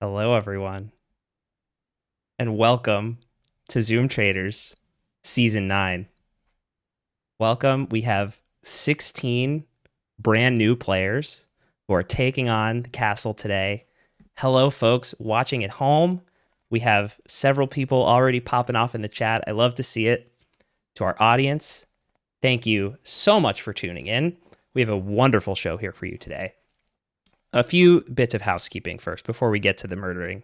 Hello, everyone, and welcome to Zoom Traitors Season 9. Welcome. We have 16 brand new players who are taking on the castle today. Hello, folks watching at home. We have several people already popping off in the chat. I love to see it. To our audience, thank you so much for tuning in. We have a wonderful show here for you today. A few bits of housekeeping first before we get to the murdering.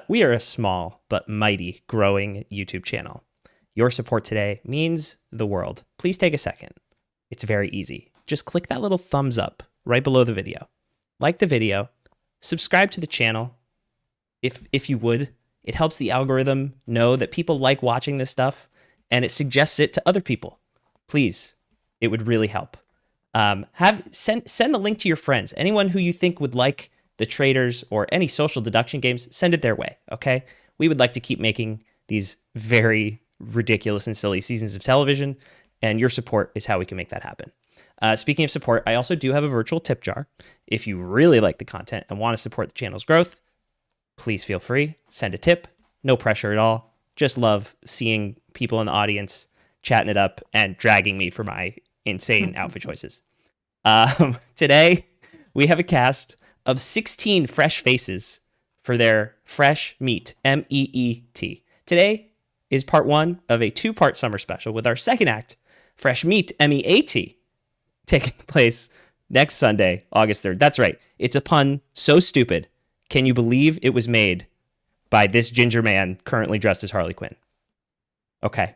We are a small but mighty growing YouTube channel. Your support today means the world. Please take a second. It's very easy. Just click that little thumbs up right below the video. Like the video, subscribe to the channel if you would. It helps the algorithm know that people like watching this stuff and it suggests it to other people. Please, it would really help. Send the link to your friends. Anyone who you think would like the Traitors or any social deduction games, send it their way, okay? We would like to keep making these very ridiculous and silly seasons of television, and your support is how we can make that happen. Speaking of support, I also do have a virtual tip jar. If you really like the content and want to support the channel's growth, please feel free, send a tip. No pressure at all. Just love seeing people in the audience chatting it up and dragging me for my insane outfit choices. Today, we have a cast of 16 fresh faces for their fresh meat, M-E-E-T. Today is part one of a two-part summer special with our second act, Fresh Meat, M-E-A-T, taking place next Sunday, August 3rd. That's right. It's a pun so stupid. Can you believe it was made by this ginger man currently dressed as Harley Quinn? Okay,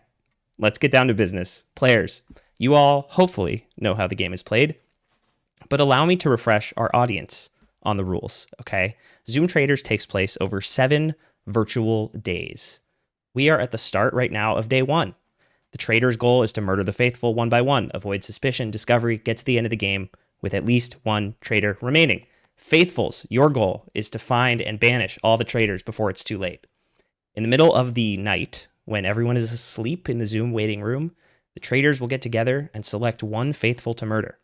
let's get down to business. Players, you all hopefully know how the game is played, but allow me to refresh our audience on the rules, okay? Zoom Traitors takes place over 7 virtual days. We are at the start right now of day 1. The Traitor's goal is to murder the faithful one by one, avoid suspicion, discovery, get to the end of the game with at least one traitor remaining. Faithfuls, your goal is to find and banish all the traitors before it's too late. In the middle of the night, when everyone is asleep in the Zoom waiting room, the traitors will get together and select one faithful to murder.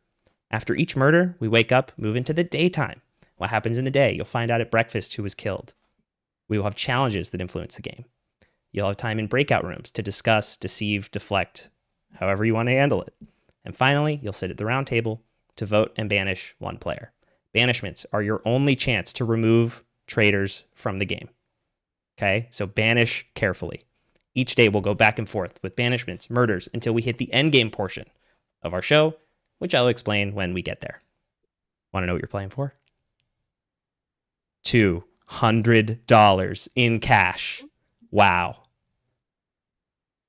After each murder, we wake up, move into the daytime. What happens in the day? You'll find out at breakfast who was killed. We will have challenges that influence the game. You'll have time in breakout rooms to discuss, deceive, deflect, however you want to handle it. And finally, you'll sit at the round table to vote and banish one player. Banishments are your only chance to remove traitors from the game. Okay, so banish carefully. Each day we'll go back and forth with banishments, murders, until we hit the endgame portion of our show, which I'll explain when we get there. Want to know what you're playing for? $200 in cash. Wow.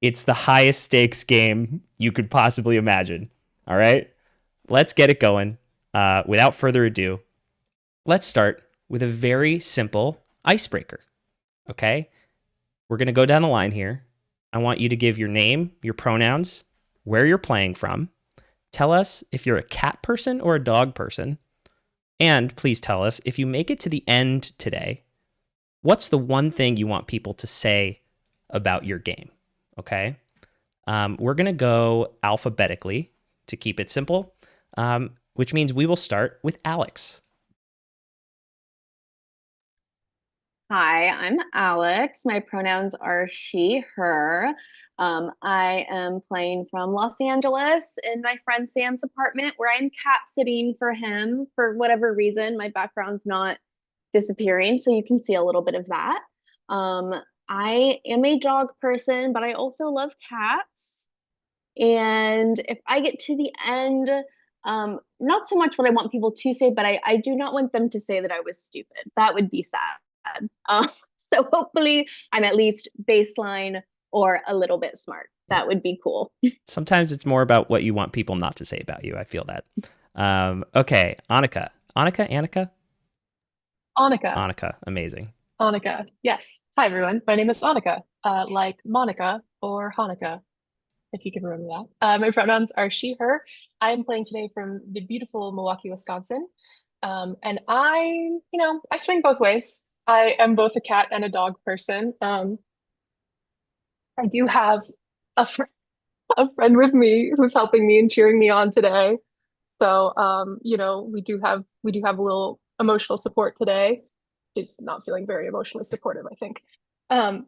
It's the highest stakes game you could possibly imagine. All right, let's get it going. Without further ado, let's start with a very simple icebreaker. Okay? We're going to go down the line here. I want you to give your name, your pronouns, where you're playing from. Tell us if you're a cat person or a dog person. And please tell us, if you make it to the end today, what's the one thing you want people to say about your game? Okay? We're going to go alphabetically to keep it simple, which means we will start with Alex. Hi, I'm Alex. My pronouns are she, her. I am playing from Los Angeles in my friend Sam's apartment where I'm cat sitting for him for whatever reason. My background's not disappearing, so you can see a little bit of that. I am a dog person, but I also love cats. And if I get to the end, not so much what I want people to say, but I do not want them to say that I was stupid. That would be sad. So hopefully I'm at least baseline or a little bit smart. That would be cool. Sometimes it's more about what you want people not to say about you. I feel that. Okay, Annika. Annika? Annika. Annika, amazing. Annika. Yes. Hi, everyone. My name is Annika, like Monica or Hanukkah, if you can remember that. My pronouns are she, her. I am playing today from the beautiful Milwaukee, Wisconsin. And I swing both ways. I am both a cat and a dog person. I do have a, fr a friend with me who's helping me and cheering me on today. So, we do have a little emotional support today. she's not feeling very emotionally supportive, I think. Um,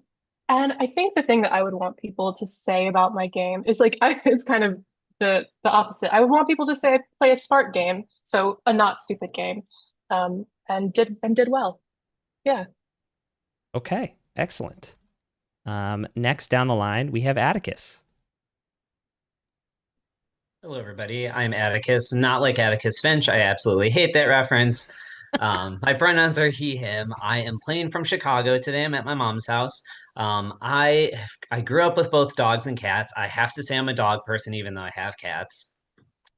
and I think the thing that I would want people to say about my game is like it's kind of the opposite. I would want people to say I play a smart game, so a not stupid game, and did well. Yeah. Okay, excellent. Next down the line, we have Atticus. Hello, everybody. I'm Atticus, not like Atticus Finch. I absolutely hate that reference. My pronouns are he, him. I am playing from Chicago today. I'm at my mom's house. I grew up with both dogs and cats. I have to say I'm a dog person, even though I have cats.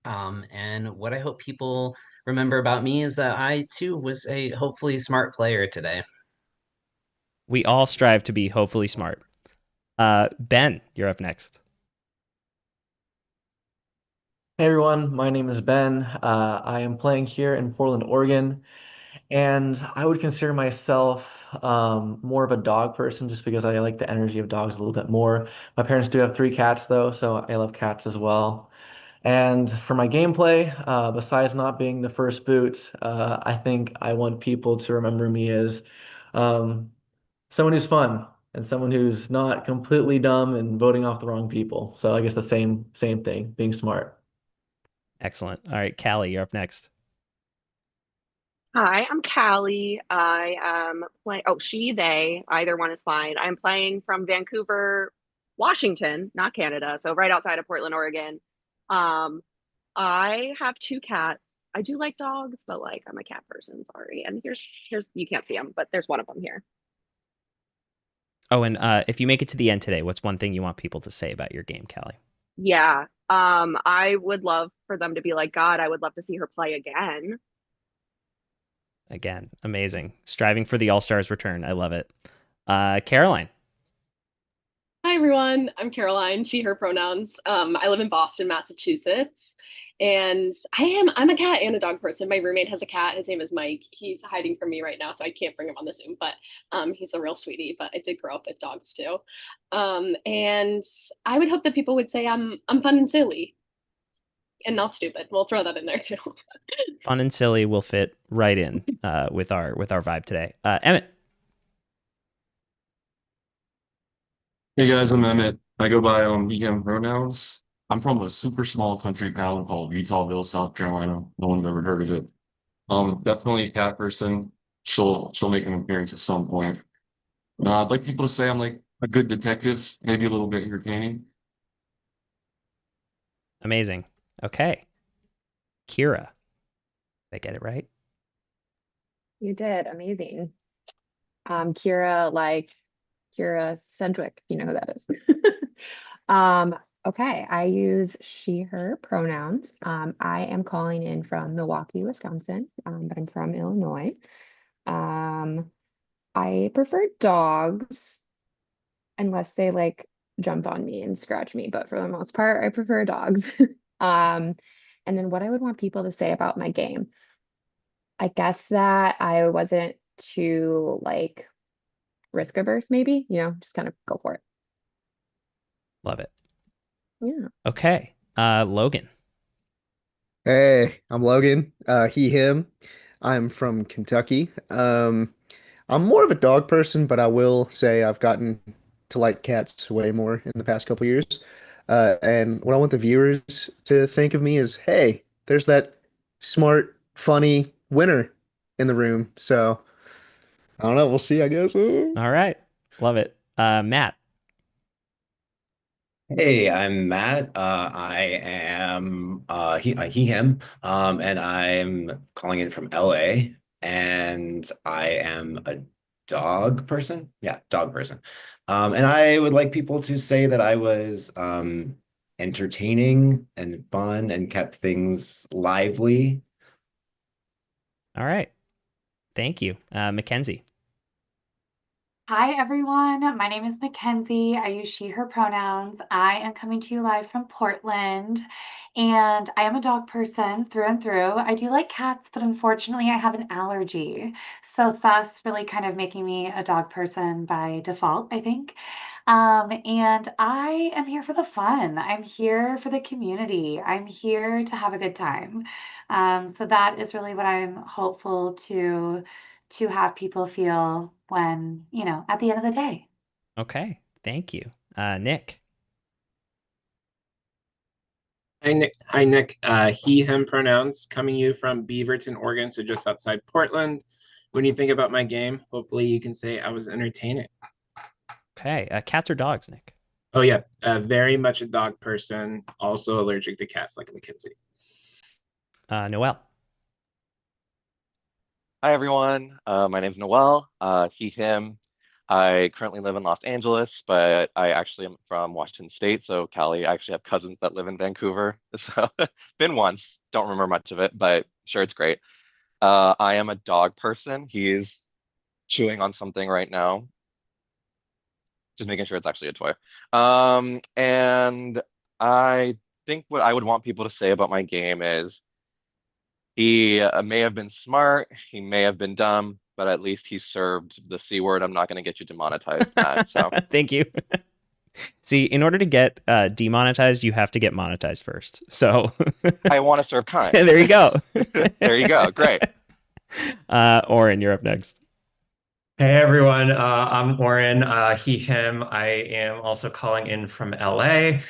And what I hope people remember about me is that I too was a hopefully smart player today. We all strive to be hopefully smart. Ben, you're up next. Hey everyone, my name is Ben. I am playing here in Portland, Oregon, and I would consider myself more of a dog person just because I like the energy of dogs a little bit more. My parents do have three cats though, so I love cats as well. And for my gameplay, besides not being the first boot, I think I want people to remember me as um, someone who's fun and someone who's not completely dumb and voting off the wrong people. So I guess the same thing, being smart. Excellent. All right, Callie, you're up next. Hi, I'm Callie. I am playing, oh, she, they, either one is fine. I'm playing from Vancouver, Washington, not Canada, so right outside of Portland, Oregon. Um, I have two cats. I do like dogs, but like I'm a cat person, sorry. And here's you can't see them, but there's one of them here. Oh, and if you make it to the end today, what's one thing you want people to say about your game, Callie? Yeah. I would love for them to be like, God, I would love to see her play again. Again, amazing. Striving for the All-Stars return. I love it. Caroline. Hi everyone, I'm Caroline, she, her pronouns. I live in Boston, Massachusetts, and I'm a cat and a dog person. My roommate has a cat, his name is Mike. He's hiding from me right now, so I can't bring him on the Zoom, but he's a real sweetie, but I did grow up with dogs too. And I would hope that people would say I'm fun and silly and not stupid. We'll throw that in there too. Fun and silly will fit right in with our vibe today. Emmett. Hey guys, I'm Emmett. I go by he, him pronouns. I'm from a super small country town called Utahville, South Carolina. No one's ever heard of it. Definitely a cat person. She'll make an appearance at some point. I'd like people to say I'm like a good detective, maybe a little bit entertaining. Amazing. Okay. Kira. Did I get it right? You did. Amazing. Kira Sedgwick, you know who that is. Okay, I use she, her pronouns. I am calling in from Milwaukee, Wisconsin, but I'm from Illinois. I prefer dogs unless they like jump on me and scratch me, but for the most part, I prefer dogs. And then what I would want people to say about my game, I guess that I wasn't too like risk averse, maybe, just kind of go for it. Love it. Yeah. Okay. Logan. Hey, I'm Logan. He, him. I'm from Kentucky. I'm more of a dog person, but I will say I've gotten to like cats way more in the past couple years. And what I want the viewers to think of me is, hey, there's that smart, funny winner in the room. So I don't know. We'll see, I guess. All right. Love it. Matt. Hey, I'm Matt. I am he him. And I'm calling in from LA, and I am a dog person. Yeah, dog person. And I would like people to say that I was entertaining and fun and kept things lively. All right. Thank you. Mackenzie. Hi, everyone. My name is Mackenzie. I use she, her pronouns. I am coming to you live from Portland, and I am a dog person through and through. I do like cats, but unfortunately, I have an allergy. So, thus, really kind of making me a dog person by default, I think. And I am here for the fun. I'm here for the community. I'm here to have a good time. So that is really what I'm hopeful to have people feel when, at the end of the day. Okay, thank you. Nick. Hi, Nick. He, him pronouns coming you from Beaverton, Oregon, so just outside Portland. When you think about my game, hopefully you can say I was entertaining. Okay, cats or dogs, Nick? Oh, yeah. Very much a dog person, also allergic to cats like Mackenzie. Noel. Hi, everyone. My name's Noel. He, him. I currently live in Los Angeles, but I actually am from Washington State. So, Cali, I actually have cousins that live in Vancouver. So, been once. Don't remember much of it, but sure, it's great. I am a dog person. He's chewing on something right now. Just making sure it's actually a toy. And I think what I would want people to say about my game is he may have been smart, he may have been dumb, but at least he served the C word. I'm not going to get you demonetized, Matt. So Thank you. See, in order to get demonetized, you have to get monetized first. So I want to serve kind. There you go. There you go. Great. Oren, you're up next. Hey everyone, I'm Oren, he, him. I am also calling in from LA.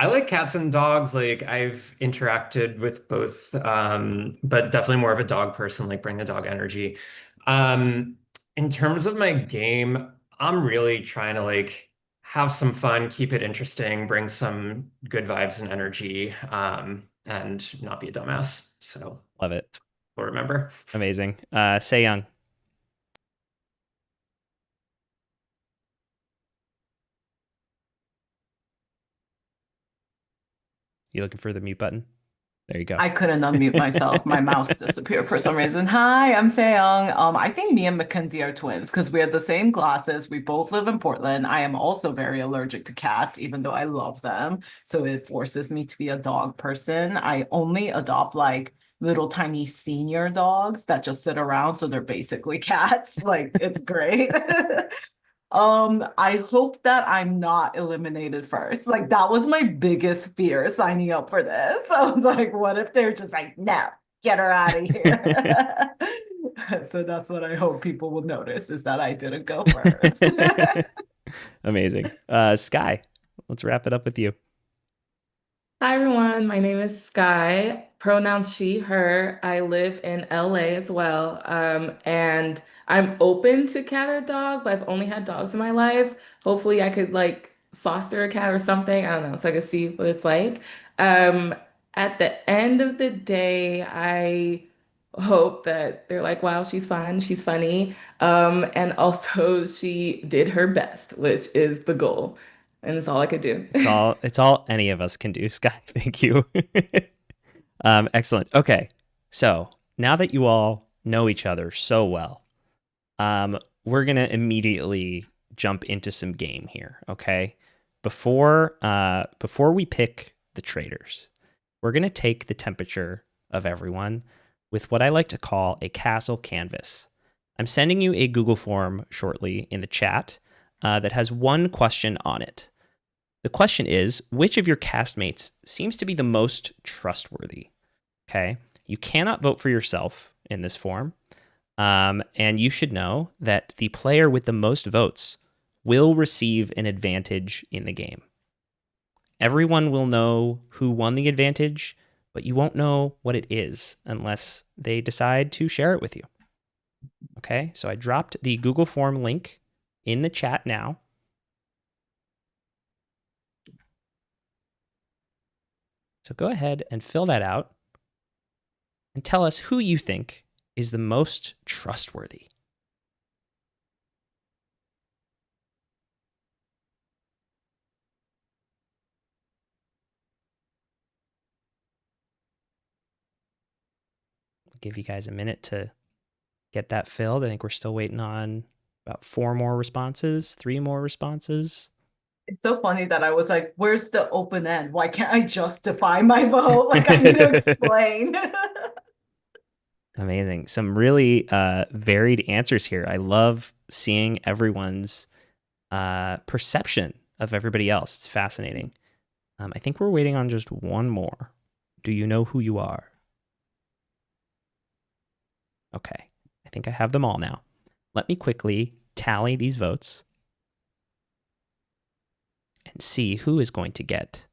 I like cats and dogs. Like I've interacted with both, but definitely more of a dog person, like bring the dog energy. In terms of my game, I'm really trying to like have some fun, keep it interesting, bring some good vibes and energy, and not be a dumbass. So love it. We'll remember. Amazing. Say Young. You looking for the mute button? There you go. I couldn't unmute myself. My mouse disappeared for some reason. Hi, I'm Seyoung. I think me and Mackenzie are twins because we have the same glasses. We both live in Portland. I am also very allergic to cats, even though I love them. So it forces me to be a dog person. I only adopt like little tiny senior dogs that just sit around. So they're basically cats. Like it's great. I hope that I'm not eliminated first. Like that was my biggest fear signing up for this. I was like, what if they're just like, no, get her out of here. So that's what I hope people will notice is that I didn't go first. Amazing. Sky, let's wrap it up with you. Hi everyone, my name is Sky, pronouns she, her. I live in LA as well. And I'm open to cat or dog, but I've only had dogs in my life. Hopefully I could like foster a cat or something. I don't know, so I could see what it's like. Um, at the end of the day, I hope that they're like, wow, she's fun, she's funny. And also she did her best, which is the goal. And it's all I could do. It's all any of us can do, Sky. Thank you. Excellent. Okay. So now that you all know each other so well, we're going to immediately jump into some game here. Okay. Before we pick the traitors, we're going to take the temperature of everyone with what I like to call a castle canvas. I'm sending you a Google form shortly in the chat that has one question on it. The question is, which of your castmates seems to be the most trustworthy? Okay. You cannot vote for yourself in this form. And you should know that the player with the most votes will receive an advantage in the game. Everyone will know who won the advantage, but you won't know what it is unless they decide to share it with you. Okay, so I dropped the Google form link in the chat now. So go ahead and fill that out and tell us who you think is the most trustworthy. I'll give you guys a minute to get that filled. I think we're still waiting on about 4 more responses, 3 more responses. It's so funny that I was like, where's the open end? Why can't I justify my vote? Like I need to explain. Amazing. Some really varied answers here. I love seeing everyone's perception of everybody else. It's fascinating. I think we're waiting on just one more. Do you know who you are? Okay. I think I have them all now. Let me quickly tally these votes and see who is going to get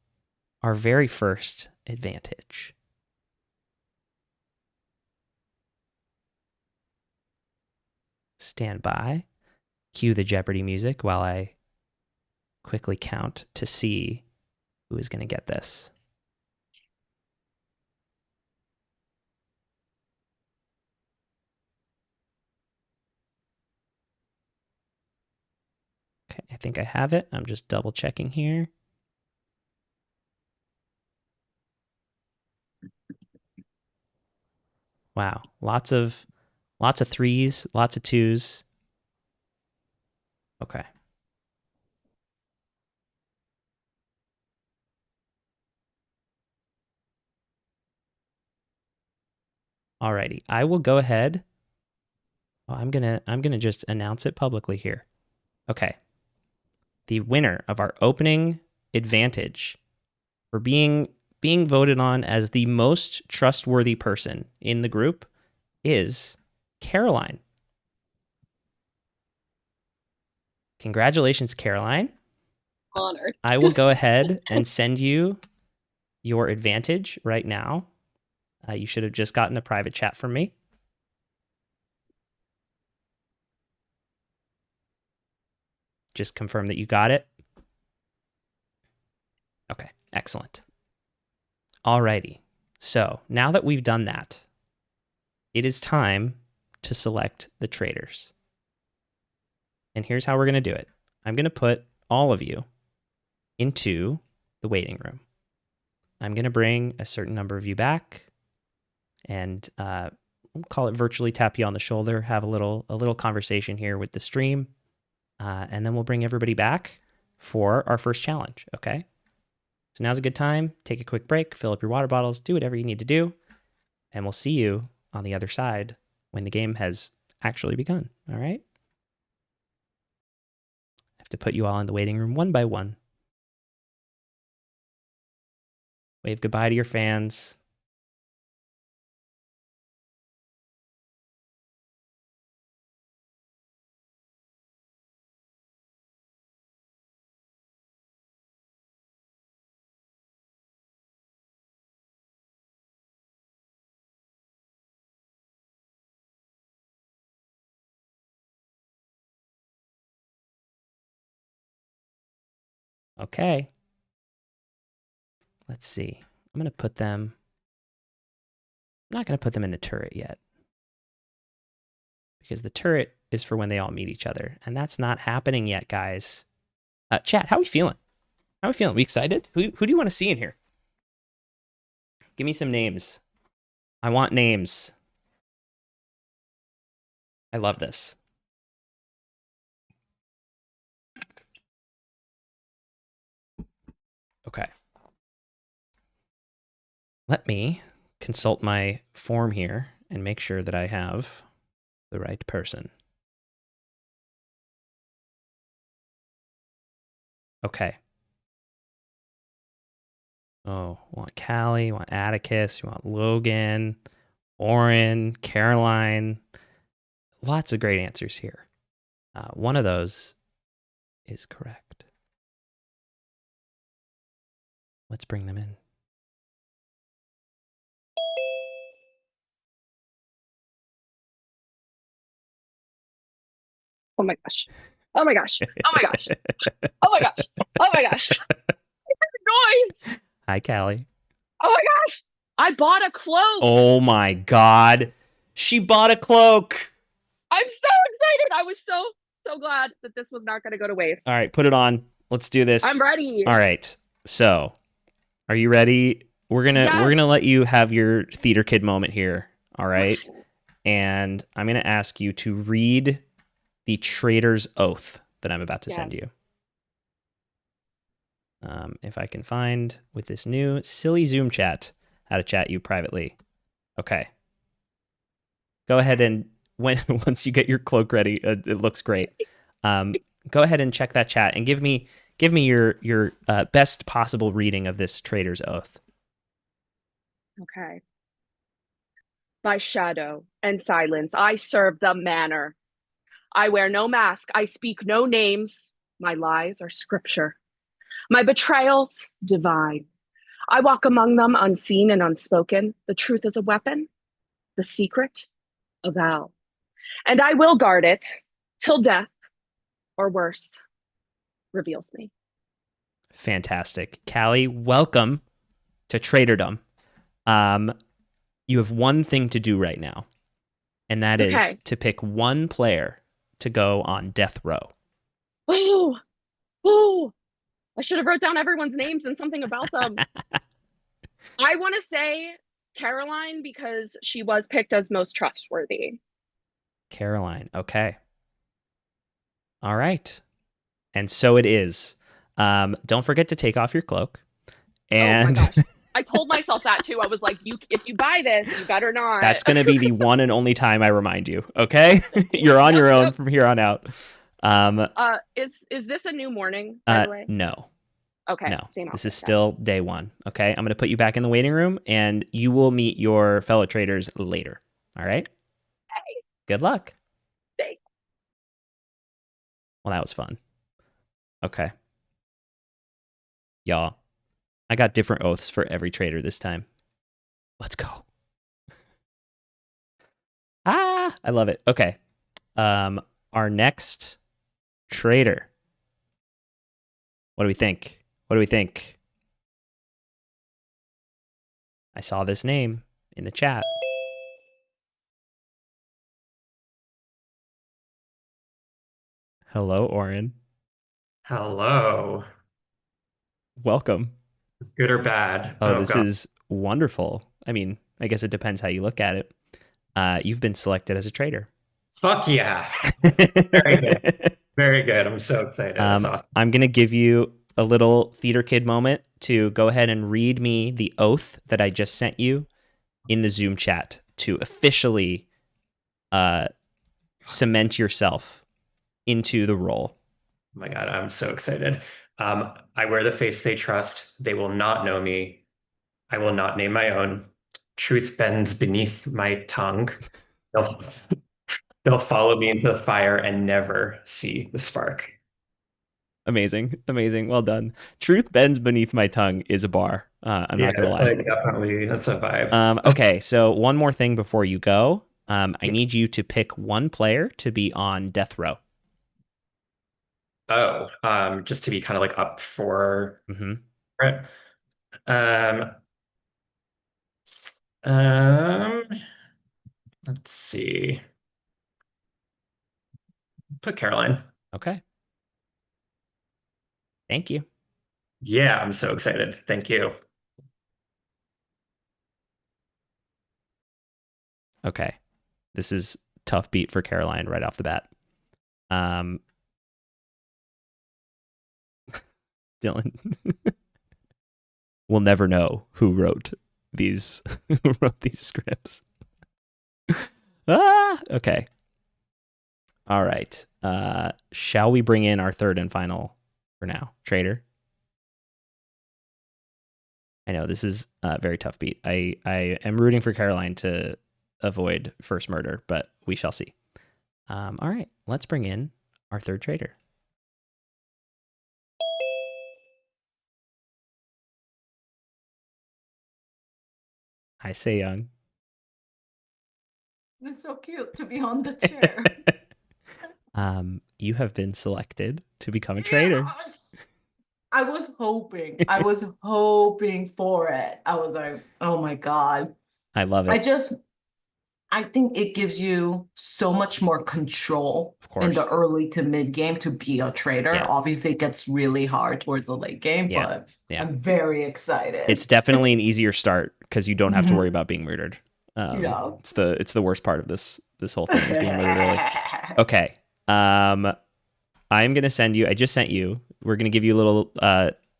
our very first advantage. Stand by. Cue the Jeopardy music while I quickly count to see who is going to get this. Okay, I think I have it. I'm just double checking here. Wow, lots of threes, lots of twos. Okay. Alrighty, I will go ahead. Well, I'm gonna just announce it publicly here. Okay. The winner of our opening advantage for being voted on as the most trustworthy person in the group is Caroline. Congratulations, Caroline. Honored. I will go ahead and send you your advantage right now. You should have just gotten a private chat from me. Just confirm that you got it. Okay, excellent. Alrighty, so now that we've done that, it is time to select the traitors. And here's how we're going to do it. I'm going to put all of you into the waiting room. I'm going to bring a certain number of you back and we'll call it virtually tap you on the shoulder, have a little conversation here with the stream, and then we'll bring everybody back for our first challenge, okay? So now's a good time. Take a quick break, fill up your water bottles, do whatever you need to do, and we'll see you on the other side when the game has actually begun, all right? I have to put you all in the waiting room one by one. Wave goodbye to your fans. Okay. Let's see. I'm going to put them... I'm not going to put them in the turret yet. Because the turret is for when they all meet each other. And that's not happening yet, guys. Chat, how are we feeling? How are we feeling? We excited? Who do you want to see in here? Give me some names. I want names. I love this. Okay. Let me consult my form here and make sure that I have the right person. Okay. Oh, we want Callie, we want Atticus, we want Logan, Oren, Caroline. Lots of great answers here. One of those is correct. Let's bring them in. Oh my gosh. Oh my gosh. Oh my gosh. Oh my gosh. Oh my gosh. Noise. Hi, Callie. Oh my gosh. I bought a cloak. Oh my God. She bought a cloak. I'm so excited. I was so glad that this was not going to go to waste. All right, put it on. Let's do this. I'm ready. All right. So, are you ready? We're gonna let you have your theater kid moment here. All right. And I'm gonna ask you to read the traitor's oath that I'm about to send you. If I can find with this new silly Zoom chat how to chat you privately. Okay. Go ahead and once you get your cloak ready, it looks great. Go ahead and check that chat and give me your best possible reading of this traitor's oath. Okay. By shadow and silence, I serve the manor. I wear no mask. I speak no names. My lies are scripture. My betrayals, divine. I walk among them unseen and unspoken. The truth is a weapon, the secret, a vow. And I will guard it till death, or worse, reveals me. Fantastic. Callie, welcome to Traitordom. You have one thing to do right now, and that is to pick one player to go on death row. Oh, I should have wrote down everyone's names and something about them. I want to say Caroline because she was picked as most trustworthy. Caroline. Okay. All right. And so it is. Don't forget to take off your cloak. And oh my gosh. I told myself that too. I was like, if you buy this, you better not. That's going to be the one and only time I remind you. Okay. You're on your own from here on out. Is this a new morning, by the way? No. Okay. No. This is still day one. Okay. I'm going to put you back in the waiting room and you will meet your fellow traders later. All right. Hey. Good luck. Thanks. Well, that was fun. Okay. Y'all, I got different oaths for every trader this time. Let's go. I love it. Okay. Our next trader. What do we think? What do we think? I saw this name in the chat. Hello, Oren. Hello. Welcome. Is good or bad? Oh, this is wonderful. I mean, I guess it depends how you look at it. You've been selected as a trader. Fuck yeah. Very good. Very good. I'm so excited. That's awesome. I'm going to give you a little theater kid moment to go ahead and read me the oath that I just sent you in the Zoom chat to officially cement yourself into the role. Oh my God, I'm so excited. I wear the face they trust. They will not know me. I will not name my own. Truth bends beneath my tongue. They'll follow me into the fire and never see the spark. Amazing. Amazing. Well done. Truth bends beneath my tongue is a bar. I'm not going to lie. Like, definitely, that's a vibe. Okay, so one more thing before you go. I need you to pick one player to be on death row. Oh, just to be kind of like up for right. Let's see. Put Caroline. Okay. Thank you. Yeah, I'm so excited. Thank you. Okay. This is tough beat for Caroline right off the bat. Dylan. We'll never know who wrote these scripts. Okay. All right. Shall we bring in our third and final for now, trader? I know this is a very tough beat. I am rooting for Caroline to avoid first murder, but we shall see. All right, let's bring in our third trader. Hi, Young. It's so cute to be on the chair. You have been selected to become a trader. Yes! I was hoping for it. I was like, oh my God. I love it. I think it gives you so much more control in the early to mid game to be a trader. Yeah. Obviously, it gets really hard towards the late game, but I'm very excited. It's definitely an easier start because you don't have to worry about being murdered. It's the worst part of this whole thing is being murdered early. Okay. I'm gonna send you. I just sent you. We're gonna give you a little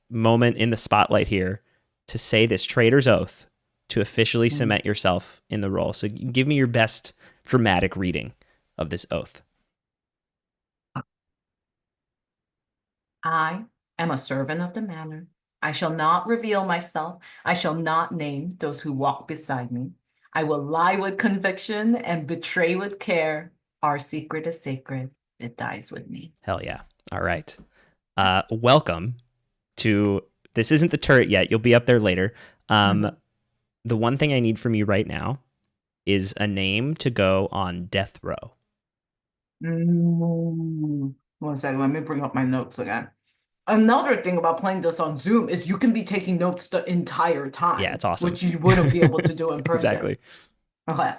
moment in the spotlight here to say this trader's oath to officially cement yourself in the role. So give me your best dramatic reading of this oath. I am a servant of the manor. I shall not reveal myself. I shall not name those who walk beside me. I will lie with conviction and betray with care. Our secret is sacred. It dies with me. Hell yeah. All right. Welcome to, this isn't the turret yet. You'll be up there later. The one thing I need from you right now is a name to go on death row. 1 second, let me bring up my notes again. Another thing about playing this on Zoom is you can be taking notes the entire time. Yeah, it's awesome. Which you wouldn't be able to do in person. Exactly. Okay.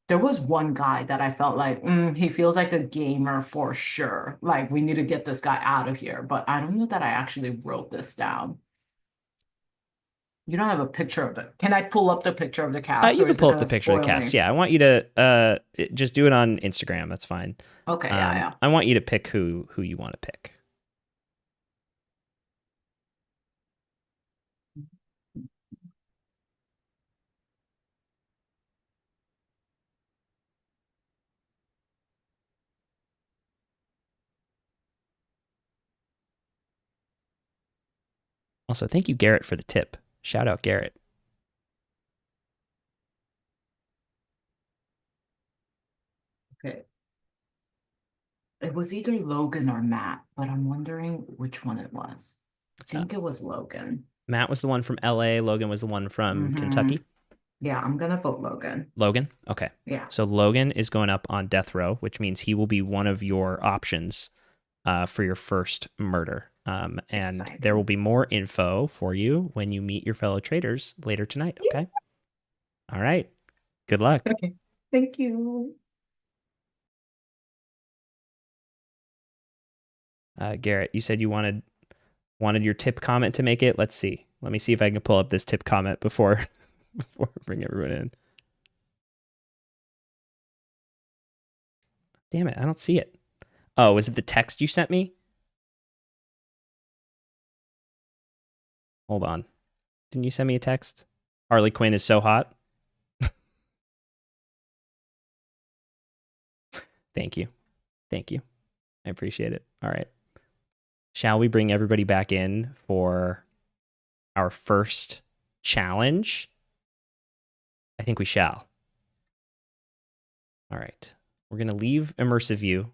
There was one guy that I felt like, he feels like a gamer for sure. Like, we need to get this guy out of here. But I don't know that I actually wrote this down. You don't have a picture of it. Can I pull up the picture of the cast? You can pull up the picture of the cast. Yeah, I want you to just do it on Instagram. That's fine. Okay, yeah. I want you to pick who you want to pick. Also, thank you, Garrett, for the tip. Shout out, Garrett. Okay. It was either Logan or Matt, but I'm wondering which one it was. I think it was Logan. Matt was the one from LA. Logan was the one from Kentucky. Yeah, I'm going to vote Logan. Logan? Okay. Yeah. So Logan is going up on death row, which means he will be one of your options for your first murder. And Exciting. There will be more info for you when you meet your fellow traitors later tonight, okay? All right. Good luck. Okay. Thank you. Garrett, you said you wanted your tip comment to make it. Let's see. Let me see if I can pull up this tip comment before I bring everyone in. Damn it, I don't see it. Oh, is it the text you sent me? Hold on. Didn't you send me a text? Harley Quinn is so hot. Thank you. Thank you. I appreciate it. All right. Shall we bring everybody back in for our first challenge? I think we shall. All right. We're going to leave immersive view.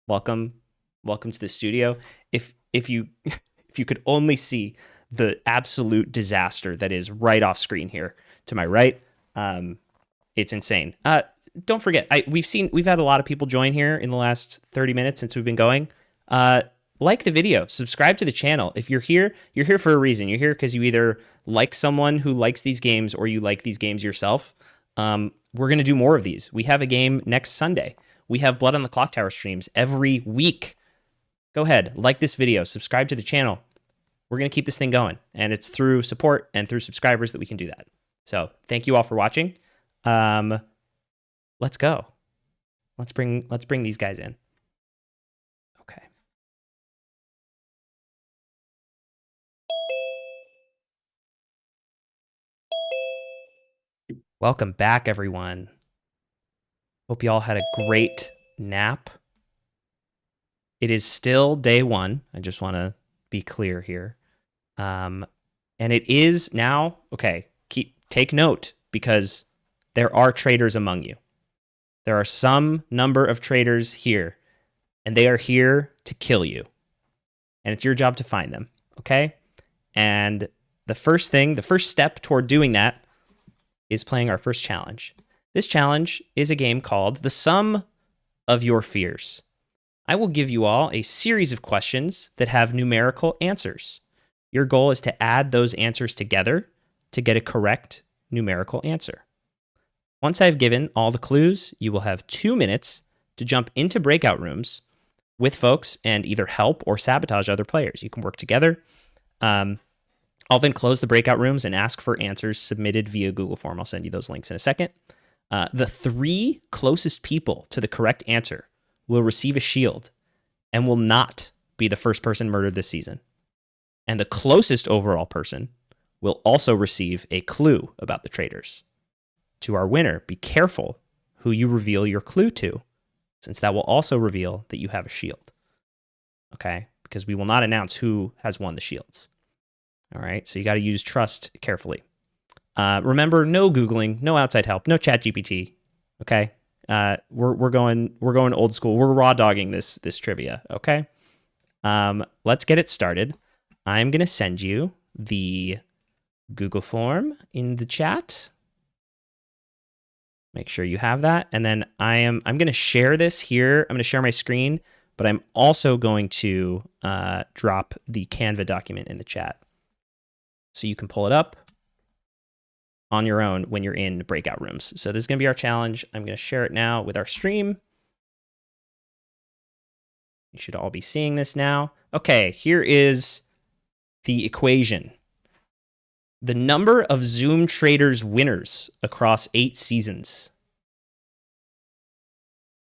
Welcome to the studio. If you if you could only see the absolute disaster that is right off screen here to my right, it's insane. Don't forget, we've had a lot of people join here in the last 30 minutes since we've been going. Like the video, subscribe to the channel. If you're here for a reason. You're here because you either like someone who likes these games or you like these games yourself. We're going to do more of these. We have a game next Sunday. We have Blood on the Clocktower streams every week. Go ahead, like this video, subscribe to the channel. We're going to keep this thing going. And it's through support and through subscribers that we can do that. So thank you all for watching. Let's go. Let's bring these guys in. Okay. Welcome back, everyone. Hope you all had a great nap. It is still day one. I just want to be clear here. And it is now, okay, take note because there are traitors among you. There are some number of traitors here, and they are here to kill you. And it's your job to find them, okay? And the first step toward doing that is playing our first challenge. This challenge is a game called The Sum of Your Fears. I will give you all a series of questions that have numerical answers. Your goal is to add those answers together to get a correct numerical answer. Once I've given all the clues, you will have 2 minutes to jump into breakout rooms with folks and either help or sabotage other players. You can work together. I'll then close the breakout rooms and ask for answers submitted via Google form. I'll send you those links in a second. The 3 closest people to the correct answer will receive a shield and will not be the first person murdered this season. And the closest overall person will also receive a clue about the traitors. To our winner, be careful who you reveal your clue to, since that will also reveal that you have a shield. Okay? Because we will not announce who has won the shields. All right? So you got to use trust carefully. Remember, no Googling, no outside help, no chat GPT. Okay. We're going old school. We're raw dogging this trivia. Okay. Let's get it started. I'm going to send you the Google form in the chat. Make sure you have that. And then I'm going to share this here. I'm going to share my screen, but I'm also going to drop the Canva document in the chat so you can pull it up on your own when you're in breakout rooms. So this is going to be our challenge. I'm going to share it now with our stream. You should all be seeing this now. Okay, here is the equation. The number of Zoom Traitors winners across 8 seasons,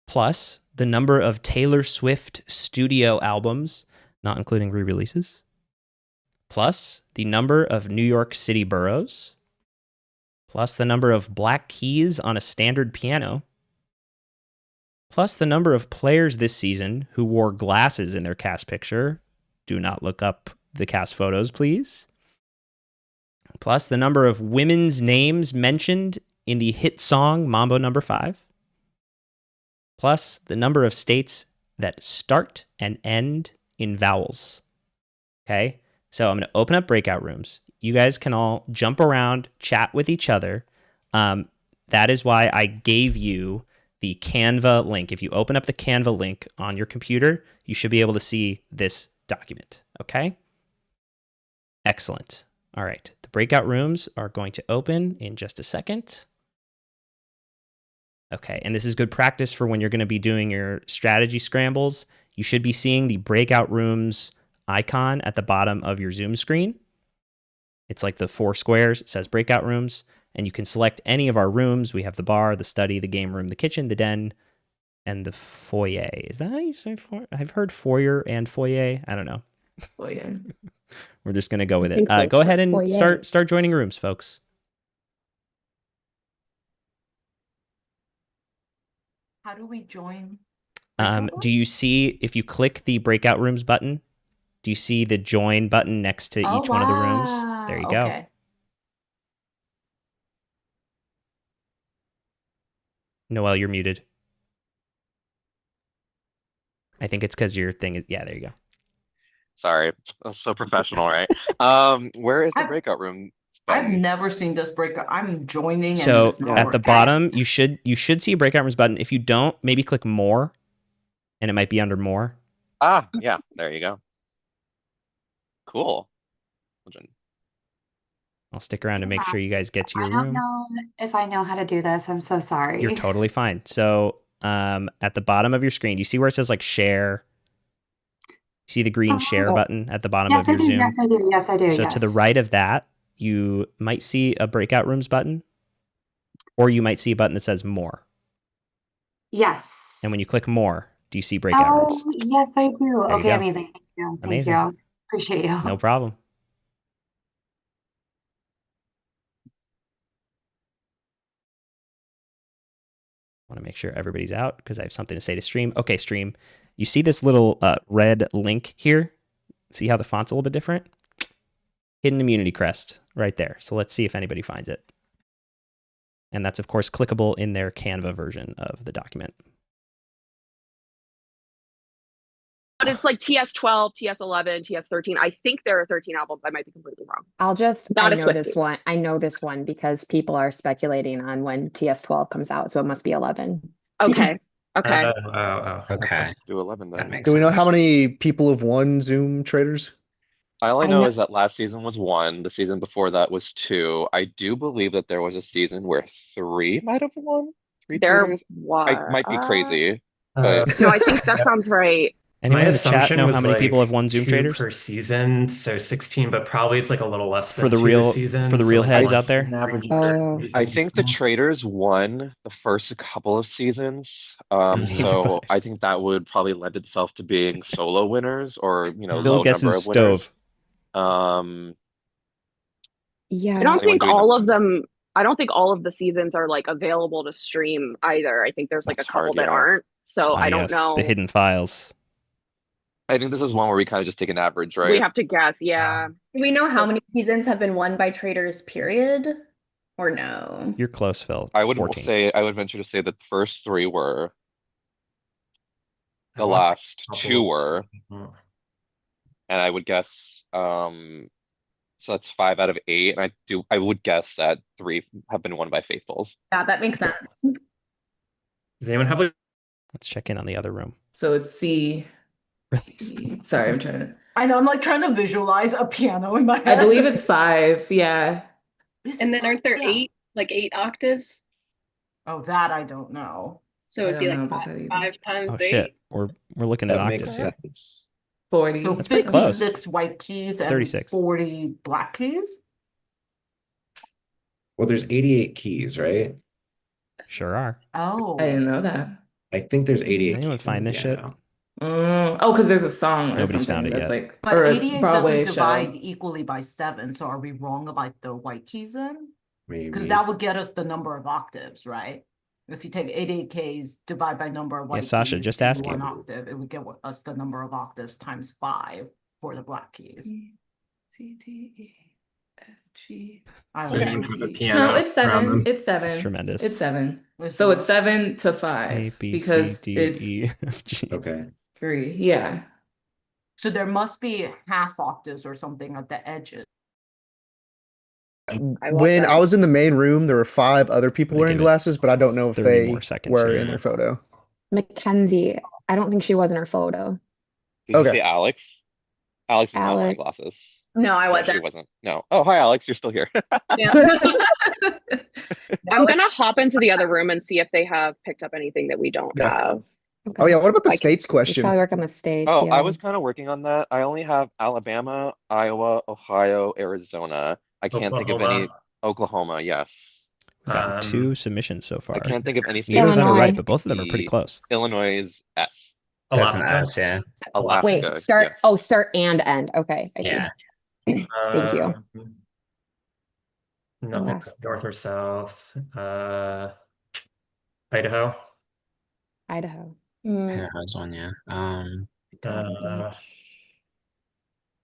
plus the number of Taylor Swift studio albums, not including re-releases, plus the number of New York City boroughs, plus the number of black keys on a standard piano, plus the number of players this season who wore glasses in their cast picture. Do not look up the cast photos, please. Plus the number of women's names mentioned in the hit song Mambo No. 5. Plus the number of states that start and end in vowels. Okay, so I'm going to open up breakout rooms. You guys can all jump around, chat with each other. That is why I gave you the Canva link. If you open up the Canva link on your computer, you should be able to see this document. Okay? Excellent. All right. The breakout rooms are going to open in just a second. Okay. And this is good practice for when you're going to be doing your strategy scrambles. You should be seeing the breakout rooms icon at the bottom of your Zoom screen. It's like the 4 squares. It says breakout rooms. And you can select any of our rooms. We have the bar, the study, the game room, the kitchen, the den, and the foyer. Is that how you say foyer? I've heard foyer and foyer. I don't know. Foyer. We're just going to go with it. Go ahead and start joining rooms, folks. How do we join? Do you see, if you click the breakout rooms button, do you see the join button next to each one of the rooms? There you go. Okay. Noelle, you're muted. I think it's because your thing is, yeah, there you go. Sorry, that's so professional, right? Where is the breakout room I've button? never seen this breakout. I'm joining. So and it's not at the working. bottom, you should see a breakout rooms button. If you don't, maybe click more, and it might be under more. Ah, yeah, there you go. Cool. I'll stick around to make sure you guys get to your I don't room. know if I know how to do this. I'm so sorry. You're totally fine. So at the bottom of your screen, do you see where it says like share? See the green share button at the bottom of your Zoom? Yes, I do. Yes, I do. So to the right of that, you might see a breakout rooms button, or you might see a button that says more. Yes. And when you click more, do you see breakout rooms? Yes, I do. There you Okay, go. amazing. Thank you. Amazing. Thank you. Appreciate you. No problem. Want to make sure everybody's out because I have something to say to stream. Okay, stream. You see this little red link here? See how the font's a little bit different? Hidden immunity crest right there. So let's see if anybody finds it. And that's, of course, clickable in their Canva version of the document. But it's like TS12, TS11, TS13. I think there are 13 albums. I might be completely wrong. I'll just, Not I a know Swiftie. this one. I know this one because people are speculating on when TS12 comes out, so it must be 11. Okay. Okay. Okay. Do 11 then. Do we know how many people have won Zoom Traitors? I only I know know- is that last season was 1. The season before that was 2. I do believe that there was a season where 3 might have won. 3 There Traitors. was. I might be crazy, but No, I think that sounds right. Anyone My in the chat assumption know was how many like people have won Zoom 2 Traitors? per season, so 16, but probably it's like a little less For than the 2 real a season. for the so real like heads one out there? average I think the Traitors won the first couple of seasons. Maybe, So I think that would probably lend itself to being solo winners or, Bill low guesses number of winners. stove. Yeah. I don't Anyone think doing all of them. I don't think all of the seasons are like available to stream either. I think there's like That's a couple hard, that yeah. aren't. So I don't Yes, know. the hidden files. I think this is one where we kind of just take an average, right? We have to guess. Yeah. Do we know how many seasons have been won by Traitors, period? Or no? You're close, Phil. I would 14. venture to say that the first three were. I The watched last a two couple. were, and I would guess, so that's 5 out of 8, and I would guess that 3 have been won by faithfuls. Yeah, that makes sense. Does anyone have like? Let's check in on the other room. So it's C. Sorry, I'm trying to. I know, I'm like trying to visualize a piano in my I head. believe it's 5. Yeah. And then aren't there Yeah. 8 octaves? Oh, that I don't know. So I it'd be don't know like about that either. 5 times Oh 8. shit, we're looking at That makes octaves here. sense. 40. So That's pretty close. 56 white keys It's and 36. 40 black keys? Well, there's 88 keys, right? Sure are. Oh. I didn't know that. I think there's 88 Anyone keys on find the this shit? piano. Oh, because there's a song or Nobody's something found it that's yet. like, But or a 88 Broadway doesn't divide show. equally by 7, so are we wrong about the white keys then? Because Maybe. that would get us the number of octaves, right? If you take 88 keys, divide by number of white Sasha, keys, just and asking. 1 octave, it would get us the number of octaves times 5 for the black keys. C, D, E, F, G. I Does don't anyone know. have a piano? No, it's 7. around them? It's 7. This is tremendous. It's 7. It's So what? it's 7 to 5 A, B, because C, D, it's E, F, G. Okay. 3. Yeah. So there must be half octaves or something at the edges. When I was in the main room, there were 5 other people I'm gonna wearing give it glasses, but I don't know if 30 they more seconds were here. in their photo. Mackenzie, I don't think she was in her photo. Did you Okay. say Alex? Alex was not wearing Alex. glasses. No, I No, she wasn't. wasn't. No. Oh, hi, Alex. You're still here. Yeah. I'm gonna hop into the other room and see if they have picked up anything that we don't Yeah. have. Oh yeah, what about the Like, states You probably question? work on the states. Oh, I Yeah. was kind of working on that. I only have Alabama, Iowa, Ohio, Arizona. I can't think of any. Oklahoma, yes. We've gotten 2 submissions so far. I can't think of any states Neither of them are Illinois. right, but both of them are pretty close. Illinois is S. Alaska. Yeah. Alaska. Wait, start. yes. Oh, start and end. Okay, I see. Yeah. Thank you. Nothing Alaska. north or south. Idaho. Idaho. Idaho's one, yeah.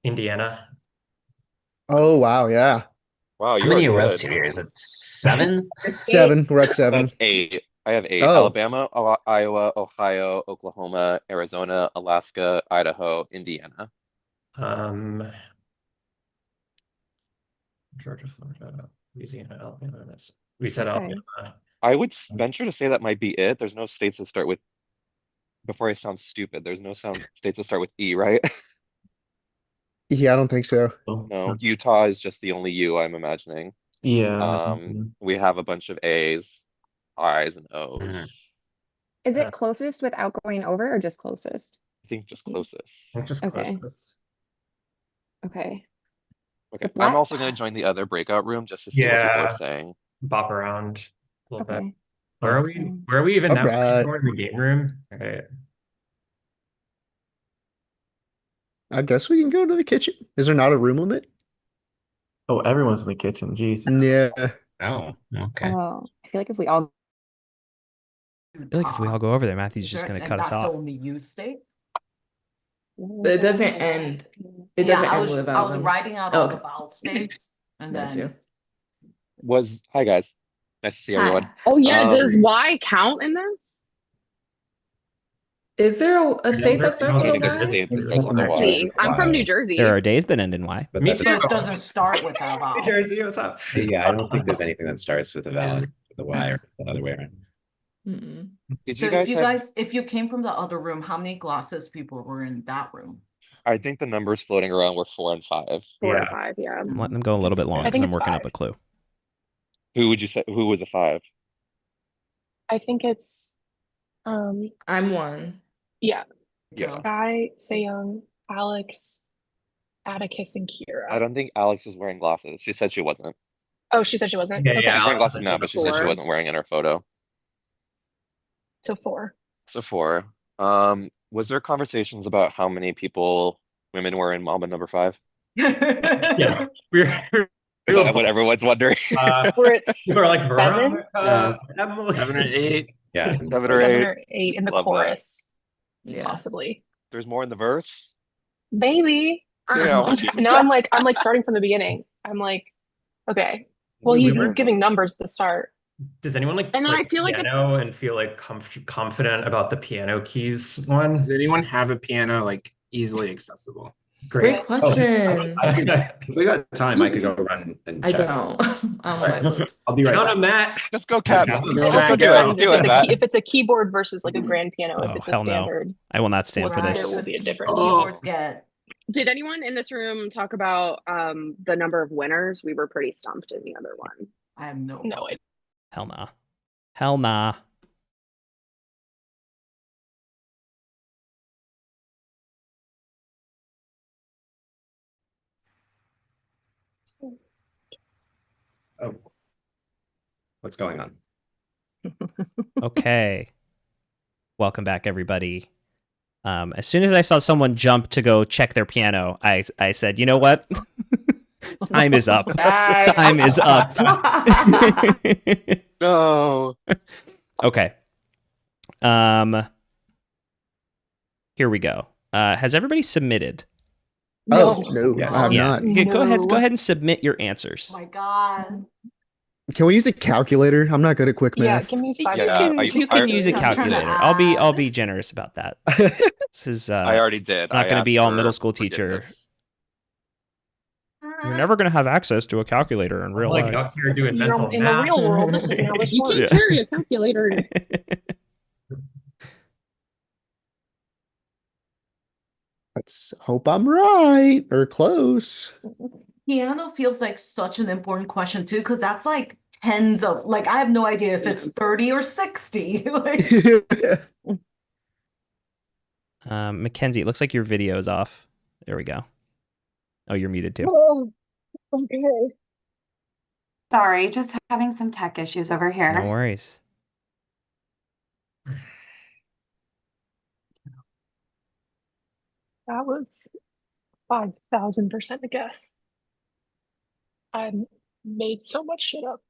Indiana. Oh wow, yeah. Wow, How you many are are we up good. to here? Is it 7? 7. We're at 7. That's 8. I have 8. Oh. Alabama, Iowa, Ohio, Oklahoma, Arizona, Alaska, Idaho, Indiana. Georgia, Florida, Louisiana, Alabama. We said Okay. Alabama. I would venture to say that might be it. There's no states that start with, before I sound stupid, there's no states that start with E, right? Yeah, I don't think so. No, Utah is just the only U, I'm imagining. Yeah. We have a bunch of A's, I's, and O's. Mhm. Is it closest without going over or just closest? I think just closest. Just Okay. close. Okay. Okay, The I'm black- also going to join the other breakout room just to see what people Yeah. are saying. Bop around a little bit. Okay. Where are we? Where are we even now? Alright. We're in the game room. Okay. I guess we can go to the kitchen. Is there not a room limit? Oh, everyone's in the kitchen. Jeez. Yeah. Oh, okay. Oh, I feel like if we all I feel like if we all go over there, Matthew's just going to cut us That's off. the only use state? But it doesn't end. It Yeah, doesn't I end was with I was them. writing out Oh, all the okay. vowel states and Got then you. Hi guys, nice to see everyone. Hi. Oh yeah, Um, does Y count in this? Is there a state that I starts don't with a think there's Y? states that There's starts with a nothing that Y. Me. I'm from New Jersey. There are days that end in Y. But Me that's too. it doesn't start with a vowel. Hey, Jersey, what's up? yeah, I don't think there's anything that starts with a vowel, with the Y or the other way around. Mm-mm. Did So you guys have, if you came from the other room, how many glasses people were in that room? I think the numbers floating around were 4 and 5. 4 and Yeah. 5, yeah. I'm letting them go a little bit long I because think I'm it's working up 5. a clue. Who would you say, who was a 5? I think it's I'm 1. yeah. Yeah. Sky, Seyung, Alex, Atticus, and I Kira. don't think Alex was wearing glasses. She said she wasn't. Oh, she said she wasn't? Yeah, Okay. yeah. She's wearing Alex glasses is now, but she said she 4. wasn't wearing in her photo. So 4. So 4. Was there conversations about how many women were in Mamba number 5? Yeah. We're Is that what everyone's wondering? We're at people are like 7? Veronica, Emily. 7 or 8. Yeah. 7 or 7 8. or 8 in the Love that. chorus, Yeah. possibly. There's more in the verse? Maybe. Damn. No, I'm like starting from the beginning. I'm like, okay, Well, We he's were- giving numbers at the start. Does anyone like And then play I feel like piano and feel like confident about the piano keys one? Does anyone have a piano like easily accessible? Great question. If we got time, I could go run and I check. don't. I'm on my load. I'll be right Count back. on that. Just go, Cat. It Go also back. depends Do it, Matt. if it's a keyboard versus like a grand piano. Oh, If it's a hell no. standard, I will not stand for there this. will be a difference. Keyboards get. did anyone in this room talk about the number of winners? We were pretty stumped in the other one. I have no. No, it, Hell nah. Hell nah. Oh, what's going on? Okay. Welcome back, everybody. As soon as I saw someone jump to go check their piano, I said, you know what? Time is up. Time is up. No. Okay. Here we go. Has everybody submitted? Oh, no, Yes. I have not. Okay, go ahead. No. Go ahead and submit your answers. Oh my God. Can we use a calculator? I'm not good at quick yeah, math. give me You 5 Yeah, minutes. can I- use a I'm trying to calculator. add. I'll be generous about that. This is I already did. not I going to be asked all for middle school teacher. forgiveness. You're never going to have access to a calculator in real Like life. out here doing You're mental in the math. real world. This is how this You works. can't carry a calculator. Let's hope I'm right or close. Piano feels like such an important question too, because that's like tens of like I have no idea if it's 30 or 60. Like, Mackenzie, it looks like your video is off. There we go. Oh, you're muted too. Oh, okay. Sorry, just having some tech issues over here. No worries. That was 5,000% a guess. I made so much shit up.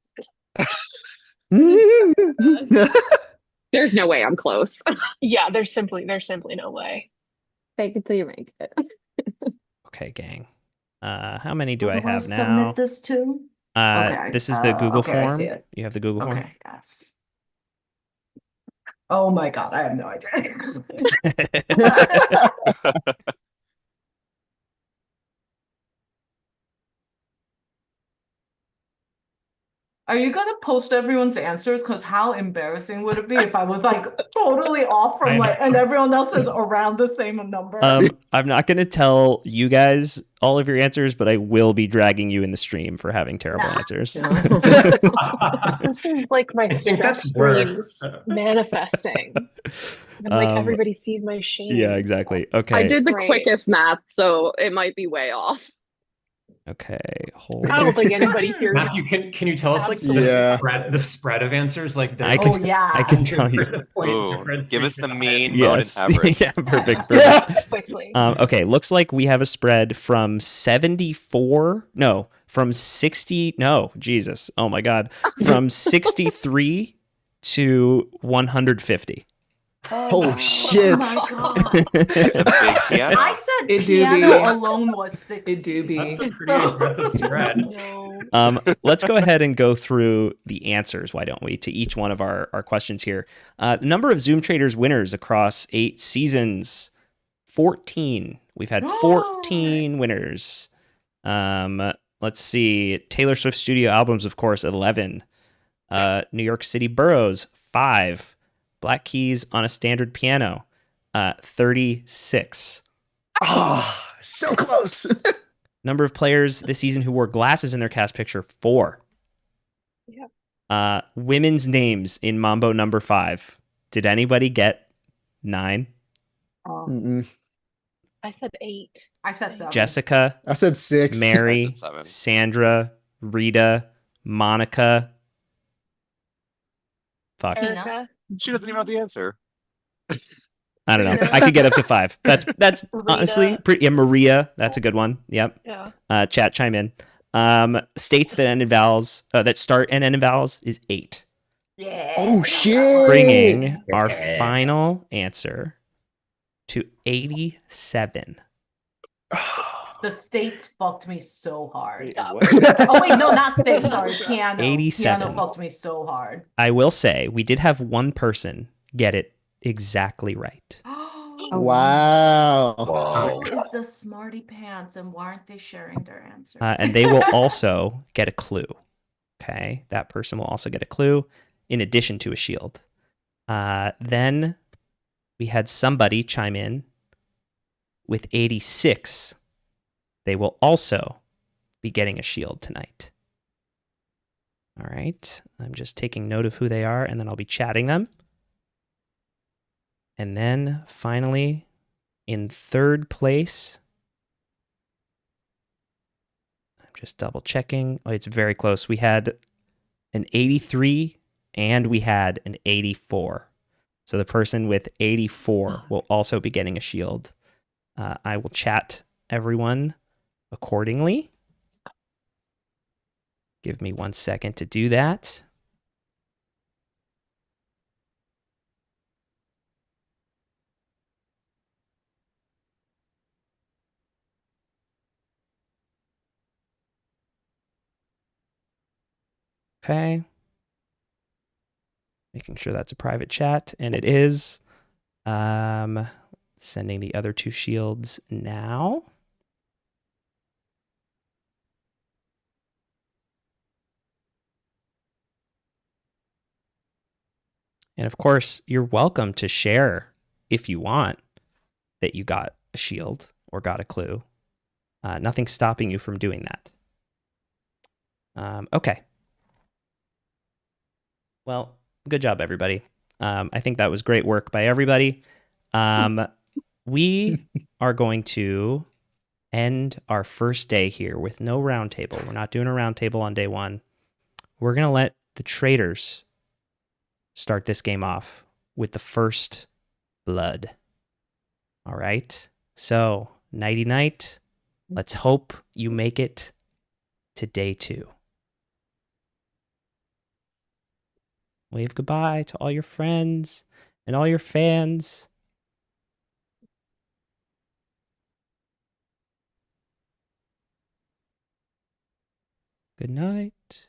There's no way I'm close. Yeah, there's simply no way. Fake it till you make it. Okay, gang. How many do I Who do have now? submit this to? Okay, This is the Google okay, I form. see it. You have the Google form. Okay, yes. Oh my God, I have no idea. Are you gonna post everyone's answers? Because how embarrassing would it be if I was like totally off from like, and everyone else is around the same number? I'm not going to tell you guys all of your answers, but I will be dragging you in the stream for having terrible answers. This is like my stress that's worse. streams manifesting. And like everybody sees my shame. Yeah, exactly. Okay. I did the Great. quickest math, so it might be way off. Okay, hold I don't think anybody hears. Matthew, can you tell us like Yeah. the spread of answers? Like I there's can, Oh yeah. I can tell you. Ooh, give us the mean, mode, Yes. and average. Yeah, perfect. Yeah. perfect. Quickly. Okay, looks like we have a spread from 74. No, from 60. No, Jesus. Oh my God. From 63 to 150. Oh shit. my God. It's a big piano. I said It do piano be. alone was 60. It do be. That's a pretty aggressive spread. No. Let's go ahead and go through the answers, why don't we, to each one of our questions here. The number of Zoom Traitors winners across 8 seasons, 14. We've had 14 winners. Let's see. Taylor Swift studio albums, of course, 11. New York City boroughs, 5. Black keys on a standard piano, 36. Oh, so close. Number of players this season who wore glasses in their cast picture, 4. Yeah. Women's names in Mambo number 5. Did anybody get 9? Mm-mm. I said 8. I said 7. Jessica, I said 6. Mary, I said 7. Sandra, Rita, Monica. Fuck. Erica. She doesn't even know the answer. I don't know. Rita. I could get up to 5. That's Rita. honestly pretty. Yeah, Maria. That's a good one. Yep. Yeah. Chat, chime in. States that end in vowels, that start and end in vowels is 8. Yeah. Oh shit. Bringing our final answer to 87. The states fucked me so hard. Wait, what? Oh wait, no, not states. Sorry, piano. 87. Piano fucked me so hard. I will say we did have one person get it exactly right. Wow. Who is the smarty pants, and why aren't they sharing their answers? And they will also get a clue. Okay, that person will also get a clue in addition to a shield. Then we had somebody chime in with 86. They will also be getting a shield tonight. All right, I'm just taking note of who they are, and then I'll be chatting them. And then finally, in third place, I'm just double checking. Oh, it's very close. We had an 83 and we had an 84. So the person with 84 will also be getting a shield. I will chat everyone accordingly. Give me 1 second to do that. Okay. Making sure that's a private chat, and it is. Sending the other two shields now. And of course, you're welcome to share if you want that you got a shield or got a clue. Nothing's stopping you from doing that. Okay. Well, good job, everybody. I think that was great work by everybody. We are going to end our first day here with no roundtable. We're not doing a roundtable on day one. We're going to let the traitors start this game off with the first blood. All right. So, nighty night. Let's hope you make it to day 2. Wave goodbye to all your friends and all your fans. Good night.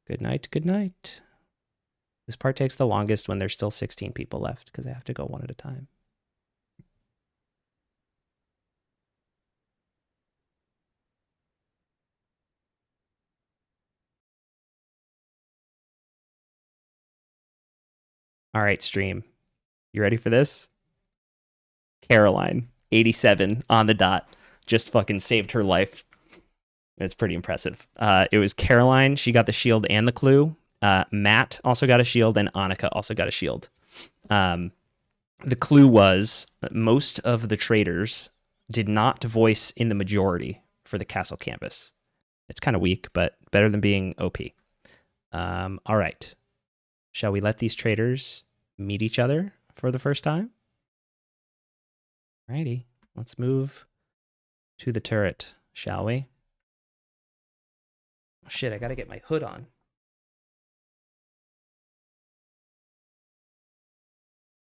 Good night. Good night. This part takes the longest when there's still 16 people left because I have to go one at a time. All right, stream. You ready for this? Caroline, 87 on the dot. Just fucking saved her life. It's pretty impressive. It was Caroline. She got the shield and the clue. Matt also got a shield, and Annika also got a shield. The clue was that most of the traitors did not voice in the majority for the castle canvas. It's kind of weak, but better than being OP. All right. Shall we let these traitors meet each other for the first time? Alrighty. Let's move to the turret, shall we? Oh, shit, I gotta get my hood on.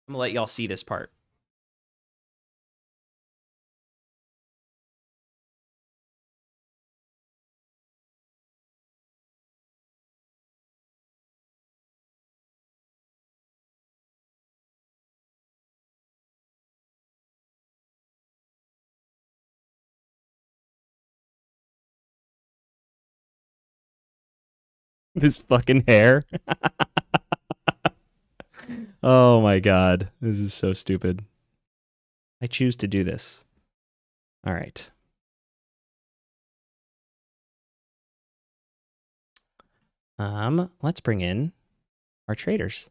I'm gonna let y'all see this part. His fucking hair. Oh my god. This is so stupid. I choose to do this. All right. Let's bring in our traders.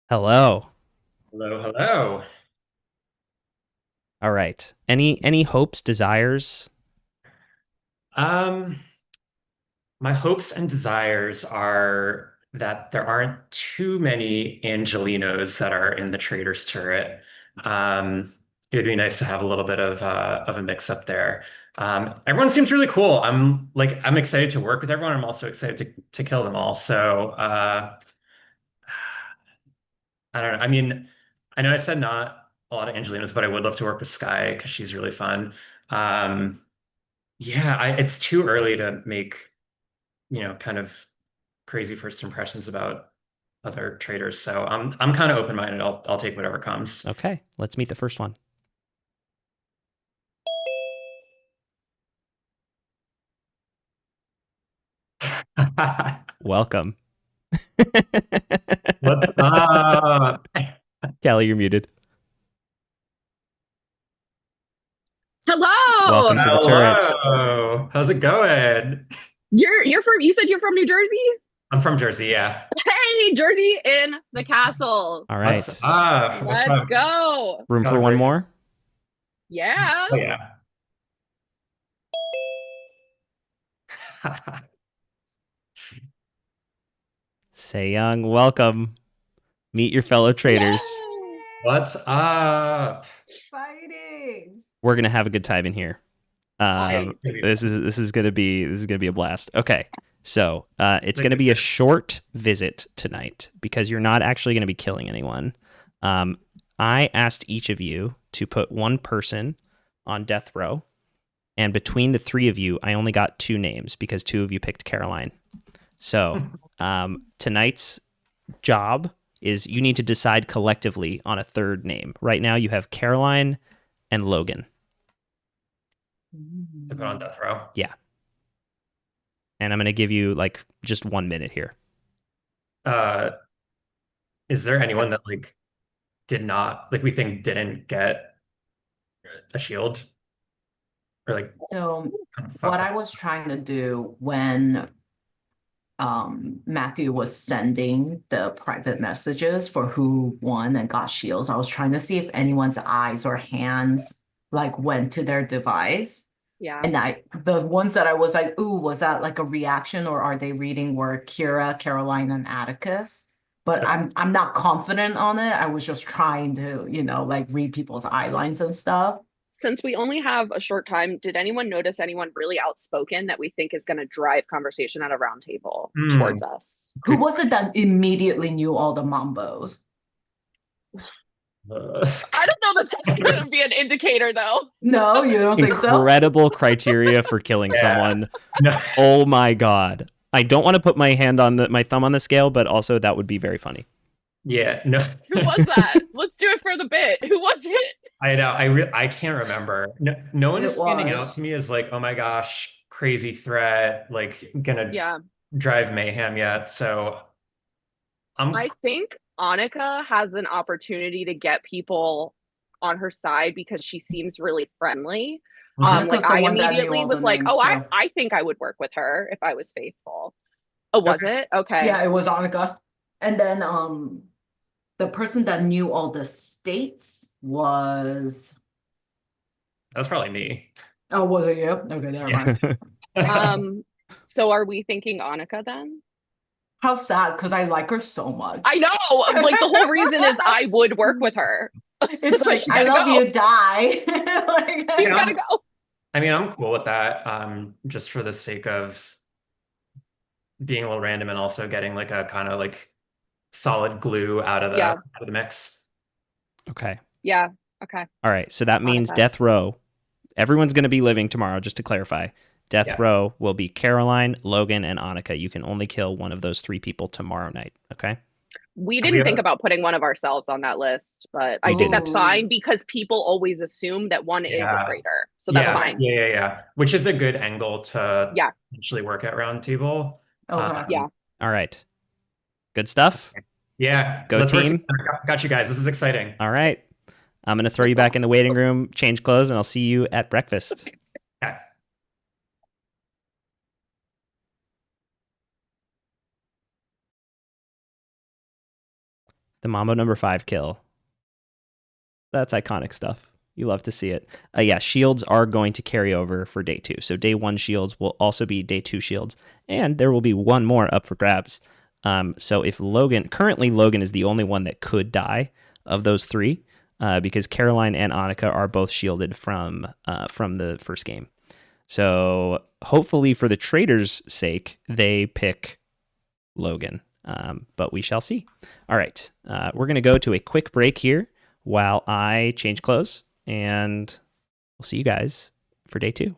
Hello. Hello, hello. All right. Any hopes, desires? My hopes and desires are that there aren't too many Angelinos that are in the Traitors turret. It would be nice to have a little bit of a mix up there. Everyone seems really cool. I'm excited to work with everyone. I'm also excited to kill them all. So I don't know. I mean, I know I said not a lot of Angelinas, but I would love to work with Sky because she's really fun. Um, yeah, it's too early to make, kind of crazy first impressions about other traders. So I'm kind of open-minded. I'll take whatever comes. Okay, let's meet the first one. Welcome. What's up? Callie, you're muted. Hello. Welcome to the turret. Hello. How's it going? You said you're from New Jersey? I'm from Jersey, yeah. Hey, Jersey in the castle. All right. What's up? Let's go. Room for one more? Yeah. Oh, yeah. Say Young, welcome. Meet your fellow traders. Yay! What's up? Exciting. We're gonna have a good time in here. This is gonna be a blast. Okay, so it's gonna be a short visit tonight because you're not actually gonna be killing anyone. I asked each of you to put one person on death row, and between the three of you, I only got 2 names because 2 of you picked Caroline. So tonight's job is you need to decide collectively on a third name. Right now, you have Caroline and Logan. To put on death row. Yeah. And I'm going to give you just 1 minute here. Is there anyone that did not we think didn't get a shield? Or So what I was trying to do when Matthew was sending the private messages for who won and got shields, I was trying to see if anyone's eyes or hands went to their device. Yeah. And the ones that I was like, ooh, was that a reaction or are they reading were Kira, Caroline, and Atticus? But I'm not confident on it. I was just trying to, read people's eye lines and stuff. Since we only have a short time, did anyone notice anyone really outspoken that we think is going to drive conversation at a round table towards us? Who was it that immediately knew all the mambos? I don't know that that's going to be an indicator, though. No, you don't think so? Incredible criteria for killing someone. No. Oh my god! I don't want to put my thumb on the scale, but also that would be very funny. Yeah. No. Who was that? Let's do it for the bit. Who was it? I know. I can't remember. No one is standing out to me as oh my gosh, crazy threat, gonna drive mayhem yet. So I think Annika has an opportunity to get people on her side because she seems really friendly. I immediately was like, I think I would work with her if I was faithful. Oh, was it? Okay. Yeah, it was Annika. And then the person that knew all the states was... That was probably me. Oh, was it you? Okay, never mind. So are we thinking Annika then? How sad, because I like her so much. I know. The whole reason is I would work with her. It's I love you, die. She's gotta go. I mean, I'm cool with that. Just for the sake of being a little random and also getting a kind of solid glue out of the mix. Okay. Yeah. Okay. All right. So that means death row. Everyone's going to be living tomorrow, just to clarify. Death row will be Caroline, Logan, and Annika. You can only kill one of those 3 people tomorrow night. Okay. We didn't think about putting one of ourselves on that list, but I think that's fine because people always assume that one is a traitor. So that's fine. Yeah. Which is a good angle to actually work at round table. Okay. All right. Good stuff. Yeah. Go team. Got you guys. This is exciting. All right. I'm going to throw you back in the waiting room, change clothes, and I'll see you at breakfast. Okay. The Mambo number 5 kill. That's iconic stuff. You love to see it. Yeah, shields are going to carry over for day 2. So day 1 shields will also be day 2 shields. And there will be one more up for grabs. So if currently Logan is the only one that could die of those 3, because Caroline and Annika are both shielded from the first game. So hopefully for the traitors' sake, they pick Logan. But we shall see. All right. We're going to go to a quick break here while I change clothes, and we'll see you guys for day 2.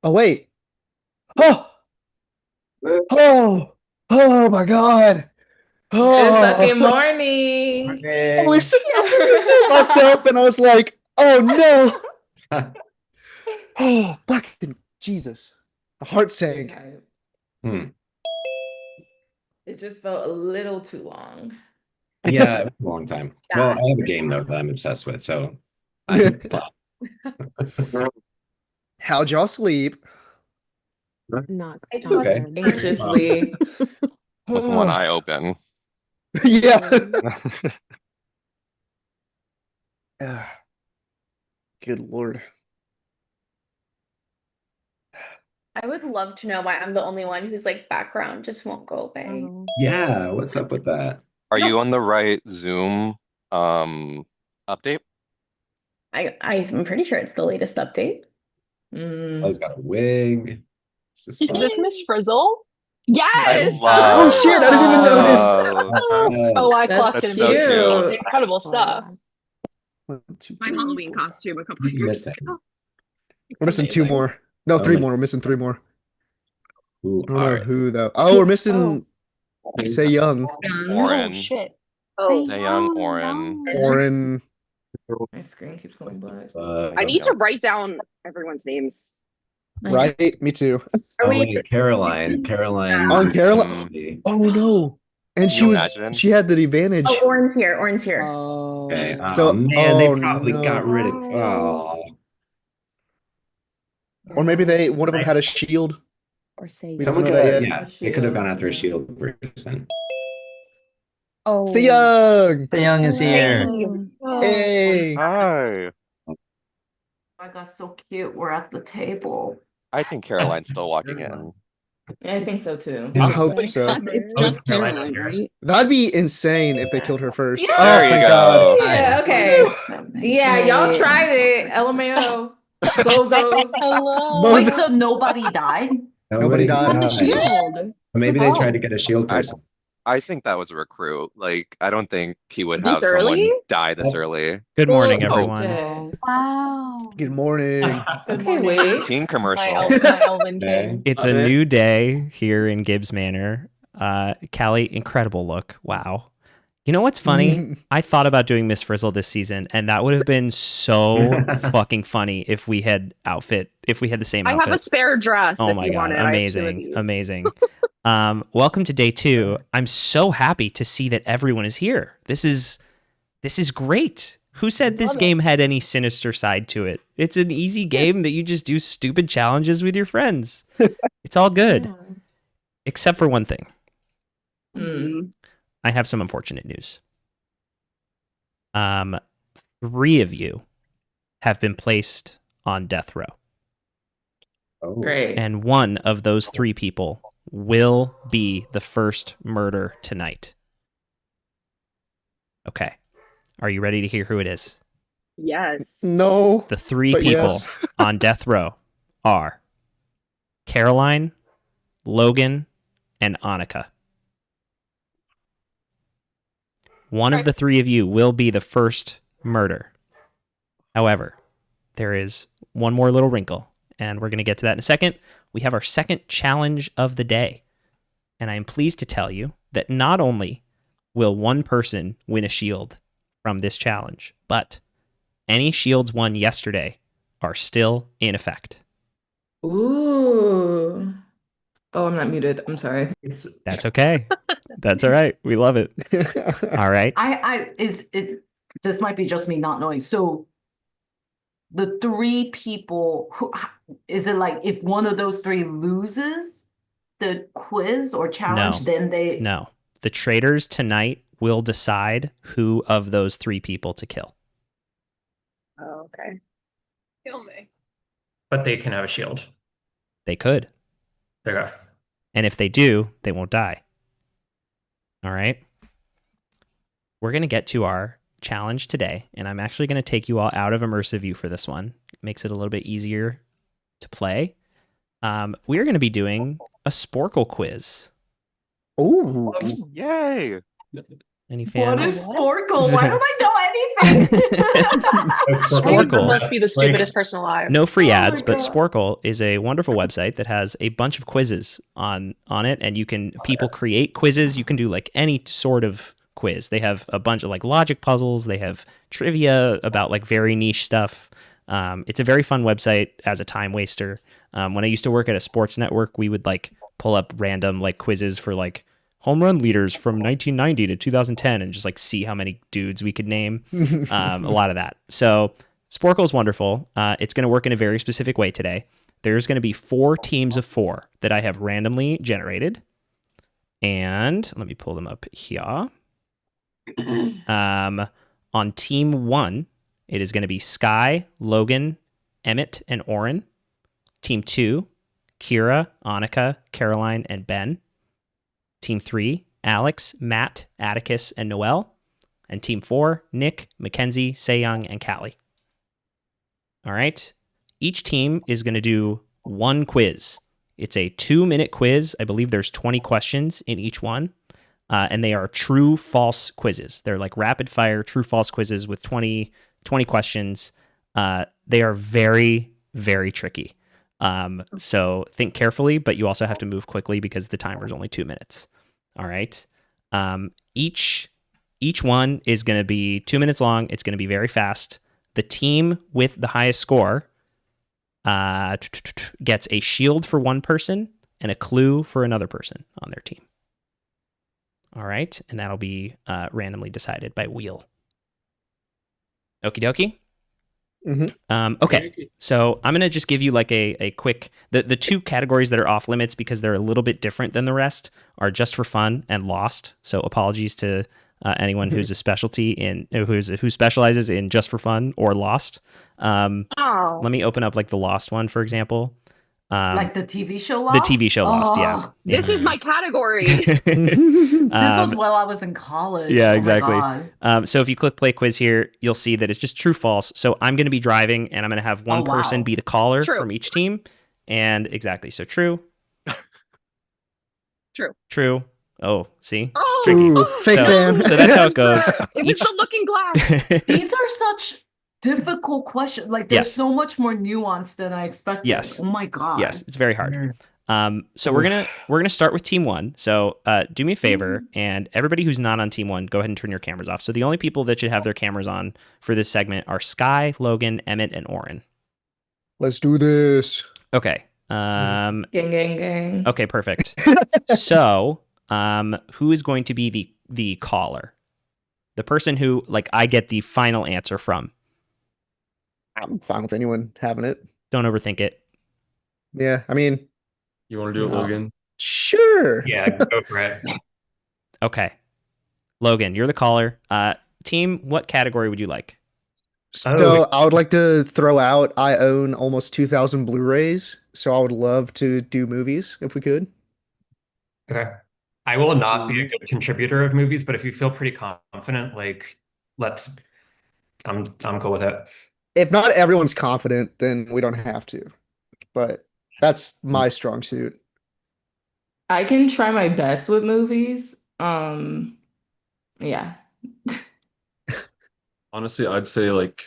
Oh wait. Oh, oh my God. Good fucking Oh, morning. I listened myself and I was like, oh no. Oh, fucking Jesus. My heart sank. It just felt a little too long. Yeah, it was a long time. Well, I have a game though that I'm obsessed with, so How'd y'all sleep? Not okay. Anxiously. With one eye open. Yeah. Good Lord. I would love to know why I'm the only one whose like background just won't go away. Yeah, what's up with that? Are you on the right Zoom update? I'm pretty sure it's the latest update. Oh, he's got a wig. Is this Miss Frizzle? Yes. Oh shit! I didn't even notice. Oh, I That's clocked That's in so immediately. cute. Incredible stuff. 1, 2, My 3, Halloween 4. costume a couple of years Missing. ago. We're missing 2 Amazing. more. No, Oh 3 my- more. We're missing 3 more. Who I don't know are who though. Oh, we're missing Say Young. Oh Oren. shit. Taeyang, Oren. Oren. My screen keeps going black. I need to write down everyone's names. Right? Me too. Oh, wait, Caroline. Caroline. On Caroline. Oh no. And Can you imagine? she had the advantage. Oh, Oren's here. Oren's here. Okay. Oh, So- man, they oh, probably no. got rid of. Oh. Or maybe one of them had a shield. Or say We don't Someone know could that have, yet. yeah, they could have gone after a shield person. Oh. Say Young. Young is here. Hey. Hi. Oh my god, so cute. We're at the table. I think Caroline's still walking in. Yeah, I think so too. I hope so. It's just Caroline, right? That'd be insane if they killed her first. Yeah. Oh, There you thank go. God. Yeah, okay. Yeah, y'all tried it. LMAO. Bozos. Hello. Wait, so nobody died? Nobody died. On the shield. Maybe they tried to get a shield person. I think that was a recruit. Like, I don't think he would This have someone early? die this That's- early. Good morning, Oh. everyone. Okay. Wow. Good morning. Okay, wait. Teen My commercial. Elven king. It's a new day here in Gibbs Manor. Callie, incredible look. Wow. You know what's funny? I thought about doing Miss Frizzle this season, and that would have been so fucking funny if we had the same I outfit. have a spare dress. Oh if my you god, want it. I have 2 of amazing, these. amazing. Welcome to day 2. I'm so happy to see that everyone is here. This is great. Who said this game had any sinister side to it? It's an easy game that you just do stupid challenges with your friends. It's all good. Except for one thing. Mm. I have some unfortunate news. 3 of you have been placed on death row. Oh. Great. And one of those 3 people will be the first murder tonight. Okay. Are you ready to hear who it is? Yes. No. The 3 But people yes. on death row are Caroline, Logan, and Annika. One of the 3 of you will be the first murder. However, there is one more little wrinkle, and we're going to get to that in a second. We have our second challenge of the day. And I am pleased to tell you that not only will one person win a shield from this challenge, but any shields won yesterday are still in effect. Ooh. Oh, I'm not muted. I'm sorry. That's okay. That's all right. We love it. All right. This might be just me not knowing. So the 3 people who is it like if one of those 3 loses the quiz or challenge, then they No. The traitors tonight will decide who of those 3 people to kill. Oh, okay. Kill me. But they can have a shield. They could. Okay. And if they do, they won't die. All right. We're going to get to our challenge today, and I'm actually going to take you all out of immersive view for this one. Makes it a little bit easier to play. We are going to be doing a Sporkle quiz. Ooh. Yay. Any fans? What is Sporkle? Why don't I know anything? Sporkle must be the stupidest person alive. No free ads, my but God. Sporkle is a wonderful website that has a bunch of quizzes on it, and people create quizzes. You can do like any sort of quiz. They have a bunch of like logic puzzles. They have trivia about like very niche stuff. It's a very fun website as a time waster. When I used to work at a sports network, we would like pull up random like quizzes for like home run leaders from 1990 to 2010 and just like see how many dudes we could name. A lot of that. So Sporkle is wonderful. It's going to work in a very specific way today. There's going to be 4 teams of 4 that I have randomly generated. And let me pull them up here. On team 1, it is going to be Sky, Logan, Emmett, and Oren. Team 2, Kira, Annika, Caroline, and Ben. Team 3, Alex, Matt, Atticus, and Noel. And Team 4, Nick, Mackenzie, Seyung, and Callie. All right. Each team is going to do one quiz It's a 2-minute quiz. I believe there's 20 questions in each one. And they are true false quizzes. They're like rapid fire true false quizzes with 20 questions. They are very, very tricky. So think carefully, but you also have to move quickly because the timer is only 2 minutes. All right. Each one is going to be 2 minutes long. It's going to be very fast. The team with the highest score gets a shield for one person and a clue for another person on their team. All right, and that'll be randomly decided by wheel. Okie dokie. Okay, so I'm gonna just give you like a quick. The two categories that are off limits because they're a little bit different than the rest are just for fun and lost. So apologies to anyone who's a specialty in who specializes in just for fun or lost. Let me open up like the lost one, for example. Like the TV show Lost? The TV show Lost, yeah. This is my category. This was while I was in college. Yeah, Oh my exactly. God. So if you click play quiz here, you'll see that it's just true false. So I'm going to be driving and I'm going to have one person be the caller from each team. And exactly. So true. True. Oh, see? It's tricky. Fake fan. So that's how it goes. It was the looking glass. These are such difficult questions. Like there's so much more nuance than I expected. Yes. Oh my God. Yes, it's very hard. So we're gonna start with team one. So do me a favor, and everybody who's not on team one, go ahead and turn your cameras off. So the only people that should have their cameras on for this segment are Sky, Logan, Emmett, and Oren. Let's do this. Okay. Gang, gang, gang. Okay, perfect. So who is going to be the caller? The person who like I get the final answer from. I'm fine with anyone having it. Don't overthink it. Yeah, I mean, you want to do it, Logan? Sure. Yeah, go for it. Okay. Logan, you're the caller. Team, what category would you like? So I would like to throw out, I own almost 2,000 Blu-rays, so I would love to do movies if we could. Okay. I will not be a good contributor of movies, but if you feel pretty confident, like I'm cool with it. If not everyone's confident, then we don't have to. But that's my strong suit. I can try my best with movies. Yeah. Honestly, I'd say like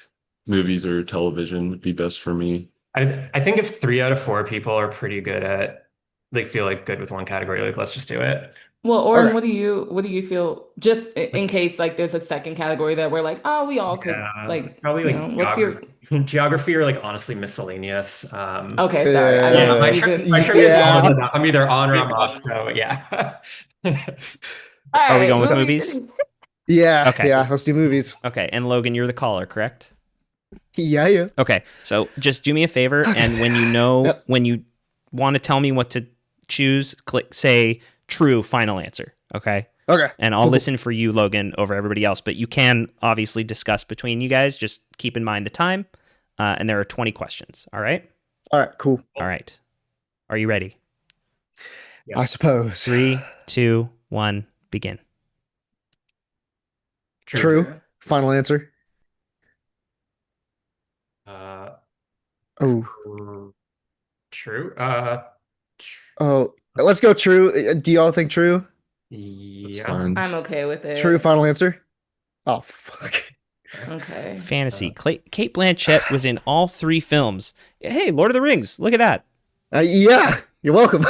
movies or television would be best for me. I think if 3 out of 4 people are pretty good at they feel like good with one category, like let's just do it. Well, Oren, what do you feel just in case like there's a second category that we're like, oh, we all could like probably you like know, what's your geography or like honestly miscellaneous. Okay, sorry. I'm either on or I'm off, so yeah. Are we going with movies? Yeah. Okay. Yeah, let's do movies. Okay, and Logan, you're the caller, correct? Yeah. Okay, so just do me a favor, and when you know when you want to tell me what to choose, say true final answer. Okay. Okay. And I'll listen for you, Logan, over everybody else. But you can obviously discuss between you guys. Just keep in mind the time. And there are 20 questions. All right. All right. Cool. All right. Are you ready? I suppose. 3, 2, 1, begin. True. Final answer. True. Oh, let's go true. Do y'all think true? Yeah. I'm okay with it. True final answer. Oh fuck. Okay. Fantasy. Kate Blanchett was in all 3 films. Hey, Lord of the Rings. Look at that. Yeah. You're welcome.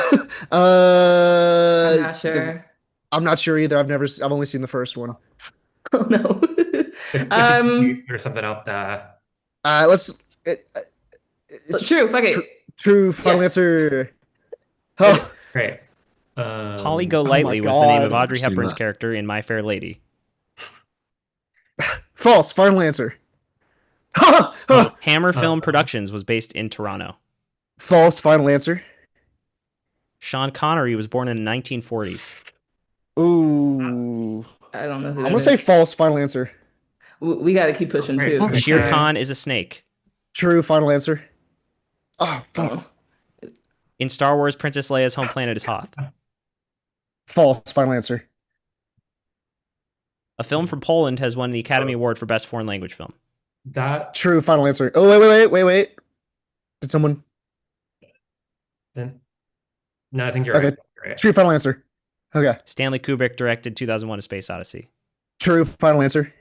I'm not sure. I'm not sure either. I've only seen the first one. Oh no. There's something out there. Let's. True. Fuck it. True final answer. Oh. Great. Holly Golightly was the name of Audrey Hepburn's character in My Fair Lady. False. Final answer. Hammer Film Productions was based in Toronto. False. Final answer. Sean Connery was born in the 1940s. Ooh. I don't know who. I'm gonna say false. Final answer. We got to keep pushing too. Shere Khan is a snake. True. Final answer. Oh. In Star Wars, Princess Leia's home planet is Hoth. False. Final answer. A film from Poland has won the Academy Award for Best Foreign Language Film. That True. Final answer. Oh wait. Did someone? Then No, I think you're Okay. right. You're right. True final answer. Okay. Stanley Kubrick directed 2001: A Space Odyssey. True final answer.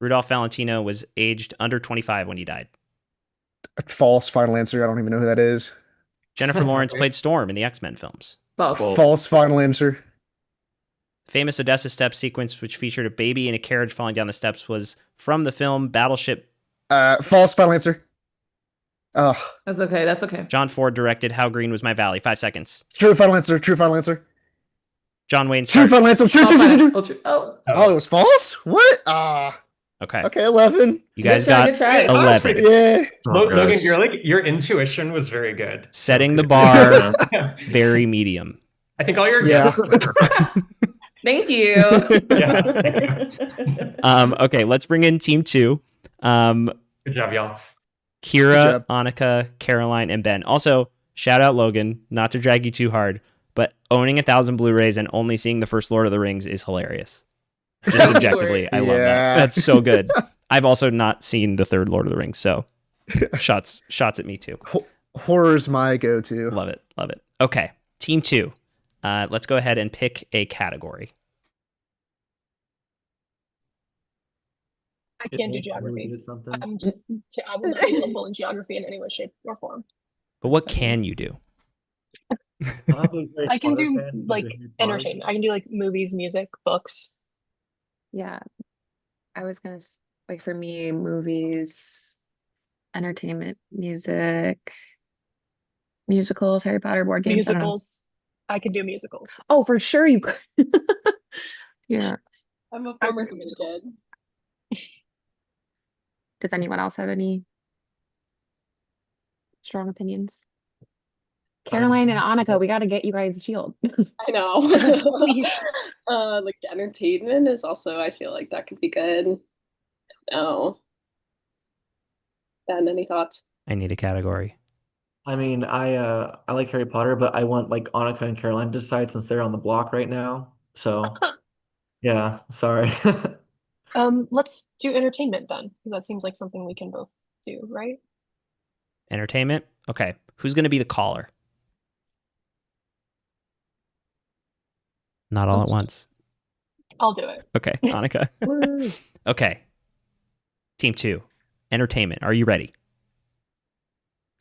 Rudolph Valentino was aged under 25 when he died. False final answer. I don't even know who that is. Jennifer Lawrence played Storm in the X-Men films. False final answer. Famous Odessa steps sequence, which featured a baby in a carriage falling down the steps, was from the film Battleship. False final answer. Oh. That's okay. That's okay. John Ford directed How Green Was My Valley. 5 seconds. True final answer. True final answer. John Wayne. True final answer. True. Oh, it was false? What? Okay. Okay, 11. You guys got 11. Yeah. Logan, your intuition was very good. Setting the bar very medium. I think all your Thank you. Okay, let's bring in team 2. Good job, y'all. Kira, Annika, Caroline, and Ben. Also, shout out Logan, not to drag you too hard, but owning 1,000 Blu-rays and only seeing the first Lord of the Rings is hilarious. Just objectively, I love that. That's so good. I've also not seen the third Lord of the Rings, so shots at me too. Horror's my go-to. Love it. Okay, team 2. Let's go ahead and pick a category. I can't do geography. I will not be helpful in geography in any way, shape, or form. But what can you do? I can do like entertainment. I can do like movies, music, books. Yeah. I was gonna like for me, movies, entertainment, music, musicals, Harry Potter, board games. Musicals. I can do musicals. Oh, for sure you could. Yeah. I'm a former musicals. Does anyone else have any strong opinions? Caroline and Annika, we got to get you guys a shield. I know. Please. Like entertainment is also, I feel like that could be good. Oh. Ben, any thoughts? I need a category. I mean, I like Harry Potter, but I want like Annika and Caroline to decide since they're on the block right now. So yeah, sorry. Let's do entertainment then, because that seems like something we can both do, right? Entertainment? Okay. Who's going to be the caller? Not all at once. I'll do it. Okay, Annika. Okay. Team 2. Entertainment. Are you ready?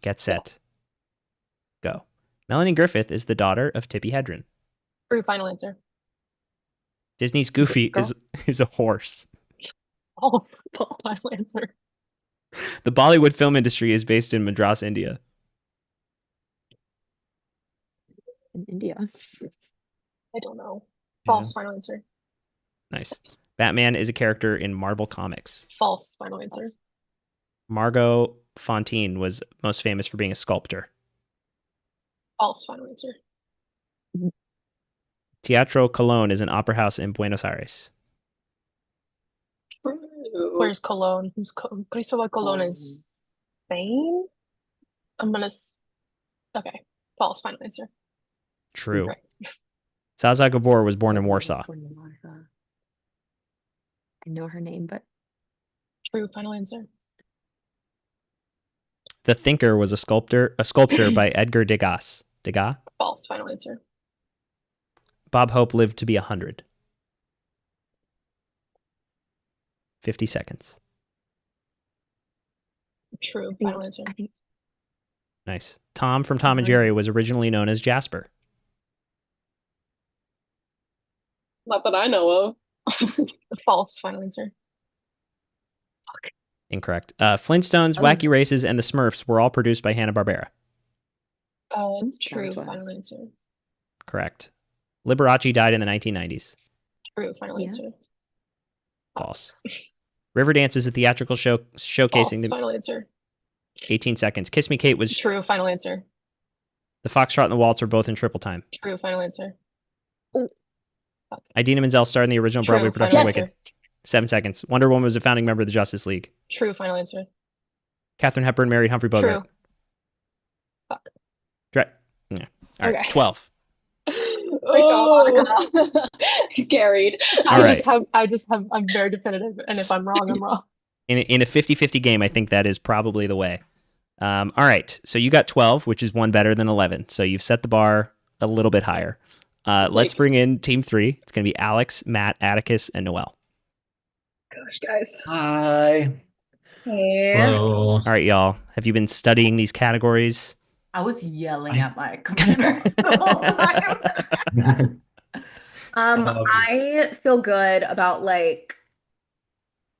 Get set. Go. Melanie Griffith is the daughter of Tippi Hedren. True final answer. Disney's Goofy is a horse. False final answer. The Bollywood film industry is based in Madras, India. In India. I don't know. False final answer. Nice. Batman is a character in Marvel Comics. False final answer. Margot Fonteyn was most famous for being a sculptor. False final answer. Teatro Colón is an opera house in Buenos Aires. Where's Cologne? Cristobal Colon is Spain? I'm gonna... Okay. False final answer. True. Right. Zaza Gabor was born in Warsaw. I know her name, but... True final answer. The Thinker was a sculpture by Edgar Degas. Degas? False final answer. Bob Hope lived to be 100. 50 seconds. True final answer. Nice. Tom from Tom and Jerry was originally known as Jasper. Not that I know of. False final answer. Incorrect. Flintstones, Wacky Races, and the Smurfs were all produced by Hanna-Barbera. True final answer. Correct. Liberace died in the 1990s. True final answer. False. Riverdance is a theatrical show showcasing False final answer. 18 seconds. Kiss Me Kate was True final answer. The Foxtrot and the Waltz were both in triple time. True final answer. Idina Menzel starred in the original True Broadway production of final Wicked. 7 seconds. Wonder Woman was a founding member of the Justice League. True final answer. Katharine Hepburn married Humphrey Bogart. True. Fuck. Yeah. All right. Okay. 12. Great job, Annika. Carried. I just have. I'm very definitive, and if I'm wrong, I'm wrong. In a 50-50 game, I think that is probably the way. All right. So you got 12, which is one better than 11. So you've set the bar a little bit higher. Let's bring in team 3. It's going to be Alex, Matt, Atticus, and Noelle. Gosh, guys. Hi. Hey. Hello. All right, y'all. Have you been studying these categories? I was yelling at my computer the whole time. I feel good about like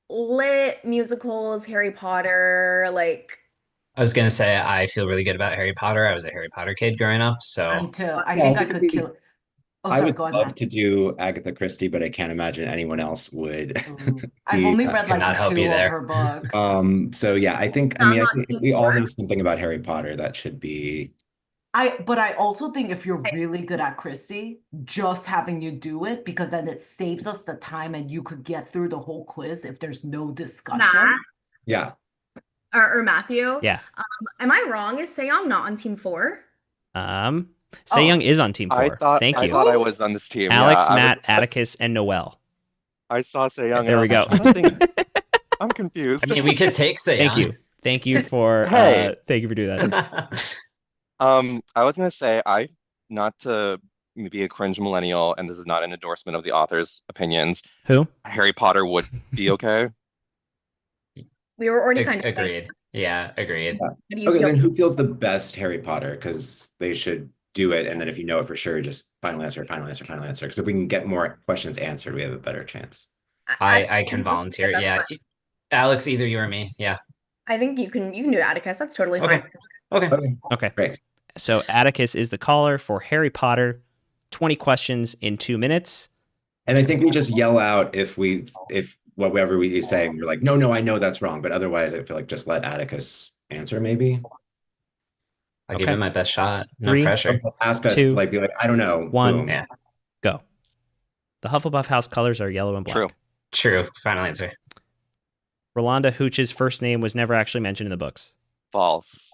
lit musicals, Harry Potter, like I was gonna say I feel really good about Harry Potter. I was a Harry Potter kid growing up, Me so too. I Yeah, think I I think could we- kill. Oh, I sorry. would Go ahead, love Matt. to do Agatha Christie, but I can't imagine anyone else would I've be only read like cannot help you 2 of there. her books. So yeah, I think I'm I not think if team we all 4. know something about Harry Potter, that should be But I also think if you're really good at Christie, just having you do it, because then it saves us the time and you could get through the whole quiz if there's no discussion. Matt yeah. or Matthew. Yeah. Am I wrong? Is Sejong not on team 4? Sejong is on team 4. I thought Thank you. I was on this team. Alex, yeah, Matt, Atticus, and Noelle. I saw Sejong. There we go. I'm confused. I mean, we could take Sejong. Thank you. Thank you for Hey. thank you for doing that. I was gonna say not to be a cringe millennial, and this is not an endorsement of the author's opinions. Who? Harry Potter would be okay. We were already kind of agreed. Yeah, agreed. How do you Okay, feel? then who feels the best Harry Potter? Because they should do it, and then if you know it for sure, just final answer, final answer, final answer. Because if we can get more questions answered, we have a better chance. I can volunteer. That's Yeah, fine. Alex, either you or me. Yeah. I think you can do Atticus. That's totally Okay. fine. Okay. Great. So Atticus is the caller for Harry Potter. 20 questions in 2 minutes. And I think we just yell out if whatever we say, we're like, no, I know that's wrong. But otherwise, I feel like just let Atticus answer, maybe. I'll give it my best shot. No 3, pressure. Ask us, 2, be like, I don't know. 1. Boom. Yeah. Go. The Hufflepuff house colors are yellow and black. True. Final answer. Rolanda Hooch's first name was never actually mentioned in the books. False.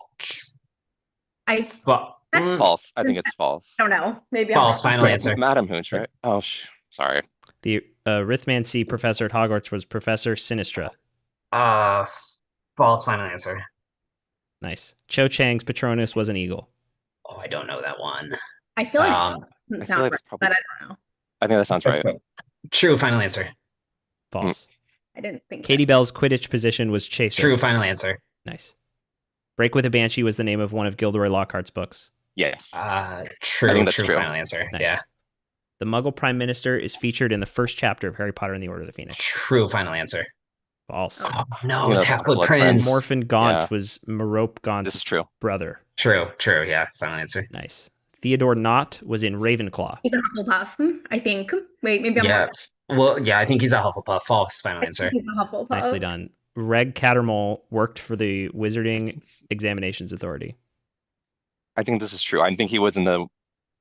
That's false. I think it's false. I don't know. Maybe False. I'm Final Wait, answer. Madam Hooch, right? Oh, sorry. The Arithmancy professor at Hogwarts was Professor Sinistra. False. Final answer. Nice. Cho Chang's Patronus was an eagle. Oh, I don't know that one. I feel like it I doesn't feel sound like right, it's probably- but I don't know. I think that sounds right. True. Final answer. False. I didn't think Katie Bell's Quidditch position was chaser. True. Final answer. Nice. Break with a Banshee was the name of one of Gilderoy Lockhart's books. Yes. True. I think that's true. true. Final answer. Nice. Yeah. The Muggle Prime Minister is featured in the first chapter of Harry Potter and the Order of the Phoenix. True. Final answer. False. Oh, no, You know, it's Half-Blood Blood Prince. Morphin Gaunt Yeah. was Merope Gaunt's This is true. brother. True. Yeah. Final answer. Nice. Theodore Knott was in Ravenclaw. He's a Hufflepuff, I think. Wait, maybe I'm Yeah. wrong. Well, yeah, I think he's a Hufflepuff. False. Final answer. He's a Hufflepuff. Nicely done. Reg Cattermole worked for the Wizarding Examinations Authority. I think this is true. I think he was in the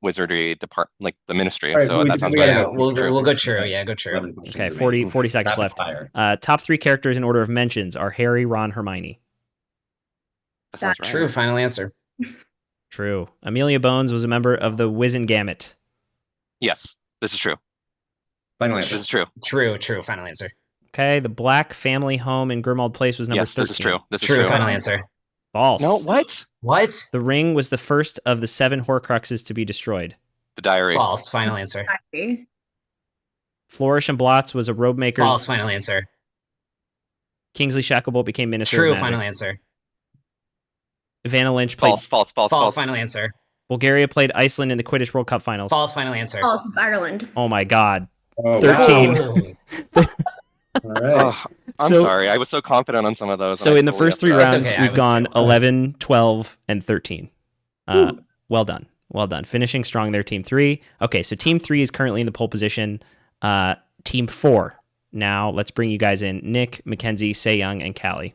wizardry department, like the ministry. All right, So that sounds we gotta right. go. We'll go true. Yeah, go true. 11 questions Okay, remaining. 40 seconds Rapid left. fire. Top 3 characters in order of mentions are Harry, Ron, Hermione. That sounds right. True. Final answer. True. Amelia Bones was a member of the Wizengamot. Yes, this is true. Final This answer. is true. True. Final answer. Okay, the Black family home in Grimmauld Place was number Yes, 13. this is true. This is True. true. Final answer. False. No, what? What? The ring was the first of the 7 Horcruxes to be destroyed. The diary. False. Final answer. Flourish and Blots was a robe maker's. False. Final answer. Kingsley Shacklebolt became Minister True. of Magic. Final answer. Vanna Lynch played. False. False. Final answer. Bulgaria played Iceland in the Quidditch World Cup finals. False. Final answer. Oh, it's Ireland. Oh my God. Oh, 13. wow. All right. Oh, I'm So- sorry. I was so confident on some of those. So and I in the totally first 3 effed up. rounds, okay, I we've was gone too. 11, 12, and 13. Well done. Well done. Finishing strong there, Team 3. Okay, so Team 3 is currently in the pole position. Team 4. Now let's bring you guys in. Nick, Mackenzie, Sejong, and Callie.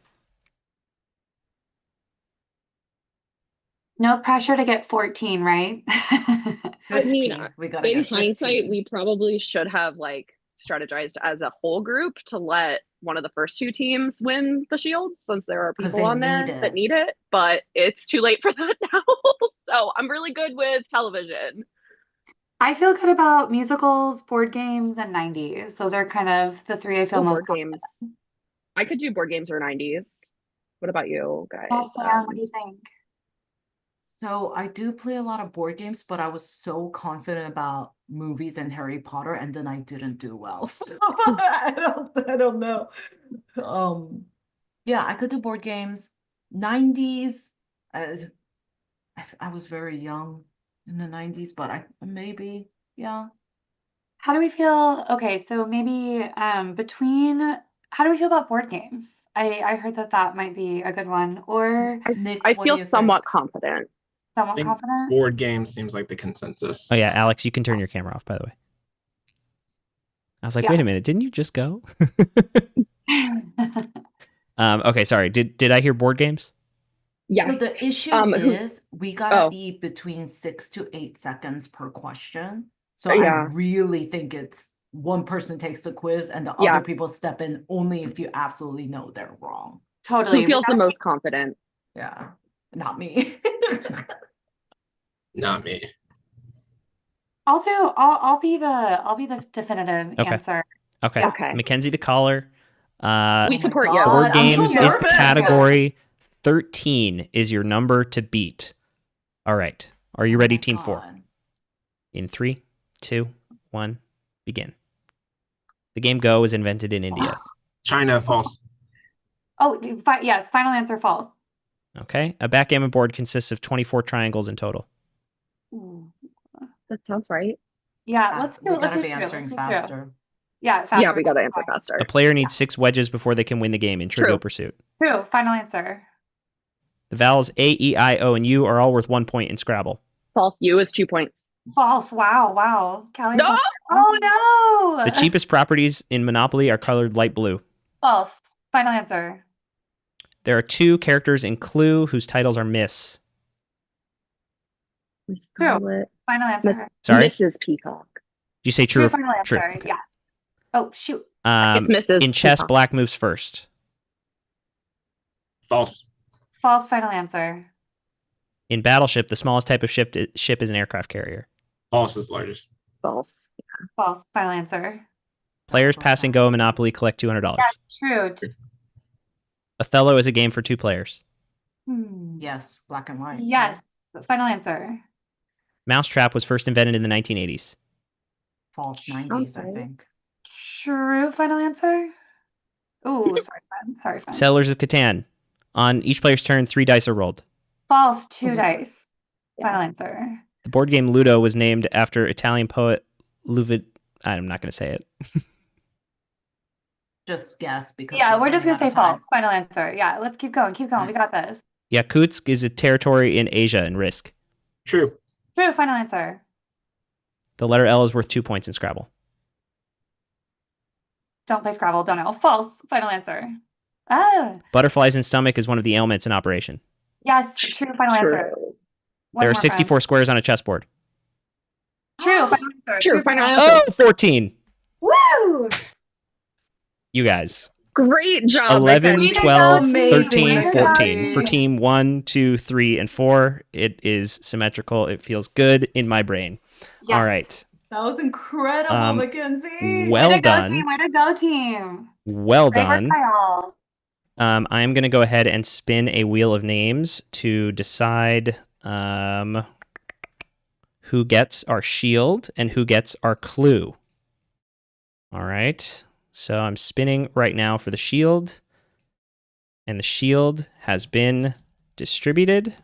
No pressure to get 14, right? I mean, 15. We gotta in get hindsight, 15. we probably should have like strategized as a whole group to let one of the first 2 teams win the shield, since there are 'Cause people they on there need it. that need it. But it's too late for that now. So I'm really good with television. I feel good about musicals, board games, and 90s. Those are kind of the 3 I feel most Board games. I could do board games or 90s. What about you guys? confident. Sam, what do you think? So I do play a lot of board games, but I was so confident about movies and Harry Potter, and then I didn't do well. So I don't know. Yeah, I could do board games. 90s. I was very young in the 90s, but maybe, yeah. How do we feel? Okay, so maybe how do we feel about board games? I heard that might be a good one. Or Nick, I what do feel you somewhat think? confident. I Somewhat think confident? board game seems like the consensus. Oh yeah, Alex, you can turn your camera off, by the way. I was like, Yeah. wait a minute, didn't you just go? Okay, sorry. Did I hear board games? Yes. So the issue is we gotta be between 6 to 8 seconds per question. So I Yeah. really think it's one person takes the quiz and the Yeah. other people step in only if you absolutely know they're wrong. Totally. Who feels the most confident? Yeah, not me. Not me. I'll be the definitive Okay. answer. Okay. Yeah. Okay. Mackenzie the caller. We support you. Board I'm so games is the nervous. category. 13 is your number to beat. All right. Are you ready, Team 4? In 3, 2, 1, begin. The game Go was invented in India. China, false. Oh, yes, final answer false. Okay. A backgammon board consists of 24 triangles in total. Ooh. That sounds right. Yeah, let's do We it. Let's gotta do be two. answering Let's do two. faster. Yeah, faster. Yeah, we gotta answer faster. A player needs 6 wedges before they can win the game in Trivial Pursuit. True. Final answer. The vowels A, E, I, O, and U are all worth 1 point in Scrabble. False. U is 2 points. False. Wow. Callie. No! Oh no. The cheapest properties in Monopoly are colored light blue. False. Final answer. There are 2 characters in Clue whose titles are Miss. True. Final answer. Sorry? Mrs. Peacock. Did you say true? True. or Final answer. true? Okay. Yeah. Oh shoot. It's Mrs. In chess, Peacock. black moves first. False. False. Final answer. In Battleship, the smallest type of ship is an aircraft carrier. False is largest. False. False. Final answer. Players passing Go and Monopoly collect $200. Yeah. True. Othello is a game for 2 players. Yes, black and white. Yes. Final answer. Mousetrap was first invented in the 1980s. False 90s, I think. True. Final answer. Ooh, sorry, friend. Sorry, friend. Settlers of Catan. On each player's turn, 3 dice are rolled. False. 2 dice. Final answer. The board game Ludo was named after Italian poet I'm not going to say it. Just guess because We're just gonna say false. Final answer. Yeah, let's keep going. Keep going. We got this. Yakutsk is a territory in Asia in Risk. True. True. Final answer. The letter L is worth 2 points in Scrabble. Don't play Scrabble. Don't know. False. Final answer. Ah. Butterflies in stomach is one of the ailments in operation. Yes. True. Final answer. One There are more, 64 friend. squares on a chessboard. True. Final answer. True. Final answer. Oh, 14. Woo! You guys. Great job. 11, Mackenzie. 12, Amazing, 13, Mackenzie. 14. For team 1, 2, 3, and 4, it is symmetrical. It feels good in my brain. Yes. All right. That was incredible, Mackenzie. Well Way to go, done. team. Way to go, team. Well Great work done. by all. I'm going to go ahead and spin a wheel of names to decide who gets our shield and who gets our clue. All right. So I'm spinning right now for the shield. And the shield has been distributed.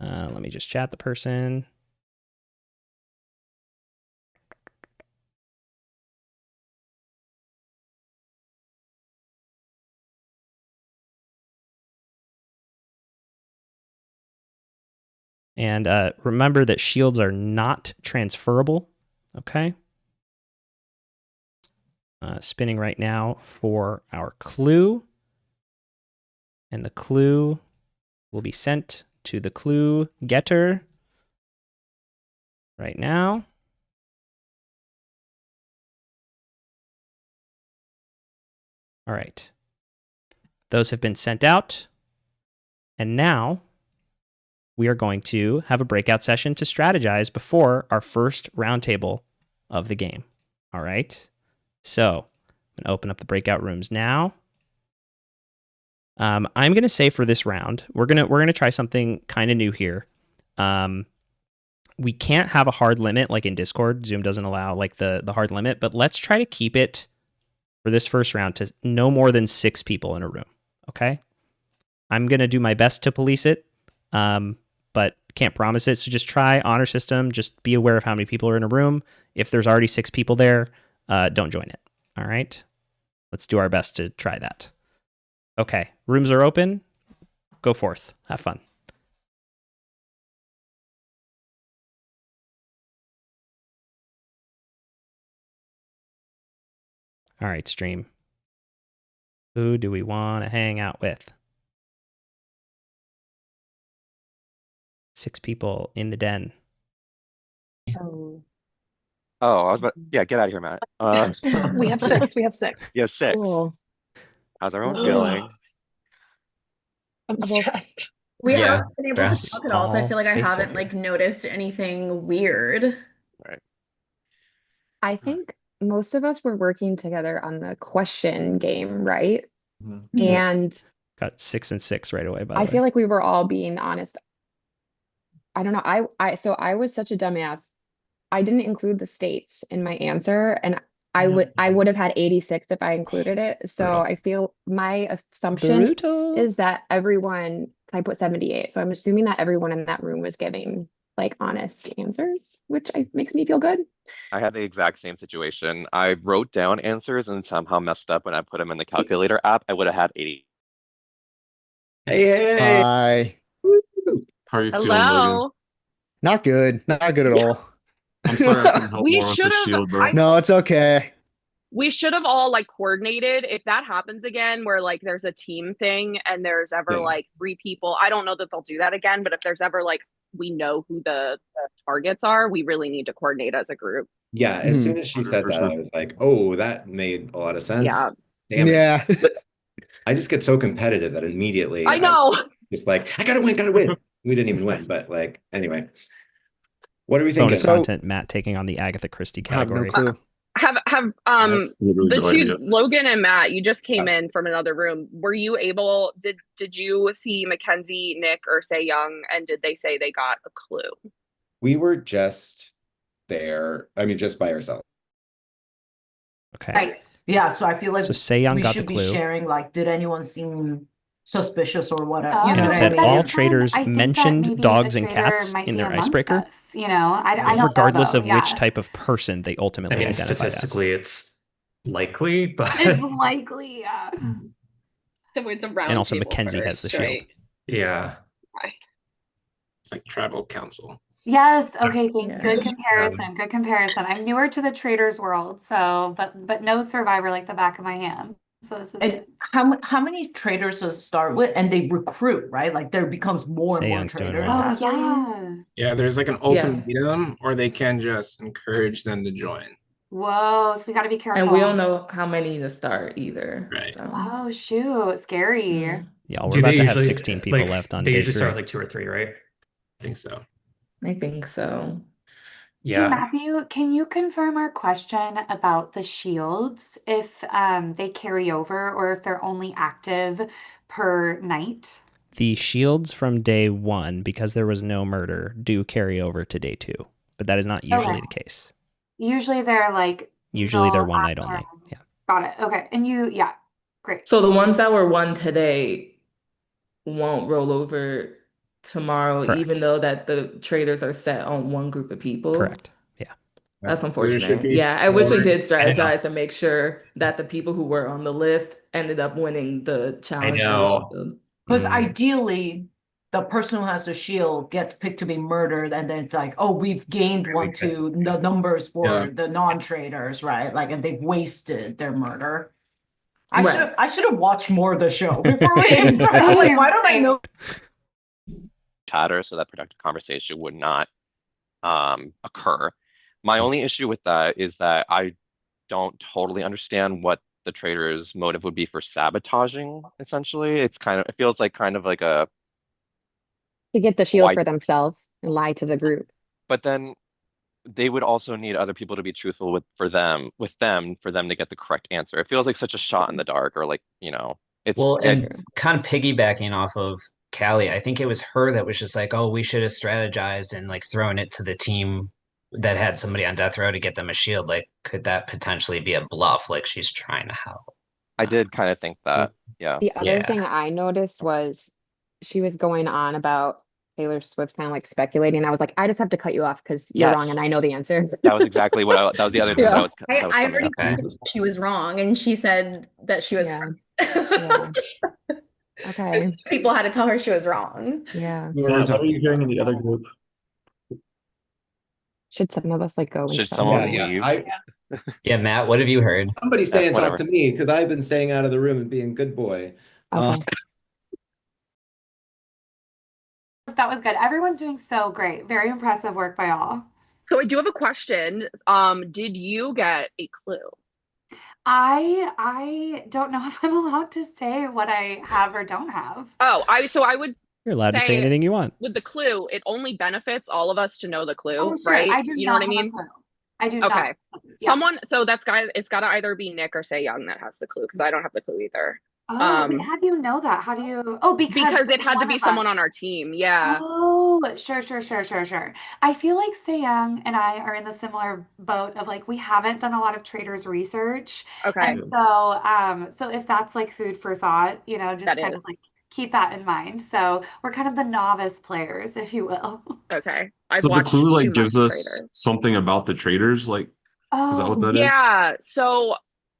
Let me just chat the person. And remember that shields are not transferable, okay? Spinning right now for our clue. And the clue will be sent to the clue getter right now. All right. Those have been sent out. And now we are going to have a breakout session to strategize before our first roundtable of the game. All right. So I'm going to open up the breakout rooms now. I'm going to say for this round, we're going to try something kind of new here. We can't have a hard limit like in Discord. Zoom doesn't allow like the hard limit, but let's try to keep it for this first round to no more than 6 people in a room. Okay. I'm going to do my best to police it, but can't promise it. So just try honor system. Just be aware of how many people are in a room. If there's already 6 people there, don't join it. All right. Let's do our best to try that. Okay. Rooms are open. Go forth. Have fun. All right, stream. Who do we want to hang out with? 6 people in the den. Oh. Oh, I was about. Yeah, get out of here, Matt. We have 6. We have 6. Yeah, 6. Cool. How's everyone Oh. feeling? I'm stressed. We Yeah, haven't been able to stress. talk at all, so I feel like I Faithful haven't here. like noticed anything weird. Right. I think most of us were working together on the question game, right? Mhm. And Got 6 and 6 right away, by the I way. feel like we were all being honest. I don't know. So I was such a dumbass. I didn't include the states in my answer, and I would have had 86 if I included it. So Brutal. I feel my assumption Brutal. is that everyone, I put 78. So I'm assuming that everyone in that room was giving like honest answers, which makes me feel good. I had the exact same situation. I wrote down answers and somehow messed up when I put them in the calculator app. I would have had 80. Hey. Hi. How are you feeling, Logan? Hello. Not good. Not good at all. I'm sorry I couldn't help We more with the should've- shield, bro. No, it's okay. We should have all like coordinated. If that happens again, where like there's a team thing and there's ever Yeah. like 3 people, I don't know that they'll do that again, but if there's ever like we know who the targets are, we really need to coordinate as a group. Yeah, as Mhm. soon as she said that, I 100%. was like, oh, that made a lot of sense. Yeah. Damn it. Yeah. I just get so competitive that immediately I know. just like, I gotta win. We didn't even win, but like, anyway. What are we thinking? Bonus So- content, Matt taking on the Agatha Christie I have no category. clue. Have That's literally the the two idea. Logan and Matt, you just came in from another room. Were you able did you see Mackenzie, Nick, or Say Young, and did they say they got a clue? We were just there. I mean, just by ourselves. Okay. Right. Yeah, so I feel like So Say Young we got the should be clue. sharing, like, did anyone seem suspicious or whatever? Oh, You And know it what I said mean? all Then traders I think that mentioned maybe dogs a and traitor cats might in be their amongst icebreaker, us, you know? I don't know regardless though. of which Yeah. type of person they ultimately I mean, identified as. statistically, it's likely, but It's likely, yeah. So it's a round And also table Mackenzie has first, the shield. right? yeah. Okay. It's like tribal council. Yes, okay, Yeah. good comparison, good comparison. I'm newer to the traders world, so but no survivor like the back of my hand. So this is And good. how many traders does start with? And they recruit, right? Like there becomes more Say and more Young's doing traders. well. Oh That's what you- yeah. Yeah, there's like an ultimatum, or they can just encourage them to join. Whoa, so we gotta be careful. And we don't know how many to start either. Right. So Oh shoot, scary. mm. Yeah, we're Do about they to have usually 16 people like left on they day usually 3. start with like 2 or 3, right? I think so. I think so. Hey Yeah. Matthew, can you confirm our question about the shields if they carry over or if they're only active per night? The shields from day 1, because there was no murder, do carry over to day 2, but that is not usually Okay. the case. Usually they're like Usually they're null one night after. only. Yeah. Got it. Okay. And yeah, great. So the ones that were won today won't roll over tomorrow, Correct. even though that the traders are set on one group of people. Correct. Yeah. That's There should unfortunate. be Yeah, I wish we 4. did I know. strategize to make sure that the people who were on the list ended up winning the challenge for the know. shield. Because Mm. ideally, the person who has the shield gets picked to be murdered, and then it's like, oh, we've gained Really one to the numbers for Yeah. the non-traders, right? Like, and they've wasted their murder. Right. I should have watched more of the show before we even started. I'm like, why don't I know? Chatter so that productive conversation would not occur. My only issue with that is that I don't totally understand what the trader's motive would be for sabotaging, essentially. It feels like kind of like a To get the shield why, for themselves and lie to the group. but then they would also need other people to be truthful for them for them to get the correct answer. It feels like such a shot in the dark, or like, it's Well, it- and kind of piggybacking off of Callie. I think it was her that was just like, oh, we should have strategized and like thrown it to the team that had somebody on death row to get them a shield. Like, could that potentially be a bluff? Like she's trying to help. I did kind of think that. Yeah. The other thing I noticed was she was going on about Taylor Swift kind of like speculating. I was like, I just have to cut you off because you're wrong and I know the answer. That was exactly what that was the other thing that was I coming already up. said she was wrong, and she said that she was right. Okay. People had to tell her she was wrong. Yeah. What are you hearing in the other group? Should some of us like go? Should someone leave? Yeah, Matt, what have you heard? Somebody stay and whatever. talk to me because I've been staying out of the room and being good boy. That was good. Everyone's doing so great. Very impressive work by all. So I do have a question. Did you get a clue? I don't know if I'm allowed to say what I have or don't have. Oh, I would. You're allowed to say anything you want. With the clue, it only benefits all of us to know the clue, Oh, sure. right? I do you know not what I have a mean? clue. I do Okay. not. Yeah. Someone. So it's got to either be Nick or Say Young that has the clue because I don't have the clue either. Oh, wait, how do you know that? How do you? Oh, because it had to one be of someone us. on our team. Yeah. Oh, sure. I feel like Sayang and I are in the similar boat of like we haven't done a lot of traders research. Okay. And so if that's like food for thought, just That kind of is. like keep that in mind. So we're kind of the novice players, if you will. Okay. I've So the watched clue too like much gives us Traders. something about the traders, like is that what that is? Yeah. So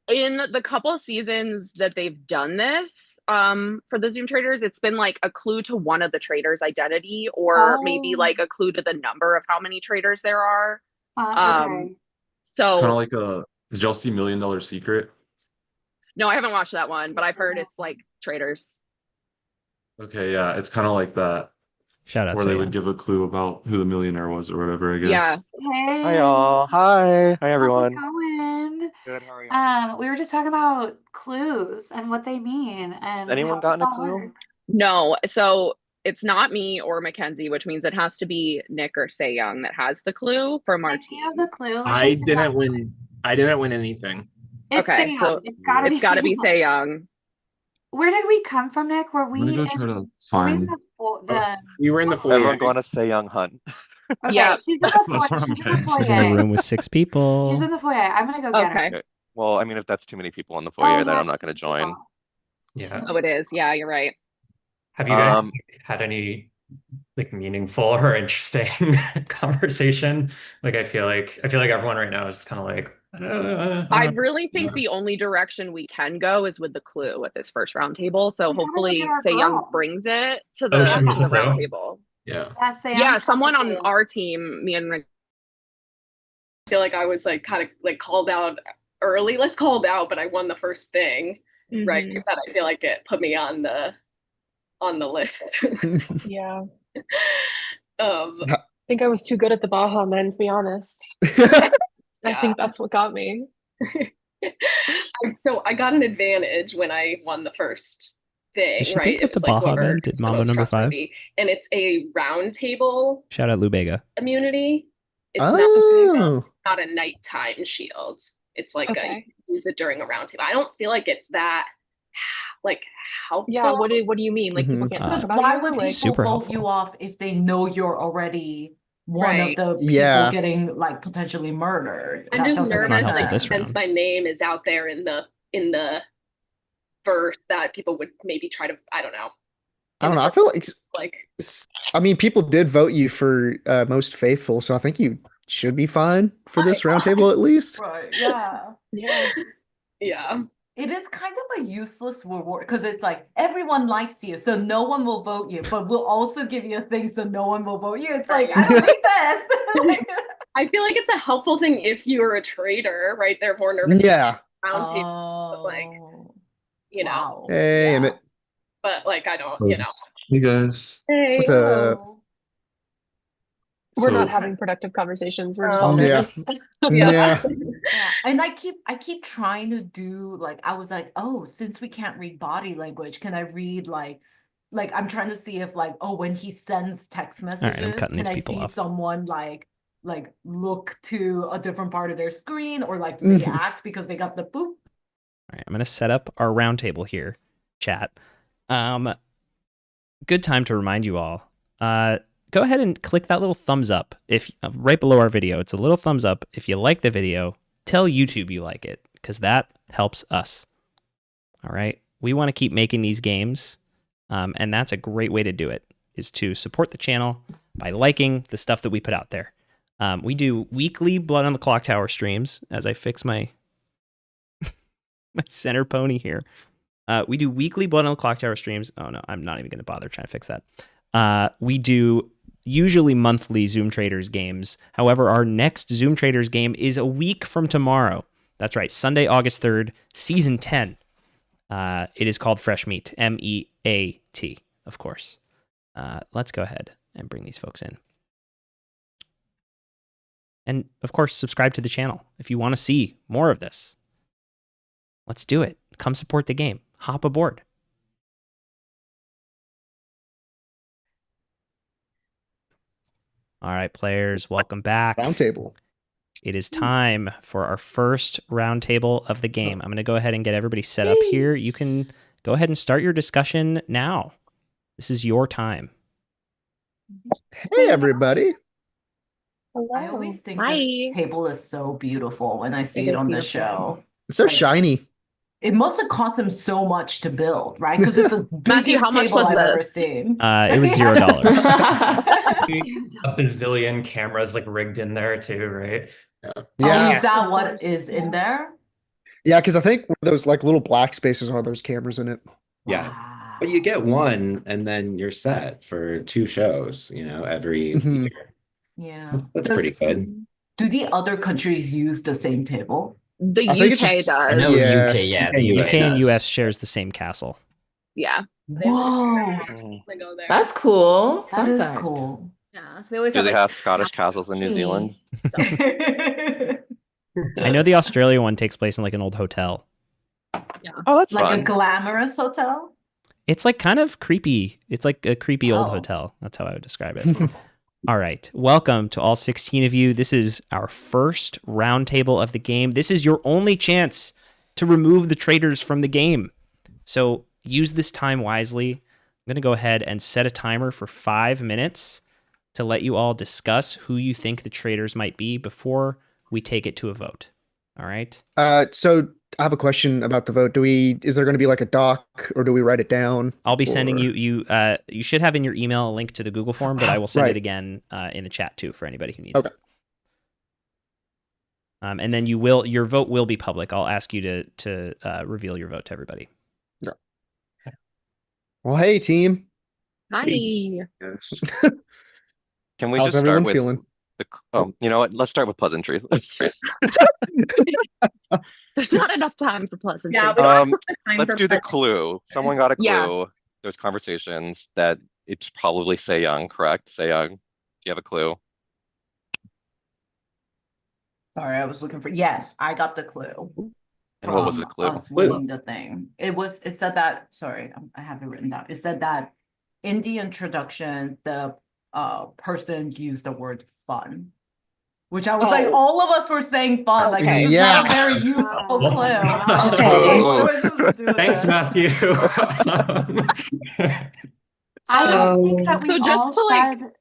in the couple seasons that they've done this, for the Zoom Traders, it's been like a clue to one of the traders' identity, or maybe like a clue to the number of how many traders there are. Okay. It's kind of So like did y'all see $1 Million Secret? no, I haven't watched that one, but I've heard it's like traders. Okay, yeah, it's kind of like that. Shout out where they Sam. would give a clue about who the millionaire was or whatever, I guess. Yeah. Hey. Hi y'all. Hi everyone. How's it going? Good. How are you? We were just talking about clues and what they mean and Has anyone how gotten a that clue? works. No, so it's not me or Mackenzie, which means it has to be Nick or Say Young that has the clue from our Nick, do team. you have the clue? Let's I just figure out- didn't win anything. It's Okay, Say so Young. It's gotta be Say Say Young. Young. Where did we come from, Nick? Were I'm gonna we go in, try to were we in find. We were in the foyer. Everyone going to Say Young hunt. Okay, Yeah. she's in the That's where I'm she's in the getting. She's in a foyer. room with 6 people. She's in the foyer. I'm gonna go get her. Okay. Well, I mean, if that's too many people in the Oh, foyer, then yeah, I'm not going to join. Yeah. Oh, it is. Yeah, you're right. Have you guys had any like meaningful or interesting conversation? Like I feel like everyone right now is just kind of like I really think the only direction we can go is with the clue at this first round table. So We gotta hopefully get our Say Young girl. brings it to Oh, the, she to needs the a clue? round table. Yeah. Yeah, someone on our team, me and Rick, I feel like I was like kind of like called out early. Let's called out, but I won the first thing, right? Mhm. But I feel like it put me on the list. Yeah. um, I think I was too good at the Baja Men, to be honest. I think that's what got me. So I got an advantage when I won the first thing, Did she right? pick up the Baja Men? Did Mambo number 5? And it's a round table Shout out Lubega. immunity. It's not a nighttime shield. It's like you use it during a round table. I don't feel like it's that like helpful. Yeah, what do you mean? Like people can't talk Because about why you? would Like, people vote you off if they know you're already one Right. of the people Yeah. getting like potentially murdered? I'm That just doesn't make nervous, helpful like this sense. since my name is out there in the verse, that people would maybe try to, I don't know. I don't know. I feel Like I mean, people did vote you for most faithful, so I think you should be fine for this roundtable at least. Right. Yeah. Yeah. It is kind of a useless reward because it's like everyone likes you, so no one will vote you, but we'll also give you a thing so no one will vote you. It's like, I don't need this. I feel like it's a helpful thing if you're a trader, right? They're more nervous. Yeah. Round tables, but like, you know. Hey, Emmett. But like, I don't, Hey guys. Hey. What's up? we're not So- having productive conversations. We're just all Yeah. nervous. Yeah. And I keep trying to do like I was like, oh, since we can't read body language, can I read like I'm trying to see if like, oh, when he sends text right, I'm messages, cutting can these I people see off. someone like look to a different part of their screen or like react because they got the boop. All right, I'm going to set up our roundtable here, chat. good time to remind you all. Go ahead and click that little thumbs up if right below our video. It's a little thumbs up if you like the video. Tell YouTube you like it, because that helps us. All right, we want to keep making these games, and that's a great way to do it, is to support the channel by liking the stuff that we put out there. We do weekly Blood on the Clocktower streams. As I fix my my center pony here. We do weekly Blood on the Clocktower streams. Oh no, I'm not even going to bother trying to fix that. We do usually monthly Zoom Traitors games. However, our next Zoom Traitors game is a week from tomorrow. That's right, Sunday, August 3rd, Season 10. It is called Fresh Meat, MEAT, of course. Let's go ahead and bring these folks in. And, of course, subscribe to the channel if you want to see more of this. Let's do it. Come support the game. Hop aboard. All right, players, welcome back. Roundtable. It is time for our first roundtable of the game. I'm going to go ahead and get everybody set up here. You can go ahead and start your discussion now. This is your time. Hey, everybody. Hello. I always think Hi. this table is so beautiful when I see it on the show. It's so shiny. It must have cost him so much to build, right? Because it's the Matthew, biggest how much table was I've ever this? seen. It was $0. A bazillion cameras like rigged in there too, right? Oh, Yeah. is that what is in there? Yeah, because I think those like little black spaces are those cameras in it. Yeah. But you get one and then you're set for 2 shows, every Mhm. year. Yeah. That's pretty good. Do the other countries use the same table? The I think it's UK just- does. I know Yeah. UK, yeah, the UK UK and does. US shares the same castle. Yeah. Whoa, They go there. That's cool. that Fun is fact. cool. Yeah, so they always Do have they like have Scottish castles in New Zealand? I know the Australia one takes place in like an old hotel. Oh, that's Like a fun. glamorous hotel? It's like kind of creepy. It's like a creepy old Oh. hotel. That's how I would describe it. All right. Welcome to all 16 of you. This is our first roundtable of the game. This is your only chance to remove the traitors from the game. So use this time wisely. I'm going to go ahead and set a timer for 5 minutes to let you all discuss who you think the traitors might be before we take it to a vote. All right. So I have a question about the vote. Is there going to be like a doc, or do we write it down? I'll be sending Or- you should have in your email a link to the Google form, but I will send Right. it again in the chat too for anybody who needs Okay. it. And then your vote will be public. I'll ask you to reveal your vote to everybody. Well, hey, team. Hi. Yes. Can we How's just start everyone with feeling? you know what? Let's start with pleasantries. There's not enough time for pleasantries. Yeah, we don't have time Let's for do the pleasant- clue. Someone got a clue. Yeah. There's conversations that it's probably Say Young, correct? Say Young. Do you have a clue? Sorry, I was looking for. Yes, I got the clue. And what was from the clue? Us winning the thing. It said that. Sorry, I have it written down. It said that in the introduction, the person used the word fun, which I was like, Oh. all of us were saying fun. Like, Okay. it's Yeah. not a very useful clue. Okay. What was I supposed to do with Thanks, this? Matthew. I don't think So that we just all to, like- said.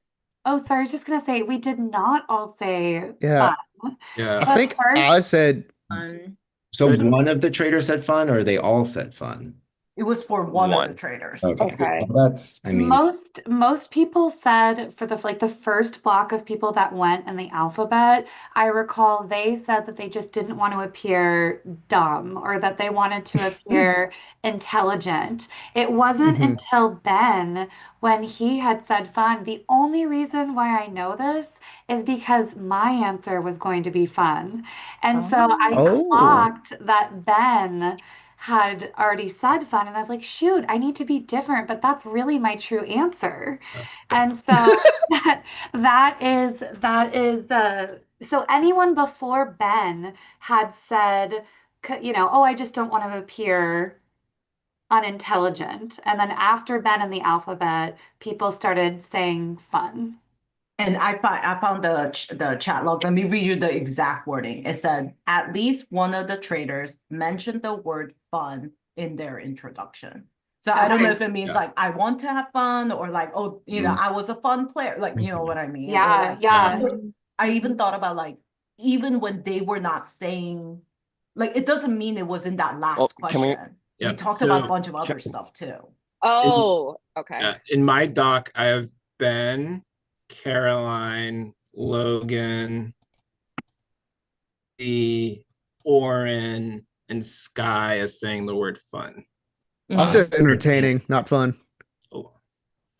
Oh, sorry. I was just gonna say we did not all say Yeah. fun. Yeah. I But think first- I said fun. So So- one of the traders said fun, or they all said fun? It was for one of One. the traders. Okay. Well, that's, I mean, Most people said for the first block of people that went in the alphabet, I recall they said that they just didn't want to appear dumb or that they wanted to appear intelligent. It wasn't Mhm. until Ben, when he had said fun, the only reason why I know this is because my answer was going to be fun. And so I Oh. clocked that Ben had already said fun, and I was like, shoot, I need to be different, but that's really my true answer. And so that is so anyone before Ben had said, oh, I just don't want to appear unintelligent. And then after Ben in the alphabet, people started saying fun. And I found the chat log. Let me read you the exact wording. It said, at least one of the traders mentioned the word fun in their introduction. So I don't know Okay. if it means Yeah. like I want to have fun or like, oh, I was a fun player. Like, you know what I mean? Or Yeah, like, yeah. I even thought about like, even when they were not saying, like, it doesn't mean it was in that last can we? question. We Yeah. talked about a So bunch of other stuff too. Oh, okay. in my doc, I have Ben, Caroline, Logan, Oren, and Sky as saying the word fun. I said entertaining, not fun. Oh.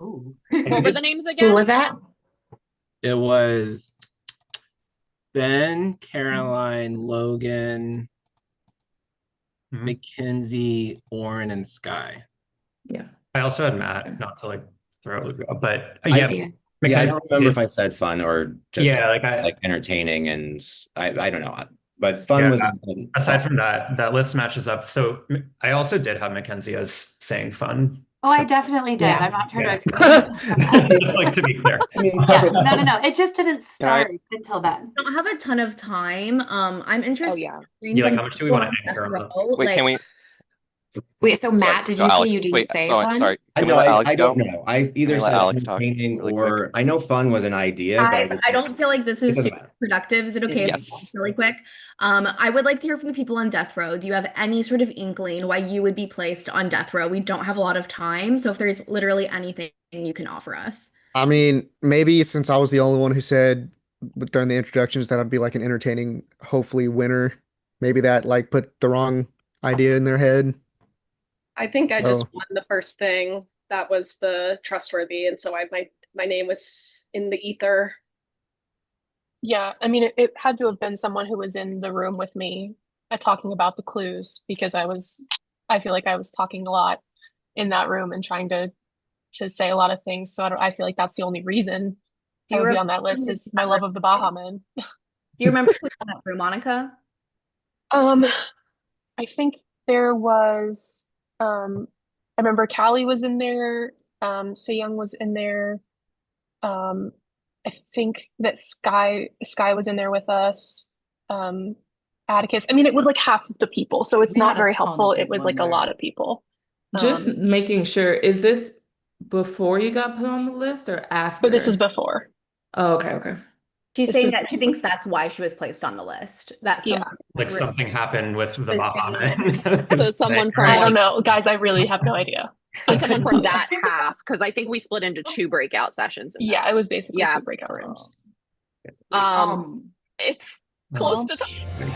Ooh. What were the names again? Who was that? It was Ben, Caroline, Logan, Mackenzie, Oren, and Sky. Yeah. I also had Matt, not to like throw, but I don't remember if I said fun or just like entertaining, and I don't know, but fun was aside from that list matches up. So I also did have Mackenzie as saying fun. Oh, I definitely did. I'm not trying to explain. Just like to be clear. No. It just didn't start until then. I don't have a ton of time. I'm interested. Yeah, like how much do we want to anchor on the Wait, can we? Wait, so Matt, did you say you didn't say fun? Sorry. I Can we know, let Alex I go? don't know. I either Can we let said Alex talk entertaining really or I know fun was an idea, but Guys, I don't feel like this is doesn't super productive. Is it okay if Yes. I talk really quick? I would like to hear from the people on death row. Do you have any sort of inkling why you would be placed on death row? We don't have a lot of time, so if there's literally anything you can offer us. I mean, maybe since I was the only one who said during the introductions that I'd be like an entertaining, hopefully winner, maybe that like put the wrong idea in their head. I think I just So- won the first thing. That was the trustworthy, and so my name was in the ether. Yeah, I mean, it had to have been someone who was in the room with me talking about the clues because I feel like I was talking a lot in that room and trying to say a lot of things. So I feel like that's the only reason Do I you would be on remember that list who is my love of the Baja Men. Do you remember who was in that room, Monica? I think there was I remember Callie was in there, Young was in there. I think that Sky was in there with us. Atticus. I mean, it was like half of the people, so it's We not had a very ton of helpful. It people was in like a there. lot of people. Just making sure, is this before you got put on the list or after? But this is before. Oh, okay. She's This saying was- that she thinks that's why she was placed on the list. That Yeah. like something happened with the Bahaman. So someone from I don't know, guys. I really have no idea. So someone from that half, because I think we split into 2 breakout sessions. Yeah, it was basically 2 breakout rooms. It's close to time.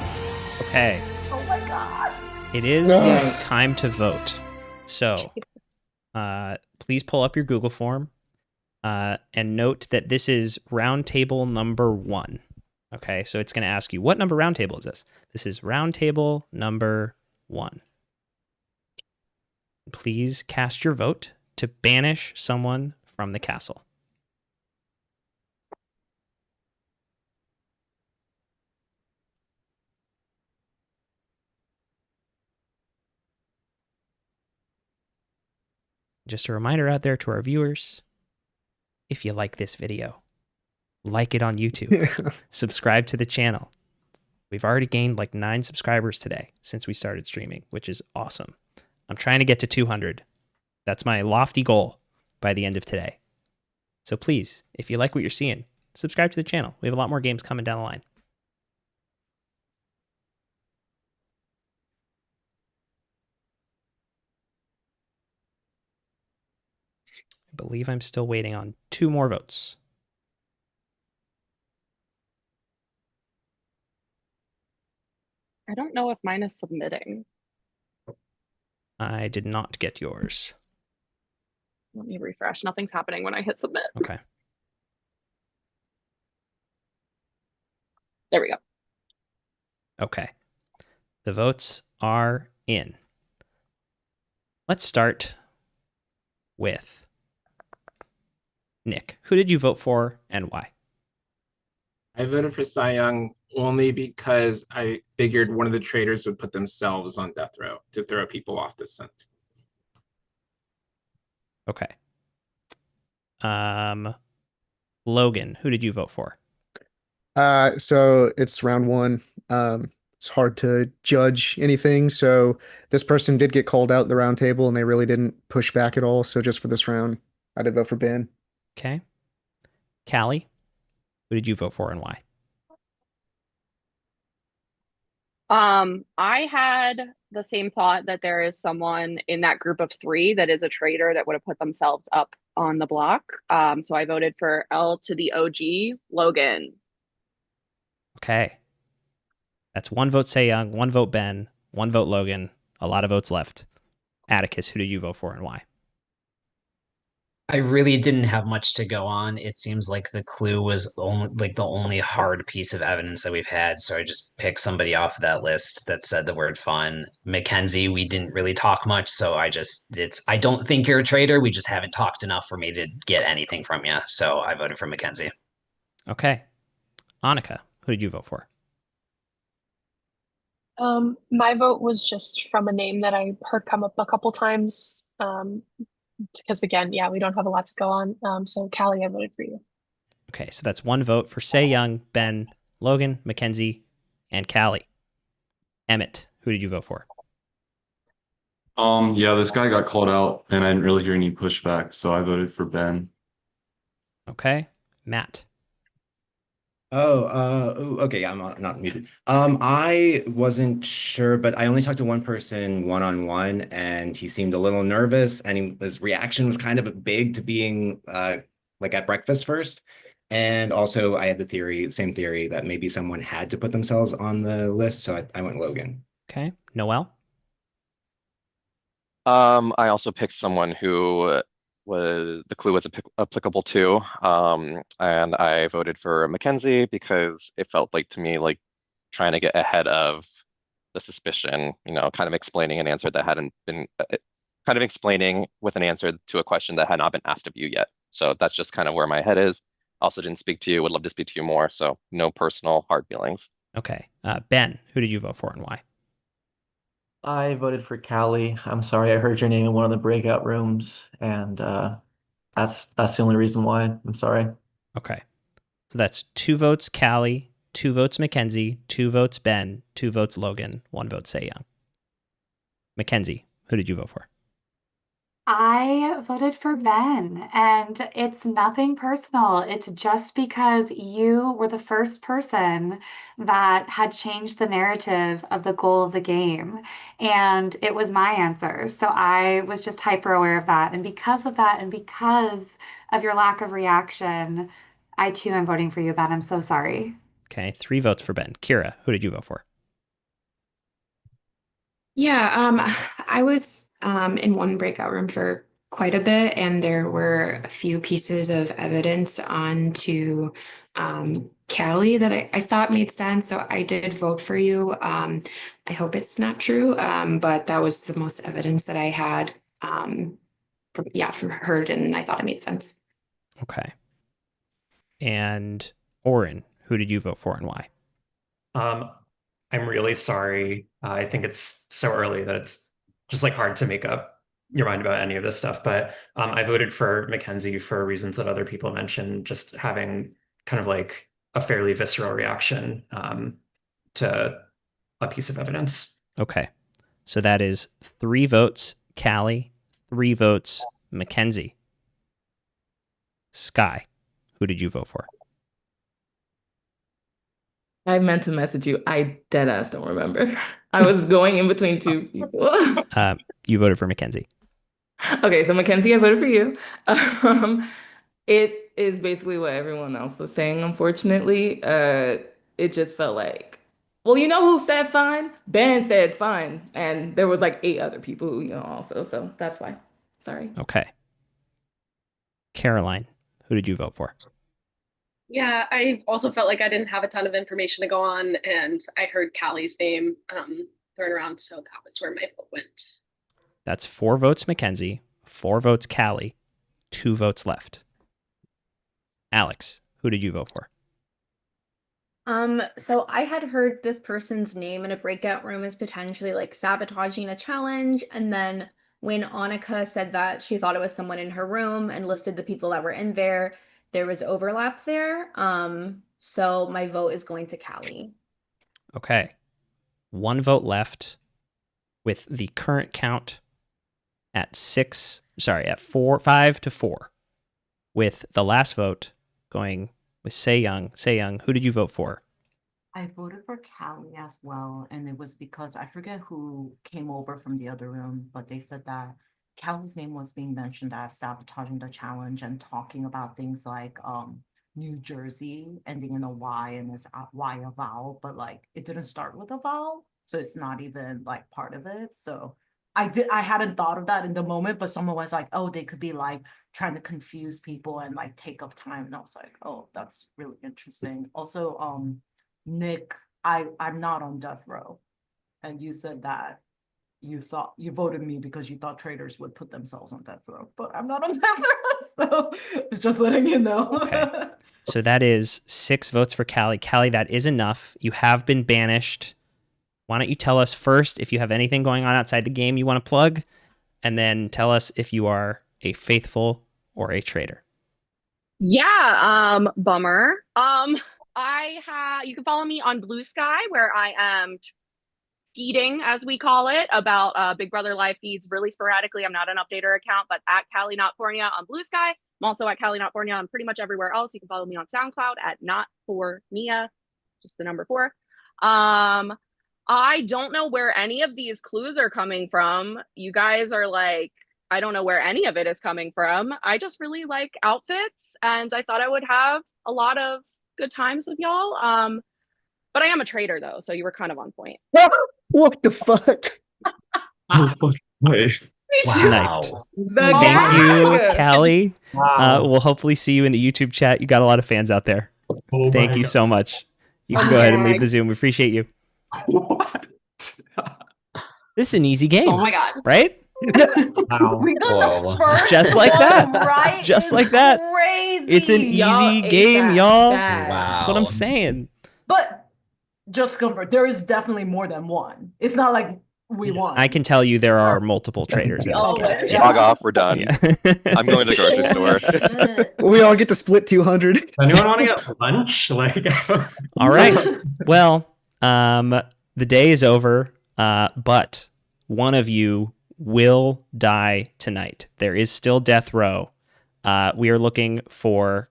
Okay. Oh my God. It is No. time to vote. So please pull up your Google form and note that this is round table number 1. Okay, so it's going to ask you, what number round table is this? This is round table number 1. Please cast your vote to banish someone from the castle. Just a reminder out there to our viewers, if you like this video, like it on YouTube, subscribe to the channel. We've already gained like 9 subscribers today since we started streaming, which is awesome. I'm trying to get to 200. That's my lofty goal by the end of today. So please, if you like what you're seeing, subscribe to the channel. We have a lot more games coming down the line. I believe I'm still waiting on 2 more votes. I don't know if mine is submitting. I did not get yours. Let me refresh. Nothing's happening when I hit submit. Okay. There we go. Okay. The votes are in. Let's start with Nick. Who did you vote for and why? I voted for Cy Young only because I figured one of the traitors would put themselves on death row to throw people off the scent. Okay. Logan, who did you vote for? So it's round 1. it's hard to judge anything. So this person did get called out in the round table, and they really didn't push back at all. So just for this round, I did vote for Ben. Okay. Callie, who did you vote for and why? I had the same thought that there is someone in that group of three that is a traitor that would have put themselves up on the block. So I voted for L to the OG, Logan. Okay. That's 1 vote Say Young, 1 vote Ben, 1 vote Logan. A lot of votes left. Atticus, who did you vote for and why? I really didn't have much to go on. It seems like the clue was only like the only hard piece of evidence that we've had. So I just picked somebody off of that list that said the word fun. Mackenzie, we didn't really talk much, so I don't think you're a traitor. We just haven't talked enough for me to get anything from you. So I voted for Mackenzie. Okay. Annika, who did you vote for? My vote was just from a name that I heard come up a couple times. Because again, yeah, we don't have a lot to go on. So Callie, I voted for you. Okay, so that's 1 vote for Say Young, Ben, Logan, Mackenzie, and Callie. Emmett, who did you vote for? Yeah, this guy got called out, and I didn't really hear any pushback, so I voted for Ben. Okay. Matt. Okay, I'm not muted. I wasn't sure, but I only talked to one person one-on-one, and he seemed a little nervous, and his reaction was kind of big to being like at breakfast first. And also, I had the same theory that maybe someone had to put themselves on the list, so I went Logan. Okay. Noel? I also picked someone who the clue was applicable to, and I voted for Mackenzie because it felt like to me like trying to get ahead of the suspicion, kind of explaining an answer that hadn't been, kind of explaining with an answer to a question that had not been asked of you yet. So that's just kind of where my head is. Also didn't speak to you, would love to speak to you more, so no personal hard feelings. Okay. Ben, who did you vote for and why? I voted for Callie. I'm sorry, I heard your name in one of the breakout rooms, and that's the only reason why. I'm sorry. Okay. So that's 2 votes Callie, 2 votes Mackenzie, 2 votes Ben, 2 votes Logan, 1 vote Say Young. Mackenzie, who did you vote for? I voted for Ben, and it's nothing personal. It's just because you were the first person that had changed the narrative of the goal of the game, and it was my answer. So I was just hyper aware of that. And because of that, and because of your lack of reaction, I too am voting for you, Ben. I'm so sorry. Okay, 3 votes for Ben. Kira, who did you vote for? Yeah, I was in one breakout room for quite a bit, and there were a few pieces of evidence onto Callie that I thought made sense. So I did vote for you. I hope it's not true, but that was the most evidence that I had from heard, and I thought it made sense. Okay. And Oren, who did you vote for and why? I'm really sorry. I think it's so early that it's just like hard to make up your mind about any of this stuff. But I voted for Mackenzie for reasons that other people mentioned, just having kind of like a fairly visceral reaction to a piece of evidence. Okay. So that is 3 votes Callie, 3 votes Mackenzie. Sky, who did you vote for? I meant to message you. I deadass don't remember. I was going in between 2 people. You voted for Mackenzie. Okay, so Mackenzie, I voted for you. It is basically what everyone else was saying, unfortunately. It just felt like, well, you know who said fine? Ben said fine. And there was like 8 other people who, also. So that's why. Sorry. Okay. Caroline, who did you vote for? Yeah, I also felt like I didn't have a ton of information to go on, and I heard Callie's name thrown around, so that was where my vote went. That's 4 votes Mackenzie, 4 votes Callie, 2 votes left. Alex, who did you vote for? So I had heard this person's name in a breakout room as potentially like sabotaging a challenge, and then when Annika said that she thought it was someone in her room and listed the people that were in there was overlap there. So my vote is going to Callie. Okay. 1 vote left with the current count at 5 to 4. With the last vote going with Say Young. Say Young, who did you vote for? I voted for Callie as well, and it was because I forget who came over from the other room, but they said that Callie's name was being mentioned as sabotaging the challenge and talking about things like New Jersey ending in a Y and is Y a vowel, but like it didn't start with a vowel, so it's not even like part of it. So I hadn't thought of that in the moment, but someone was like, oh, they could be like trying to confuse people and like take up time. And I was like, oh, that's really interesting. Also, Nick, I'm not on death row. And you said that you voted me because you thought traitors would put themselves on death row, but I'm not on death row, so it's just letting you know. Okay. So that is 6 votes for Callie. Callie, that is enough. You have been banished. Why don't you tell us first if you have anything going on outside the game you want to plug, and then tell us if you are a faithful or a traitor. Yeah, bummer. You can follow me on Blue Sky, where I am feeding, as we call it, about Big Brother live feeds really sporadically. I'm not an updater account, but at Callie Not Fornia on Blue Sky. I'm also at Callie Not Fornia on pretty much everywhere else. You can follow me on SoundCloud at Not For Nia, just the number 4. I don't know where any of these clues are coming from. You guys are like, I don't know where any of it is coming from. I just really like outfits, and I thought I would have a lot of good times with y'all. But I am a traitor, though, so you were kind of on point. What the fuck? Sniped. The Thank you, gag! Callie. Wow. We'll hopefully see you in the YouTube chat. You got a lot of fans out there. Oh Thank my you God. so much. You can Oh go my ahead and leave God. the Zoom. We appreciate you. What? This is an easy game. Oh my God. Right? Wow. We got Whoa. the first Just like one that. right. Just It's like that. Crazy. It's an Y'all easy ate game, that y'all. bad. That's what I'm saying. But just confirm, there is definitely more than one. It's not like we won. I can tell you there are multiple traders in this game. Okay. Log off. We're done. Yeah. I'm going to the grocery store. We all get to split 200. Anyone want to get lunch? Like, All right. Well, the day is over, but one of you will die tonight. There is still death row. We are looking for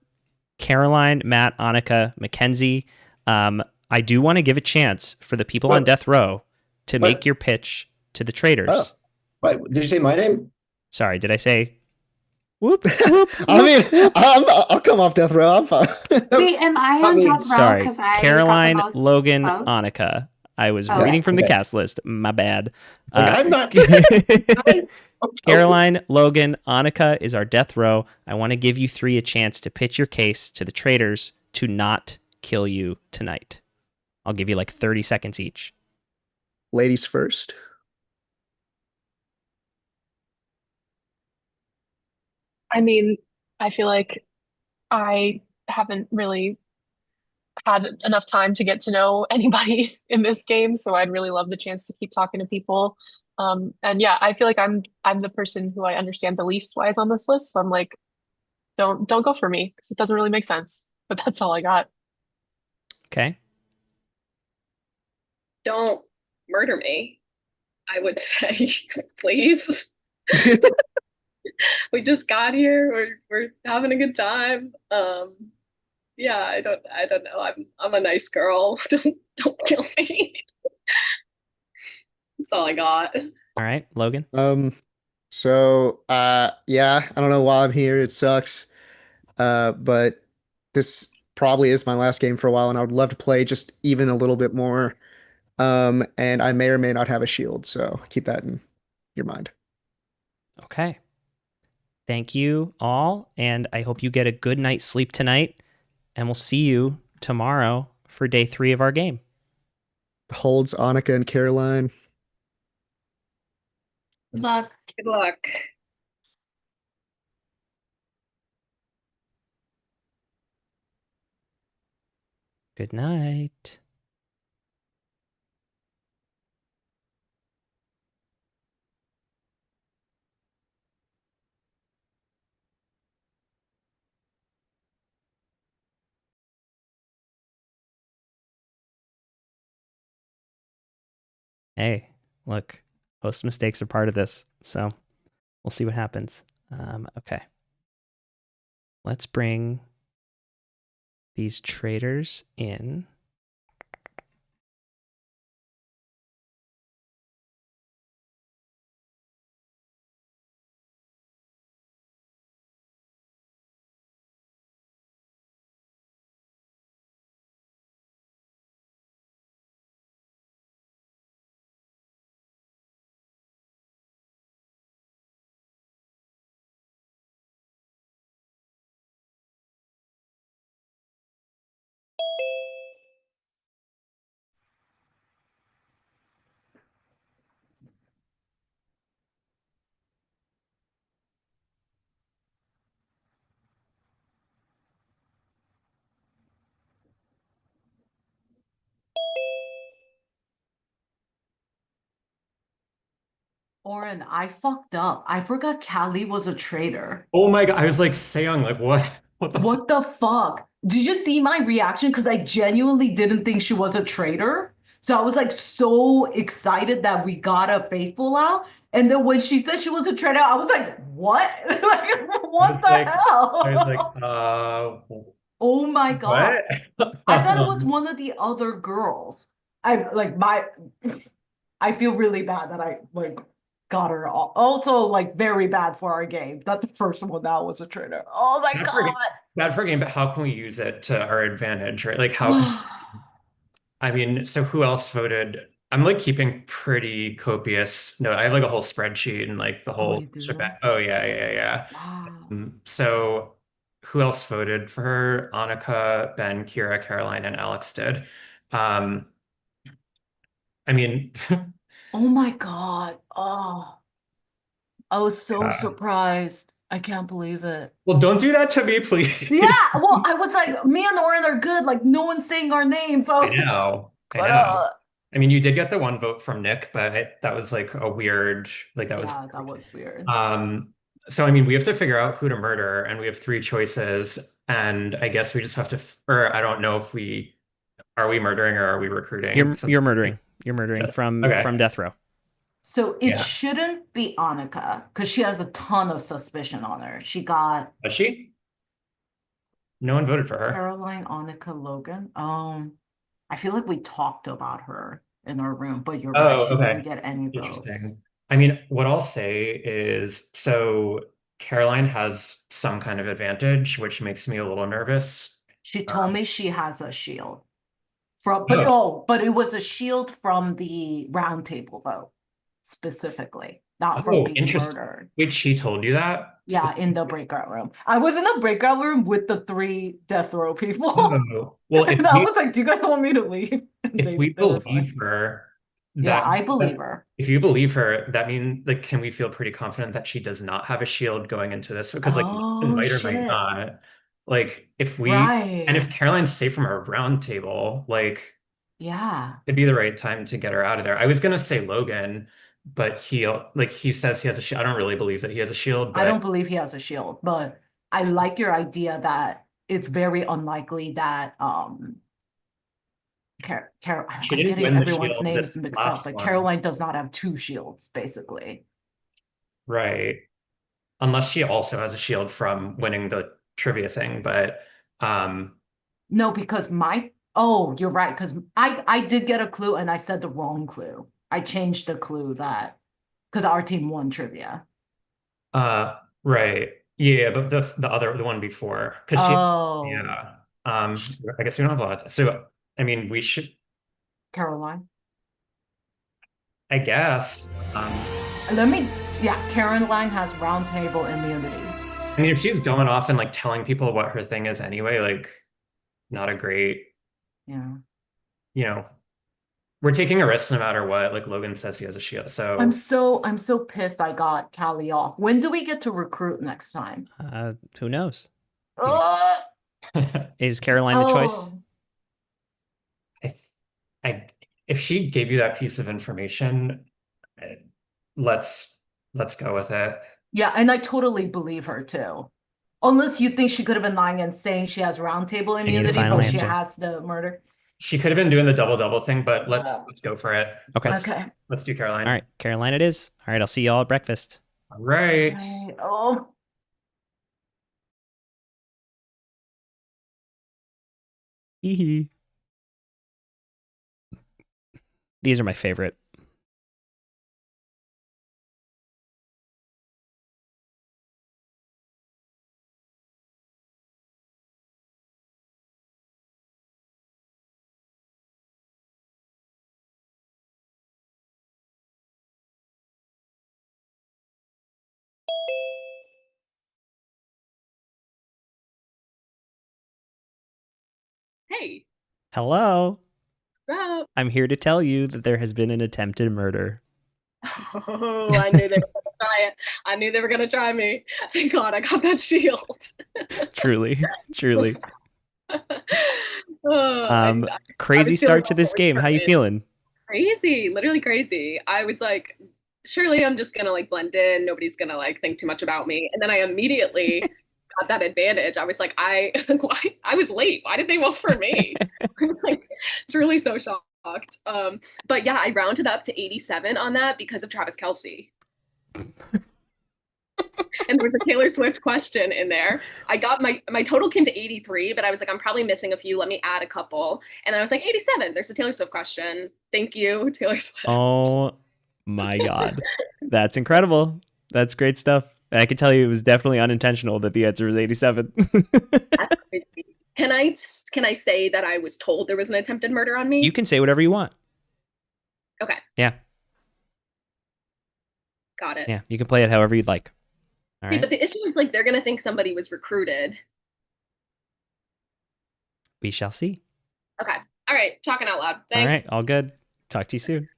Caroline, Matt, Annika, Mackenzie. I do want to give a chance for the people on death row to make your pitch to the traitors. Oh, wait, did you say my name? Sorry, did I say whoop, whoop, I mean, whoop? I'll come off death row. I'm fine. Wait, am I on death row? Sorry, 'Cause I Caroline, got the most Logan, votes? Annika. I was Oh, reading from the okay. cast list. My bad. I'm not. Caroline, Logan, Annika is our death row. I want to give you 3 a chance to pitch your case to the traitors to not kill you tonight. I'll give you like 30 seconds each. Ladies first. I mean, I feel like I haven't really had enough time to get to know anybody in this game, so I'd really love the chance to keep talking to people. And yeah, I feel like I'm the person who I understand the least why is on this list, so I'm like, don't go for me because it doesn't really make sense. But that's all I got. Okay. Don't murder me, I would say, please. We just got here. We're having a good time. Yeah, I don't know. I'm a nice girl. Don't kill me. That's all I got. All right, Logan. Yeah, I don't know why I'm here. It sucks. But this probably is my last game for a while, and I would love to play just even a little bit more. And I may or may not have a shield, so keep that in your mind. Okay. Thank you all, and I hope you get a good night's sleep tonight, and we'll see you tomorrow for day 3 of our game. Holds Annika and Caroline. Good luck. Good luck. Good night. Hey, look, host mistakes are part of this, so we'll see what happens. Okay. Let's bring these traitors in. Oren, I fucked up. I forgot Callie was a traitor. Oh my God. I was like, Seong, like what? What the fuck? Did you see my reaction? Because I genuinely didn't think she was a traitor. So I was like so excited that we got a faithful out. And then when she said she was a traitor, I was like, what? Like, what the hell? I was like, oh my God. what? I thought it was one of the other girls. I feel really bad that I like got her all. Also, like very bad for our game that the first one now was a traitor. Oh my God. Bad for a game, but how can we use it to our advantage, right? Like how I mean, so who else voted? I'm like keeping pretty copious. No, I have like a whole spreadsheet and like the whole shebang. Oh yeah. Wow. So who else voted for her? Annika, Ben, Kira, Caroline, and Alex did. I mean, oh my God. Oh, I was so surprised. I can't believe it. well, don't do that to me, please. Yeah, well, I was like, me and Oren are good. Like, no one's saying our names. So I was I know. I mean, you did get the one vote from Nick, but that was like a weird, like that was. Yeah, that was weird. So I mean, we have to figure out who to murder, and we have three choices, and I guess we just have to, or I don't know if are we murdering or are we recruiting? You're murdering. You're murdering from death row. So it shouldn't be Annika because she has a ton of suspicion on her. She got. Was she? No one voted for her. Caroline, Annika, Logan. I feel like we talked about her in our room, but you're right. She didn't get any votes. Interesting. I mean, what I'll say is, so Caroline has some kind of advantage, which makes me a little nervous. She told me she has a shield. But it was a shield from the round table though, specifically, not from being murdered. Wait, she told you that? Yeah, in the breakout room. I was in a breakout room with the 3 death row people. Oh, well, and I was like, do you guys want me to leave? If we believe her, yeah, I believe her. If you believe her, that means like, can we feel pretty confident that she does not have a shield going into this? Because like, might or might not. Like, if we and if Caroline's safe from our round table, like, yeah, it'd be the right time to get her out of there. I was gonna say Logan, but he says he has a shield. I don't really believe that he has a shield. But I don't believe he has a shield, but I like your idea that it's very unlikely that I'm getting everyone's names mixed up, but Caroline does not have 2 shields, basically. Right. Unless she also has a shield from winning the trivia thing, but no, because you're right, because I did get a clue and I said the wrong clue. I changed the clue because our team won trivia. Right. Yeah, but the one before. I guess we don't have a lot of time. So I mean we should Caroline. I guess. Caroline has round table immunity. I mean, if she's going off and like telling people what her thing is anyway, like not a great, we're taking a risk no matter what. Like Logan says he has a shield. So I'm so pissed I got Callie off. When do we get to recruit next time? Who knows? Is Caroline the choice? If she gave you that piece of information, let's go with it. Yeah, and I totally believe her too. Unless you think she could have been lying and saying she has roundtable immunity, but she has the murder. She could have been doing the double thing, but let's go for it. Okay. Let's do Caroline. All right, Caroline it is. All right, I'll see y'all at breakfast. All right. Oh. Hee. These are my favorite. Hey. Hello. What's up? I'm here to tell you that there has been an attempted murder. Oh, I knew they were gonna try it. I knew they were gonna try me. Thank God I got that shield. Truly. Oh, Crazy was feeling start to all this sorts game. of How you it. feeling? Crazy, literally crazy. I was like, surely I'm just gonna like blend in. Nobody's gonna like think too much about me. And then I immediately got that advantage. I was like, I was late. Why did they vote for me? I was like truly so shocked. But yeah, I rounded up to 87 on that because of Travis Kelce. And there was a Taylor Swift question in there. I got my total came to 83, but I was like, I'm probably missing a few. Let me add a couple. And I was like, 87. There's a Taylor Swift question. Thank you, Taylor Swift. Oh my God. That's incredible. That's great stuff. I can tell you it was definitely unintentional that the answer was 87. That's crazy. Can I say that I was told there was an attempted murder on me? You can say whatever you want. Okay. Yeah. Got it. Yeah, you can play it however you'd like. All See, right. but the issue is like they're gonna think somebody was recruited. We shall see. Okay. All right. Talking out loud. Thanks. All right. All good. Talk to you soon.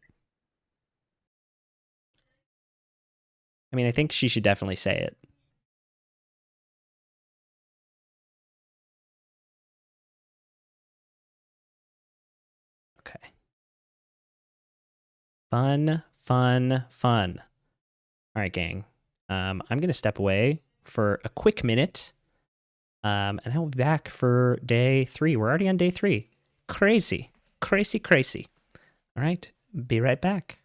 I mean, I think she should definitely say it. Okay. Fun. All right, gang. I'm going to step away for a quick minute. And I will be back for day 3. We're already on day 3. Crazy. All right. Be right back.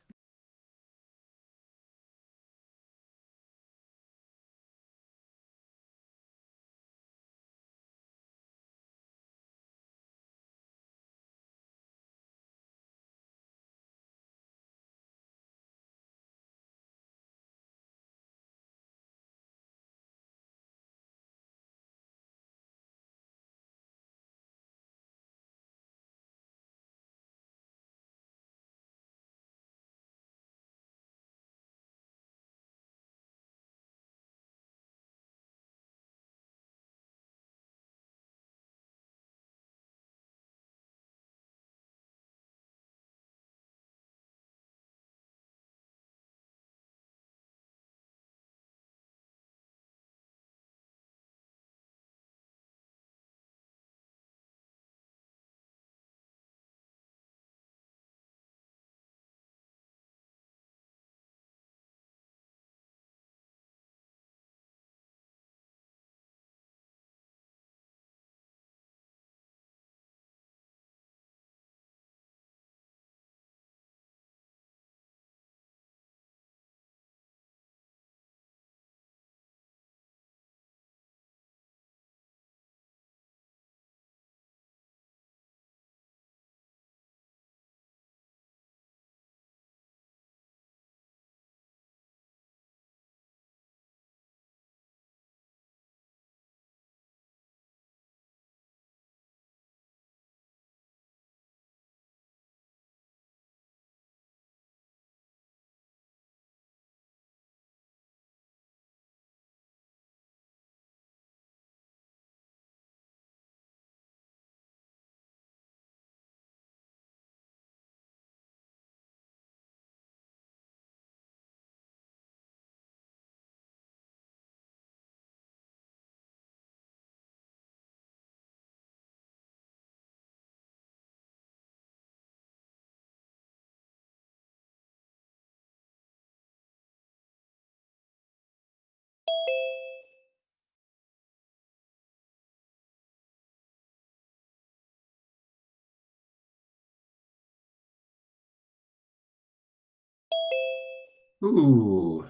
Ooh.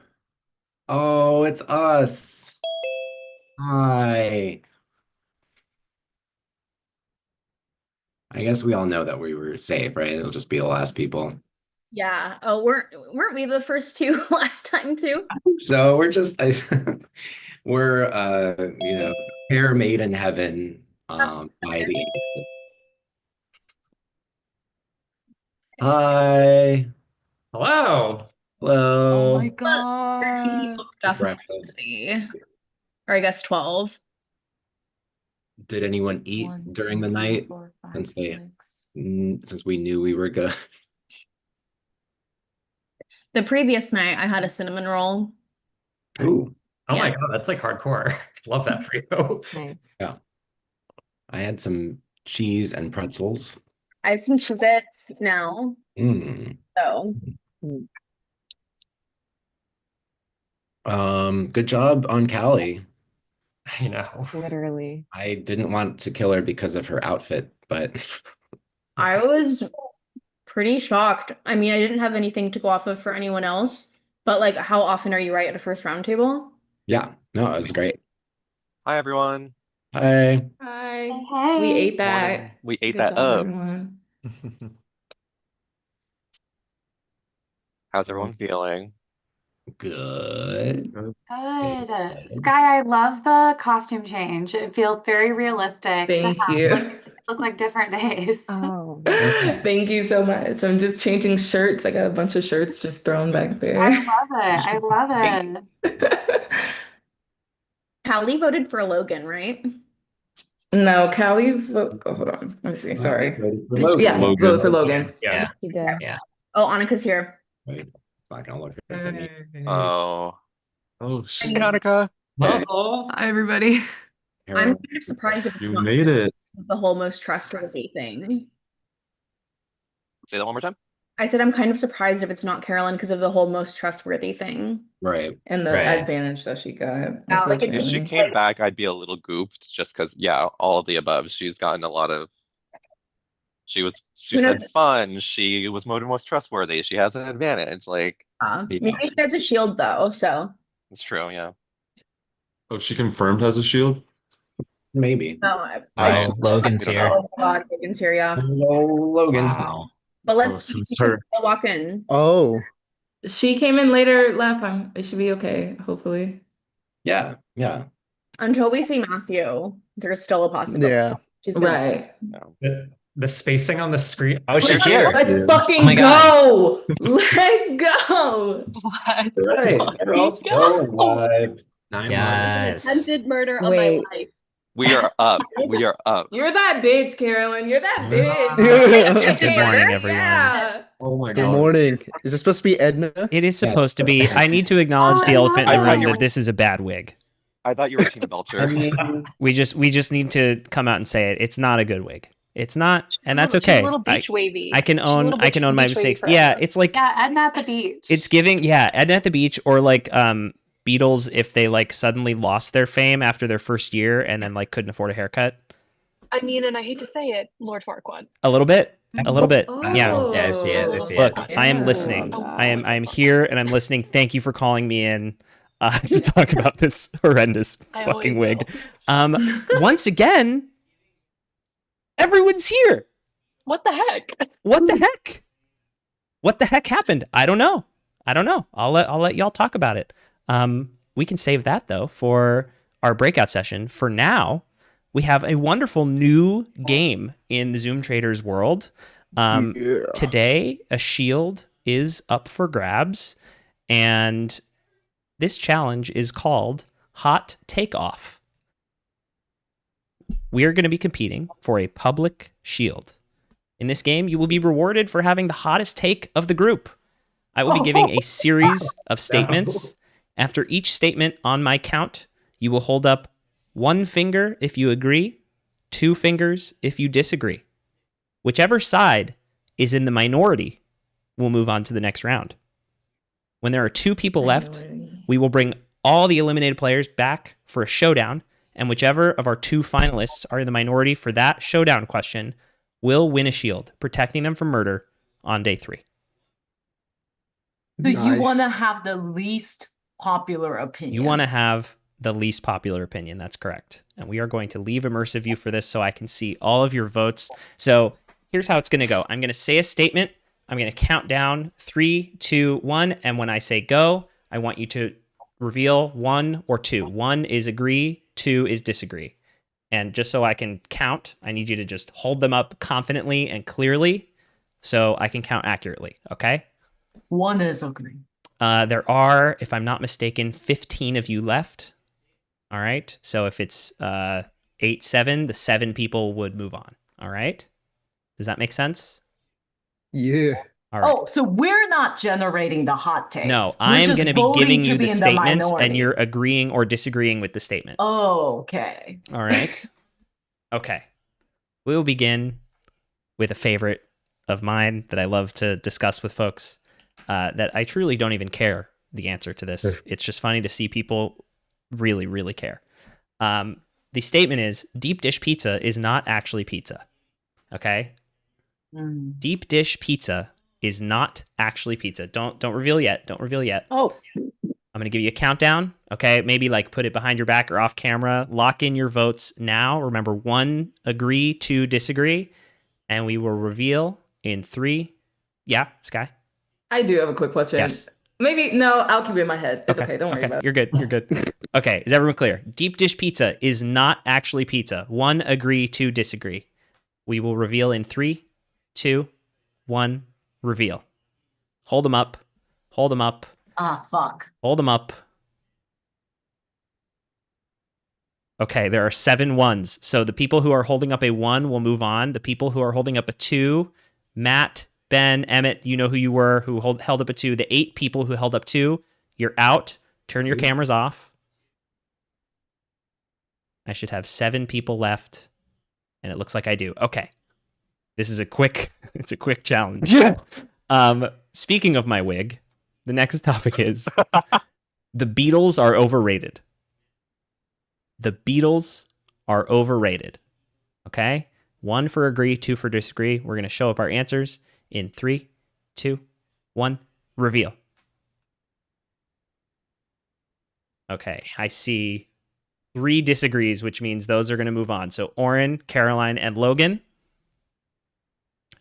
Oh, it's us. Hi. I guess we all know that we were safe, right? It'll just be the last people. Yeah. Oh, weren't we the first two last time too? So we're just we're pair made in heaven by the angel. Hi. Hello. Hello. Oh my god. Breakfast. Or I guess 12. Did anyone eat 1, during 2, the 3, night 4, 5, since they 6. since we knew we were good? The previous night I had a cinnamon roll. Ooh. Oh my Yeah. God, that's like hardcore. Love that for you. Yeah. I had some cheese and pretzels. I have some Cheez-Its now. Mm. So Good job on Callie. I know. Literally. I didn't want to kill her because of her outfit, but I was pretty shocked. I mean, I didn't have anything to go off of for anyone else, but like, how often are you right at a first round table? yeah, no, it was great. Hi, everyone. Hi. Hi. Hey. We ate Morning. that. We ate Good that job, up. everyone. How's everyone feeling? Good. Good. Sky, I love the costume change. It feels very realistic to Thank have you. look like different days. Oh. Thank you so much. I'm just changing shirts. I got a bunch of shirts just thrown back there. I love it. I love it. Callie voted for Logan, right? No, hold on. Let me see. Sorry. For Logan. Yeah, vote for Logan. Yeah. He did. Yeah. Oh, Annika's here. Wait, it's not gonna look good for me. Oh. Oh, Hey, shit. Annika. Muzzle. Hi, everybody. I'm kind of surprised if it's You not made it. the whole most trustworthy thing. Say that one more time. I said I'm kind of surprised if it's not Carolyn because of the whole most trustworthy thing. Right. And the advantage that she got. Yeah, like If she unfortunately. came back, I'd be a little gooped just because, yeah, all of the above. She's gotten a lot of. She said fun. She was most trustworthy. She has an advantage. Like, maybe she has a shield though, so. it's true. Yeah. Oh, she confirmed has a shield? Maybe. Oh, Logan's we don't here. know. Oh God, Logan's here, yeah. Hello, Logan. Wow. But Oh, let's so see it's if she can her. still walk in. Oh, She came in later last time. It should be okay, hopefully. Yeah, yeah. Until we see Matthew, there's still a possibility. yeah. She's gonna Right. The spacing on the screen. Oh, she's here. Let's Yes. fucking Oh my God. go. Let's go. What? Right. They're all still alive. 9 Yes. Attempted murder on my Wait. life. We are up. We are up. You're that bitch, Carolyn. You're that bitch. Good morning, everyone. Yeah. Oh my Good God. morning. Is this supposed to be Edna? It is supposed to be. I need to acknowledge the elephant in I the thought room you that were- this is a bad wig. I thought you were Team Belcher. I mean, We just need to come out and say it. It's not a good wig. It's not, and that's She's okay. a little beach wavy. I can She's a own little my beach wavy mistakes. for Yeah, Edna. it's like Yeah, Edna at the beach. it's giving. Yeah, Edna at the beach, or like Beatles if they like suddenly lost their fame after their first year and then like couldn't afford a haircut. I mean, and I hate to say it, Lord Farquaad. A little bit. Oh. Yeah, I see it. I see Look, it. I am Yeah. listening. I am here and I'm listening. Thank you for calling me in to talk about this horrendous I fucking always wig. Once again, everyone's here. What the heck? What the heck? What the heck happened? I don't know. I'll let y'all talk about it. We can save that though for our breakout session. For now, we have a wonderful new game in the Zoom Traitors world. Today, a shield is up for grabs, and this challenge is called Hot Takeoff. We are going to be competing for a public shield. In this game, you will be rewarded for having the hottest take of the group. I will be giving a series of statements. After each statement on my count, you will hold up one finger if you agree, two fingers if you disagree. Whichever side is in the minority will move on to the next round. When there are two people left, we will bring all the eliminated players back for a showdown, and whichever of our two finalists are in the minority for that showdown question will win a shield, protecting them from murder on day 3. So you want to Nice. have the least popular opinion. You want to have the least popular opinion. That's correct. And we are going to leave immersive view for this so I can see all of your votes. So here's how it's going to go. I'm going to say a statement. I'm going to count down 3, 2, 1. And when I say go, I want you to reveal 1 or 2. 1 is agree, 2 is disagree. And just so I can count, I need you to just hold them up confidently and clearly so I can count accurately. Okay? 1 is agree. There are, if I'm not mistaken, 15 of you left. All right. So if it's 8-7, the 7 people would move on. All right. Does that make sense? Yeah. All right. Oh, so we're not generating the hot takes. No, We're I'm just going to be voting giving to you be the in statements and minority. you're agreeing or disagreeing with the statement. Oh, okay. All right. Okay. We will begin with a favorite of mine that I love to discuss with folks that I truly don't even care the answer to this. It's just funny to see people really, really care. The statement is deep dish pizza is not actually pizza. Okay? Deep dish pizza is not actually pizza. Don't reveal yet. Don't reveal yet. Oh. I'm going to give you a countdown. Okay? Maybe like put it behind your back or off camera. Lock in your votes now. Remember, 1 agree, 2 disagree, and we will reveal in 3. Yeah, Sky? I do have a quick question. Yes. Maybe, no, I'll keep it in my head. It's okay. Don't worry about it. You're good. You're good. Okay. Is everyone clear? Deep dish pizza is not actually pizza. 1 agree, 2 disagree. We will reveal in 3, 2, 1, reveal. Hold them up. Hold them up. Ah, fuck. Hold them up. Okay, there are 7 ones. So the people who are holding up a 1 will move on. The people who are holding up a 2, Matt, Ben, Emmett, you know who you were, who held up a 2. The 8 people who held up 2, you're out. Turn your cameras off. I should have 7 people left, and it looks like I do. Okay. This is it's a quick challenge. Yeah. Speaking of my wig, the next topic is the Beatles are overrated. The Beatles are overrated. Okay? 1 for agree, 2 for disagree. We're going to show up our answers in 3, 2, 1, reveal. Okay, I see 3 disagrees, which means those are going to move on. So Oren, Caroline, and Logan.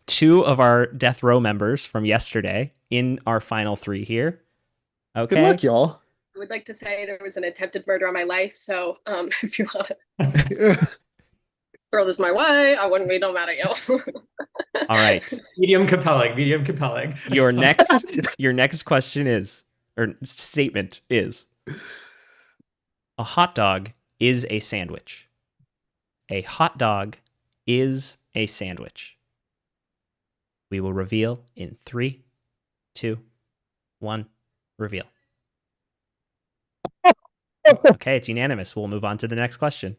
2 of our death row members from yesterday in our final 3 here. Okay. Good luck, y'all. I would like to say there was an attempted murder on my life, so if you want to throw this my way, I wouldn't be no mad at you. All right. Medium compelling. Medium compelling. Your next question is, or statement is, a hot dog is a sandwich. A hot dog is a sandwich. We will reveal in 3, 2, 1, reveal. Okay, it's unanimous. We'll move on to the next question.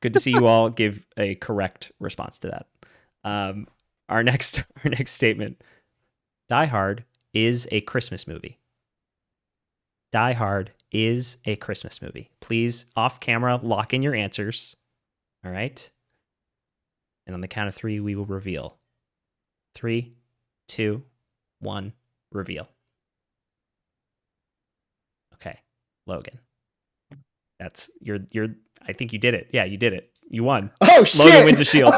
Good to see you all give a correct response to that. Our next statement. Die Hard is a Christmas movie. Die Hard is a Christmas movie. Please, off camera, lock in your answers. All right? And on the count of 3, we will reveal. 3, 2, 1, reveal. Okay, Logan. That's you're I think you did it. Yeah, you did it. You won. Oh shit! Logan wins a shield.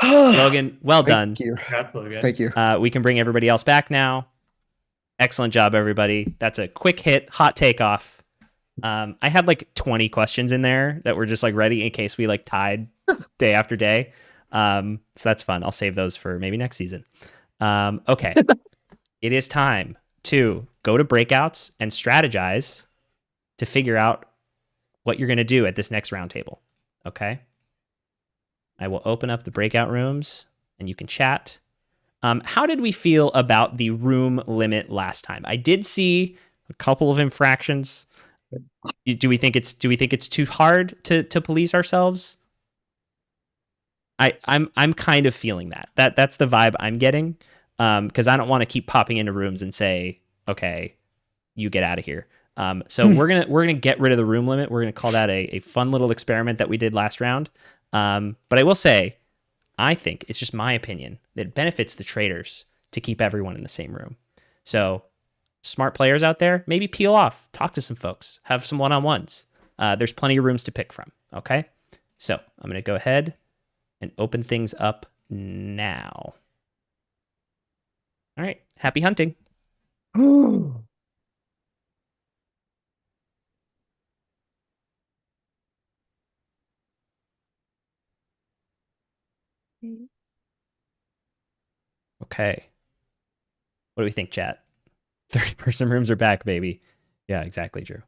Logan, well done. Thank you. Congrats, Logan. Thank you. We can bring everybody else back now. Excellent job, everybody. That's a quick hit, hot takeoff. I had like 20 questions in there that were just like ready in case we like tied day after day. So that's fun. I'll save those for maybe next season. Okay. It is time to go to breakouts and strategize to figure out what you're going to do at this next roundtable. Okay. I will open up the breakout rooms and you can chat. How did we feel about the room limit last time? I did see a couple of infractions. Do we think it's too hard to police ourselves? I'm kind of feeling that's the vibe I'm getting. Because I don't want to keep popping into rooms and say, okay, you get out of here. So we're gonna get rid of the room limit. We're gonna call that a fun little experiment that we did last round. But I will say, I think it's just my opinion that it benefits the traders to keep everyone in the same room. So smart players out there, maybe peel off, talk to some folks, have some one-on-ones. There's plenty of rooms to pick from, okay? So I'm going to go ahead and open things up now. All right, happy hunting. Okay. What do we think, chat? 30-person rooms are back, baby. Yeah, exactly, Drew.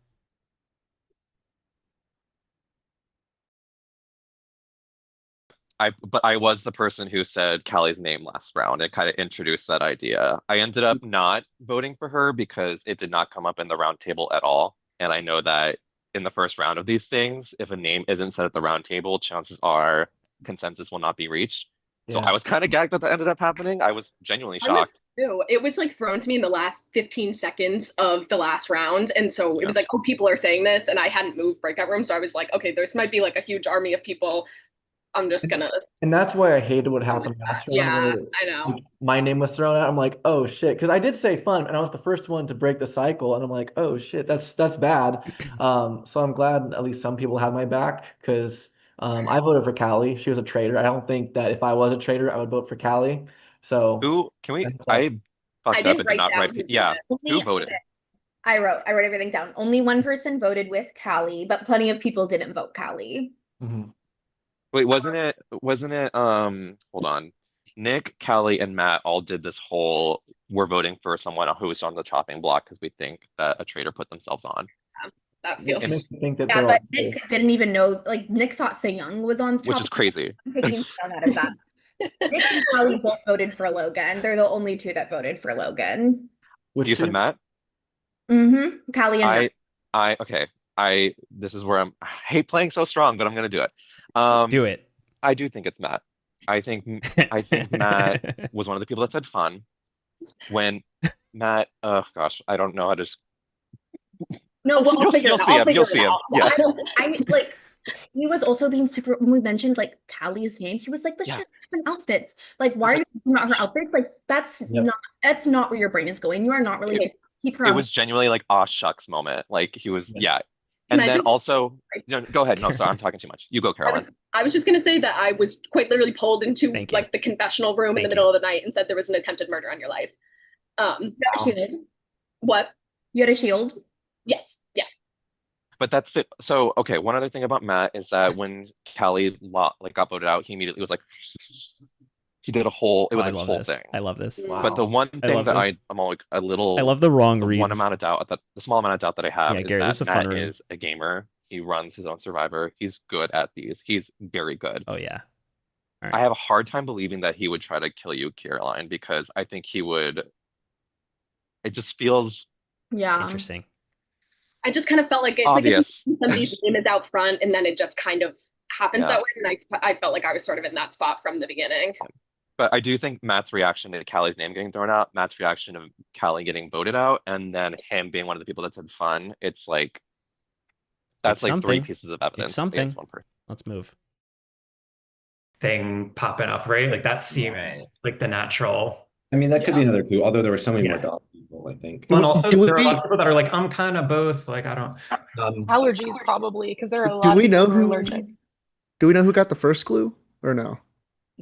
But I was the person who said Callie's name last round. It kind of introduced that idea. I ended up not voting for her because it did not come up in the round table at all. And I know that in the first round of these things, if a name isn't said at the round table, chances are consensus will not be reached. So I was kind of gagged that that ended up happening. I was genuinely shocked. It was like thrown to me in the last 15 seconds of the last round. And so it was like, oh, people are saying this. And I hadn't moved breakout room. So I was like, okay, this might be like a huge army of people. I'm just gonna. And that's why I hated what happened last round. Yeah, where, I know. like, my name was thrown out. I'm like, oh shit, because I did say fun, and I was the first one to break the cycle, and I'm like, oh shit, that's bad. So I'm glad at least some people have my back because I voted for Callie. She was a traitor. I don't think that if I was a traitor, I would vote for Callie. So who can we? I fucked up and did not write. Yeah, who voted? I wrote everything down. Only one person voted with Callie, but plenty of people didn't vote Callie. Wait, wasn't it, hold on. Nick, Callie, and Matt all did this whole, we're voting for someone who's on the chopping block because we think that a traitor put themselves on. That feels. Yeah, but Nick didn't even know, like, Nick thought Young was on top. Which is crazy. I'm taking him down out of that. Nick and Callie both voted for Logan. They're the only two that voted for Logan. You said Matt? Mm-hmm. Callie and Matt. Okay. This is where I hate playing so strong, but I'm gonna do it. Do it. I do think it's Matt. I think Matt was one of the people that said fun. When Matt, oh gosh, I don't know how to. No, well, you'll see him. You'll see him. Yeah. I like. He was also being super. When we mentioned like Callie's name, he was like, "But she has different outfits. Like, why are you talking about her outfits? Like, that's not where your brain is going. You are not really supposed to keep her." It was genuinely like, "Aw, shucks" moment. Like he was, And then also, no, go ahead. No, sorry, I'm talking too much. You go, Caroline. I was just gonna say that I was quite literally pulled into like the confessional room in the middle of the night and said there was an attempted murder on your life. You had a shield. What? You had a shield? Yes. Yeah. But that's it. So, okay, one other thing about Matt is that when Callie got voted out, he immediately was like, he did a whole, it was a whole thing. I love this. But the one thing that I'm like a little, I love the wrong reads. One amount of doubt that the small amount of doubt that I have Yeah, is Gary, this is that a fun Matt room. is a gamer. He runs his own Survivor. He's good at these. He's very good. Oh yeah. All right. I have a hard time believing that he would try to kill you, Caroline, because I think he would. It just feels interesting. I just kind of felt like it's obvious. Like somebody's name is out front, and then it just kind of happens that way. And I felt like I was sort of in that spot from the beginning. But I do think Matt's reaction to Callie's name getting thrown out, Matt's reaction of Callie getting voted out, and then him being one of the people that said fun, it's like that's like three pieces of evidence. It's something. Let's move. Thing popping up, right? Like that seemed like the natural. I mean, that could be another clue, although there were so many more dog people, I think. And also, there are a lot of people that are like, I'm kind of both. Like, I don't. Allergies, probably, because there are a lot of people who are allergic. Do we know who got the first clue or no?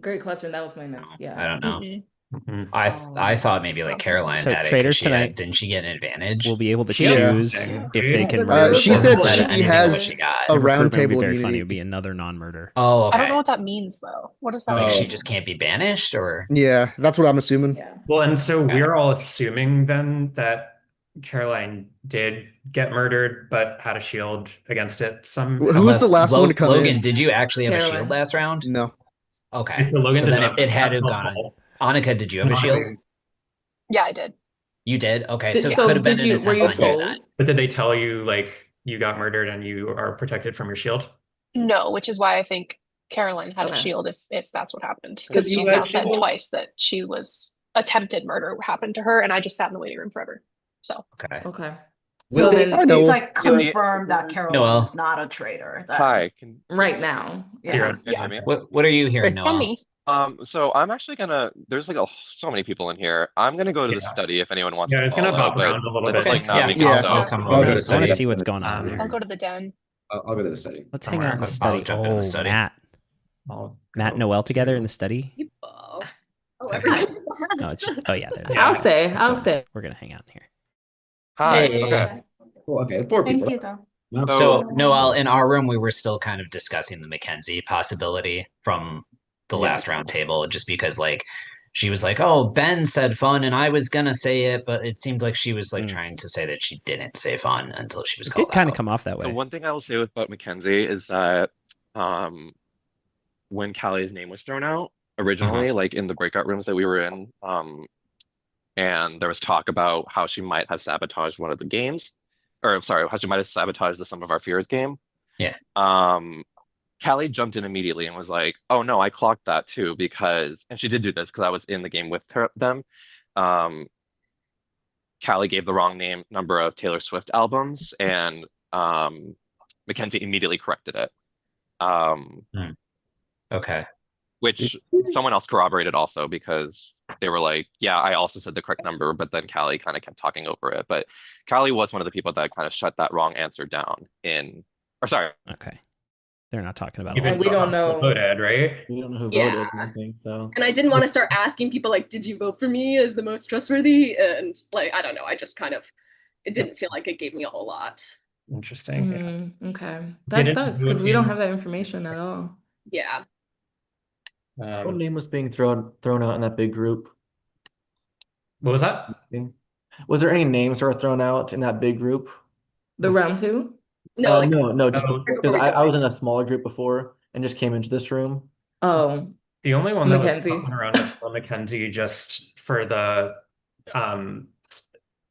Great question. That was my next. Yeah. I don't know. I thought maybe like Caroline So had it. Traitors tonight, didn't she get an advantage? We'll be able to choose if they can murder. She said she has a round table very immunity. funny. It would be another non-murder. Oh, okay. I don't know what that means though. What does that Like mean? she just can't be banished, or Yeah, that's what I'm assuming. Well, and so we're all assuming then that Caroline did get murdered, but had a shield against it. Who was the last one to come in? Logan, did you actually have a shield last round? No. Okay. So Logan did then not. it had to have That's gone. helpful. Annika, did you have a shield? Yeah, I did. You did? Okay, Did- so it so could have been did an you- were attempt you on you told? then. But did they tell you like you got murdered and you are protected from your shield? No, which is why I think Caroline had a Okay. shield if that's what happened. Because you she's now had said shield? twice that she was attempted murder happened to her, and I just sat in the waiting room forever. So Okay. Okay. So then I know. it's like Yeah. confirmed that Caroline Noel. is not a traitor. That- Hi. Right now. Here. Yeah. Can you hear me? What are you hearing, and Noel? me. So I'm actually gonna. There's like so many people in here. I'm gonna go to the Yeah. study if anyone wants Yeah, to it's gonna follow, bob but around a little let's bit. like not Yeah, make Yeah. it so. I'll come go over. to the I want study. to see what's going on I'll there. go to the den. I'll go to the study. Let's hang out in the I'll study. jump in the Oh, study. Matt and Noel together in the study. Oh, Okay. No, it's just. Oh yeah, they're there. Yeah. I'll stay. That's I'll fine. stay. We're gonna hang out in here. Hi. Hey. Okay. Well, okay, 4 Thank people. you, That's- though. no. So Noel, in our room, we were still kind of discussing the Mackenzie possibility from the Yeah. last round table, just because like she was like, "Oh, Ben said fun," and I was gonna say it, but it seemed like she was like trying to say that she didn't say fun until she was It called did kind of out. come off that The way. one thing I will say about Mackenzie is that when Callie's name was thrown out originally, like in the breakout rooms that we were in, and there was talk about how she might have sabotaged one of the games, or sorry, how she might have sabotaged the Some of Our Fears game. Yeah. Callie jumped in immediately and was like, "Oh no, I clocked that too," because, and she did do this because I was in the game with them. Callie gave the wrong number of Taylor Swift albums, and Mackenzie immediately corrected it. Okay. Which someone else corroborated also, because they were like, "Yeah, I also said the correct number," but then Callie kind of kept talking over it. But Callie was one of the people that kind of shut that wrong answer down or sorry. Okay. They're not talking about Even And we don't know. voted, right? We don't know who Yeah. voted, I think so. And I didn't want to start asking people like, did you vote for me as the most trustworthy? And like, I don't know. I just kind of, it didn't feel like it gave me a whole lot. Interesting. Okay. That sucks because we don't have that information at all. Yeah. What name was being thrown out in that big group? What was that? Was there any names that were thrown out in that big group? The round two? No, no, just Oh. because I was in a smaller group before and just came into this room. Oh, The only one that Mackenzie. was popping around was still Mackenzie, just for the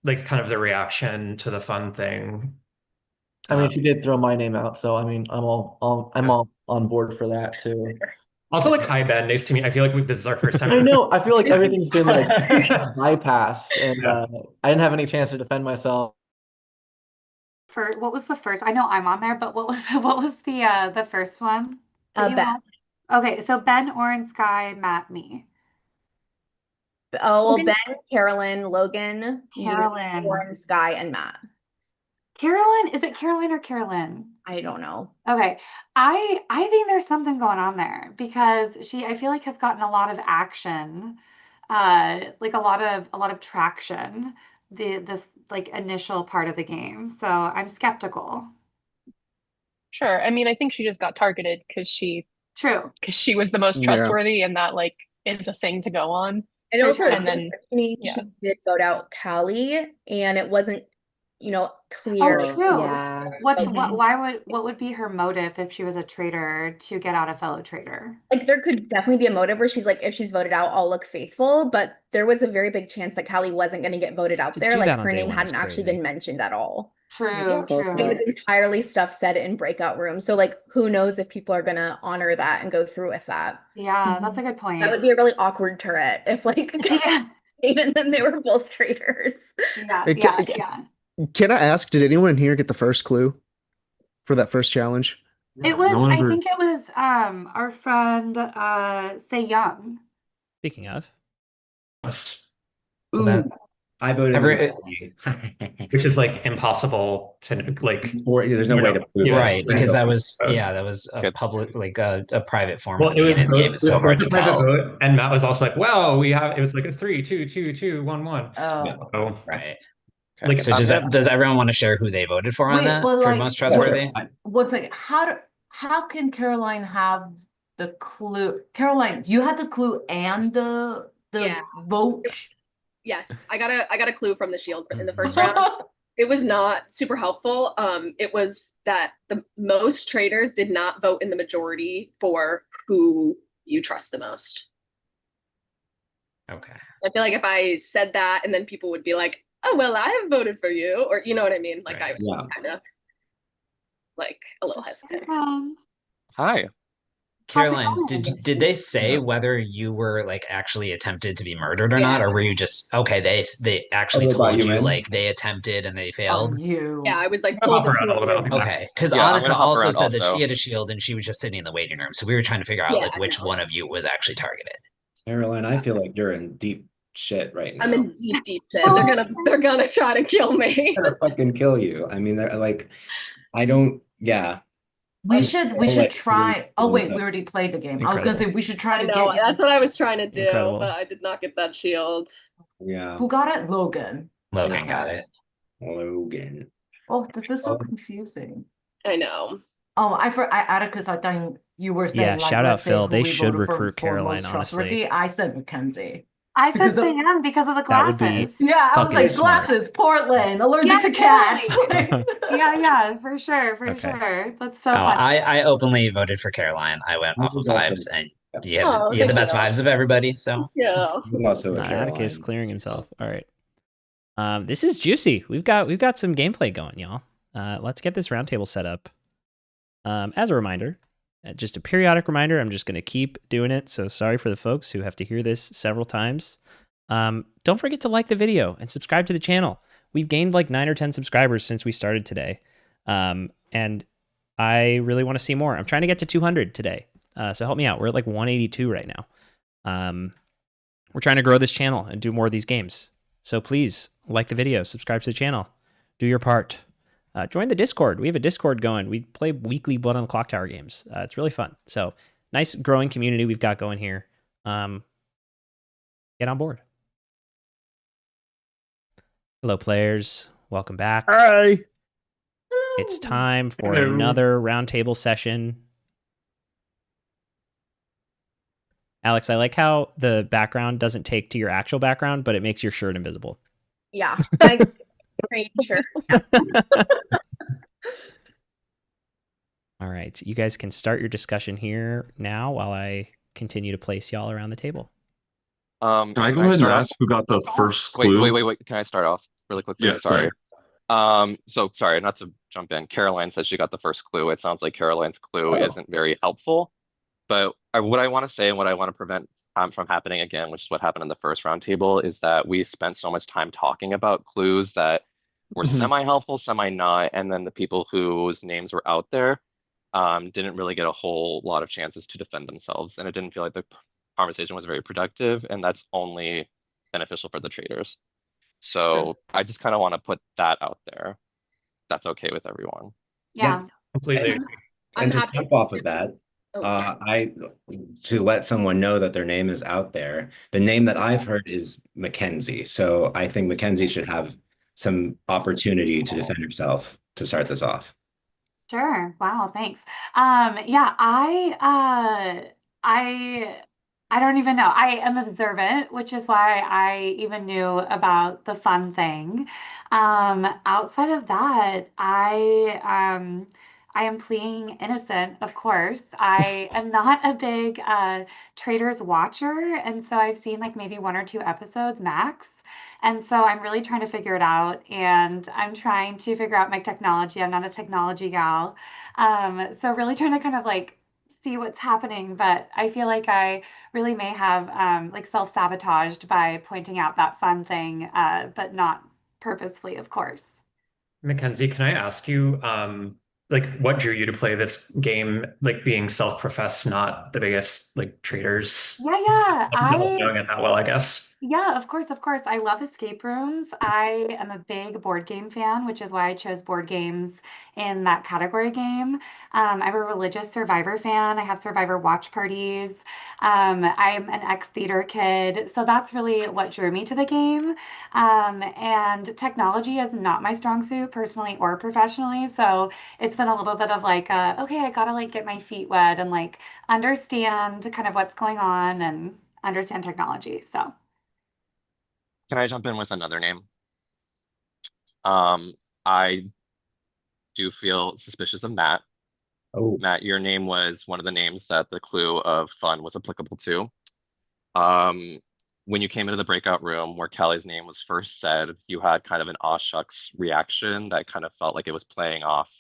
like kind of the reaction to the fun thing. I mean, she did throw my name out, so I mean, I'm all on board for that too. Also, like, hi Ben, nice to meet. I feel like this is our first time. I know. I feel like everything's been like bypassed, and I didn't have any chance to defend myself. For what was the first? I know I'm on there, but what was the first one? that you Ben. had? Okay, so Ben, Oren, Sky, Matt, me. Oh, well, Ben, Carolyn, Logan, Carolyn. Warren, Sky, and Matt. Carolyn, is it Caroline or Carolyn? I don't know. Okay. I think there's something going on there because I feel like has gotten a lot of action, like a lot of traction, this like initial part of the game. So I'm skeptical. Sure. I mean, I think she just got targeted because she was the most Yeah. trustworthy, and that like is a thing to go on. And also, and then she did vote out Callie, and it wasn't, clear. Oh, true. Yeah. What would be her motive if she was a traitor to get out a fellow traitor? Like, there could definitely be a motive where she's like, if she's voted out, I'll look faithful. But there was a very big chance that Callie wasn't going to get voted out there. do Like, that on her day name one is hadn't actually crazy. been mentioned at all. True. It was entirely stuff said in breakout rooms. So, like, who knows if people are going to honor that and go through with that. Yeah, that's a good point. That would be a really awkward turret if, like, and then they were both traitors. Yeah, yeah. Can I ask, did anyone in here get the first clue for that first challenge? It was, No one I ever- think it was our friend Say Young. Speaking of. Ooh, I voted which is like impossible to like. There's no way to prove it. Right, because that was a public, like a private form Well, of it the was beginning of the game. It's so hard to tell. vote, and Matt was also like, "Well, it was like a 3, 2, 2, 2, 1, 1." Oh, right. Like, So does everyone want to share who they voted for on that for most trustworthy? What's like how can Caroline have the clue? Caroline, you had the clue and the vote. Yes, I got a clue from the shield in the first round. It was not super helpful. It was that the most traitors did not vote in the majority for who you trust the most. Okay. So I feel like if I said that and then people would be like, "Oh, well, I have voted for you," or you know what I mean? Like I was just kind of like a little hesitant. Hi. Caroline, did they say whether you were like actually attempted to be murdered or not, or were you just okay? They actually they brought told you you in? like they attempted and they failed. You. Yeah, I was like I'll pulled hop into around a a little bit. room. Okay, because Yeah, I'm Annika gonna hop also around said that also. she had a shield and she was just sitting in the waiting room. So we were trying to figure out Yeah, like which no. one of you was actually targeted. Caroline, I feel like you're in deep shit right now. I'm in deep shit. They're gonna try to kill me. They're gonna fucking kill you. I mean, they're like, I don't. Yeah. We I'm should so, like, try. Oh wait, we incredible. already played the game. I was gonna say we should try I to know, get. that's what I was trying to do, Incredible. but I did not get that shield. Yeah. Who got it? Logan. Logan got it. Logan. Oh, this is so confusing. I know. Oh, I added because I thought you were saying Yeah, like shout out let's say Phil. who They we should voted recruit for Caroline, most trustworthy. honestly. I said Mackenzie. I said Because of- Sam because of the That would glasses. be Yeah, I was fucking like smart. glasses, Portland, allergic Yeah, to cats. totally. Yeah, for sure, for Okay. sure. That's so Oh, funny. I openly voted for Caroline. I went off of was also- vibes, and yeah. you had Oh, you had the thank best you. vibes of everybody. So Yeah. I'm also a Atticus Caroline. clearing himself. All right. This is juicy. We've got some gameplay going, y'all. Let's get this roundtable set up. As a reminder, just a periodic reminder, I'm just going to keep doing it. So sorry for the folks who have to hear this several times. Don't forget to like the video and subscribe to the channel. We've gained like 9 or 10 subscribers since we started today. And I really want to see more. I'm trying to get to 200 today. So help me out. We're at like 182 right now. We're trying to grow this channel and do more of these games. So please like the video, subscribe to the channel, do your part. Join the Discord. We have a Discord going. We play weekly Blood on the Clocktower games. It's really fun. So nice growing community we've got going here. Get on board. Hello, players. Welcome back. Hi. It's time for Hello. another roundtable session. Alex, I like how the background doesn't take to your actual background, but it makes your shirt invisible. Yeah, I pretty sure. All right, you guys can start your discussion here now while I continue to place y'all around the table. Can I go ahead and start off? ask who got the first clue? Wait. Can I start off really quickly? Yeah, sorry. So sorry, not to jump in. Caroline said she got the first clue. It sounds like Caroline's clue isn't very helpful. But what I want to say and what I want to prevent from happening again, which is what happened in the first roundtable, is that we spent so much time talking about clues that were semi-helpful, semi-not, and then the people whose names were out there didn't really get a whole lot of chances to defend themselves, and it didn't feel like the conversation was very productive, and that's only beneficial for the traders. So I just kind of want to put that out there. That's okay with everyone. Yeah. Completely agree. And to happy jump off of that, Oh, sorry. to let someone know that their name is out there, the name that I've heard is Mackenzie. So I think Mackenzie should have some opportunity to defend herself to start this off. Sure. Wow, thanks. Yeah, I don't even know. I am observant, which is why I even knew about the fun thing. Outside of that, I am pleading innocent, of course. I am not a big Traders watcher, and so I've seen like maybe 1 or 2 episodes max. And so I'm really trying to figure it out, and I'm trying to figure out my technology. I'm not a technology gal. So really trying to kind of like see what's happening, but I feel like I really may have like self-sabotaged by pointing out that fun thing, but not purposefully, of course. Mackenzie, can I ask you, like, what drew you to play this game? Like, being self-professed, not the biggest like traders. Yeah, Not knowing it that well, I guess. Yeah, of course, of course. I love escape rooms. I am a big board game fan, which is why I chose board games in that category game. I'm a religious Survivor fan. I have Survivor watch parties. I'm an ex-theater kid, so that's really what drew me to the game. And technology is not my strong suit, personally or professionally. So it's been a little bit of like, okay, I gotta like get my feet wet and like understand kind of what's going on and understand technology. So. Can I jump in with another name? I do feel suspicious of Matt. Oh, Matt, your name was one of the names that the clue of fun was applicable to. When you came into the breakout room where Kelly's name was first said, you had kind of an aw shucks reaction that kind of felt like it was playing off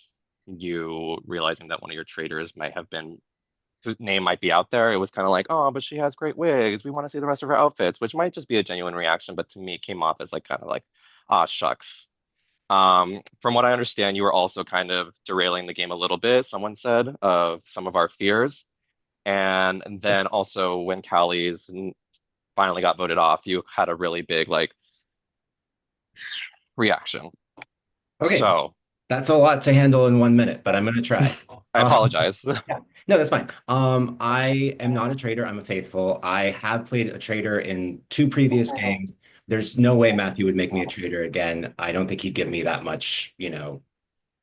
you realizing that one of your traders might have been whose name might be out there, it was kind of like, oh, but she has great wigs. We want to see the rest of her outfits, which might just be a genuine reaction, but to me, it came off as like kind of like, ah, shucks. From what I understand, you were also kind of derailing the game a little bit, someone said, of some of our fears. And then also when Callie's finally got voted off, you had a really big like reaction. Okay. So that's a lot to handle in 1 minute, but I'm going to try. I apologize. Yeah, no, that's fine. I am not a traitor. I'm a faithful. I have played a traitor in 2 previous games. There's no way Matthew would make me a traitor again. I don't think he'd give me that much,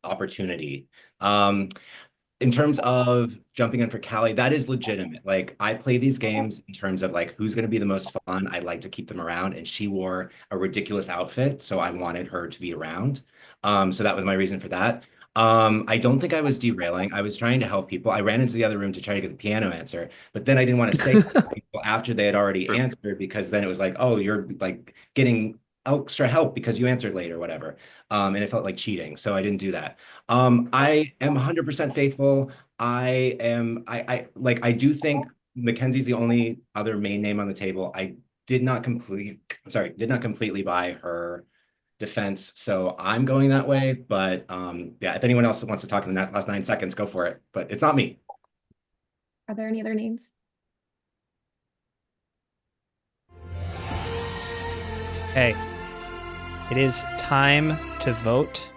opportunity. In terms of jumping in for Callie, that is legitimate. Like, I play these games in terms of like who's going to be the most fun. I like to keep them around, and she wore a ridiculous outfit, so I wanted her to be around. So that was my reason for that. I don't think I was derailing. I was trying to help people. I ran into the other room to try to get the piano answer, but then I didn't want to say to people after they had already answered, because then it was like, oh, you're like getting extra help because you answered late or whatever. And it felt like cheating. So I didn't do that. I am 100% faithful. I do think Mackenzie's the only other main name on the table. I did not completely buy her defense, so I'm going that way. But yeah, if anyone else wants to talk in the last 9 seconds, go for it. But it's not me. Are there any other names? Hey, it is time to vote.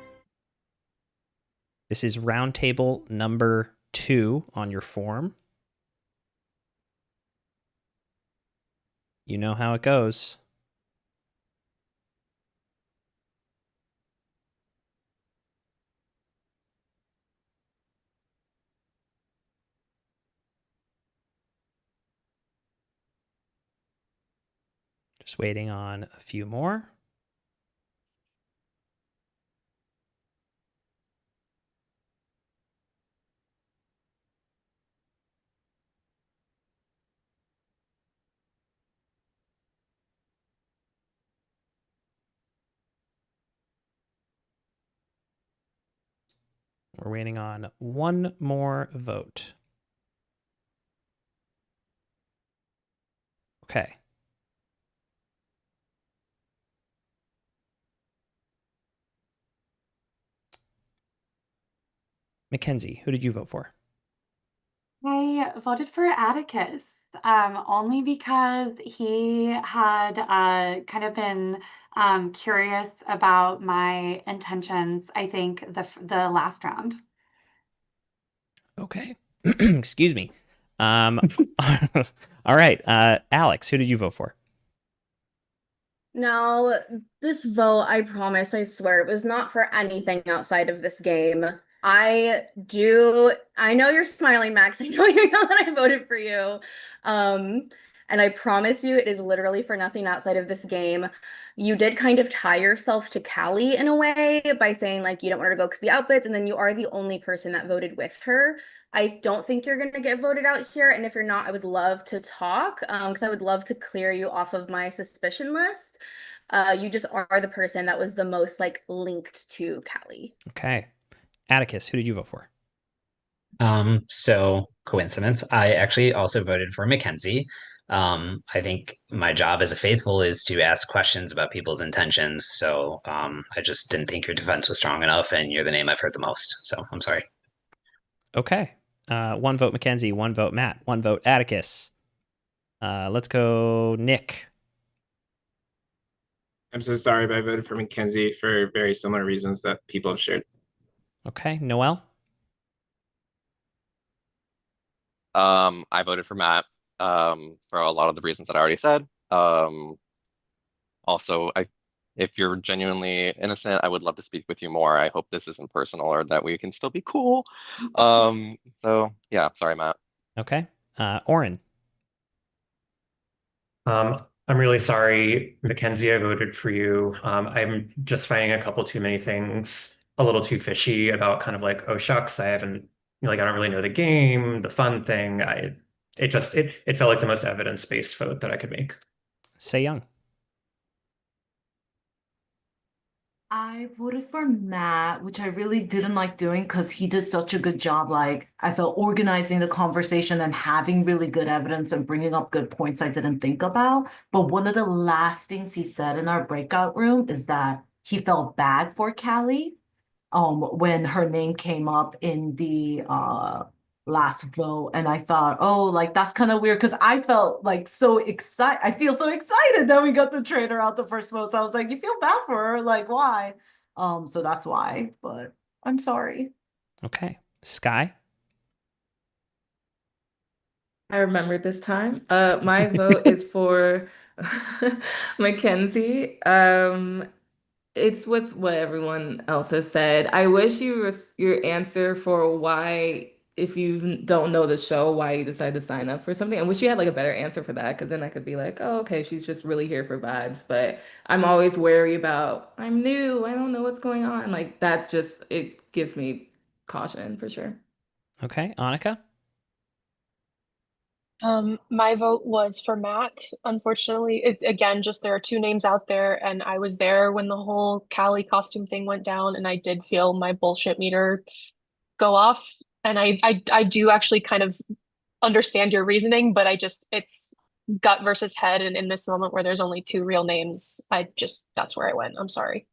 This is roundtable number 2 on your form. You know how it goes. Just waiting on a few more. We're waiting on one more vote. Okay. Mackenzie, who did you vote for? I voted for Atticus, only because he had kind of been curious about my intentions, I think, the last round. Okay. Excuse me. All right. Alex, who did you vote for? Now, this vote, I promise, I swear, it was not for anything outside of this game. I know you're smiling, Max. I know you know that I voted for you. And I promise you, it is literally for nothing outside of this game. You did kind of tie yourself to Callie in a way by saying, like, you don't want her to go because the outfits, and then you are the only person that voted with her. I don't think you're going to get voted out here. And if you're not, I would love to talk because I would love to clear you off of my suspicion list. You just are the person that was the most like linked to Callie. Okay. Atticus, who did you vote for? So coincidence. I actually also voted for Mackenzie. I think my job as a faithful is to ask questions about people's intentions. So I just didn't think your defense was strong enough, and you're the name I've heard the most. So I'm sorry. Okay. 1 vote Mackenzie, 1 vote Matt, 1 vote Atticus. Let's go Nick. I'm so sorry, but I voted for Mackenzie for very similar reasons that people have shared. Okay. Noel? I voted for Matt for a lot of the reasons that I already said. Also, if you're genuinely innocent, I would love to speak with you more. I hope this isn't personal or that we can still be cool. So yeah, sorry, Matt. Okay. Oren. I'm really sorry, Mackenzie, I voted for you. I'm just finding a couple too many things a little too fishy about kind of like, oh shucks, I don't really know the game, the fun thing. It felt like the most evidence-based vote that I could make. Say Young. I voted for Matt, which I really didn't like doing because he did such a good job. Like, I felt organizing the conversation and having really good evidence and bringing up good points I didn't think about. But one of the last things he said in our breakout room is that he felt bad for Callie when her name came up in the last vote. And I thought, oh, like that's kind of weird because I felt like so excited. I feel so excited that we got the traitor out the first vote. So I was like, you feel bad for her, like why? So that's why, but I'm sorry. Okay. Sky? I remember this time. My vote is for Mackenzie. It's with what everyone else has said. I wish your answer for why, if you don't know the show, why you decided to sign up for something. I wish you had like a better answer for that, because then I could be like, oh, okay, she's just really here for vibes. But I'm always wary about, I'm new, I don't know what's going on. Like that's just, it gives me caution for sure. Okay. Annika? My vote was for Matt. Unfortunately, it again, just there are two names out there, and I was there when the whole Callie costume thing went down, and I did feel my bullshit meter go off. And I do actually kind of understand your reasoning, but it's gut versus head, and in this moment where there's only two real names, that's where I went. I'm sorry.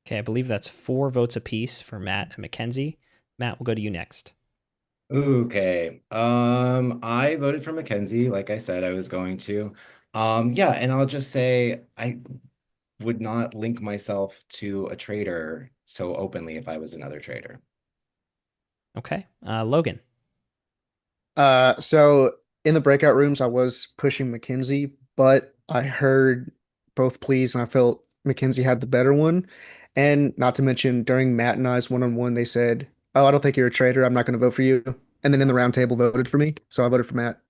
Okay, I believe that's 4 votes apiece for Matt and Mackenzie. Matt, we'll go to you next. Okay. I voted for Mackenzie, like I said I was going to. Yeah, and I'll just say I would not link myself to a traitor so openly if I was another traitor. Okay. Logan? So in the breakout rooms, I was pushing Mackenzie, but I heard both pleas and I felt Mackenzie had the better one. And not to mention, during Matt and I's one-on-one, they said, "Oh, I don't think you're a traitor. I'm not going to vote for you." And then in the round table, voted for me. So I voted for Matt.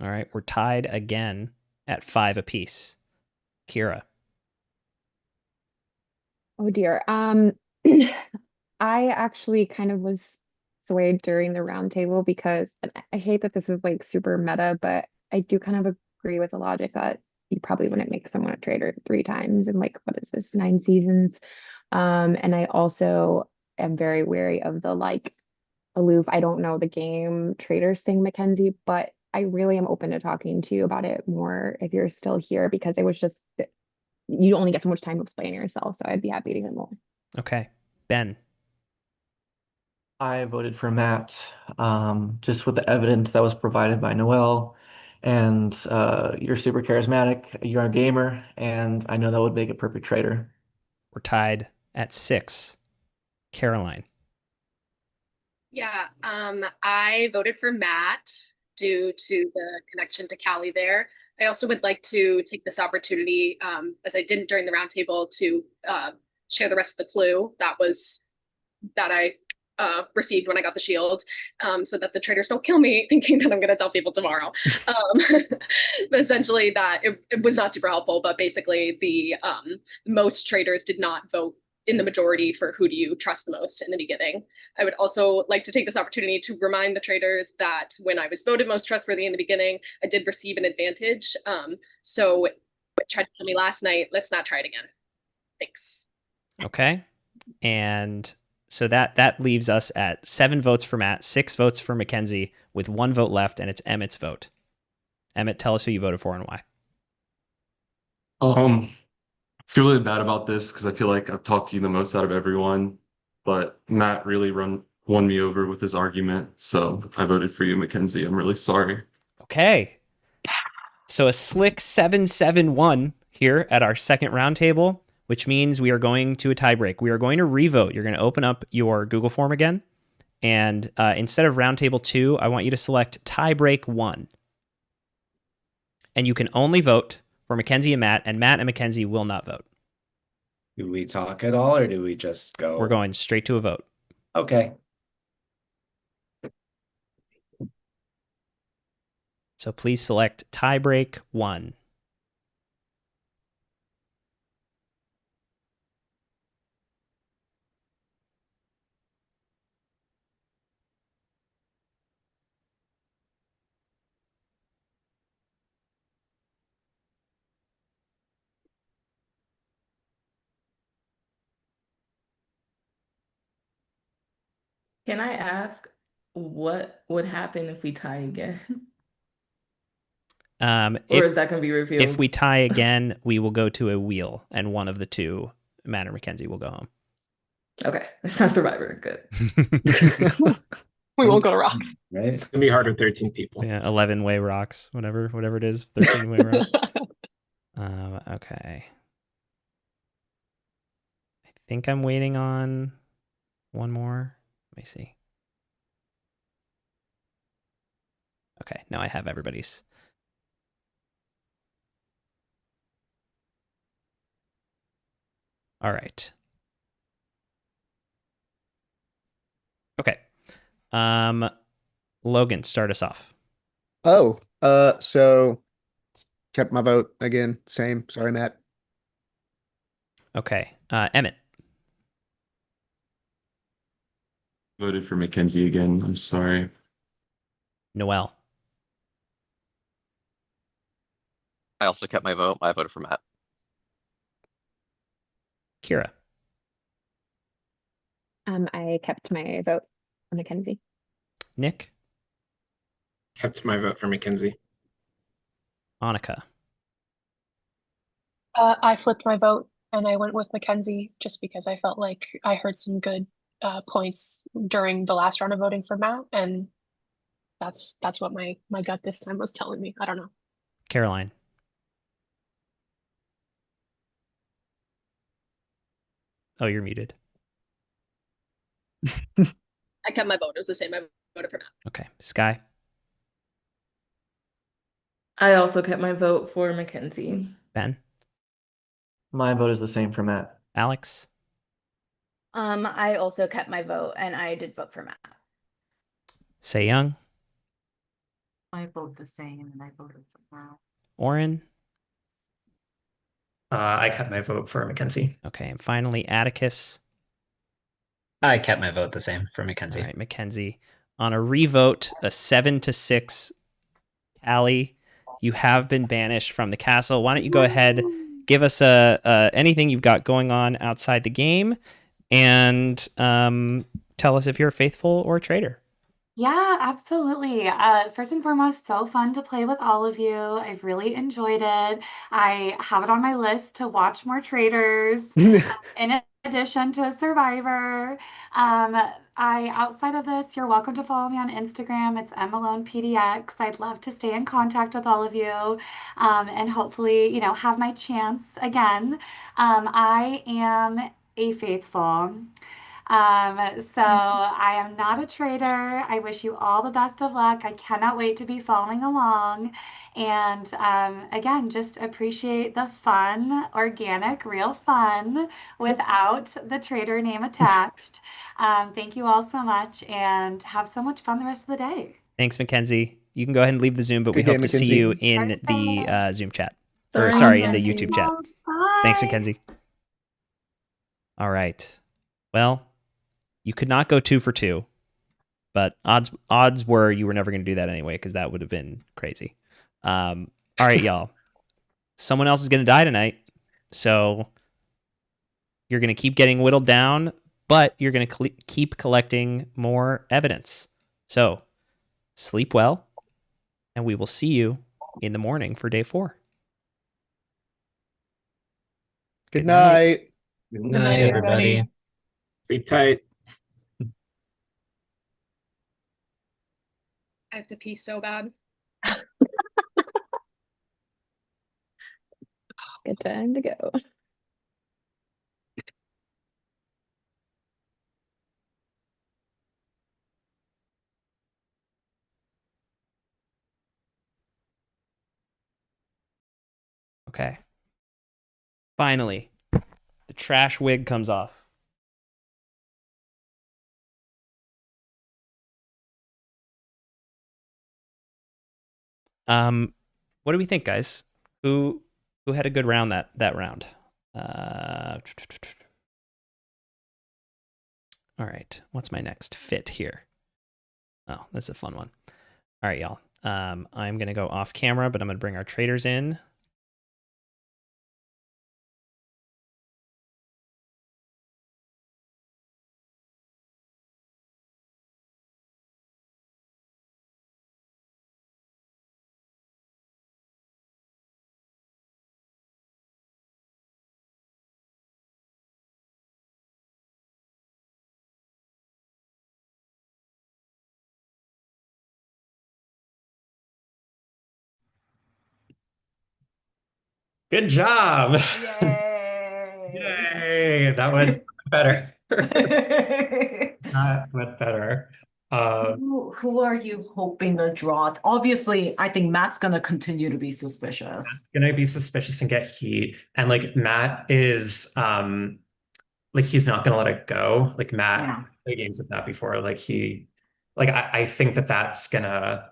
All right, we're tied again at 5 apiece. Kira? Oh dear. I actually kind of was swayed during the round table because and I hate that this is like super meta, but I do kind of agree with the logic that you probably wouldn't make someone a traitor 3 times in like what is this, 9 seasons? And I also am very wary of the like aloof, I don't know the game traders thing, Mackenzie, but I really am open to talking to you about it more if you're still here because it was just you only get so much time to explain yourself, so I'd be happy to hear more. Okay. Ben? I voted for Matt, just with the evidence that was provided by Noel. And you're super charismatic, you're a gamer, and I know that would make a perfect traitor. We're tied at 6. Caroline? Yeah, I voted for Matt due to the connection to Callie there. I also would like to take this opportunity, as I didn't during the roundtable, to share the rest of the clue that I received when I got the shield, so that the traitors don't kill me thinking that I'm going to tell people tomorrow. But essentially, that it was not super helpful, but basically, the most traitors did not vote in the majority for who do you trust the most in the beginning. I would also like to take this opportunity to remind the traders that when I was voted most trustworthy in the beginning, I did receive an advantage. So what tried to kill me last night, let's not try it again. Thanks. Okay. And so that leaves us at 7 votes for Matt, 6 votes for Mackenzie, with 1 vote left, and it's Emmett's vote. Emmett, tell us who you voted for and why. I feel really bad about this because I feel like I've talked to you the most out of everyone, but Matt really won me over with his argument, so I voted for you, Mackenzie. I'm really sorry. Okay. So a slick 7-7-1 here at our second roundtable, which means we are going to a tiebreak. We are going to revote. You're going to open up your Google form again, and instead of roundtable 2, I want you to select tiebreak 1. And you can only vote for Mackenzie and Matt and Mackenzie will not vote. Do we talk at all or do we just go? We're going straight to a vote. Okay. So please select tiebreak 1. Can I ask what would happen if we tie again? Or is that going to be If revealed? we tie again, we will go to a wheel, and one of the two, Matt or Mackenzie, will go home. Okay, it's not Survivor. Good. We won't go to rocks. Right? It's gonna be hard with 13 people. Yeah, 11-way rocks, whatever it is, 13-way rocks. Okay. I think I'm waiting on one more. Let me see. Okay, now I have everybody's. All right. Okay. Logan, start us off. Oh, so kept my vote again. Same. Sorry, Matt. Okay. Emmett. Voted for Mackenzie again. I'm sorry. Noel. I also kept my vote. I voted for Matt. Kira. I kept my vote for Mackenzie. Nick. Kept my vote for Mackenzie. Annika. I flipped my vote and I went with Mackenzie just because I felt like I heard some good points during the last round of voting for Matt, and that's what my gut this time was telling me. I don't know. Caroline. Oh, you're muted. I kept my vote. It was the same. I voted for Matt. Okay. Sky. I also kept my vote for Mackenzie. Ben. My vote is the same for Matt. Alex. I also kept my vote, and I did vote for Matt. Say Young. I vote the same, and I voted for Matt. Oren. I kept my vote for Mackenzie. Okay. And finally, Atticus. I kept my vote the same for Mackenzie. All right, Mackenzie. On a revote, a 7-6 tally, you have been banished from the castle. Why don't you go ahead, give us anything you've got going on outside the game, and tell us if you're a faithful or a traitor. Yeah, absolutely. First and foremost, so fun to play with all of you. I've really enjoyed it. I have it on my list to watch more Traitors, in addition to Survivor. Outside of this, you're welcome to follow me on Instagram. It's mmalonepdx. I'd love to stay in contact with all of you, and hopefully, have my chance again. I am a faithful. So I am not a traitor. I wish you all the best of luck. I cannot wait to be following along. And again, just appreciate the fun, organic, real fun without the traitor name attached. Thank you all so much and have so much fun the rest of the day. Thanks, Mackenzie. You can go ahead and leave the Zoom, but we Good day, hope to see Mackenzie. you in the Zoom chat. Or Bye, sorry, in the Mackenzie. YouTube chat. Bye. Thanks, Mackenzie. All right. Well, you could not go 2 for 2, but odds were you were never going to do that anyway, because that would have been crazy. All right, y'all. Someone else is going to die tonight, so you're going to keep getting whittled down, but you're going to keep collecting more evidence. So sleep well, and we will see you in the morning for day 4. Good night. Good night, night, everybody. Sleep tight. I have to pee so bad. Good time to go. Okay. Finally, the trash wig comes off. What do we think, guys? Who had a good round that round? All right. What's my next fit here? Oh, this is a fun one. All right, y'all. I'm gonna go off camera, but I'm gonna bring our traders in. Good job. Yay! Yay! That went better. That went better. Who are you hoping to draw? Obviously, I think Matt's gonna continue to be suspicious. Gonna be suspicious and get heat. And like Matt is like he's not gonna let it go. Like Matt Yeah. played games with Matt before. I think that that's gonna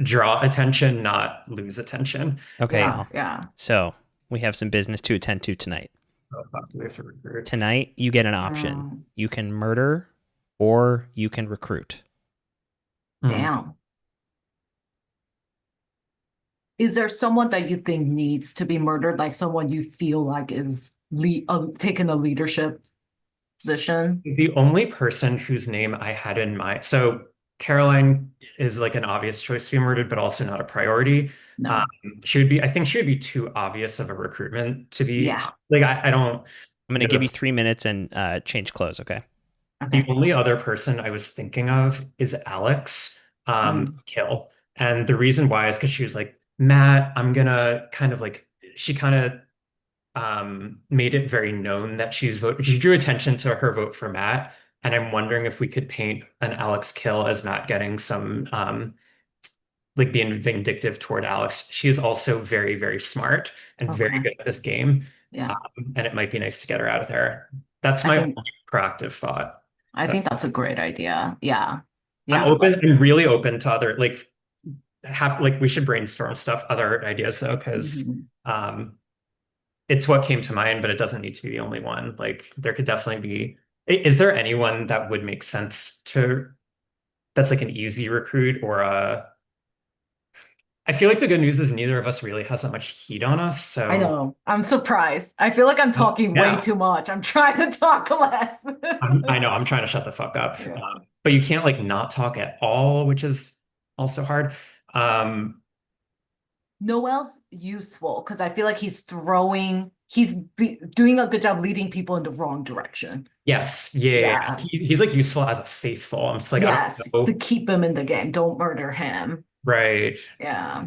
draw attention, not lose attention. Okay, Yeah, y'all. yeah. So we have some business to attend to tonight. Oh, fuck, we have to recruit. Tonight, you get an option. You can murder or you can recruit. Damn. Is there someone that you think needs to be murdered? Like someone you feel like is taking a leadership position? The only person whose name I had in mind, so Caroline is like an obvious choice to be murdered, but also not a priority. No. I think she would be too obvious of a recruitment to be like I don't. I'm gonna give you 3 minutes and change clothes, okay? The only other person I was thinking of is Alex Kill. And the reason why is because she was like, Matt, I'm gonna kind of like she kind of made it very known that she drew attention to her vote for Matt. And I'm wondering if we could paint an Alex Kill as Matt getting some like being vindictive toward Alex. She's also very, very smart and very good at this game. Yeah. And it might be nice to get her out of there. That's my only proactive thought. I think that's a great idea. Yeah. I'm really open to other like we should brainstorm stuff, other ideas though, because it's what came to mind, but it doesn't need to be the only one. Like there could definitely be. Is there anyone that would make sense that's like an easy recruit or a? I feel like the good news is neither of us really has that much heat on us. So I know. I'm surprised. I feel like I'm talking way too much. I'm trying to talk less. I know. I'm trying to shut the fuck up. But you can't like not talk at all, which is also hard. Noel's useful because I feel like he's doing a good job leading people in the wrong direction. Yes. Yeah. He's like useful as a faithful. I'm just like, yes, to keep him in the game. Don't murder him. Right. Yeah.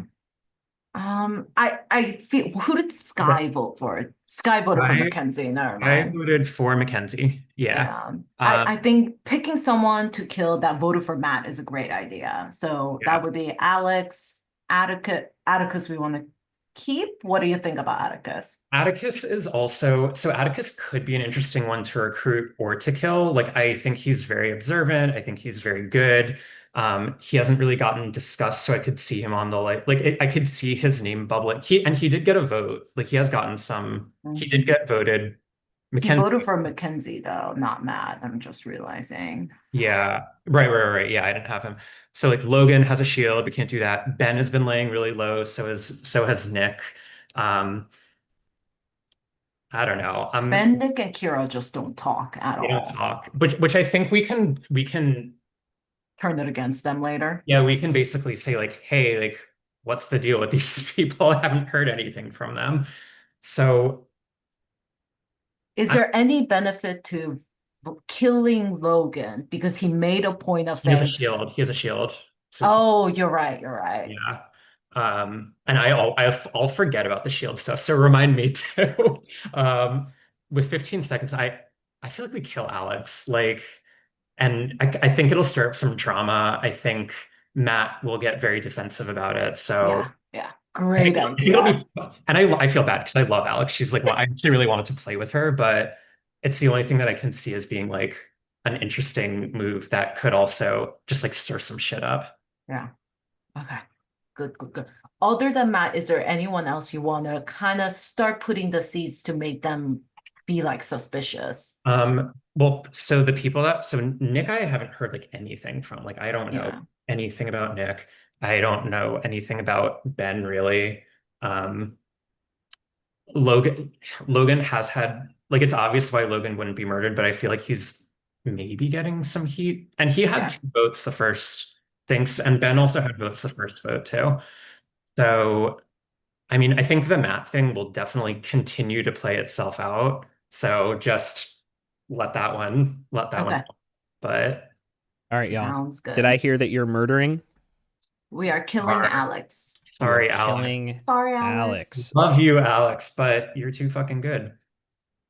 I feel who did Sky vote for? Sky voted for Mackenzie. Never mind. I voted for Mackenzie. Yeah. I think picking someone to kill that voted for Matt is a great idea. So that would be Alex, Atticus we want to keep. What do you think about Atticus? Atticus Atticus could be an interesting one to recruit or to kill. Like I think he's very observant. I think he's very good. He hasn't really gotten discussed, so I could see him on the I could see his name bubbling. He did get a vote. Like he has gotten some. He did get voted. He voted for Mackenzie though, not Matt. I'm just realizing. Yeah. Right. Yeah, I didn't have him. So like Logan has a shield. We can't do that. Ben has been laying really low. So has Nick. I don't know. Ben, Nick, and Kira just don't talk at all. They don't talk, which I think we can turn it against them later. Yeah, we can basically say like, hey, like, what's the deal with these people? I haven't heard anything from them. So is there any benefit to killing Logan because he made a point of saying he has a shield. So you're right. Yeah. And I'll forget about the shield stuff. So remind me too. With 15 seconds, I feel like we kill Alex. And I think it'll stir up some drama. I think Matt will get very defensive about it. So yeah. Great idea. And I feel bad because I love Alex. She's like, well, I actually really wanted to play with her, but it's the only thing that I can see as being like an interesting move that could also just like stir some shit up. Yeah. Okay. Good. Other than Matt, is there anyone else you want to kind of start putting the seeds to make them be like suspicious? Well, so Nick, I haven't heard like anything from. Like, I don't know anything about Nick. I don't know anything about Ben really. Logan has had like it's obvious why Logan wouldn't be murdered, but I feel like he's maybe getting some heat. And he had 2 votes the first things, and Ben also had votes the first vote too. So I mean, I think the Matt thing will definitely continue to play itself out. So just let that one. But all right, y'all. Sounds good. Did I hear that you're murdering? We are killing Alex. Sorry, You're Alex. killing Sorry, Alex. Love you, Alex, but you're too fucking good.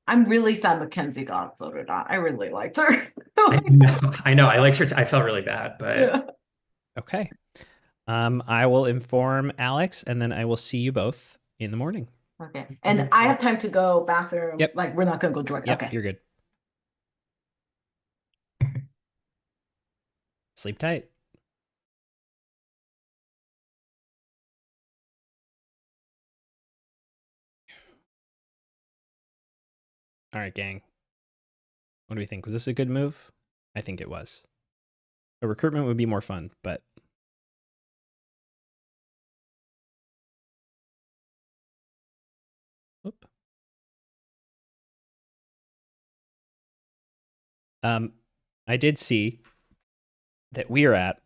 I'm really sad Mackenzie got voted on. I really liked her. I know. I liked her. I felt really bad, but Yeah. Okay. I will inform Alex, and then I will see you both in the morning. Okay. And I have time to go bathroom. Yep. Like, we're not going to go join. Yep, Okay. you're good. Sleep tight. All right, gang. What do we think? Was this a good move? I think it was. A recruitment would be more fun, but whoop. I did see that we are at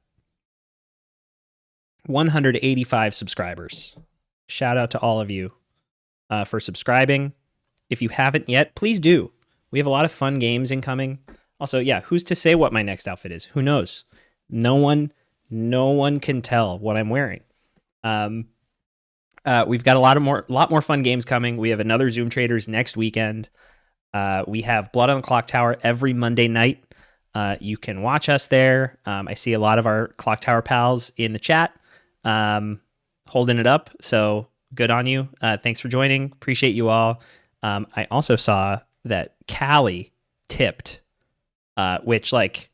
185 subscribers. Shout out to all of you for subscribing. If you haven't yet, please do. We have a lot of fun games incoming. Also, yeah, who's to say what my next outfit is? Who knows? No one can tell what I'm wearing. We've got a lot more fun games coming. We have another Zoom Traitors next weekend. We have Blood on the Clocktower every Monday night. You can watch us there. I see a lot of our Clocktower pals in the chat holding it up. So good on you. Thanks for joining. Appreciate you all. I also saw that Callie tipped, which, like,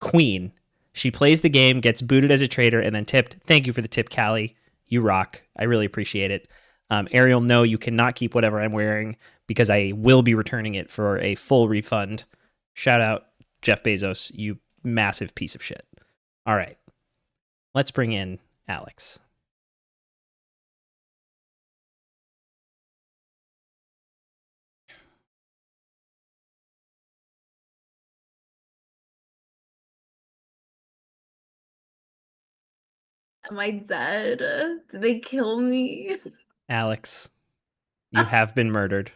queen. She plays the game, gets booted as a traitor, and then tipped. Thank you for the tip, Callie. You rock. I really appreciate it. Ariel, no, you cannot keep whatever I'm wearing because I will be returning it for a full refund. Shout out Jeff Bezos, you massive piece of shit. All right. Let's bring in Alex. Am I dead? Did they kill me? Alex, you have been murdered.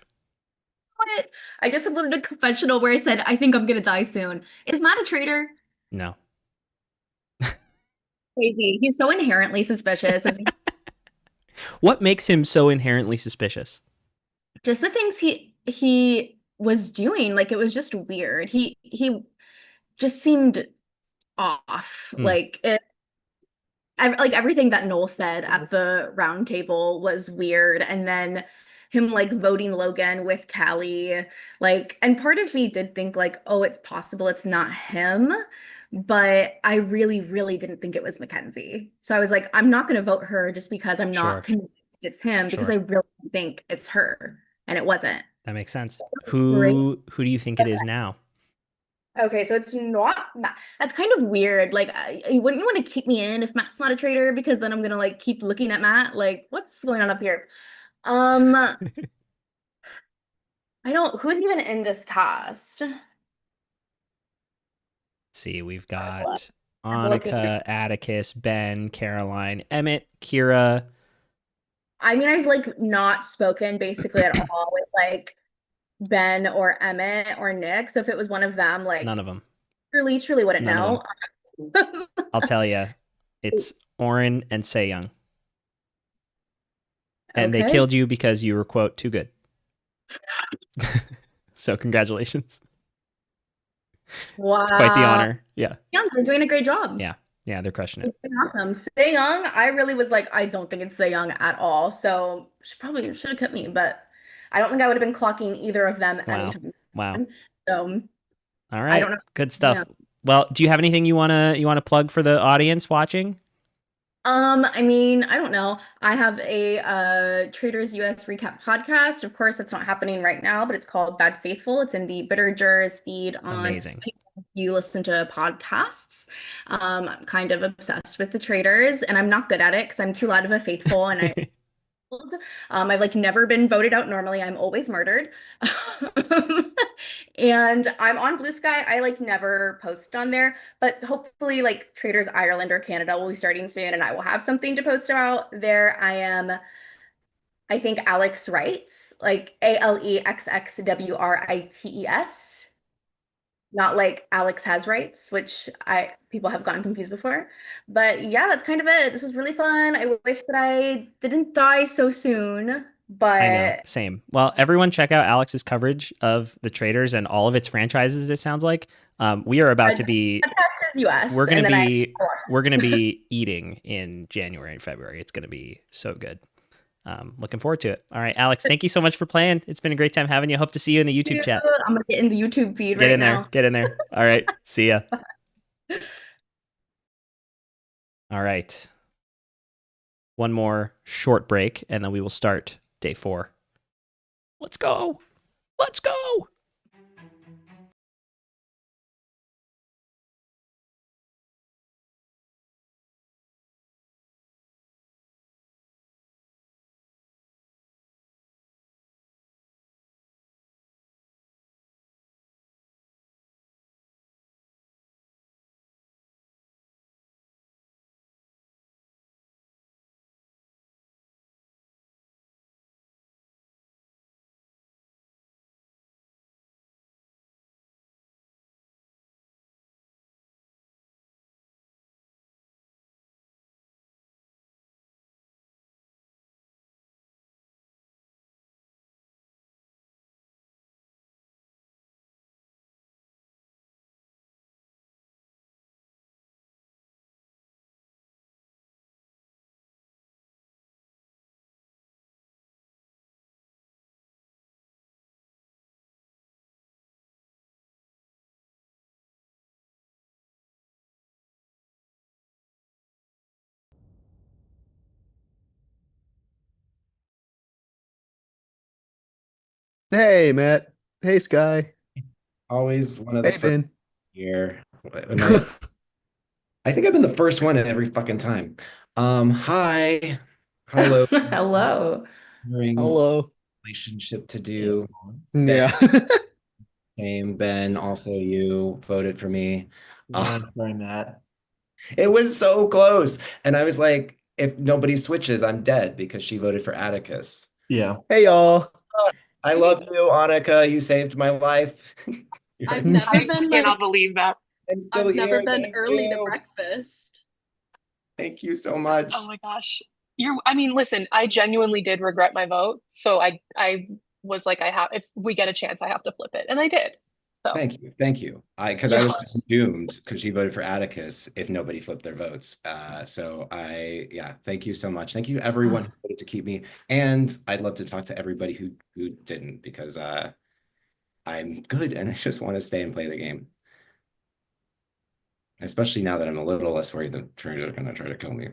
What? I just uploaded a confessional where I said, I think I'm gonna die soon. Is Matt a traitor? No. Crazy. He's so inherently suspicious. What makes him so inherently suspicious? Just the things he was doing, like, it was just weird. He just seemed off. Like like everything that Noel said at the round table was weird, and then him like voting Logan with Callie, like, and part of me did think like, oh, it's possible it's not him, but I really, really didn't think it was Mackenzie. So I was like, I'm not going to vote her just because I'm Sure. not convinced it's him, because I really think it's her, and it wasn't. That makes sense. Who do you think it is now? Okay, so it's not Matt. That's kind of weird. Like, wouldn't you want to keep me in if Matt's not a traitor? Because then I'm gonna like keep looking at Matt. Like, what's going on up here? I don't. Who's even in this cast? Let's see, we've got Annika, Atticus, Ben, Caroline, Emmett, Kira. I mean, I've like not spoken basically at all with like Ben or Emmett or Nick. So if it was one of them, like, none of them. Truly wouldn't know. I'll tell you, it's Oren and Young. And they killed you because you were, quote, too good. So congratulations. Wow. It's quite the honor. Yeah. Yeah, they're doing a great job. Yeah, they're crushing it. It's awesome. Young, I really was like, I don't think it's Young at all. So she probably should have kept me, but I don't think I would have been clocking either of them anytime. Wow. So all right. I don't know. Good stuff. Yeah. Well, do you have anything you wanna plug for the audience watching? I mean, I don't know. I have a Traders US recap podcast. Of course, it's not happening right now, but it's called Bad Faithful. It's in the Bitter Jurors feed on Amazing. You listen to podcasts. I'm kind of obsessed with the Traders, and I'm not good at it because I'm too loud of a faithful, and I've like never been voted out normally. I'm always murdered. And I'm on Blue Sky. I like never post on there, but hopefully like Traders Ireland or Canada will be starting soon, and I will have something to post about there. I think Alex writes, like ALEXXWRITES. not like Alex has rights, which people have gotten confused before. But yeah, that's kind of it. This was really fun. I wish that I didn't die so soon, but I know, same. Well, everyone check out Alex's coverage of the Traitors and all of its franchises, it sounds like. We are about to be podcast is US. we're and gonna then be we're gonna be eating in January and February. It's gonna be so good. Looking forward to it. All right, Alex, thank you so much for playing. It's been a great time having you. Hope to see you in the YouTube chat. I'm gonna get in the YouTube feed Get right in there. now. Get in there. All right. See ya. All right. One more short break, and then we will start day 4. Let's go. Let's go. Hey, Matt. Hey, Sky. Always one of the Hey, first Vin. here. I think I've been the first one every fucking time. Hi. Hello. Hello. Hello. Relationship to do. Yeah. Same, Ben. Also, you voted for me. Yeah, sorry, Matt. It was so close. And I was like, if nobody switches, I'm dead because she voted for Atticus. Yeah. Hey, y'all. I love you, Annika. You saved my life. I've never been I cannot believe that. I'm still I've never here. been Thank early to you. breakfast. Thank you so much. Oh my gosh. I mean, listen, I genuinely did regret my vote. So I was like, if we get a chance, I have to flip it. And I did. So Thank you. Thank you. Because I was doomed because she voted for Atticus if nobody flipped their votes. Yeah, thank you so much. Thank you everyone who voted to keep me. And I'd love to talk to everybody who didn't because I'm good and I just want to stay and play the game. Especially now that I'm a little less worried the traitors are going to try to kill me.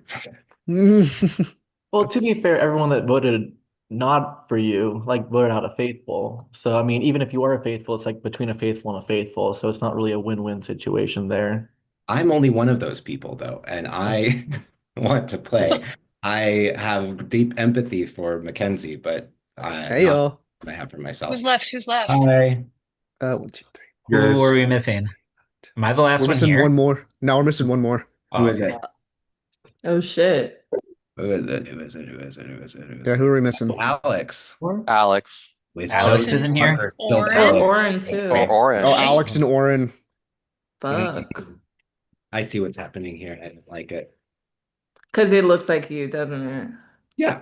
Well, to be fair, everyone that voted not for you, like voted out a faithful. So, I mean, even if you are a faithful, it's like between a faithful and a faithful. So it's not really a win-win situation there. I'm only one of those people though, and I want to play. I have deep empathy for Mackenzie, but Hey, not y'all. what I have for myself. who's left? Who's left? Hi. 1, 2, 3. Who are we missing? Am I the last We're one missing here? one more. Now we're missing one more. Who is it? Oh shit. Who is it? Who is it? Who is it? Who is it? Who is Yeah, it? who are we missing? Alex. Alex. With Alex those isn't here? fuckers killed Oren? Alex. Oren too. Or Orange. Oh, Alex and Oren. Fuck. I see what's happening here. I didn't like it. Because it looks like you, doesn't it? Yeah.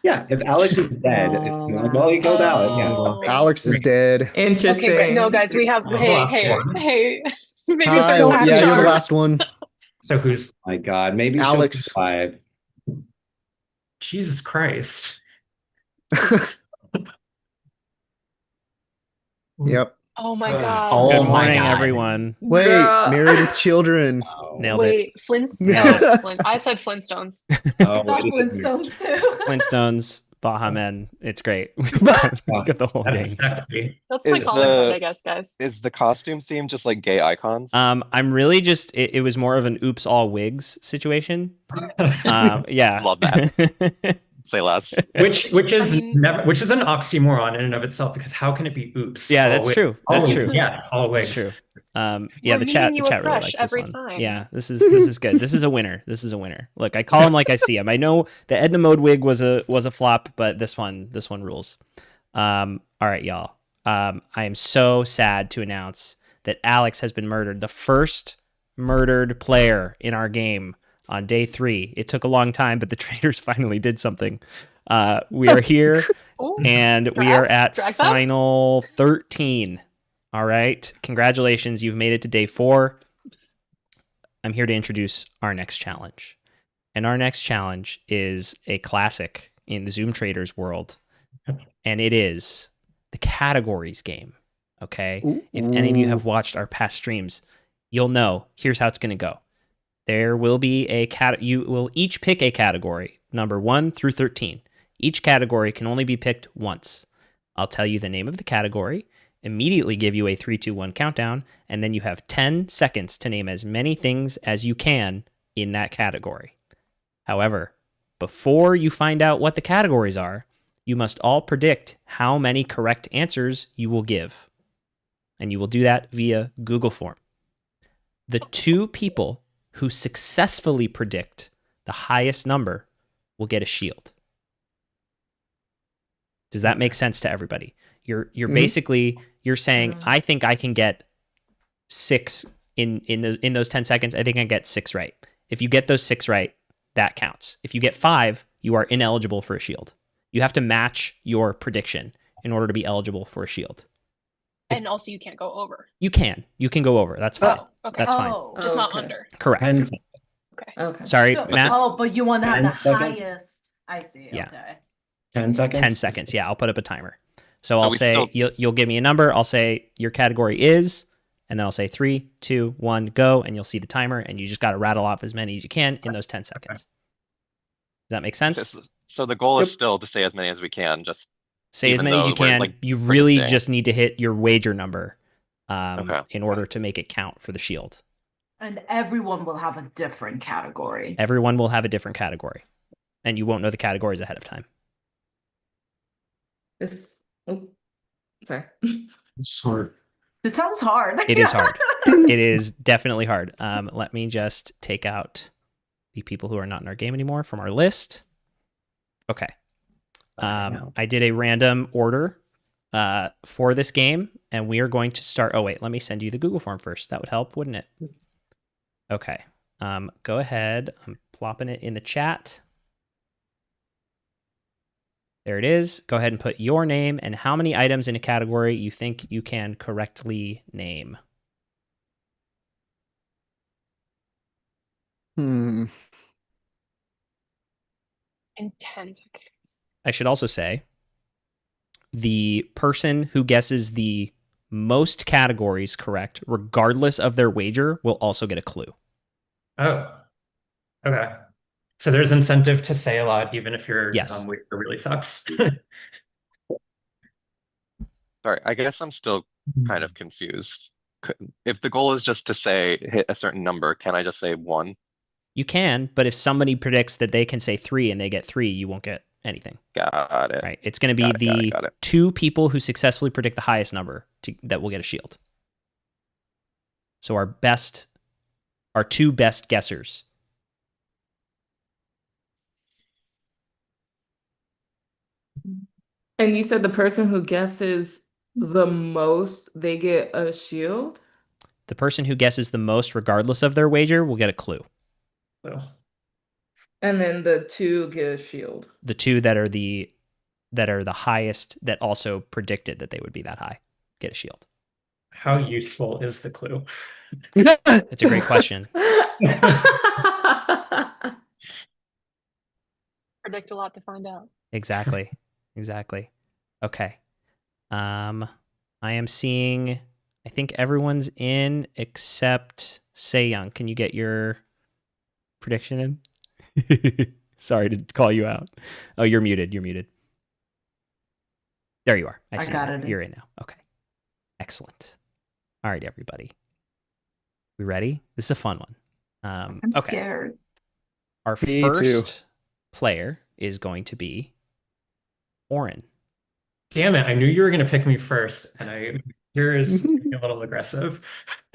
Yeah. If Alex is dead, well, he killed Alex. Yeah. Alex is dead. Interesting. Okay, great. No, guys, we have last hey. one. Maybe Hi. it's our Yeah, you're the charm. last one. So who's My God, maybe Alex. she'll survive. Jesus Christ. Yep. Oh my God. Oh Good my morning, God. everyone. Wait, Girl. married with children. Nailed it. Wait, I said Flintstones. Oh, That it is Flintstones too. Flintstones, Baha Men. It's great. We got the whole That's gang. sexy. That's my Is calling the- sound, I guess, guys. Is the costume theme just like gay icons? I'm really just it was more of an oops all wigs situation. Yeah. Love that. Say less. Which is I mean- which is an oxymoron in and of itself because how can it be oops? Yeah, that's Always- true. That's always, true. Yes, always. That's true. Yeah, We're the chat meeting you really afresh likes this every one. time. Yeah, this is good. This is a winner. This is a winner. Look, I call him like I see him. I know the Edna Mode wig was a flop, but this one rules. All right, y'all. I am so sad to announce that Alex has been murdered. The first murdered player in our game on day 3. It took a long time, but the traitors finally did something. We are here, and we are at final 13. All right. Congratulations. You've made it to day 4. I'm here to introduce our next challenge. And our next challenge is a classic in the Zoom Traitors world. And it is the categories game. Okay. If any of you have watched our past streams, you'll know here's how it's going to go. There will be you will each pick a category, number 1 through 13. Each category can only be picked once. I'll tell you the name of the category, immediately give you a 3, 2, 1 countdown, and then you have 10 seconds to name as many things as you can in that category. However, before you find out what the categories are, you must all predict how many correct answers you will give. And you will do that via Google form. The 2 people who successfully predict the highest number will get a shield. Does that make sense to everybody? You're basically saying, I think I can get 6 in those 10 seconds. I think I get 6 right. If you get those 6 right, that counts. If you get 5, you are ineligible for a shield. You have to match your prediction in order to be eligible for a shield. And also, you can't go over. You can go over. That's fine. Okay. That's fine. Just not under. Correct. Okay. Sorry, Matt. But you want to have the 10 seconds? highest. I see. Yeah. Okay. 10 seconds? 10 seconds. Yeah, I'll put up a timer. So So I'll we say, still- you'll give me a number. I'll say your category is, and then I'll say 3, 2, 1, go, and you'll see the timer, and you just got to rattle off as many as you can in those 10 seconds. Does that make sense? So the goal is still to say as many as we can, just Say as even many as though you we're, can. like, You really predicting. just need to hit your wager number Okay. in order to make it count for the shield. And everyone will have a different category. Everyone will have a different category, and you won't know the categories ahead of time. Sorry. It's hard. This sounds hard. It is hard. It is definitely hard. Let me just take out the people who are not in our game anymore from our list. Okay. I did a random order for this game, and we are going to start. Oh, wait, let me send you the Google form first. That would help, wouldn't it? Okay. Go ahead. I'm plopping it in the chat. There it is. Go ahead and put your name and how many items in a category you think you can correctly name. In 10 seconds. I should also say the person who guesses the most categories correct, regardless of their wager, will also get a clue. Oh, okay. So there's incentive to say a lot, even if your wager really sucks. Sorry, I guess I'm still kind of confused. If the goal is just to say hit a certain number, can I just say 1? You can, but if somebody predicts that they can say 3 and they get 3, you won't get anything. Got it. Right. It's going to be got it. 2 people who successfully predict the highest number that will get a shield. So our 2 best guessers. And you said the person who guesses the most, they get a shield? The person who guesses the most, regardless of their wager, will get a clue. And then the 2 get a shield. The 2 that are the highest, that also predicted that they would be that high, get a shield. How useful is the clue? It's a great question. Predict a lot to find out. Exactly. Okay. I am seeing, I think everyone's in except Young. Can you get your prediction in? Sorry to call you out. Oh, you're muted. There you are. I see got you. it. You're in now. Okay. Excellent. All right, everybody. We ready? This is a fun one. I'm okay. scared. Our Me first player is going to be Oren. Damn it, I knew you were going to pick me first, and here is a little aggressive.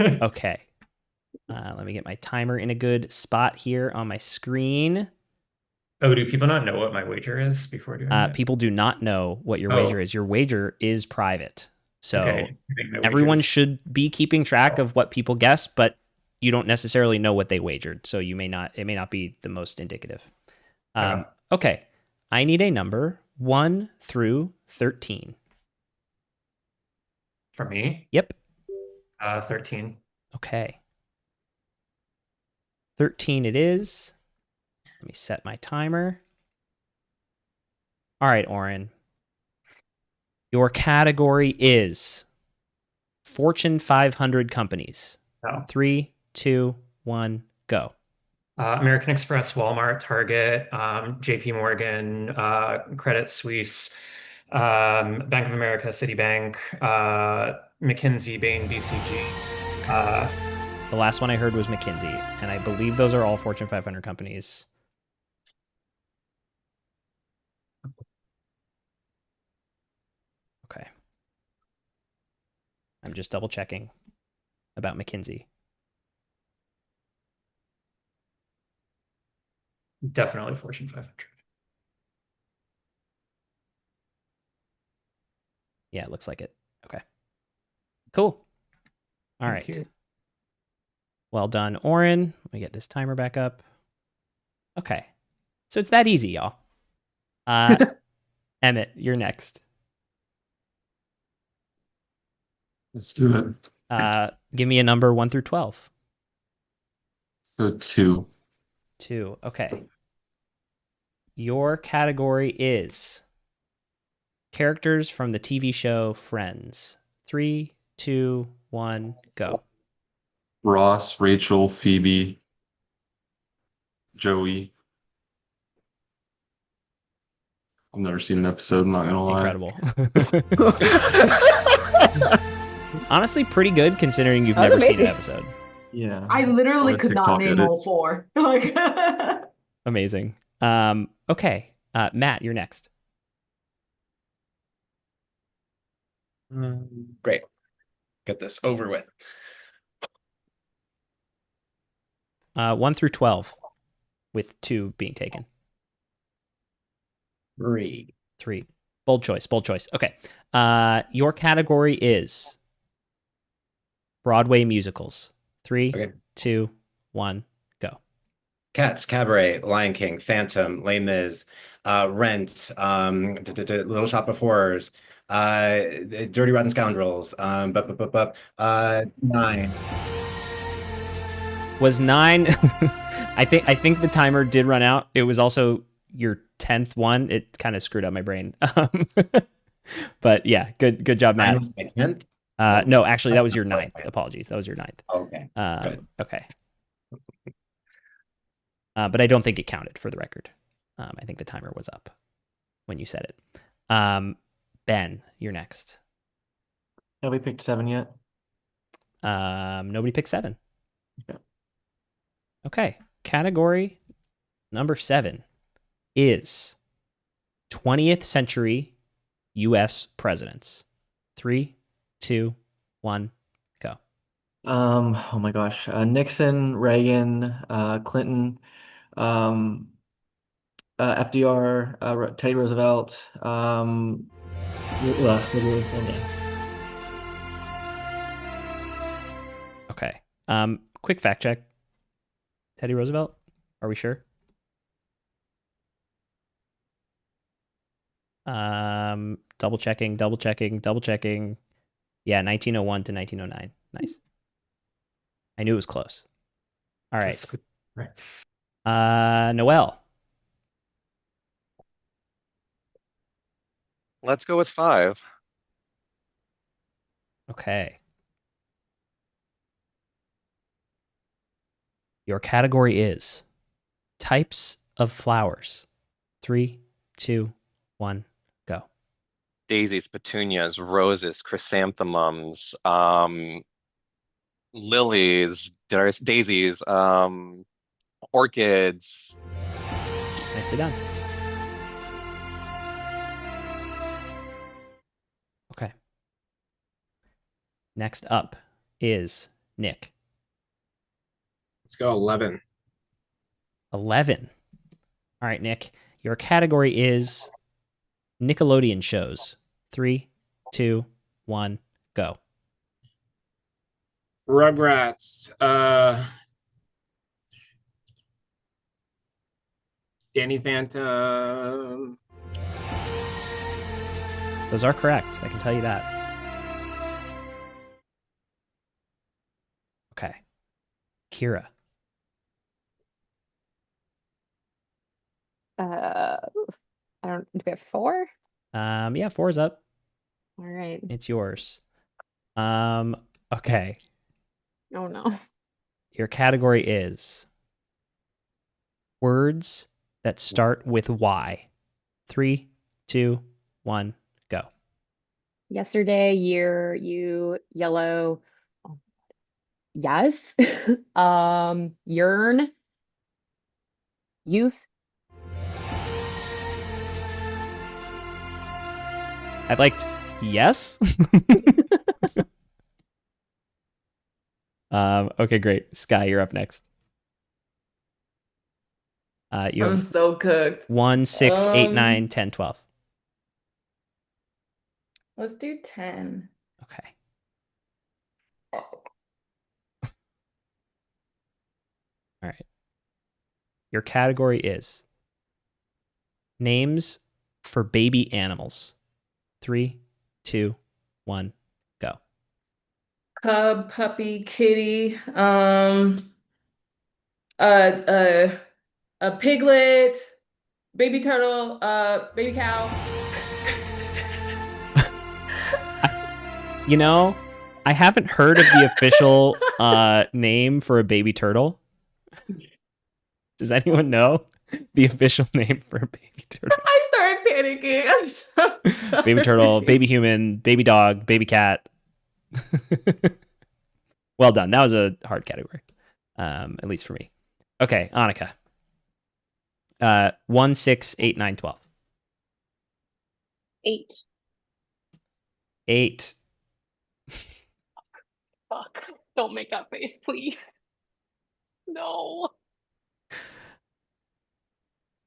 Okay. Let me get my timer in a good spot here on my screen. Oh, do people not know what my wager is before doing it? People do not know what your wager is. Your wager is private. So Okay. everyone should be keeping track of what people guess, but you don't necessarily know what they wagered. So it may not be the most indicative. Okay. I need a number 1 through 13. For me? Yep. 13. Okay. 13 it is. Let me set my timer. All right, Oren. Your category is Fortune 500 companies. Oh. 3, 2, 1, go. American Express, Walmart, Target, JP Morgan, Credit Suisse, Bank of America, Citibank, McKinsey, Bain, BCG. The last one I heard was McKinsey, and I believe those are all Fortune 500 companies. Okay. I'm just double checking about McKinsey. Definitely Fortune 500. Yeah, it looks like it. Okay. Cool. All right. Thank you. Well done, Oren. Let me get this timer back up. Okay. So it's that easy, y'all. Emmett, you're next. Let's do it. Give me a number 1 through 12. 2. 2. Okay. Your category is characters from the TV show Friends. 3, 2, 1, go. Ross, Rachel, Phoebe, Joey. I've never seen an episode, I'm not gonna lie. Incredible. Honestly, pretty good considering you've That never was seen an amazing. episode. Yeah. I literally Or could not TikTok name all edits. 4. Like, Amazing. Okay. Matt, you're next. Great. Get this over with. 1 through 12, with 2 being taken. 3. 3. Bold choice. Bold choice. Okay. Your category is Broadway musicals. 3, Okay. 2, 1, go. Cats, Cabaret, Lion King, Phantom, Les Mis, Rent, Little Shop of Horrors, Dirty Rotten Scoundrels, 9. Was 9? I think the timer did run out. It was also your 10th one. It kind of screwed up my brain. But yeah, good job, Matt. 9 was my 10th? No, actually, that was your 9th. Apologies, that was your 9th. Okay. Good. Okay. But I don't think it counted for the record. I think the timer was up when you said it. Ben, you're next. Have we picked 7 yet? Nobody picked 7. Okay. Okay. Category number 7 is 20th century U.S. presidents. 3, 2, 1, go. Oh my gosh. Nixon, Reagan, Clinton, FDR, Teddy Roosevelt, yeah. Okay. Quick fact check. Teddy Roosevelt? Are we sure? Double checking. Yeah, 1901 to 1909. Nice. I knew it was close. All right. Noel. Let's go with 5. Okay. Your category is types of flowers. 3, 2, 1, go. Daisies, petunias, roses, chrysanthemums, lilies, daisies, orchids. Nicely done. Okay. Next up is Nick. Let's go 11. 11. All right, Nick. Your category is Nickelodeon shows. 3, 2, 1, Go. Rugrats. Danny Phantom. Those are correct. I can tell you that. Okay. Kira. I don't. Do we have 4? Yeah, 4's up. All right. It's yours. Okay. Oh no. Your category is words that start with Y. 3, 2, 1, go. Yesterday, year, you, yellow. Oh, yes. Yearn. Youth. I liked yes. Okay, great. Sky, you're up next. You I'm have so cooked. 1, 6, 8, 9, 10, 12. Let's do 10. Okay. All right. Your category is names for baby animals. 3, 2, 1, go. Cub, puppy, kitty, a piglet, baby turtle, baby cow. You know, I haven't heard of the official name for a baby turtle. Does anyone know the official name for a baby turtle? I started panicking. I'm so Baby turtle, baby human, baby dog, baby cat. Well done. That was a hard category, at least for me. Okay, Annika. 1, 6, 8, 9, 12. 8. 8. Fuck. Don't make that face, please. No.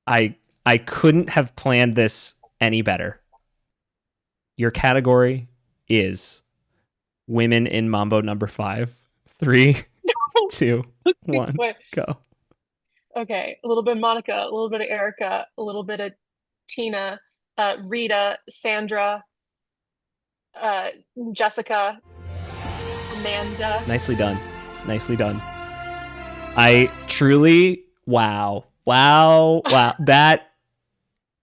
I couldn't have planned this any better. Your category is women in Mambo number 5. 3, 2, 1, Wait. go. Okay, a little bit of Monica, a little bit of Erica, a little bit of Tina, Rita, Sandra, Jessica, Amanda. Nicely done. Nicely done. I truly, wow. That,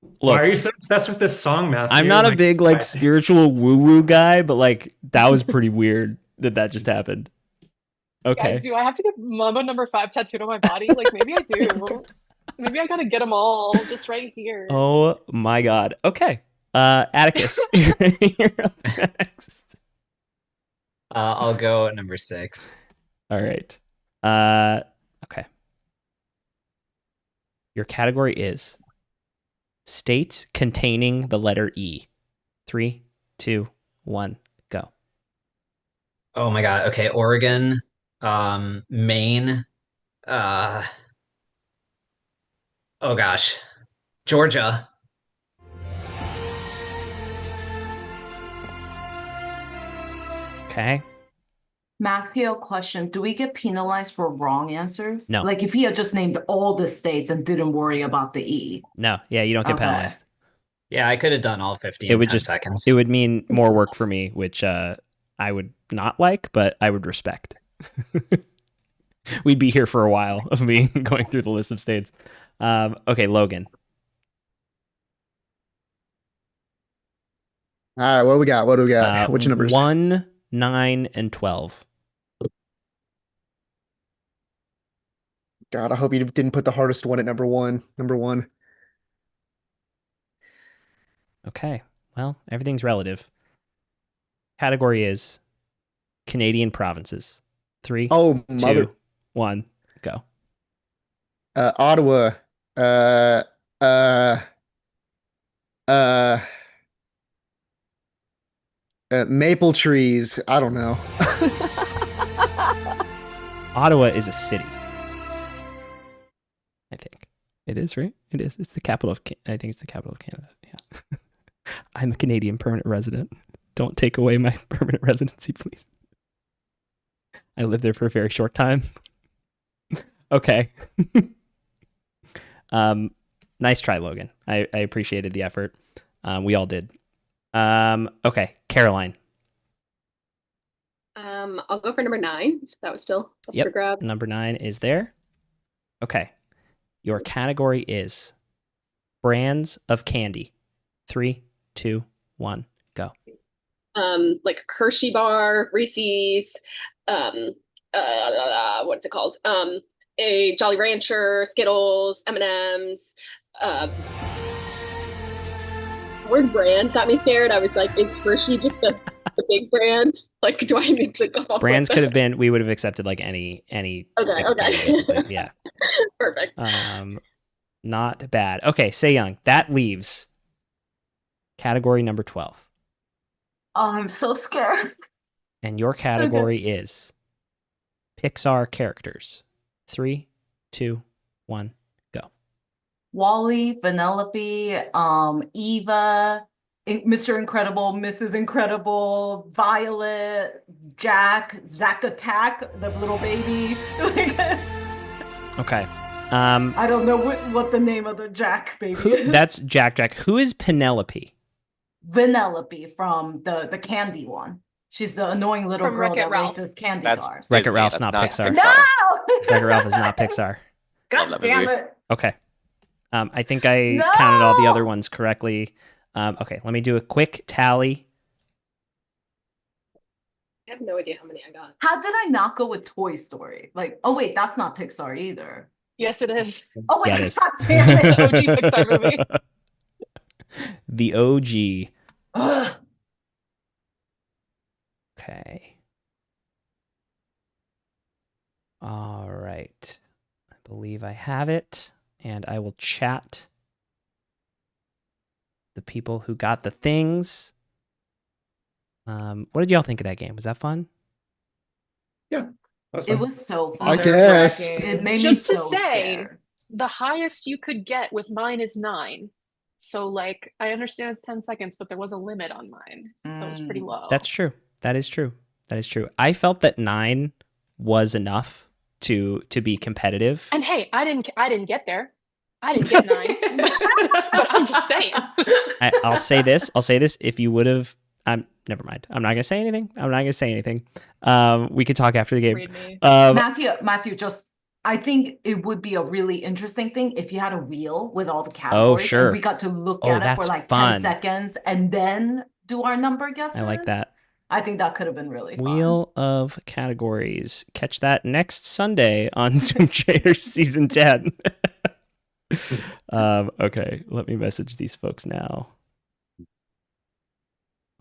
look. Why are you so obsessed with this song, Matthew? I'm not a Like, big spiritual woo-woo guy, but that was pretty weird that just happened. Okay. Guys, do I have to get Mambo number 5 tattooed on my body? Maybe I do. Maybe I gotta get them all just right here. Oh my God. Okay. Atticus, you're up next. I'll go at number 6. All right. Okay. Your category is states containing the letter E. 3, 2, 1, go. Oh my God. Okay, Oregon, Maine, oh gosh, Georgia. Okay. Matthew, question. Do we get penalized for wrong answers? No. Like if he had just named all the states and didn't worry about the E. No. Yeah, you don't get Okay. penalized. Yeah, I could have done all 50 It in would 10 seconds. It would mean more work for me, which I would not like, but I would respect. We'd be here for a while of me going through the list of states. Okay, Logan. All right, what do we got? What do we got? Which numbers? 1, 9, and 12. God, I hope you didn't put the hardest one at number 1. Number 1. Okay. Well, everything's relative. Category is Canadian provinces. 3, Oh, 2, 1, go. Ottawa. Maple trees. I don't know. Ottawa is a city. I think. It is, right? It is. It's the capital of I think it's the capital of Canada. Yeah. I'm a Canadian permanent resident. Don't take away my permanent residency, please. I lived there for a very short time. Okay. Nice try, Logan. I appreciated the effort. We all did. Okay, Caroline. I'll go for number 9. So that was still up for Yep, grab. number 9 is there. Okay. Your category is brands of candy. 3, 2, 1, go. Like Hershey bar, Reese's, what's it called? A Jolly Rancher, Skittles, M&Ms. Word brand got me scared. I was like, is Hershey just the big brand? Like, do I need to go? Brands could have been, we would have accepted like any Okay, type of candy, okay. basically. Yeah. Perfect. Not bad. Okay, Say Young. That leaves category number 12. Oh, I'm so scared. And your category is Pixar characters. 3, 2, 1, go. Wally, Vanellope, Eva, Mr. Incredible, Mrs. Incredible, Violet, Jack, Zack Attack, the little baby. Okay. I don't know what the name of the Jack baby is. That's Jack. Who is Penelope? Vanellope from the candy one. She's the annoying little From girl Wreck-It that Ralph. races candy That's cars. Wreck-It Disney, Ralph's that's not Pixar. No! Wreck-It Ralph is not Pixar. God that damn movie. it. Okay. I think I No! counted all the other ones correctly. Okay, let me do a quick tally. I have no idea how many I got. How did I not go with Toy Story? Like, oh wait, that's not Pixar either. Yes, it is. Oh wait, Yeah, it is. God damn it. The OG Pixar movie. The OG. Ugh. Okay. All right. I believe I have it, and I will chat the people who got the things. What did y'all think of that game? Was that fun? Yeah, that's It fine. was so fun. I guess. It made Just me to so say, scared. the highest you could get with mine is 9. So, like, I understand it's 10 seconds, but there was a limit on mine. That was pretty low. That's true. That is true. That is true. I felt that 9 was enough to be competitive. And hey, I didn't get there. I didn't get 9. But I'm just saying. I'll say this. If you would have, never mind. I'm not gonna say anything. We could talk after the game. Read me. Matthew, just I think it would be a really interesting thing if you had a wheel with all the categories. sure. And we got to look Oh, at it for that's like fun. 10 seconds and then do our number guesses. I like that. I think that could have been really fun. Wheel of categories. Catch that next Sunday on Zoom Traitors Season 10. Okay, let me message these folks now.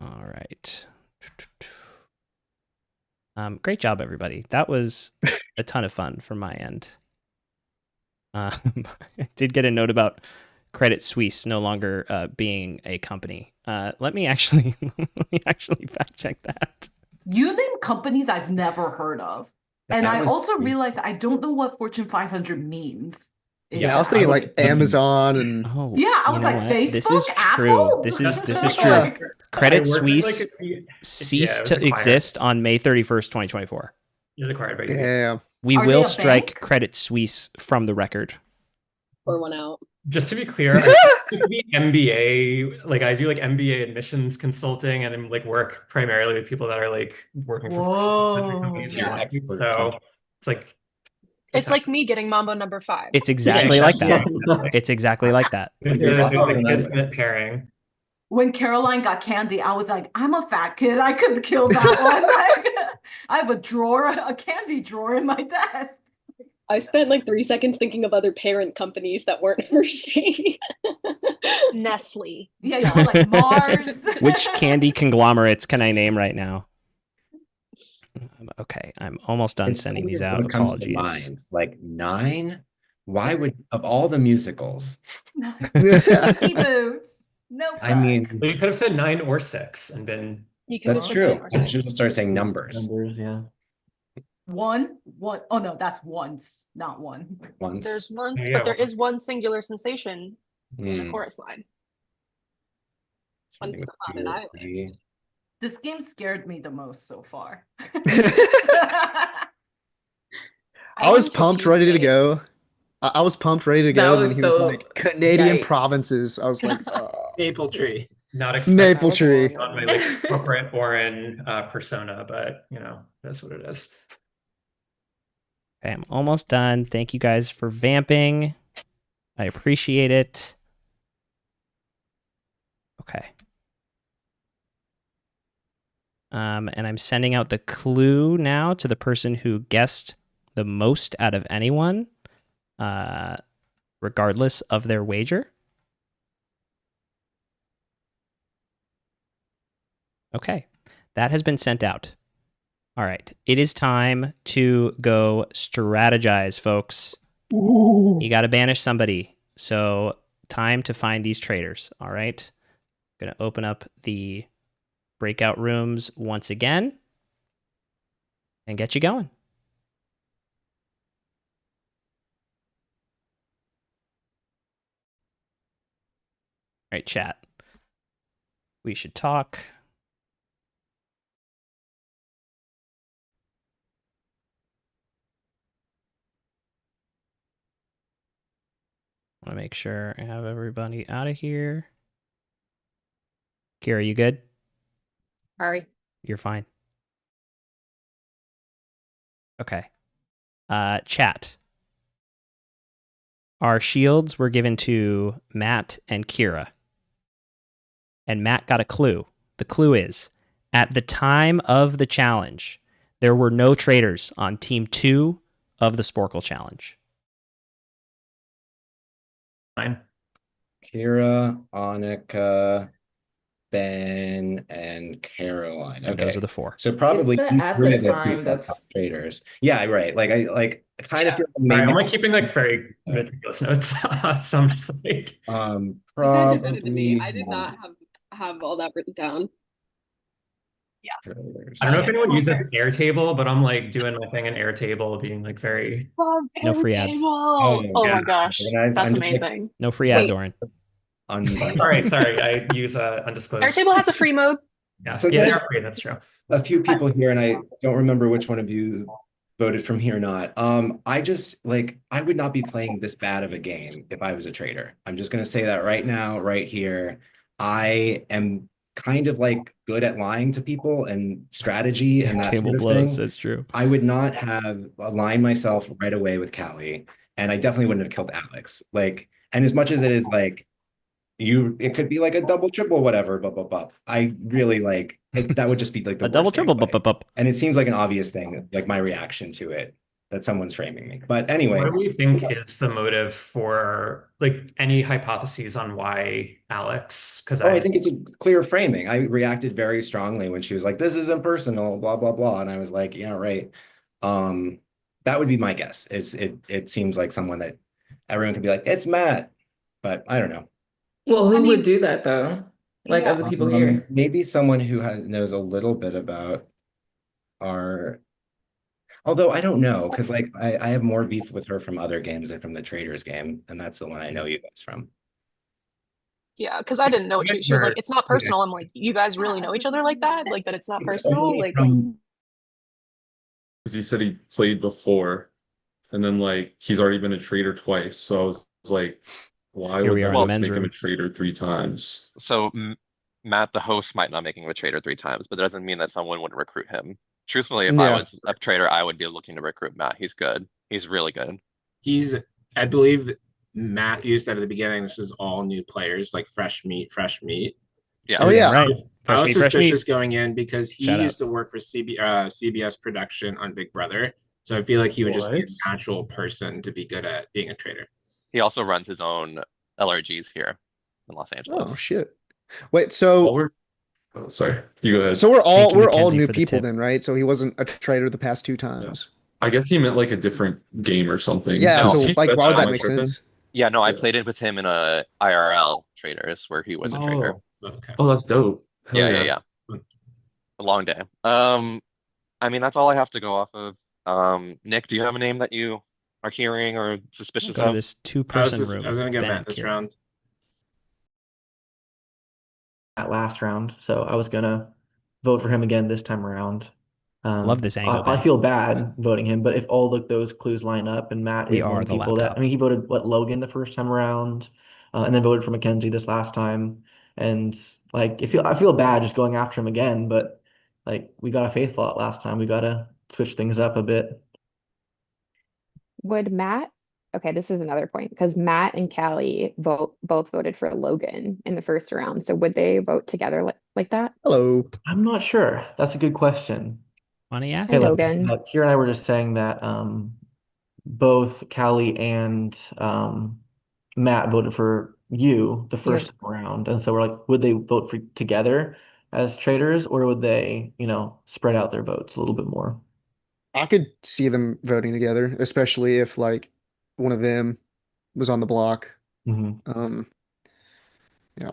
All right. Great job, everybody. That was a ton of fun from my end. I did get a note about Credit Suisse no longer being a company. Let me actually fact check that. You name companies I've never heard of. And I also realized I don't know what Fortune 500 means. Yeah, I was thinking like Amazon and Yeah, I was like, what? Facebook, This is Apple? true. This is true. Credit Suisse ceased to exist on May 31st, 2024. You're acquired by Damn. We Are will they a strike bank? Credit Suisse from the record. Pour one out. Just to be clear, I do the MBA, like I do like MBA admissions consulting and like work primarily with people that are like working for Whoa. companies. Yeah. So it's like It's like me getting Mambo number 5. It's exactly like that. exactly. It's exactly like that. There's like kismet pairing. When Caroline got candy, I was like, I'm a fat kid. I could kill that one. Like, I have a candy drawer in my desk. I spent like 3 seconds thinking of other parent companies that weren't Hershey. Nestle. Yeah, you were like Mars. Which candy conglomerates can I name right now? Okay, I'm almost done sending these out. What comes to Apologies. mind? Like 9? Why would, of all the musicals? Mickey Boots. No. I mean, Well, you could have said 9 or 6 and been. that's true. You should just start saying numbers. Numbers, yeah. One. Oh no, that's once, not one. Once. There's once, Yeah, but there is one singular sensation in the Hmm. chorus line. Something with on two an or island. three. This game scared me the most so far. I was went to a pumped, few ready to states. go. I was pumped, ready to That go, and then was he was so like, Canadian yikes. provinces. I was like, Maple tree. Not expecting Maple tree. on my like corporate Orin persona, but you know, that's what it is. Okay, I'm almost done. Thank you guys for vamping. I appreciate it. Okay. And I'm sending out the clue now to the person who guessed the most out of anyone, regardless of their wager. Okay, that has been sent out. All right, it is time to go strategize, folks. Ooh. You got to banish somebody. So time to find these traitors. All right, going to open up the breakout rooms once again and get you going. All right, chat. We should talk. I want to make sure I have everybody out of here. Kira, you good? Sorry. You're fine. Okay. Chat. Our shields were given to Matt and Kira. And Matt got a clue. The clue is, at the time of the challenge, there were no traitors on Team 2 of the Sporkle Challenge. Fine. Kira, Annika, Ben, and Caroline. And Okay. those are the 4. So probably It's the these at three the of the time three that's traders. Yeah, right. Like I kind of feel All right, maybe I'm like keeping like very meticulous notes. So I'm just like, You guys are better than me. probably I did not have all that written down. traders. I don't know if Okay, anyone okay. uses Airtable, but I'm like doing my thing in Airtable, being like very Love No free ads. Airtable. Oh yeah. my gosh, Organized, that's I'm just, like, amazing. No free ads, Wait. Orin. Sorry. I use undisclosed. Airtable has a free mode. Yeah, Since yeah, I they have are free. That's true. a few people here, and I don't remember which one of you voted from here or not. I just like I would not be playing this bad of a game if I was a trader. I'm just gonna say that right now, right here. I am kind of like good at lying to people and strategy and that Table sort of blows, thing. that's true. I would not have aligned myself right away with Callie, and I definitely wouldn't have killed Alex. Like, and as much as it is like it could be like a double, triple, whatever, but I really like it, that would just be like the A double, worst triple, gameplay. And it seems like an obvious thing, like my reaction to it, that someone's framing me. But anyway, What do we think is the motive for like any hypotheses on why Alex? Because I think it's a clear framing. I reacted very strongly when she was like, "This isn't personal," blah blah blah, and I was like, "Yeah, right." That would be my guess. Is it seems like someone that everyone could be like, "It's Matt," but I don't know. Well, who would do that though? Like other people here. Maybe someone who knows a little bit about our. Although I don't know, because like I have more beef with her from other games than from the Traders game, and that's the one I know you guys from. Yeah, because I didn't know what she was like, it's not personal. I'm like, you guys really know each other like that? Like that it's not personal? Like because he said he played before, and then like he's already been a trader twice. So I was like, why Here would we are that in the just men's make him room. a trader 3 times? So Matt, the host, might not make him a trader 3 times, but that doesn't mean that someone wouldn't recruit him. Truthfully, if I Yeah. was a trader, I would be looking to recruit Matt. He's good. He's really good. I believe that Matthew said at the beginning, this is all new players, like fresh meat. Yeah. Oh yeah. Right. I was Fresh meat, fresh suspicious meat. going in because he Shout used to work for CBS production on Big Brother. So I feel like he would just be What? a natural person to be good at being a trader. He also runs his own LRGs here in Los Angeles. Oh shit. Wait, so Oh, sorry. You go ahead. so we're Thank you, all Mackenzie, new for the people tip. then, right? So he wasn't a trader the past 2 times. I guess he meant like a different game or something. Yeah, No. so He like said why would am that I make tripping? sense? Yeah, no, I Yeah. played it with him in a IRL traders where he was a trader. Okay. Oh, that's dope. Hell Yeah. A long day. I mean, that's all I have to go off of. Nick, do you have a name that you are hearing or suspicious Go to of? this 2-person room. I was gonna with go Ben Matt and this Kira. round. That last round, so I was gonna vote for him again this time around. Love this angle, I Ben. feel bad voting him, but if all those clues line up and Matt We is one are of the the people laptop. that, he voted Logan the first time around, and then voted for Mackenzie this last time. And like, I feel bad just going after him again, but like we got a faithful out last time. We gotta switch things up a bit. Would Matt, okay, this is another point because Matt and Callie both voted for Logan in the first round. So would they vote together like that? Hello. I'm not sure. That's a good question. Want to ask Hey, him? Logan. Kira and I were just saying that both Callie and Matt voted for you the first time around, and so we're like, would they vote for together as traitors, or would they, spread out their votes a little bit more? I could see them voting together, especially if like one of them was on the block. Mm-hmm. Yeah.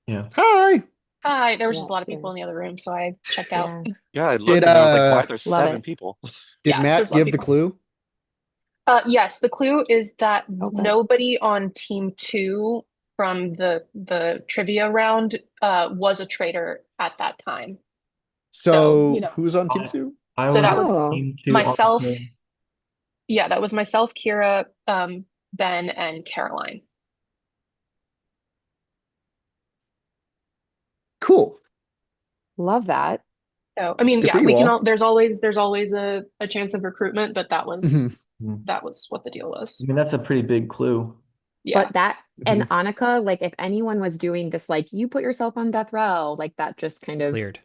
Yeah. Hi. Hi, there was just a lot of people in the other room, so I checked out. Yeah, I looked Did and I was like, why there's Love 7 it. people? Did Yeah, Matt there's a lot of give the people. clue? Yes, the clue is that nobody on team 2 from the trivia round was a traitor at that time. So who's on team 2? So that was team 2 myself. also. Yeah, that was myself, Kira, Ben, and Caroline. Cool. Love that. So I mean, Good yeah, for you we can all. all. There's always a chance of recruitment, but that was what the deal was. I mean, that's a pretty big clue. Yeah. But that and Annika, like if anyone was doing this, like you put yourself on death row, like that just kind of cleared.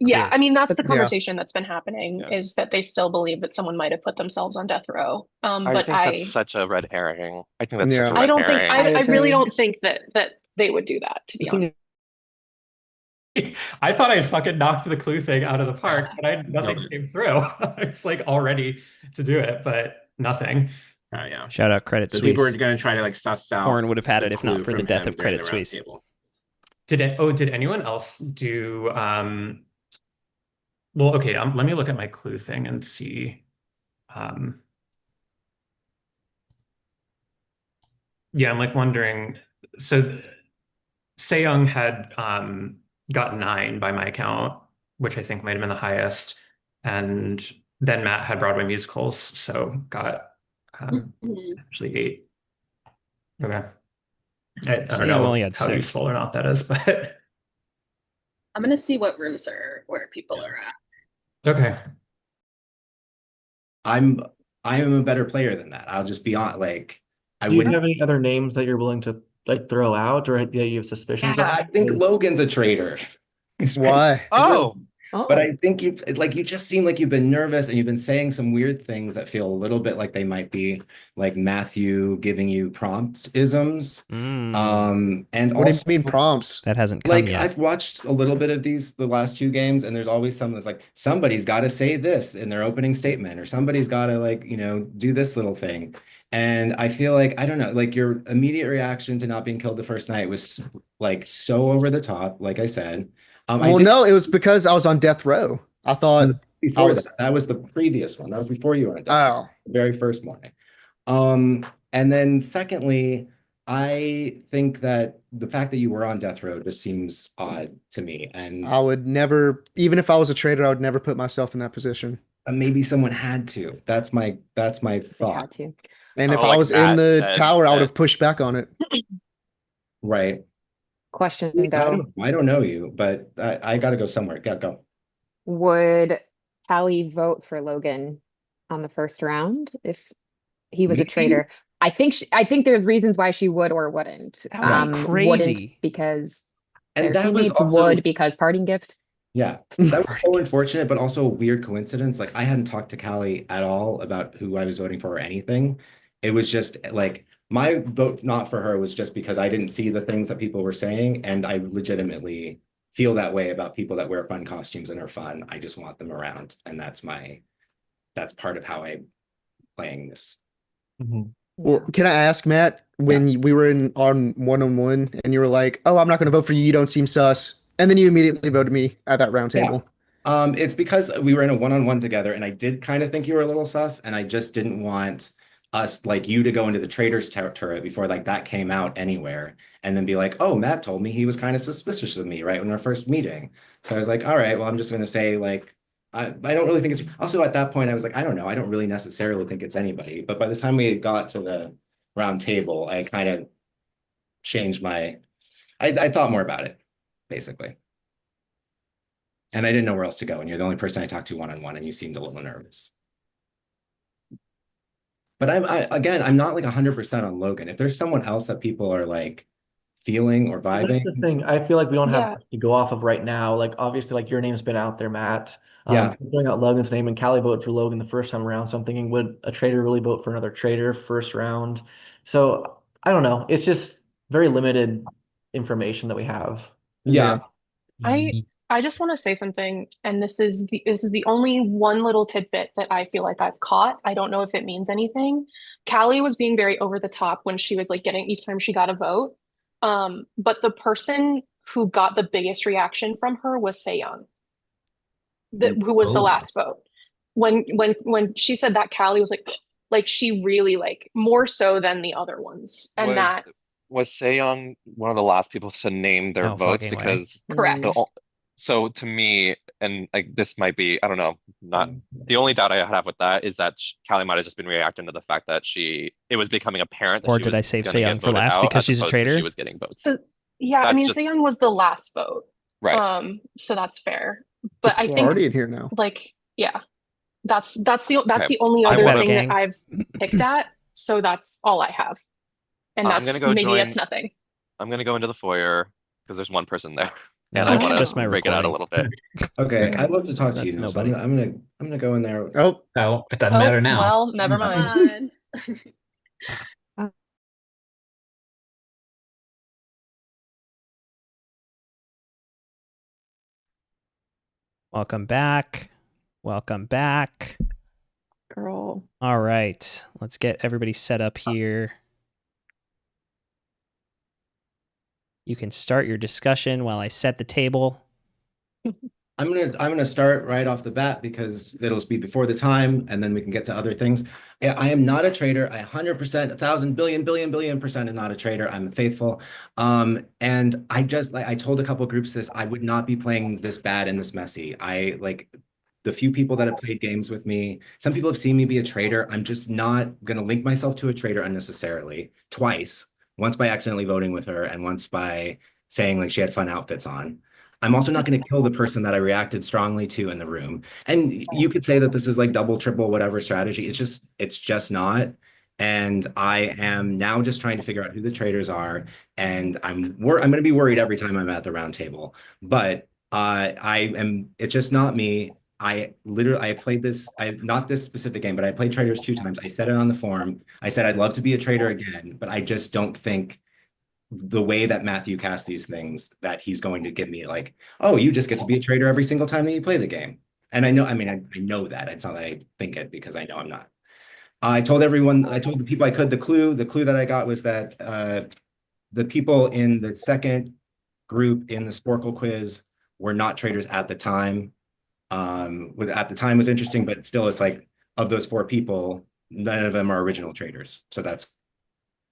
Yeah, I mean that's But- the conversation that's been happening is that they still believe that someone might have put themselves on death row. I But think that's such a red herring. I think that's such a I red don't think herring. I really don't think that they would do that, to be honest. I thought I'd fucking knocked the clue thing out of the park, but nothing came through. It's like all ready to do it, but nothing. Oh yeah. Shout out Credit So Suisse. people are going to try to like suss out. Horn would have had the it if not clue for the from death him of during Credit the round Suisse. table. Did anyone else do well, okay, let me look at my clue thing and see. Yeah, I'm like wondering. So Seyoung had got 9 by my count, which I think might have been the highest. And then Matt had Broadway musicals, so got actually 8. Okay. I don't Seyoung know only had how 6. useful or not that is, but I'm gonna see what rooms are where people are at. okay. I am a better player than that. I'll just be on like I Do you wouldn't. have any other names that you're willing to like throw out, or that you have suspicions Yeah, of? I think Logan's a traitor. Why? Oh. But I think you just seem like you've been nervous and you've been saying some weird things that feel a little bit like they might be like Matthew giving you prompt isms. And What do you also mean prompts? That hasn't come like yet. I've watched a little bit of the last 2 games, and there's always something that's like somebody's got to say this in their opening statement, or somebody's got to like do this little thing. And I feel like I don't know, like your immediate reaction to not being killed the first night was like so over the top. Like I said, Well, no, it was because I was on death row. I thought before that was the previous one. That was before you were on death row, the very first morning. And then secondly, I think that the fact that you were on death row just seems odd to me. And I would never, even if I was a traitor, I would never put myself in that position. maybe someone had to. That's my thought. And if Oh, I like was in Matt the said tower, I would that- have pushed back on it. Right. Question I though, don't know you, but I got to go somewhere. Go. would Callie vote for Logan on the first round if he was a Maybe. traitor? I think there's reasons why she would or wouldn't. That would be crazy. Wouldn't because And their that was teammates, also- would because parting gift. Yeah, that was so unfortunate, but also a weird coincidence. Like I hadn't talked to Callie at all about who I was voting for or anything. It was just like my vote not for her was just because I didn't see the things that people were saying, and I legitimately feel that way about people that wear fun costumes and are fun. I just want them around, and that's part of how I'm playing this. Well, can I ask, Matt, when we were on one-on-one and you were like, "Oh, I'm not going to vote for you. You don't seem sus," and then you immediately voted me at that round Yeah. table. It's because we were in a one-on-one together, and I did kind of think you were a little sus, and I just didn't want us, like you to go into the traitors turret before like that came out anywhere, and then be like, oh, Matt told me he was kind of suspicious of me right in our first meeting. So I was like, all right, well, I'm just gonna say like I don't really think it's also at that point I was like, I don't know, I don't really necessarily think it's anybody. But by the time we got to the round table, I kind of changed my I thought more about it, basically. And I didn't know where else to go. And you're the only person I talked to one-on-one, and you seemed a little nervous. But again, I'm not like 100% on Logan. If there's someone else that people are like feeling or That's vibing. the thing. I feel like we don't have Yeah. much to go off of right now. Like obviously, like your name's been out there, Matt. Yeah. Throwing out Logan's name, and Callie voted for Logan the first time around. So I'm thinking, would a trader really vote for another trader first round? So I don't know. It's just very limited information that we have. Yeah. I just want to say something, and this is the only one little tidbit that I feel like I've caught. I don't know if it means anything. Callie was being very over the top when she was like getting each time she got a vote. But the person who got the biggest reaction from her was Young, who was the last vote. When she said that, Callie was like she really like more so than the other ones, and that Was Sejong one of the last people to name their No votes? fucking way. Because correct. so to me, and like this might be, I don't know, not the only doubt I have with that is that Callie might have just been reacting to the fact that it was becoming apparent that Or she did was I save gonna Sejong get for voted last out because as she's a opposed to traitor? she was getting votes. So, yeah, I That's mean, just Young was the last vote. right. So that's fair. But I think Party in here now. like, yeah, that's the Okay. only I other wanna- thing gang. that I've picked at. So that's all I have. And I'm that's gonna go maybe join. that's nothing. I'm gonna go into the foyer because there's one person there, No, and I that's want just my to break it out a recording. little bit. Okay, I'd love to talk to you That's now. So nobody. I'm gonna go in there. Oh, it doesn't matter now. Well, never mind. Welcome back. Welcome back. Girl. All right. Let's get everybody set up here. You can start your discussion while I set the table. I'm gonna start right off the bat because it'll be before the time, and then we can get to other things. I am not a trader. I 100%, 1,000,000,000,000,000,000% am not a trader. I'm faithful. And I just like I told a couple groups this. I would not be playing this bad and this messy. I like the few people that have played games with me. Some people have seen me be a trader. I'm just not gonna link myself to a trader unnecessarily. Twice, once by accidentally voting with her, and once by saying like she had fun outfits on. I'm also not going to kill the person that I reacted strongly to in the room. And you could say that this is like double, triple, whatever strategy. It's just not. And I am now just trying to figure out who the traders are. And I'm going to be worried every time I'm at the round table. But it's just not me. I played this, not this specific game, but I played traders 2 times. I said it on the forum. I said I'd love to be a trader again, but I just don't think the way that Matthew casts these things that he's going to give me like, oh, you just get to be a trader every single time that you play the game. And I know, I mean, I know that. It's not that I think it because I know I'm not. I told the people I could, the clue that I got was that the people in the second group in the Sporkle quiz were not traders at the time. At the time was interesting, but still it's like of those 4 people, none of them are original traders. So that's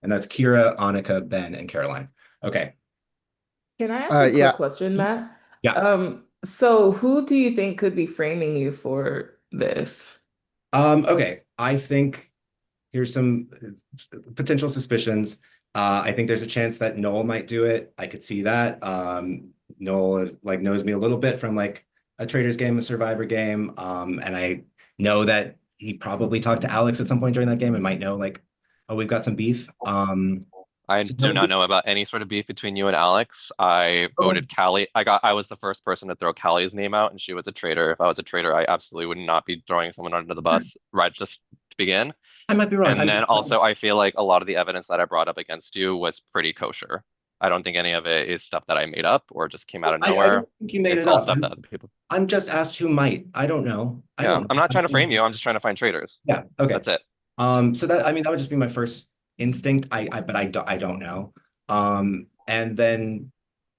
Kira, Annika, Ben, and Caroline. Okay. Can I ask a yeah. quick question, Matt? Yeah. So who do you think could be framing you for this? Okay. I think here's some potential suspicions. I think there's a chance that Noel might do it. I could see that. Noel knows me a little bit from like a Trader's game, a Survivor game. And I know that he probably talked to Alex at some point during that game and might know like, oh, we've got some beef. I do not know about any sort of beef between you and Alex. I voted Callie. I was the first person to throw Callie's name out, and she was a traitor. If I was a traitor, I absolutely would not be throwing someone under the bus right just to begin. I might be wrong. And then also, I feel like a lot of the evidence that I brought up against you was pretty kosher. I don't think any of it is stuff that I made up or just came out of I nowhere. don't think you made It's it all up. stuff that other people. I'm just asked who might. I don't know. I don't know. I'm not trying to frame you. I'm just trying to find traitors. Yeah. Okay. That's it. So that would just be my first instinct. But I don't know. And then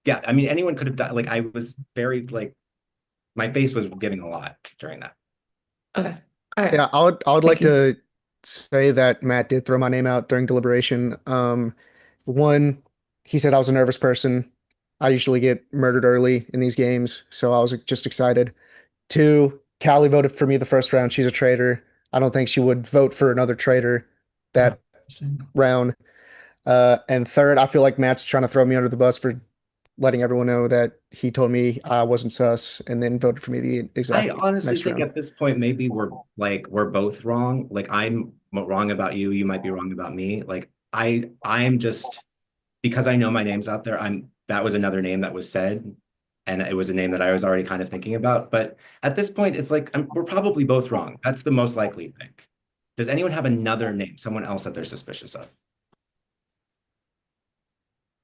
yeah, I mean anyone could have done like I was very like my face was giving a lot during that. Okay. All right. Yeah, I would like to say that Matt did throw my name out during deliberation. One, he said I was a nervous person. I usually get murdered early in these games, so I was just excited. Two, Callie voted for me the first round. She's a traitor. I don't think she would vote for another traitor that round. And third, I feel like Matt's trying to throw me under the bus for letting everyone know that he told me I wasn't sus and then voted for me the I exact honestly next think round. at this point maybe we're both wrong. Like I'm wrong about you, you might be wrong about me. Like I'm just because I know my name's out there, that was another name that was said, and it was a name that I was already kind of thinking about. But at this point, it's like we're probably both wrong. That's the most likely thing. Does anyone have another name, someone else that they're suspicious of?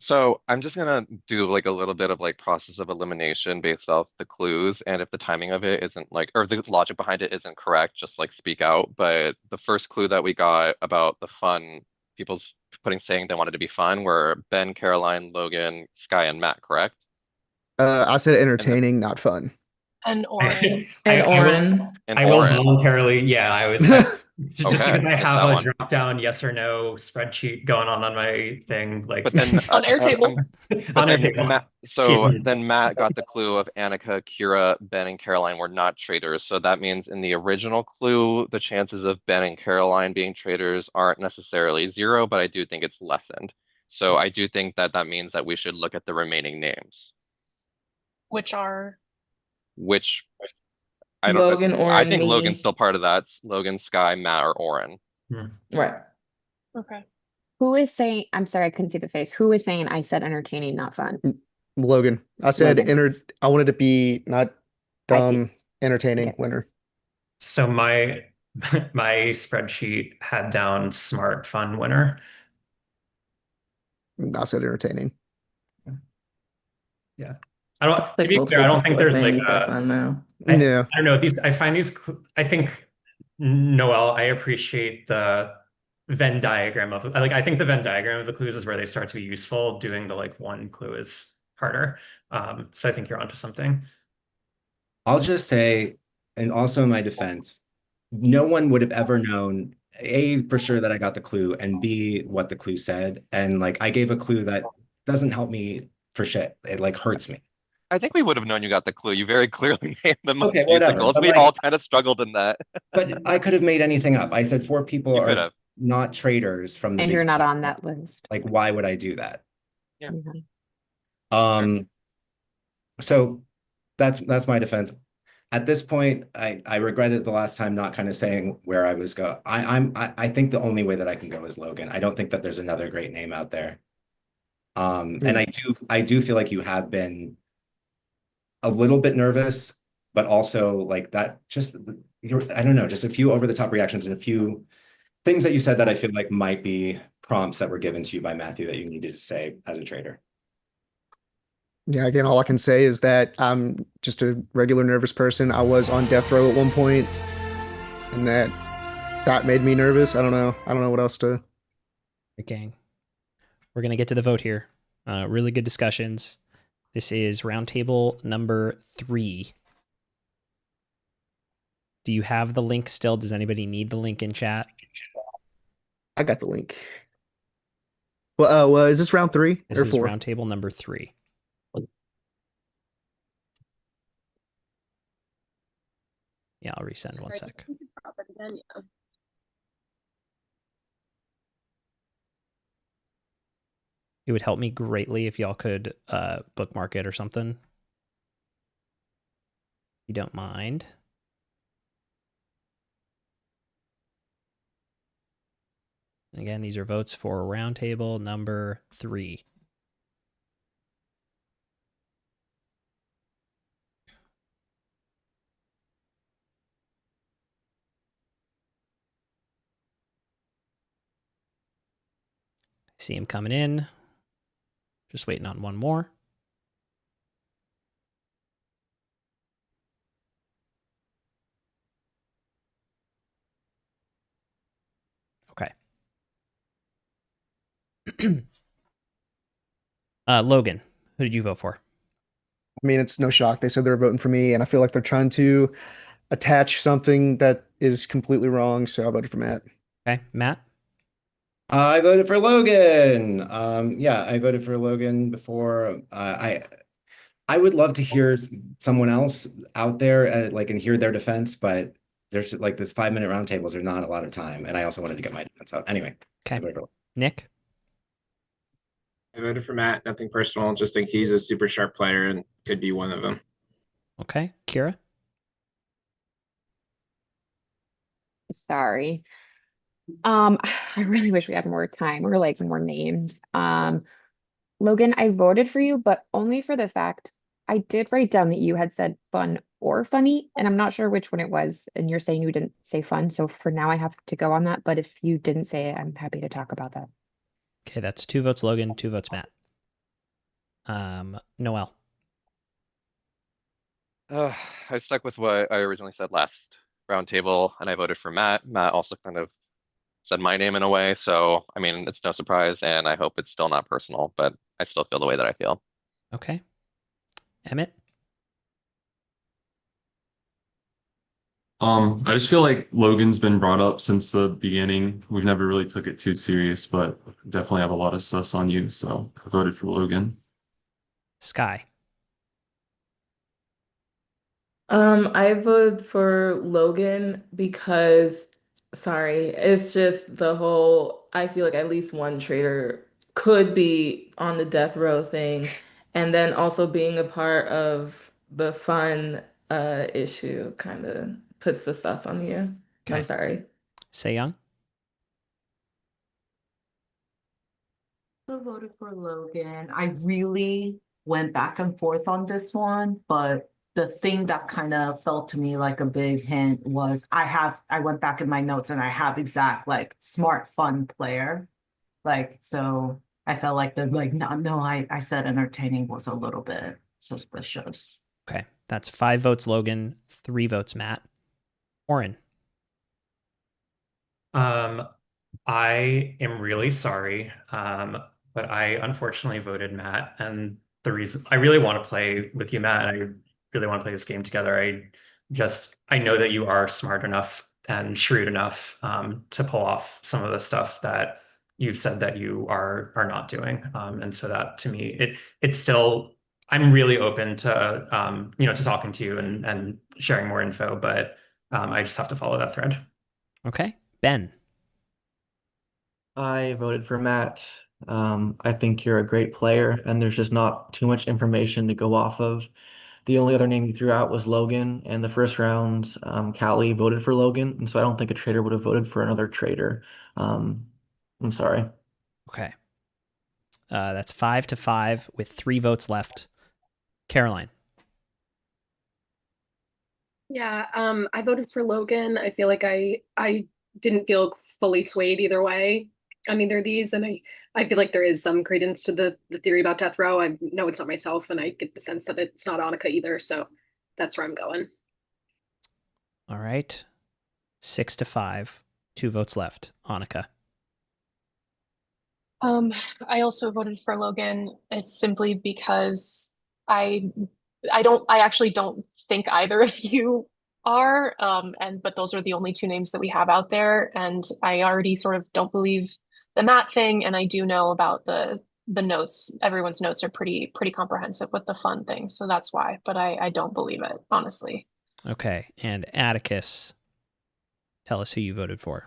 So I'm just gonna do like a little bit of like process of elimination based off the clues, and if the timing of it isn't like, or the logic behind it isn't correct, just like speak out. But the first clue that we got about the fun, people's saying they wanted to be fun, were Ben, Caroline, Logan, Sky, and Matt, correct? I said entertaining, not fun. And Oren. And Oren. I will Oren. voluntarily, yeah, just Okay, because I missed have that a one. drop down yes or no spreadsheet going on my thing, like But then On Airtable. but then Airtable. Matt, so then Matt got the clue of Annika, Kira, Ben, and Caroline were not traitors. So that means in the original clue, the chances of Ben and Caroline being traitors aren't necessarily zero, but I do think it's lessened. So I do think that that means that we should look at the remaining names, Which are which I don't. Logan, I Oren, think me. Logan's still part of that. It's Logan, Sky, Matt, or Oren. Right. okay. Who is saying, I'm sorry, I couldn't see the face. Who is saying I said entertaining, not fun? Logan. I said Logan. I wanted to be not dumb, entertaining Okay. winner. So my spreadsheet had down smart fun winner. I said entertaining. Yeah. I don't, to Like be clear, I don't think people are there's saying like you said fun now. I Yeah. don't know, I find these, I think, Noel, I appreciate the Venn diagram of, like, I think the Venn diagram of the clues is where they start to be useful. Doing the like one clue is harder. So I think you're onto something. I'll just say, and also in my defense, no one would have ever known, A, for sure that I got the clue, and B, what the clue said. And like I gave a clue that doesn't help me for shit. It like hurts me. I think we would have known you got the clue. You very clearly named them Okay, whatever. musicals. But We like, all kind of struggled in that. but I could have made anything up. I said 4 people You could are have. not traitors from the And you're beginning. not on that list. Like, why would I do that? Yeah. So that's my defense. At this point, I regretted the last time not kind of saying where I was go. I think the only way that I can go is Logan. I don't think that there's another great name out there. And I do feel like you have been a little bit nervous, but also like that just I don't know, just a few over the top reactions and a few things that you said that I feel like might be prompts that were given to you by Matthew that you needed to say as a trader. Yeah, again, all I can say is that I'm just a regular nervous person. I was on death row at one point, and that made me nervous. I don't know. I don't know what else to. Gang. We're gonna get to the vote here. Really good discussions. This is roundtable number 3. Do you have the link still? Does anybody need the link in chat? I got the link. Well, is this round 3 This or is 4? roundtable number 3. Yeah, I'll resend one sec. It would help me greatly if y'all could bookmark it or something. If you don't mind. And again, these are votes for roundtable number 3. See him coming in. Just waiting on one more. Okay. Logan, who did you vote for? I mean, it's no shock. They said they were voting for me, and I feel like they're trying to attach something that is completely wrong, so I voted for Matt. Okay, Matt? I voted for Logan. Yeah, I voted for Logan before. I would love to hear someone else out there, like, and hear their defense, but there's like this 5-minute roundtables are not a lot of time, and I also wanted to get my defense out. Anyway, I Okay. voted for Nick? I voted for Matt. Nothing personal. Just think he's a super sharp player and could be one of them. Okay. Kira? Sorry. I really wish we had more time or like more names. Logan, I voted for you, but only for the fact I did write down that you had said fun or funny, and I'm not sure which one it was. And you're saying you didn't say fun, so for now I have to go on that. But if you didn't say it, I'm happy to talk about that. Okay, that's 2 votes Logan, 2 votes Matt. Noel? I stuck with what I originally said last roundtable, and I voted for Matt. Matt also kind of said my name in a way, so I mean, it's no surprise, and I hope it's still not personal, but I still feel the way that I feel. Okay. Emmett? I just feel like Logan's been brought up since the beginning. We've never really took it too serious, but definitely have a lot of sus on you, so I voted for Logan. Sky? I voted for Logan because, sorry, it's just the whole, I feel like at least one traitor could be on the death row thing, and then also being a part of the fun issue kind of puts the sus on you. And Okay. I'm sorry. Say Young? Also voted for Logan. I really went back and forth on this one, but the thing that kind of felt to me like a big hint was I went back in my notes and I have exact like smart fun player. Like so I felt like I said entertaining was a little bit suspicious. Okay, that's 5 votes Logan, 3 votes Matt. Oren? I am really sorry, but I unfortunately voted Matt, and the reason I really want to play with you, Matt, and I really want to play this game together. I know that you are smart enough and shrewd enough to pull off some of the stuff that you've said that you are not doing, and so that to me, it's still I'm really open to to talking to you and sharing more info, but I just have to follow that thread. Okay. Ben? I voted for Matt. I think you're a great player, and there's just not too much information to go off of. The only other name you threw out was Logan, and the first round, Callie voted for Logan, and so I don't think a traitor would have voted for another traitor. I'm sorry. Okay. That's 5-5 with 3 votes left. Caroline? Yeah, I voted for Logan. I feel like I didn't feel fully swayed either way on either of these, and I feel like there is some credence to the theory about death row. I know it's not myself, and I get the sense that it's not Annika either, so that's where I'm going. All right. 6-5, 2 votes left. Annika? I also voted for Logan. It's simply because I actually don't think either of you are. But those are the only 2 names that we have out there. And I already sort of don't believe the Matt thing, and I do know about the notes. Everyone's notes are pretty comprehensive with the fun thing. So that's why. But I don't believe it, honestly. Okay. And Atticus, tell us who you voted for.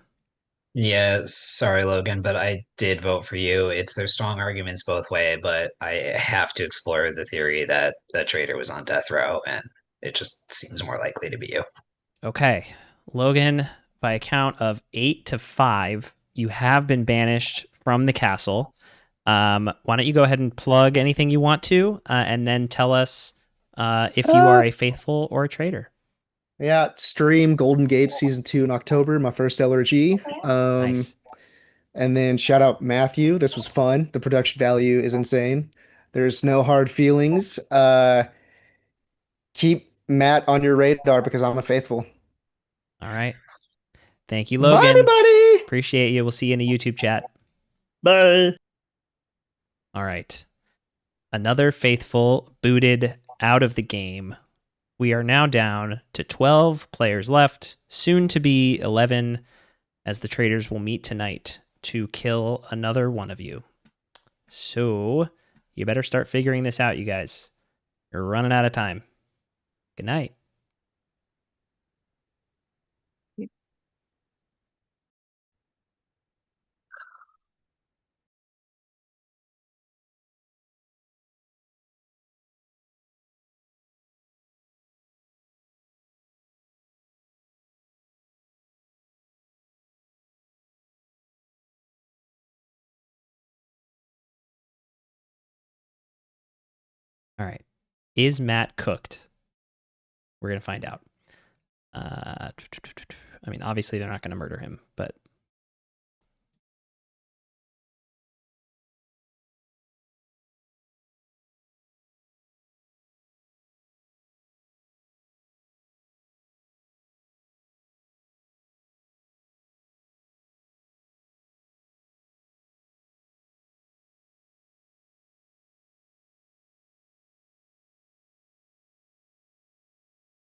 Yeah, sorry, Logan, but I did vote for you. There's strong arguments both way, but I have to explore the theory that the traitor was on death row, and it just seems more likely to be you. Okay. Logan, by a count of 8-5, you have been banished from the castle. Why don't you go ahead and plug anything you want to, and then tell us if you are a faithful or a traitor. Yeah, stream Golden Gate Season 2 in October, my first LRG. Nice. And then shout out Matthew. This was fun. The production value is insane. There's no hard feelings. Keep Matt on your radar because I'm a faithful. All right. Thank you, Bye, Logan. everybody. Appreciate you. We'll see you in the YouTube chat. Bye. All right. Another faithful booted out of the game. We are now down to 12 players left, soon to be 11. as the traitors will meet tonight to kill another one of you. So you better start figuring this out, you guys. You're running out of time. Good night. All right. Is Matt cooked? We're going to find out. I mean, obviously they're not going to murder him, but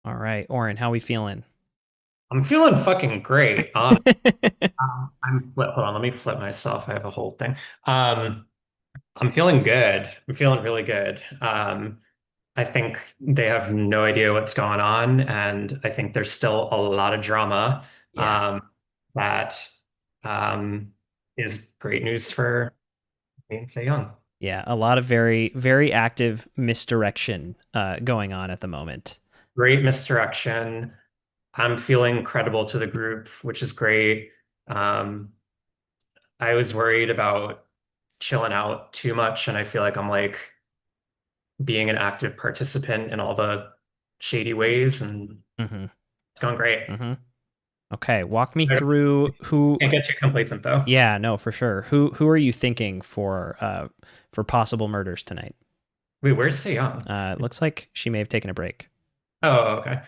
all right, Oren, how we feeling? I'm feeling fucking great. I'm hold on, let me flip myself. I have a whole thing. I'm feeling good. I'm feeling really good. I think they have no idea what's going on, and I think there's still a lot of drama. Yeah. That is great news for me and Say Young. Yeah, a lot of very, very active misdirection going on at the moment. Great misdirection. I'm feeling credible to the group, which is great. I was worried about chilling out too much, and I feel like I'm like being an active participant in all the shady ways, and it's going great. Okay, walk me through who. Can't get too complacent though. Yeah, no, for sure. Who are you thinking for possible murders tonight? Wait, where's Se Young? It looks like she may have taken a break. Oh, okay.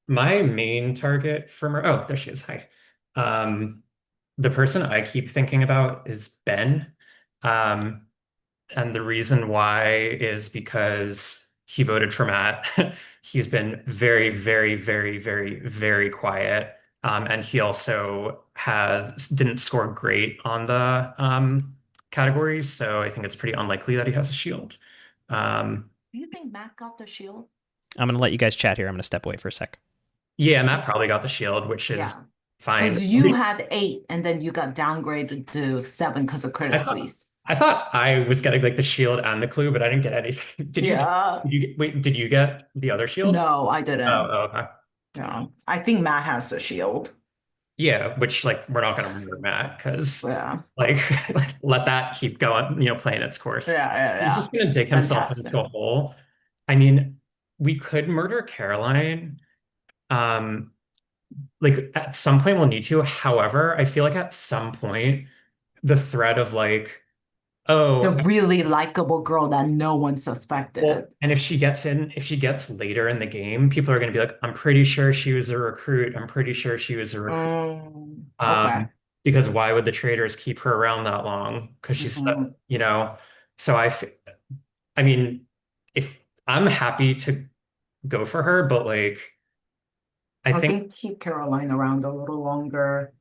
My main target for oh, there she is. Hi. The person I keep thinking about is Ben. And the reason why is because he voted for Matt. He's been very, very, very, very, very quiet. And he also didn't score great on the categories, so I think it's pretty unlikely that he has a shield. Do you think Matt got the shield? I'm gonna let you guys chat here. I'm gonna step away for a sec. Yeah, Matt probably got the shield, which is fine. Because you had 8 and then you got downgraded to 7 because of Credit Suisse. I thought I was getting like the shield and the clue, but I didn't get anything. Did you get the other shield? No, I didn't. Oh, okay. No, I think Matt has the shield. Yeah, which like we're not gonna murder Matt because like let that keep going, playing its course. Yeah. He's just gonna dig himself into a hole. I mean, we could murder Caroline. Like at some point we'll need to. However, I feel like at some point the threat of like, oh, the really likable girl that no one suspected. well, and if she gets later in the game, people are going to be like, I'm pretty sure she was a recruit. I'm pretty sure she was a recruit. Okay. Because why would the traders keep her around that long? Because she's, so I mean, if I'm happy to go for her, but like, I think keep Caroline around a little longer.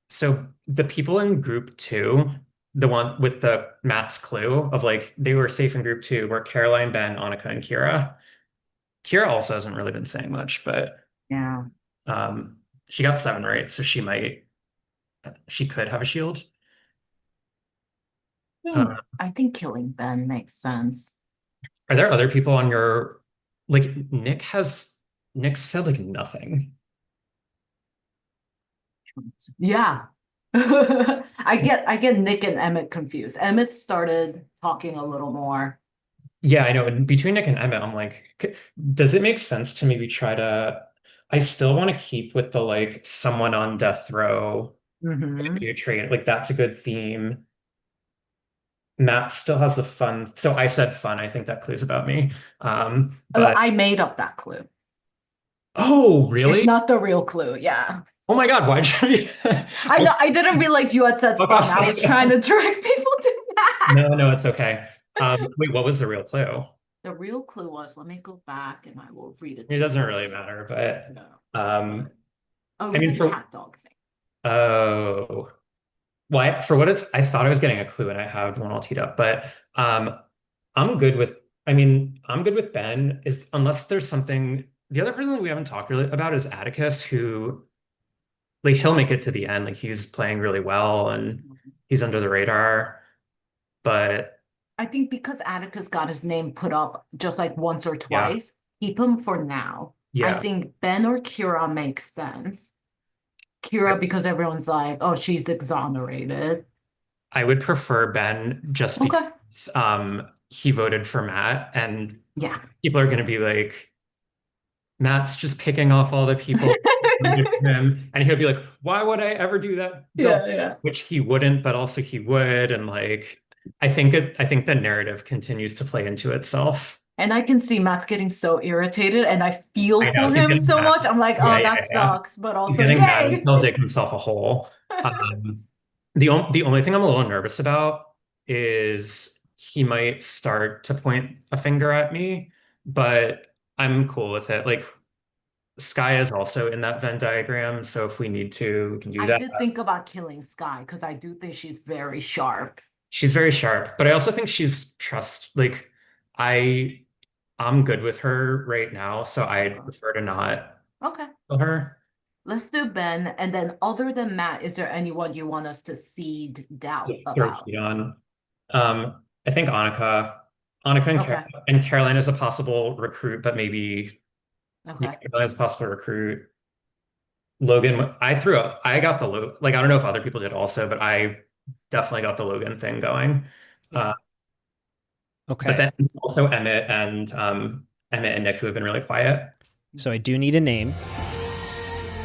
So the people in group 2, the one with the Matt's clue of like they were safe in group 2 were Caroline, Ben, Annika, and Kira. Kira also hasn't really been saying much, but yeah, she got 7 right, so she could have a shield. I think killing Ben makes sense. Are there other people on your like Nick said like nothing. Yeah. I get Nick and Emmett confused. Emmett started talking a little more. Yeah, I know. And between Nick and Emmett, I'm like, does it make sense to maybe try to? I still want to keep with the like someone on death row. Maybe a trade. Like that's a good theme. Matt still has the fun. So I said fun. I think that clue's about me. But I made up that clue. Oh, really? It's not the real clue. Yeah. Oh my God, why'd you? I know. I didn't realize you had said fun. I was trying to direct people to that. No, it's okay. Wait, what was the real clue? The real clue was, let me go back and I will read it. It doesn't really matter, but it was a cat dog thing. Oh, why? For what it's, I thought I was getting a clue and I had one all teed up, but I'm good with. I mean, I'm good with Ben. Is unless there's something. The other person that we haven't talked really about is Atticus, who like he'll make it to the end. Like he's playing really well and he's under the radar. But I think because Atticus got his name put up just like once or yeah, twice, keep him for now. I yeah, think Ben or Kira makes sense. Kira, because everyone's like, oh, she's exonerated. I would prefer Ben just Okay. because he voted for Matt, and Yeah. people are going to be like, Matt's just picking off all the people who voted for him, and he'll be like, why would I ever do that? Yeah, yeah. Which he wouldn't, but also he would, and like I think the narrative continues to play into itself. And I can see Matt's getting so irritated, and I feel I know for he's him getting so mad. much. I'm like, Yeah, oh, yeah, that yeah. sucks, but He's also, getting mad. yay. He'll dig himself a hole. The only thing I'm a little nervous about is he might start to point a finger at me, but I'm cool with it. Like Sky is also in that Venn diagram, so if we need to, we can do I that. did think about killing Sky because I do think she's very sharp. She's very sharp, but I also think she's like I'm good with her right now, so I'd prefer to not Okay. kill her. Let's do Ben. And then other than Matt, is there anyone you want us to seed doubt Throw about? heat on. I think Annika and, Okay. and Caroline is a possible recruit, but maybe Okay. Caroline is a possible recruit. Logan, I got the like I don't know if other people did also, but I definitely got the Logan thing going. Okay. But then also Emmett and Nick, who have been really quiet. So I do need a name.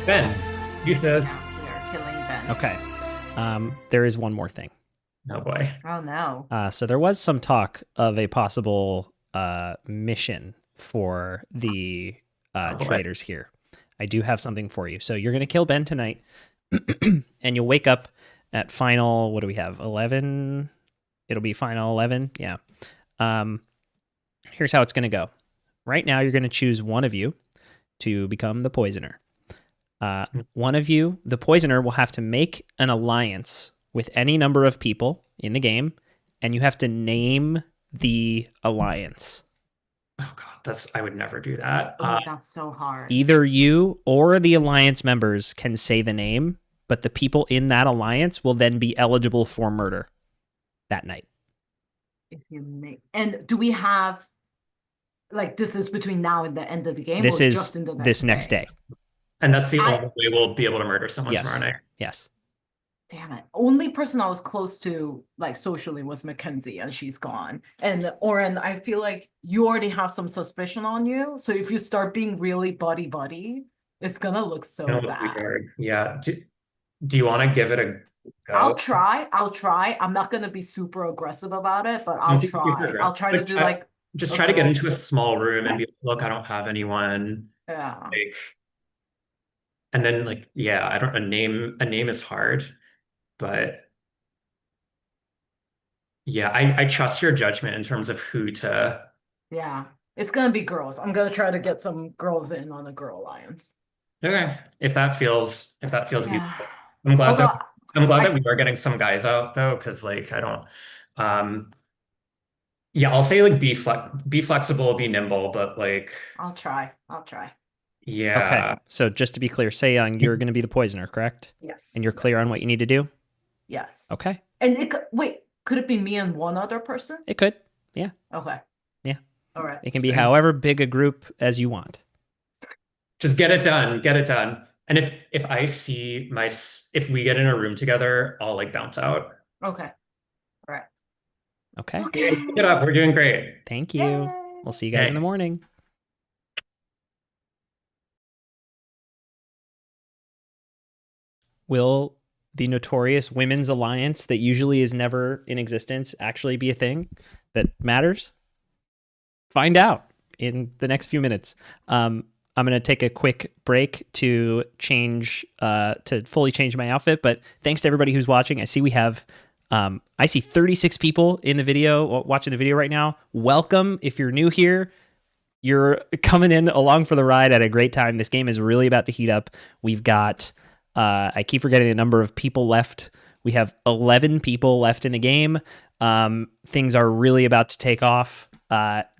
Ben, you says. Yeah, we are killing Ben. Okay. There is one more thing. Oh boy. Oh no. So there was some talk of a possible mission for the traitors here. I do have something for you. So you're going to kill Ben tonight, and you'll wake up at final, what do we have, 11? It'll be final 11, yeah. Here's how it's going to go. Right now, you're going to choose one of you to become the poisoner. One of you, the poisoner, will have to make an alliance with any number of people in the game, and you have to name the alliance. Oh God, I would never do that. Oh, that's so hard. Either you or the alliance members can say the name, but the people in that alliance will then be eligible for murder that night. If you make, and do we have, like, this is between now and the end of the game? This or is just in the this next day. And that's the only way we'll be able to murder someone tomorrow night. Yes. Damn it. Only person I was close to, like, socially was Mackenzie, and she's gone. And Oren, I feel like you already have some suspicion on you. So if you start being really buddy-buddy, it's gonna look so bad. Yeah. Do you want to give it a go? I'll try. I'm not gonna be super aggressive about it, but I'll try. I'll try to do like just try to get into a small room and be like, look, I don't have anyone. Yeah. Like, and then like, yeah, I don't a name is hard, but yeah, I trust your judgment in terms of who to. Yeah, it's gonna be girls. I'm gonna try to get some girls in on the girl alliance. Okay, if that feels Yeah. good. I'm glad that we are getting some guys out though, because like I don't. Yeah, I'll say like be flexible, be nimble, but like I'll try. yeah. Okay. So just to be clear, Sae-young, you're going to be the poisoner, correct? Yes. And you're clear on what you need to do? Yes. Okay. And could it be me and one other person? It could. Yeah. Okay. Yeah. All right. It can be however big a group as you want. Just get it done. And if I see if we get in a room together, I'll like bounce out. Okay. All right. Okay. Keep it up. We're doing great. Thank you. We'll see you guys in the morning. Will the notorious women's alliance that usually is never in existence actually be a thing that matters? Find out in the next few minutes. I'm going to take a quick break to fully change my outfit, but thanks to everybody who's watching. I see we have I see 36 people in the video, watching the video right now. Welcome. If you're new here, you're coming in along for the ride at a great time. This game is really about to heat up. We've got I keep forgetting the number of people left. We have 11 people left in the game. Things are really about to take off.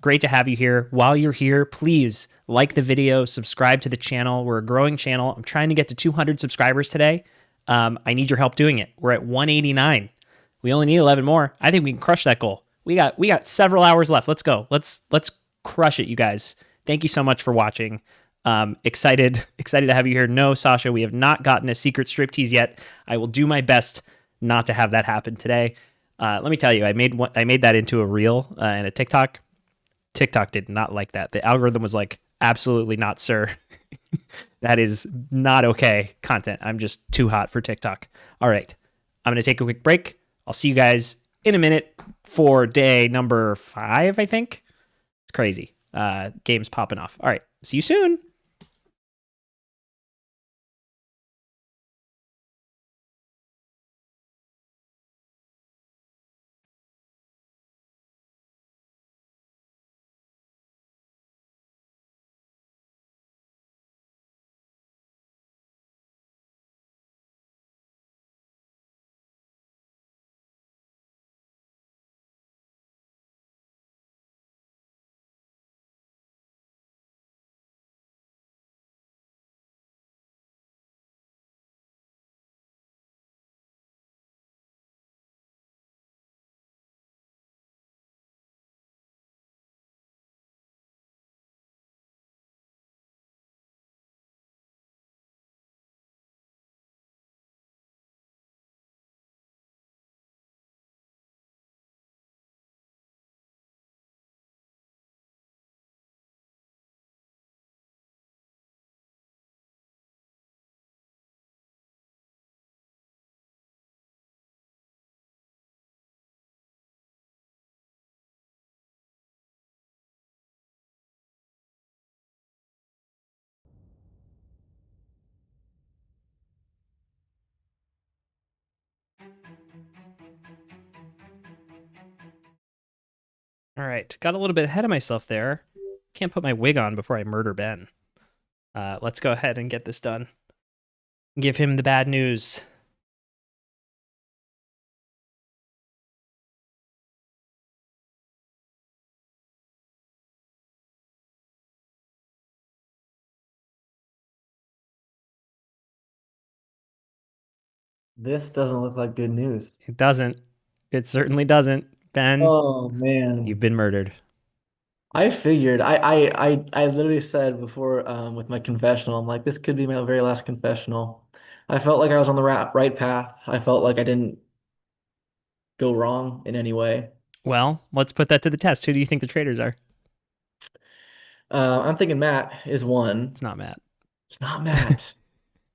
Great to have you here. While you're here, please like the video, subscribe to the channel. We're a growing channel. I'm trying to get to 200 subscribers today. I need your help doing it. We're at 189. We only need 11 more. I think we can crush that goal. We got several hours left. Let's go. Let's crush it, you guys. Thank you so much for watching. Excited to have you here. No, Sasha, we have not gotten a secret striptease yet. I will do my best not to have that happen today. Let me tell you, I made that into a reel and a TikTok. TikTok did not like that. The algorithm was like, absolutely not, sir. That is not okay content. I'm just too hot for TikTok. All right. I'm going to take a quick break. I'll see you guys in a minute for day number 5, I think. It's crazy. Games popping off. All right. See you soon. All right. Got a little bit ahead of myself there. Can't put my wig on before I murder Ben. Let's go ahead and get this done. Give him the bad news. This doesn't look like good news. It doesn't. It certainly doesn't. Ben, Oh man. you've been murdered. I figured. I literally said before with my confessional, I'm like, this could be my very last confessional. I felt like I was on the right path. I felt like I didn't go wrong in any way. Well, let's put that to the test. Who do you think the traitors are? I'm thinking Matt is one. It's not Matt. It's not Matt.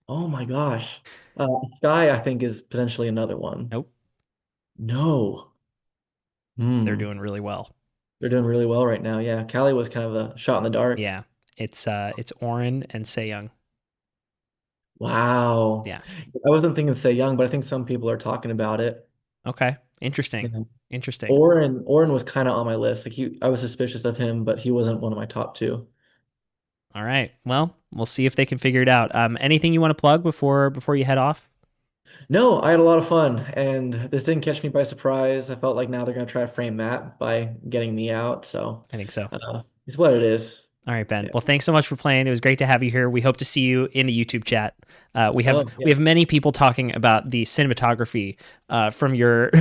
Oh my gosh. Guy, I think, is potentially another one. Nope. No. They're doing really well. They're doing really well right now. Yeah. Callie was kind of a shot in the dark. Yeah. It's Oren and Se-Young. Wow. Yeah. I wasn't thinking say young, but I think some people are talking about it. Okay. Interesting. Yeah. Interesting. Oren was kind of on my list. Like I was suspicious of him, but he wasn't one of my top 2. All right. Well, we'll see if they can figure it out. Anything you want to plug before you head off? No, I had a lot of fun, and this didn't catch me by surprise. I felt like now they're gonna try to frame Matt by getting me out. So I think so. It's what it is. All right, Ben. Yeah. Well, thanks so much for playing. It was great to have you here. We hope to see you in the YouTube chat. We have yeah. we have many people talking about the cinematography from your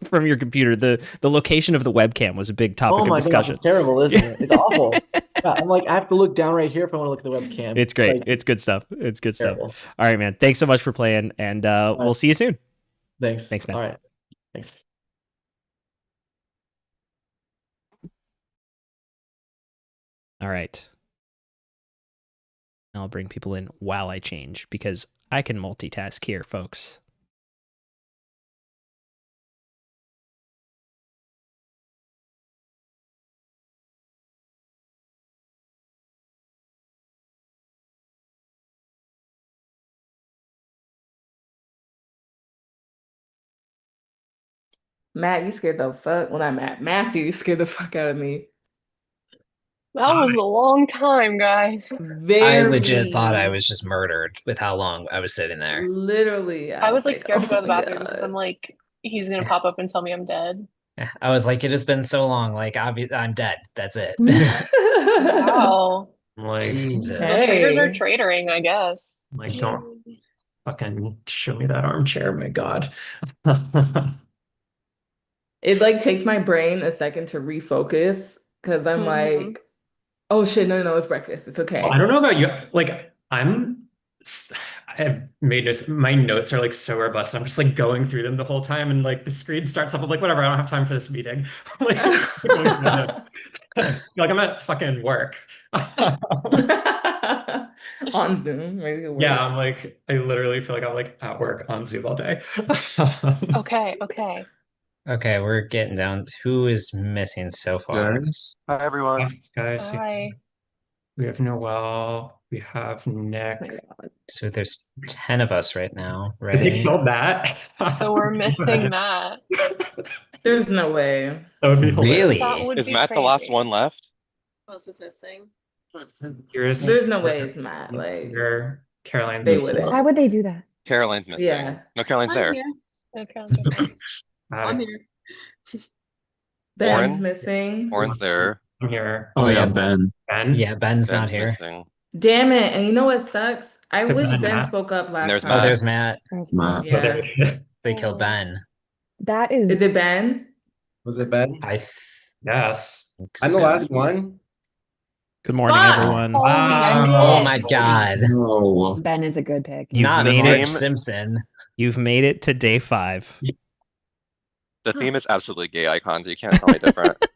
from your computer. The location of the webcam was a big topic of discussion. Gosh, it's terrible, isn't it? It's awful. Yeah, I'm like, I have to look down right here if I want to look at the webcam. It's great. Like, It's good stuff. It's good terrible. stuff. All right, man. Thanks so much for playing, and we'll see you soon. Thanks. Thanks, man. All right. Thanks. All right. I'll bring people in while I change because I can multitask here, folks. Matt, you scared the fuck. Well, not Matt. Matthew, you scared the fuck out of me. That was a long time, guys. I legit thought I was just murdered with how long I was sitting there. Literally. I was like scared to go to the my bathroom because I'm like, he's gonna pop up and tell me I'm dead. I was like, it has been so long. Like, I'm dead. That's it. Wow. Like, Jesus. So traitors are traitoring, I guess. like, don't fucking show me that armchair, my God. It like takes my brain a second to refocus because I'm like, oh shit, no, it's breakfast. It's okay. Well, I don't know about you. Like, I've made this, my notes are like so robust. I'm just like going through them the whole time, and like the screen starts up. I'm like, whatever, I don't have time for this meeting. Like, going through my notes. Like I'm at fucking work. On Zoom, ready to work. Yeah, I'm like, I literally feel like I'm like at work on Zoom all day. Okay. Okay, we're getting down. Who is missing so far? Hi, everyone. Guys, Bye. we have Noel. We have Nick. So there's 10 of us right now, Did they right? kill Matt? So we're missing Matt. There's no way. That would be hilarious. That would Is be Matt the last crazy. one left? Who else is missing? There's no way it's Matt. Like Caroline's they wouldn't. Why would they do that? Caroline's missing. Yeah. No, Caroline's I'm there. here. No, Carol's okay. I'm here. Ben's Oren? missing. Oren's there. I'm here. Oh yeah, Ben. Ben? Yeah, Ben's not here. Missing. Damn it. And you know what sucks? I So wish Ben, Ben Matt. spoke up last there's time. Oh, there's Matt. Matt. Yeah. They killed Ben. That is. Is it Ben? Was it Ben? Yes. I'm the last one. Good morning, Fuck! everyone. Oh my God. No. Ben is a good pick. You've Not made Marge it. Simpson. You've made it to day 5. The theme is absolutely gay icons. You can't tell me different.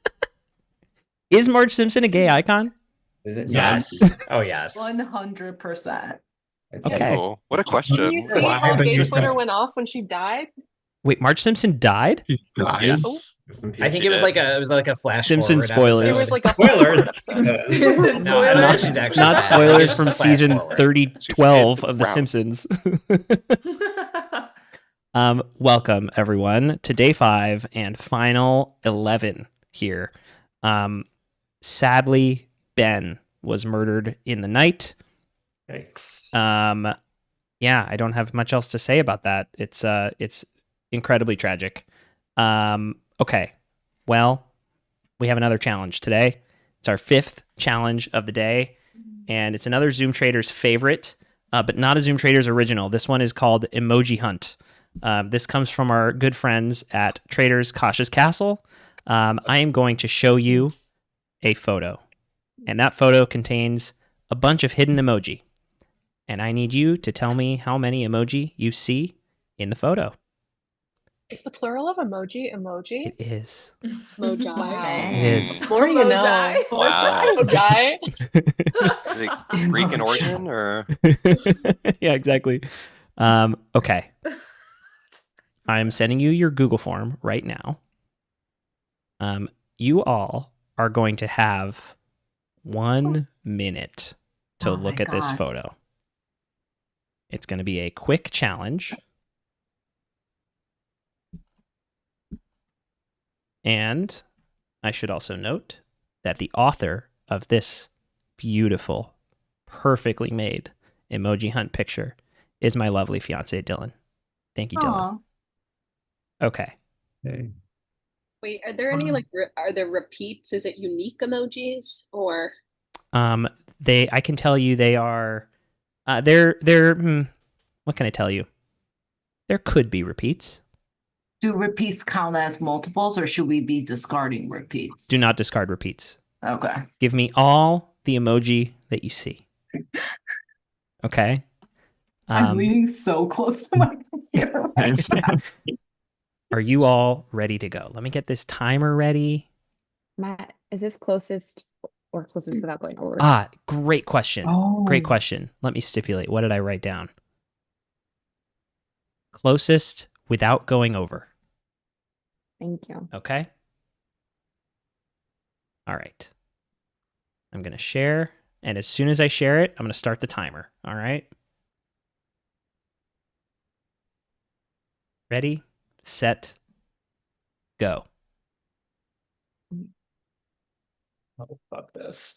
Is Marge Simpson a gay icon? Is it? Yes. Oh, yes. 100%. Okay. Oh, what a question. Didn't you see how gay Twitter went off when she died? Wait, Marge Simpson died? Yes. I think it was like a flash Simpson forward spoilers. episode. It was like a flash Spoilers. forward episode. No, I don't think she's actually Not dead. spoilers It's from a flash season forward. 3012 of The Wow. Simpsons. Welcome, everyone, to day 5 and final 11 here. Sadly, Ben was murdered in the night. Thanks. Yeah, I don't have much else to say about that. It's incredibly tragic. Okay, well, we have another challenge today. It's our 5th challenge of the day, and it's another Zoom Traitors favorite, but not a Zoom Traitors original. This one is called Emoji Hunt. This comes from our good friends at Traitors Cautious Castle. I am going to show you a photo, and that photo contains a bunch of hidden emoji. And I need you to tell me how many emoji you see in the photo. Is the plural of emoji emoji? It is. Moji. It is. More you know. Moji. Wow. Moji. Is it Greek in origin or? Yeah, exactly. Okay. I'm sending you your Google form right now. You all are going to have 1 minute to look at this photo. It's going to be a quick challenge. And I should also note that the author of this beautiful, perfectly made emoji hunt picture is my lovely fiance, Dylan. Thank you, Dylan. Okay. Wait, are there any are there repeats? Is it unique emojis or? I can tell you they are. What can I tell you? There could be repeats. Do repeats count as multiples, or should we be discarding repeats? Do not discard repeats. Okay. Give me all the emoji that you see. Okay. I'm leaning so close to my computer. Are you all ready to go? Let me get this timer ready. Matt, is this closest or closest without going over? Great question. Oh. Great question. Let me stipulate. What did I write down? Closest without going over. Thank you. Okay. All right. I'm going to share. And as soon as I share it, I'm going to start the timer. All right. Ready, set, go. Oh, fuck this.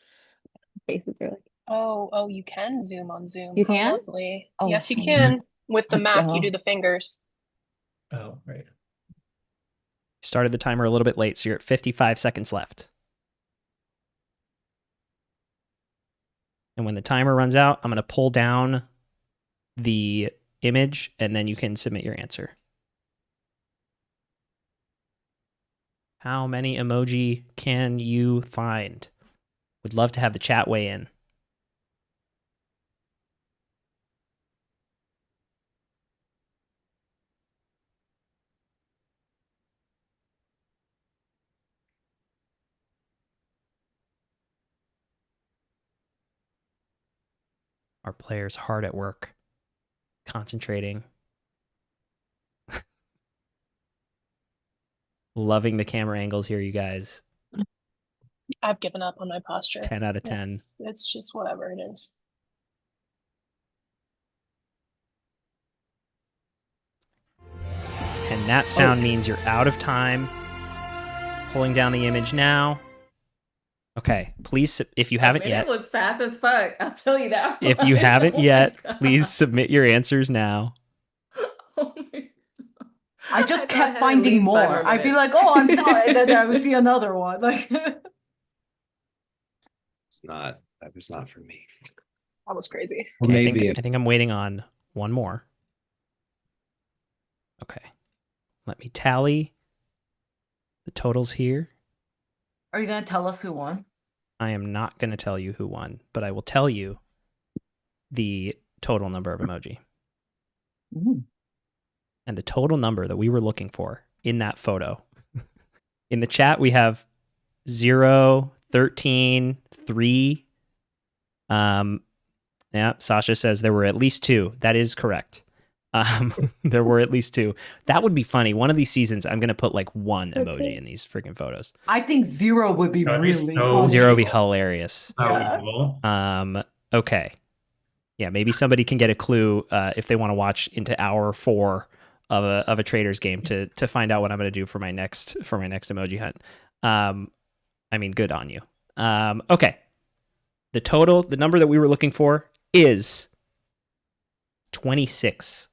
faces are like. Oh, you can zoom on Zoom. You How can? lovely. Oh, Yes, you nice. can. With the Let's Mac, you go. do the fingers. Oh, right. Started the timer a little bit late, so you're at 55 seconds left. And when the timer runs out, I'm going to pull down the image, and then you can submit your answer. How many emoji can you find? Would love to have the chat weigh in. Our players hard at work, concentrating. Loving the camera angles here, you guys. I've given up on my posture. 10 out of 10. It's just whatever it is. And that sound means you're out of time. Pulling down the image now. Okay, please, if you haven't yet, It was fast as fuck. I'll tell you that. if you much. haven't Oh my yet, God. please submit your answers now. I just thought I kept had at finding least 5 more. more I'd be minutes. like, oh, I'm done. And then I would see another one. Like, That was not for me. That was crazy. Okay, Maybe I think I'm waiting on one more. Okay, let me tally the totals here. are you going to tell us who won? I am not going to tell you who won, but I will tell you the total number of emoji. And the total number that we were looking for in that photo. In the chat, we have 0, 13, 3. Yeah, Sasha says there were at least 2. That is correct. There were at least 2. That would be funny. One of these seasons, I'm going to put like 1 emoji in these freaking photos. I think 0 would be That'd be really so funny. 0 would be hilarious. So Yeah. evil. Okay. Yeah, maybe somebody can get a clue if they want to watch into hour 4 of a Traitors game to find out what I'm going to do for my next emoji hunt. I mean, good on you. Okay. The number that we were looking for is 26.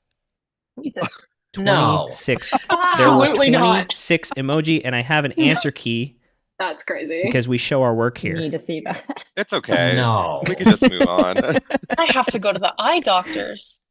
Jesus. 26. There were Absolutely not. 26 emoji, and I have an answer key That's crazy. because we show our work You here. need to see that. It's okay. No. We can just move on. I have to go to the eye doctors.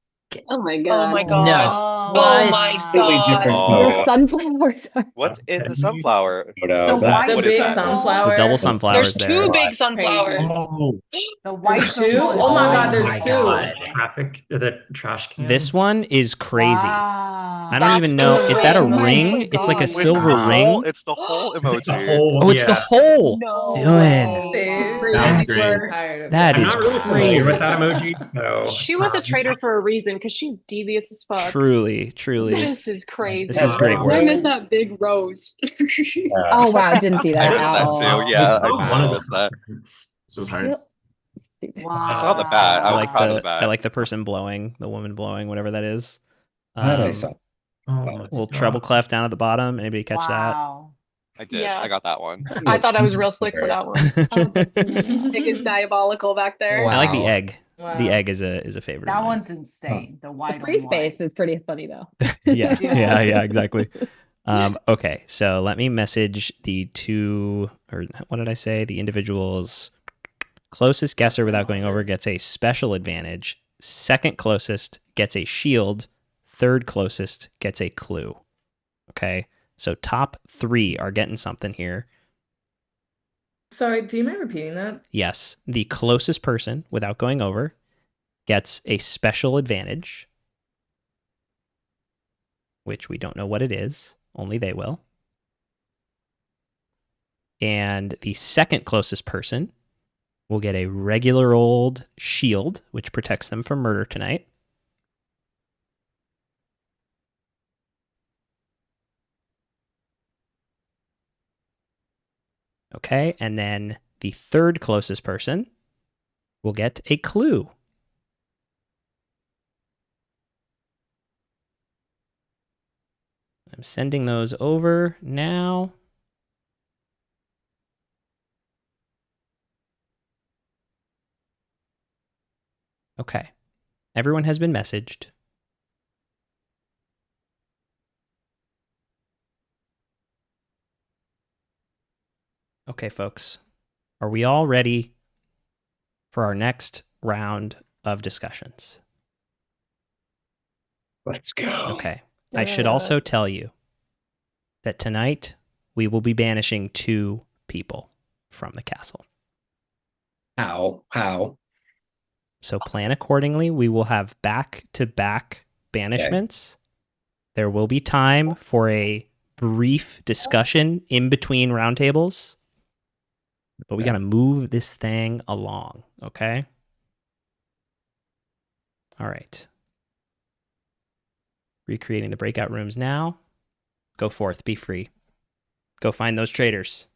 Oh my Oh god. my god. Oh, Oh my Completely different god. photo. The sunflowers are. What's in the sunflower? Photo. The That- white The big circle. sunflower. The double sunflowers There's there. 2 big sunflowers. Oh, the white There's 2? circle is Oh my the god, white there's my 2. God. the trash can. This one is crazy. Wow. I don't That's even know. the Is that a ring. Oh my ring? It's like a God. silver Whole, ring. it's the whole Is it the emoji. whole? Oh, it's the Yeah. hole. No Dylan. way. See? That was Crazy great. work. Tired of That I'm is not really familiar crazy. with that emoji, so She was a traitor for a reason because she's devious as fuck. Truly. This is crazy. This is great I work. missed that big rose. Oh wow, didn't see I that missed at that all. too. Yeah, I saw I one of missed that. This was hard. Yep. Wow. I saw the bat. I was proud of the bat. I like the person blowing, the woman blowing, whatever that is. Glad I saw. Oh my Little God. treble clef down at the bottom. Anybody catch Wow. I did. Yeah. I got that one. I thought I was real slick for that one. that? Nick is diabolical back there. Wow. I like the egg. Wow. The egg is a favorite. That of mine. one's insane. The The white free on white. space is pretty funny though. yeah, Yeah. yeah, exactly. Okay, so let me message the 2, or what did I say? The individuals. Closest guesser without going over gets a special advantage. Second closest gets a shield. Third closest gets a clue. Okay, so top 3 are getting something here. Sorry, do you mind repeating that? Yes, the closest person without going over gets a special advantage, which we don't know what it is. Only they will. And the second closest person will get a regular old shield, which protects them from murder tonight. Okay, and then the third closest person will get a clue. I'm sending those over now. Okay. Everyone has been messaged. Okay, folks. Are we all ready for our next round of discussions? Let's go. Okay. I should also tell you that tonight we will be banishing 2 people from the castle. How? So plan accordingly. We will have back-to-back banishments. There will be time for a brief discussion in between roundtables. But we got to move this thing along, okay? All right. Recreating the breakout rooms now. Go forth, be free. Go find those traitors.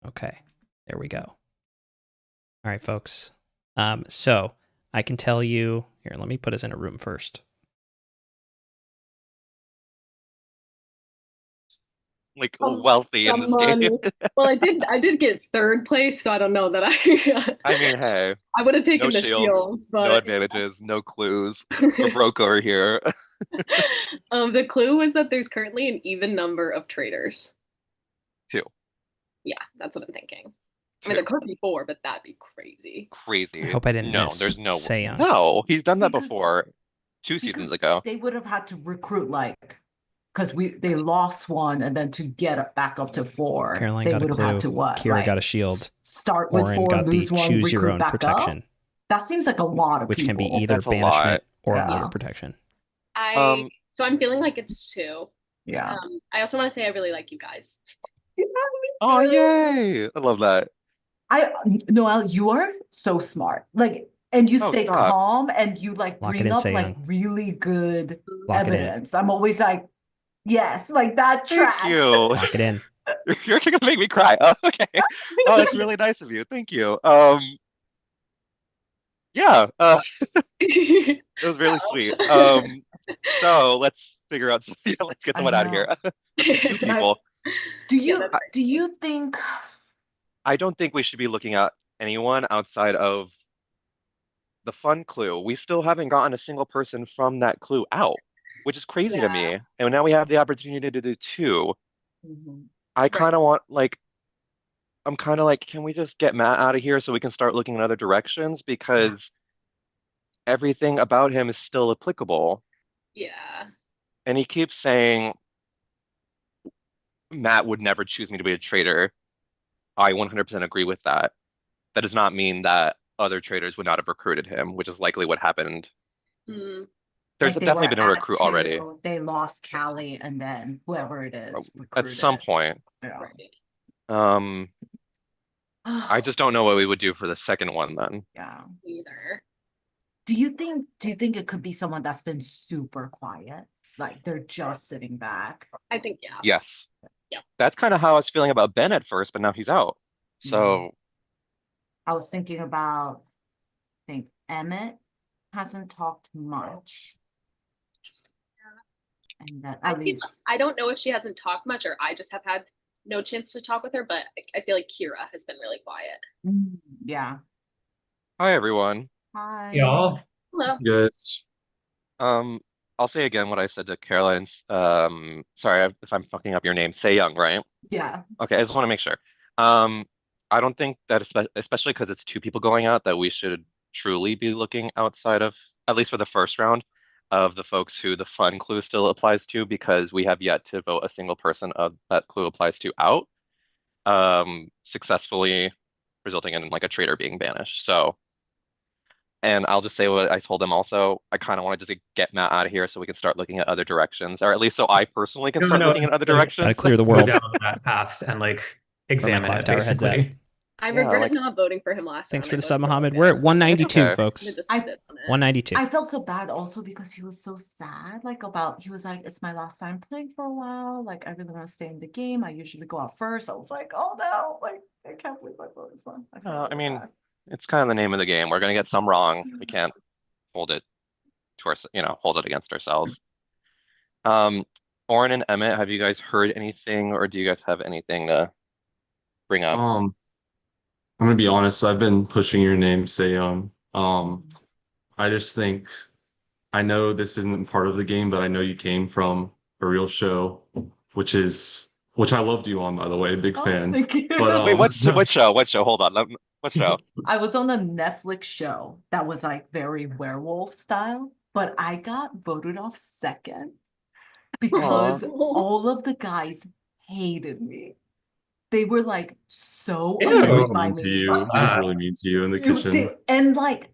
Okay, there we go. All right, folks. So I can tell you here. Let me put us in a room first. Like wealthy in this game. Well, I did get 3rd place, so I don't know that I mean, hey. I would have taken no the shields, but no advantages, no clues. We're broke over here. The clue was that there's currently an even number of traitors. 2. Yeah, that's what I'm thinking. I mean, there could be 4, but that'd be crazy. Crazy. I hope I didn't miss There's no Seiyang. No, he's done that before 2 seasons ago. They would have had to recruit because they lost 1, and then to get back up to 4, Caroline they got a would have clue. had to what? Kira got a shield. Start with Oren 4, got the lose 1, choose your recruit own back protection. up. That seems like a lot of which people. can be either That's a banishment lot. or Yeah. order protection. So I'm feeling like it's 2. Yeah. I also want to say I really like you guys. Oh, yay! I love that. Noelle, you are so smart. And you Oh, stay stop. calm, and you Lock it bring in, up Seiyang. really good Lock it in. evidence. I'm always like, yes, that Thank tracks. you. Lock it in. You're gonna make me cry. Oh, okay. Oh, that's really nice of you. Thank you. Yeah. It was really sweet. So let's figure out. Let's get someone out of here. Let's get 2 people. Do you think? I don't think we should be looking at anyone outside of the fun clue. We still haven't gotten a single person from that clue out, which is crazy to me. And now we have the opportunity to do 2. I kind of want I'm kind of like, can we just get Matt out of here so we can start looking in other directions? Because everything about him is still applicable. Yeah. And he keeps saying Matt would never choose me to be a traitor. I 100% agree with that. That does not mean that other traders would not have recruited him, which is likely what happened. There's They definitely were been a at recruit already 2, they lost Callie, and then whoever it is at recruited. some point. Yeah. I just don't know what we would do for the second one then. Yeah. Either. Do you think it could be someone that's been super quiet? Like they're just sitting back? I think, yeah. Yes. Yeah. That's kind of how I was feeling about Ben at first, but now he's out. So I was thinking about, I think Emmett hasn't talked much. And that at least I don't know if she hasn't talked much or I just have had no chance to talk with her, but I feel like Kira has been really quiet. Yeah. hi everyone. Hi. Y'all. Hello. Good. I'll say again what I said to Caroline. Sorry if I'm fucking up your name. Seiyang, right? Yeah. Okay, I just want to make sure. I don't think that, especially because it's 2 people going out, that we should truly be looking outside of, at least for the first round, of the folks who the fun clue still applies to, because we have yet to vote a single person of that clue applies to out, successfully resulting in a traitor being banished. So, and I'll just say what I told them also. I kind of want to just get Matt out of here so we can start looking at other directions, or at least so I personally can start looking in other directions. Gotta clear the Go world. down that path and examine it, Clocktower heads up. basically. I regret not voting for him last Thanks round. for the sub, Mohammed. We're at 192, Okay. folks. I 192. I felt so bad also because he was so sad, he was like, it's my last time playing for a while. I really want to stay in the game. I usually go out first. I was like, oh no, I can't believe I voted for him. I feel I really mean, bad. it's kind of the name of the game. We're gonna get some wrong. We can't hold it to our, hold it against ourselves. Oren and Emmett, have you guys heard anything, or do you guys have anything to bring up? I'm gonna be honest, I've been pushing your name, Seyoung. I just think I know this isn't part of the game, but I know you came from a real show, which I loved you on, by the way, big fan. Thank you. But Wait, what show? What show? Hold on. What show? I was on a Netflix show that was like very werewolf style, but I got voted off second because all of the guys hated me. They were like so he was annoyed by mean to me. you. He was really mean to you in the kitchen. And like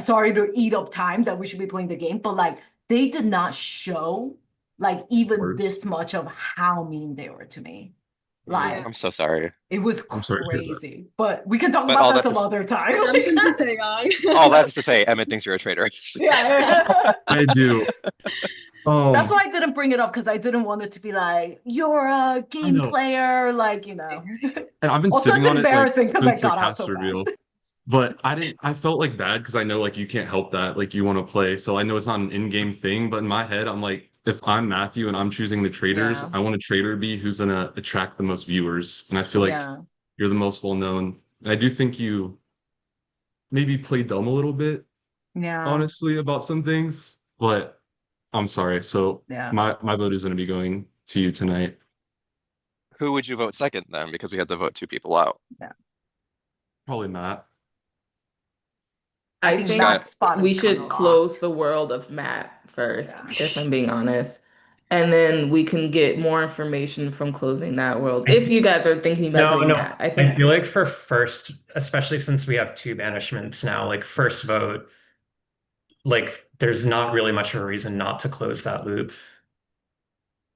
sorry to eat up time that we should be playing the game, but like they did not show like even this much of how mean they were to me. Like I'm so sorry. it was I'm sorry to hear that. crazy, but we can talk But about all that that some to- other time. Redemption for Seyoung. All that is to say, Emmett thinks you're a traitor. Yeah. I do. That's why I didn't bring it up because I didn't want it to be like you're a game know. player, like you know. And I've been Also, sitting it's on it like embarrassing because I since the got out cast so reveal. fast. But I felt like bad because I know like you can't help that. Like you want to play. So I know it's not an in-game thing, but in my head, I'm like, if I'm Matthew and I'm choosing the traders, Yeah. I want a trader to be who's gonna attract the most viewers. And I feel like Yeah. you're the most well-known. And I do think you maybe play dumb a little bit, Yeah. honestly, about some things. But I'm sorry. So Yeah. my vote is gonna be going to you tonight. Who would you vote second then? Because we had to vote 2 people out. Yeah. Probably Matt. I think think Matt's spot we is kinda should close the world of Matt first, if I'm being honest. And then we can get more information from closing that world. If you guys are thinking about doing that, I I think feel like for first, especially since we have 2 banishments now, like first vote, like there's not really much of a reason not to close that loop.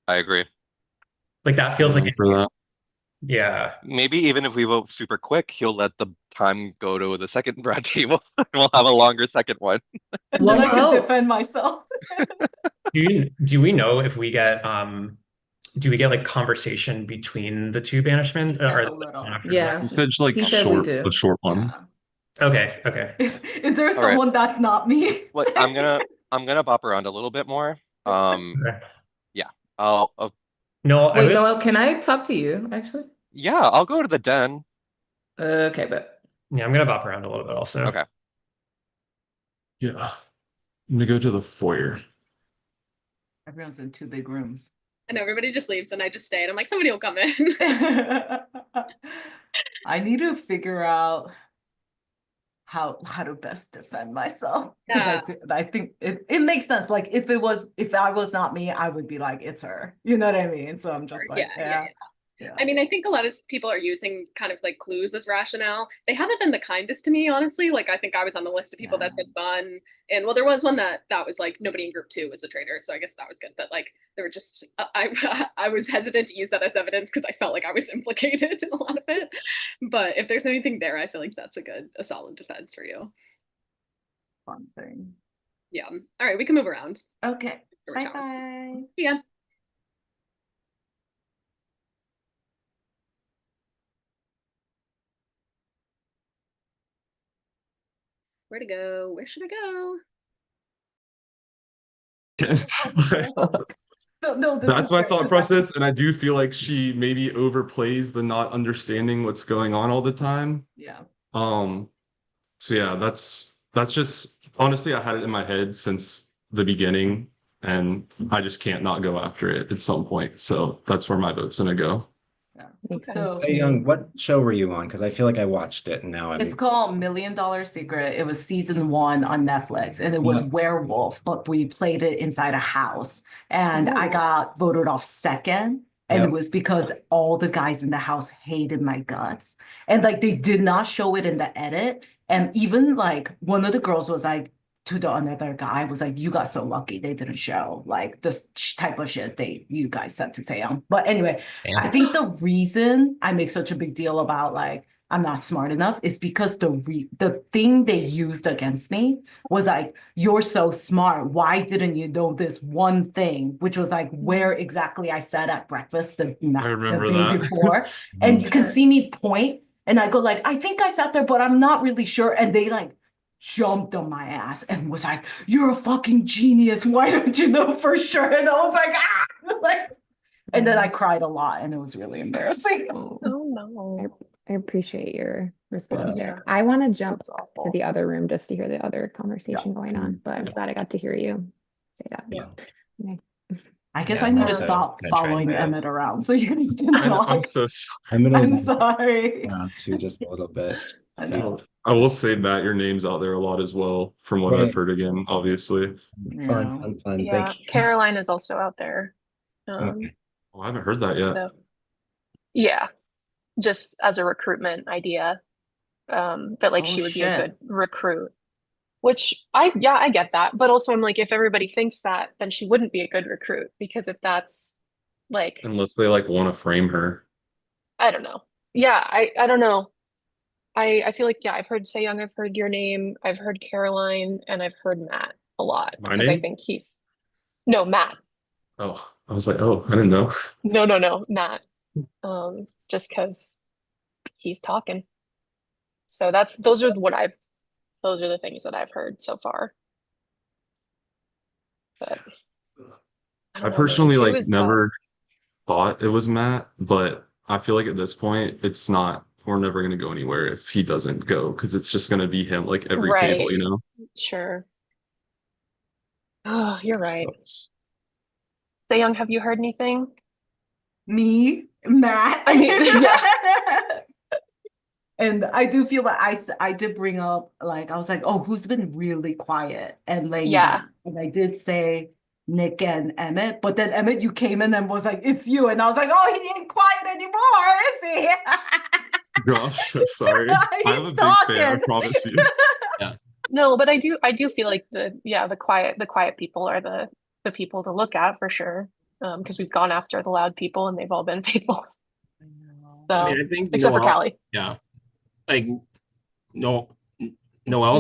I agree. Like that feels like for that. Yeah. Maybe even if we vote super quick, he'll let the time go to the second round table. We'll have a longer second one. And then I can defend myself. Do we know if we get do we get like conversation between the 2 banishment Yeah. He said just like He said we a do. short one. Okay. Is there All right. someone that's not me? Look, I'm gonna bop around a little bit more. Yeah. No, Wait, Noel, can I talk to you actually? Yeah, I'll go to the den. Okay, but yeah, I'm gonna bop around a little bit also. Okay. Yeah. I'm gonna go to the foyer. Everyone's in 2 big rooms. And everybody just leaves and I just stay and I'm like, somebody will come in. I need to figure out how to best defend myself. Because I think it makes sense. Like if I was not me, I would be like, it's her. You know what I mean? So I'm just like, yeah. I mean, I think a lot of people are using kind of like clues as rationale. They haven't been the kindest to me, honestly. Like I think I was on the list of people that said fun. And well, there was one that was like nobody in group 2 was a traitor. So I guess that was good. But like there were just I was hesitant to use that as evidence because I felt like I was implicated in a lot of it. But if there's anything there, I feel like that's a solid defense for you. Fun thing. Yeah. All right, we can move around. Okay. Bye bye. Yeah. Where to go? Where should I go? No, That's my thought process, and I do feel like she maybe overplays the not understanding what's going on all the time. Yeah. So yeah, that's just honestly, I had it in my head since the beginning, and I just can't not go after it at some point. So that's where my vote's gonna go. So Hey, Young, what show were you on? Because I feel like I watched it and now it's called $1 Million Secret. It was season 1 on Netflix, and it was werewolf, but we played it inside a house. And I got voted off second. And it was because all the guys in the house hated my guts. And like they did not show it in the edit. And even like one of the girls was like, to the another guy was like, you got so lucky they didn't show like this type of shit you guys said to say. But anyway, I think the reason I make such a big deal about like I'm not smart enough is because the thing they used against me was like, you're so smart. Why didn't you know this one thing? Which was like where exactly I sat at breakfast the remember day that. before. And you can see me point and I go like, I think I sat there, but I'm not really sure. And they like jumped on my ass and was like, you're a fucking genius. Why don't you know for sure? And I was like, ah! Like, and then I cried a lot and it was really embarrassing. Oh no. I appreciate your response Yeah. there. I want to jump That's to awful. the other room just to hear the other conversation going on, but I'm glad I got to hear you say that. Yeah. Okay. I guess Yeah, I I'm need to also stop gonna try and following move. Emmett around so you guys can I'm talk. so sorry. I'm gonna I'm sorry. to just a little bit. I know. I will say, Matt, your name's out there a lot as well, from what I've heard again, obviously. Fun. Yeah. Thank you. Caroline is also out there. Okay. Oh, I haven't heard that yet. Yeah. Just as a recruitment idea. That like Oh, she would be a shit. good recruit. Which I get that. But also I'm like, if everybody thinks that, then she wouldn't be a good recruit because if that's like, Unless they like want to frame her. I don't know. Yeah, I don't know. I feel like, yeah, I've heard Say Young, I've heard your name, I've heard Caroline, and I've heard Matt a lot My because I name? think no, Matt. Oh, I was like, oh, I didn't know. No, Matt. Just because he's talking. So those are the things that I've heard so far. But I I don't know, man. personally Two like is never tough. thought it was Matt, but I feel like at this point, it's not, we're never going to go anywhere if he doesn't go because it's just going to be him like every table, Right. you know? Sure. Oh, you're right. Sucks. Say Young, have you heard anything? Me, Matt. I mean, yeah. And I do feel like I did bring up, like, I was like, oh, who's been really quiet and laying Yeah. down? And I did say Nick and Emmett, but then Emmett, you came in and was like, it's you. And I was like, oh, he ain't quiet anymore, is he? Bro, I'm so sorry. I am a He's big fan, I talking. promise you. Yeah. No, but I do feel like the quiet people are the people to look at for sure. Because we've gone after the loud people and they've all been fables. I So mean, I think except for Noel, Callie. yeah, like Noel's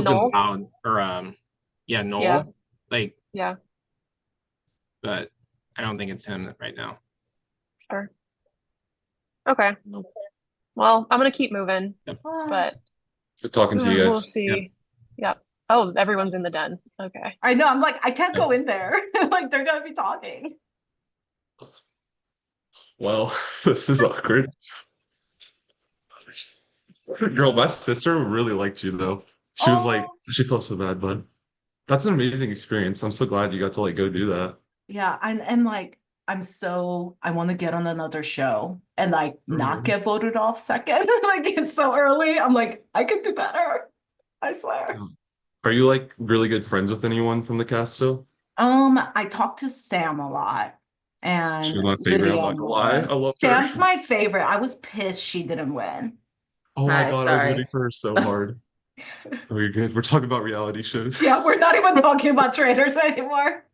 been Noel? loud, or Yeah. Noel, like, Yeah, but I don't think it's him right now. sure. Okay. Well, I'm gonna keep moving, Yep. but Good talking to you we'll guys. see. Yep. Oh, everyone's in the den. Okay. I know. I'm like, I can't go in there. Like, they're gonna be talking. Well, this is awkward. Girl, my sister really liked you though. She was like, she felt so bad, but that's an amazing experience. I'm so glad you got to like go do that. Yeah, and like I want to get on another show and like not get voted off second. Like it's so early. I'm like, I could do better. I swear. Are you like really good friends with anyone from the cast still? I talked to Sam a lot She's and my favorite, I'm Lydia not gonna lie. more. I loved her. Sam's my favorite. I was pissed she didn't win. Oh my Hi, God, I was rooting sorry. for her so hard. Oh, you're good. We're talking about reality shows. Yeah, we're not even talking about traitors anymore.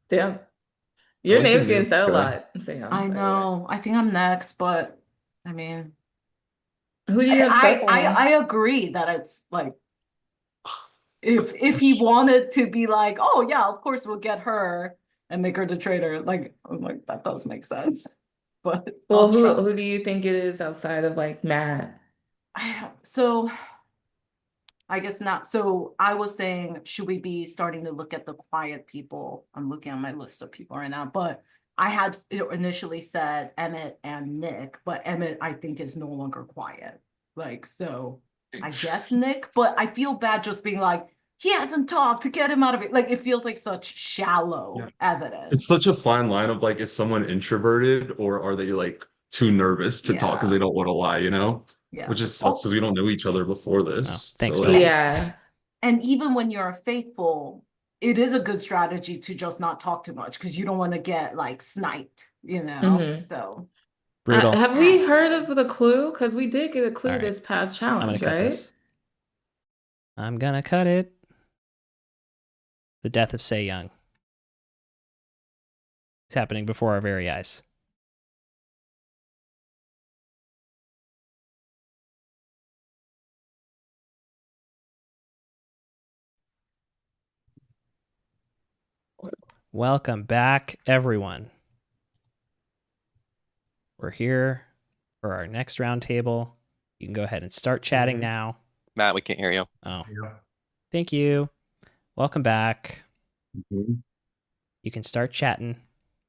Damn. Your like name's your getting name, said a Sky. lot. So, yeah, I by the way. know. I think I'm next, but I mean, Who do you have I second? I agree that it's like if he wanted to be like, oh yeah, of course we'll get her and make her the traitor, like I'm like that does make sense. But Well, I'll try. who do you think it is outside of like Matt? So I guess not. So I was saying, should we be starting to look at the quiet people? I'm looking at my list of people right now, but I had initially said Emmett and Nick, but Emmett I think is no longer quiet. Like, so I guess Nick, but I feel bad just being like, he hasn't talked to get him out of it. Like, it feels like such shallow evidence. It's such a fine line of like, is someone introverted or are they like too nervous to talk because they don't want to lie, you know? Yeah. Which just sucks because we don't know each other before this. thanks So, for like, that. Yeah. And even when you're faithful, it is a good strategy to just not talk too much because you don't want to get like sniped, you know? Mhm. So Brutal. Have we heard of the clue? Because we did get a clue All right. this past I'm gonna challenge, cut right? this. I'm gonna cut it. The death of Say Young. It's happening before our very eyes. Welcome back, everyone. We're here for our next roundtable. You can go ahead and start chatting now. Matt, we can't hear you. Oh, thank you. Welcome back. Mm-hmm. You can start chatting.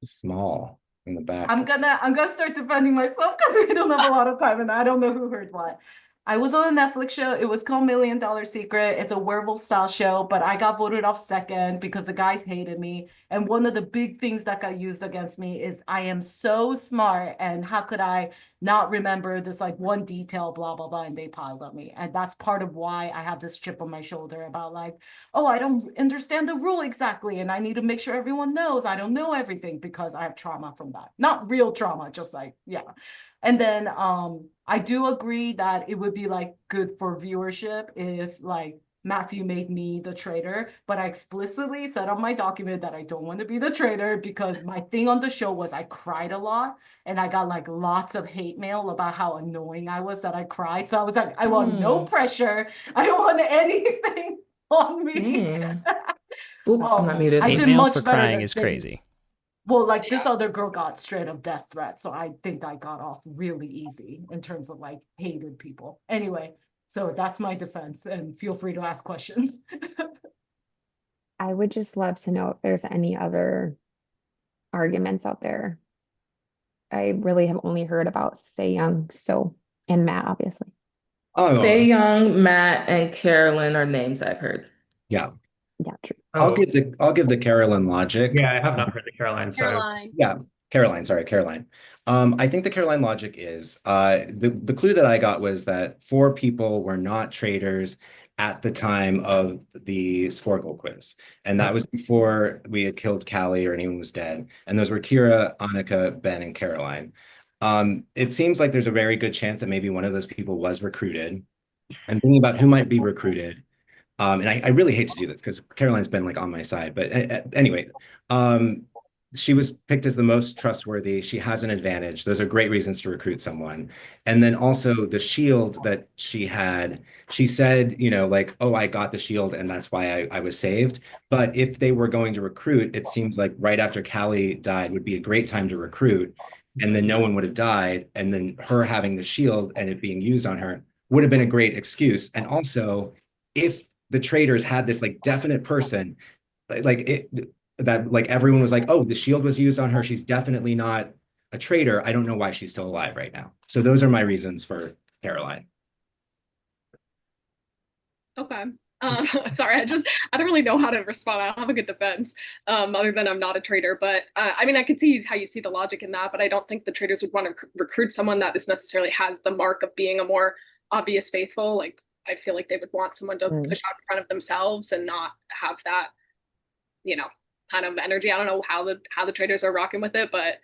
Small in the back. I'm gonna start defending myself because we don't have a lot of time and I don't know who heard what. I was on a Netflix show. It was called $1 Million Secret. It's a werewolf style show, but I got voted off second because the guys hated me. And one of the big things that got used against me is I am so smart, and how could I not remember this like one detail, blah, blah, blah, and they piled on me. And that's part of why I have this chip on my shoulder about like, oh, I don't understand the rule exactly, and I need to make sure everyone knows I don't know everything because I have trauma from that. Not real trauma, just like, yeah. And then I do agree that it would be like good for viewership if like Matthew made me the traitor, but I explicitly said on my document that I don't want to be the traitor because my thing on the show was I cried a lot and I got like lots of hate mail about how annoying I was that I cried. So I was like, I want no pressure. I don't want anything on me. Oop, I'm not muted. I Hate did mail much for better crying than is Sydney. crazy. Well, like this other girl got straight up death threats, so I think I got off really easy in terms of like hated people. Anyway, so that's my defense, and feel free to ask questions. I would just love to know if there's any other arguments out there. I really have only heard about Say Young, and Matt, obviously. Say Young, Matt, and Carolyn are names I've heard. Yeah. Yeah, true. I'll give the Carolyn logic. Yeah, I have not heard the Caroline. So Caroline. Yeah, Caroline. Sorry, Caroline. I think the Caroline logic is the clue that I got was that 4 people were not traitors at the time of the Sporkle quiz, and that was before we had killed Callie or anyone was dead. And those were Kira, Annika, Ben, and Caroline. It seems like there's a very good chance that maybe one of those people was recruited. And thinking about who might be recruited. And I really hate to do this because Caroline's been like on my side, but anyway, she was picked as the most trustworthy. She has an advantage. Those are great reasons to recruit someone. And then also the shield that she had, she said, like, oh, I got the shield and that's why I was saved. But if they were going to recruit, it seems like right after Callie died would be a great time to recruit. And then no one would have died. And then her having the shield and it being used on her would have been a great excuse. And also, if the traitors had this like definite person, that like everyone was like, oh, the shield was used on her, she's definitely not a traitor. I don't know why she's still alive right now. So those are my reasons for Caroline. Okay. Sorry, I don't really know how to respond. I don't have a good defense, other than I'm not a traitor. But I mean, I could see how you see the logic in that, but I don't think the traitors would want to recruit someone that is necessarily has the mark of being a more obvious faithful. Like, I feel like they would want someone to push out in front of themselves and not have that, kind of energy. I don't know how the traitors are rocking with it, but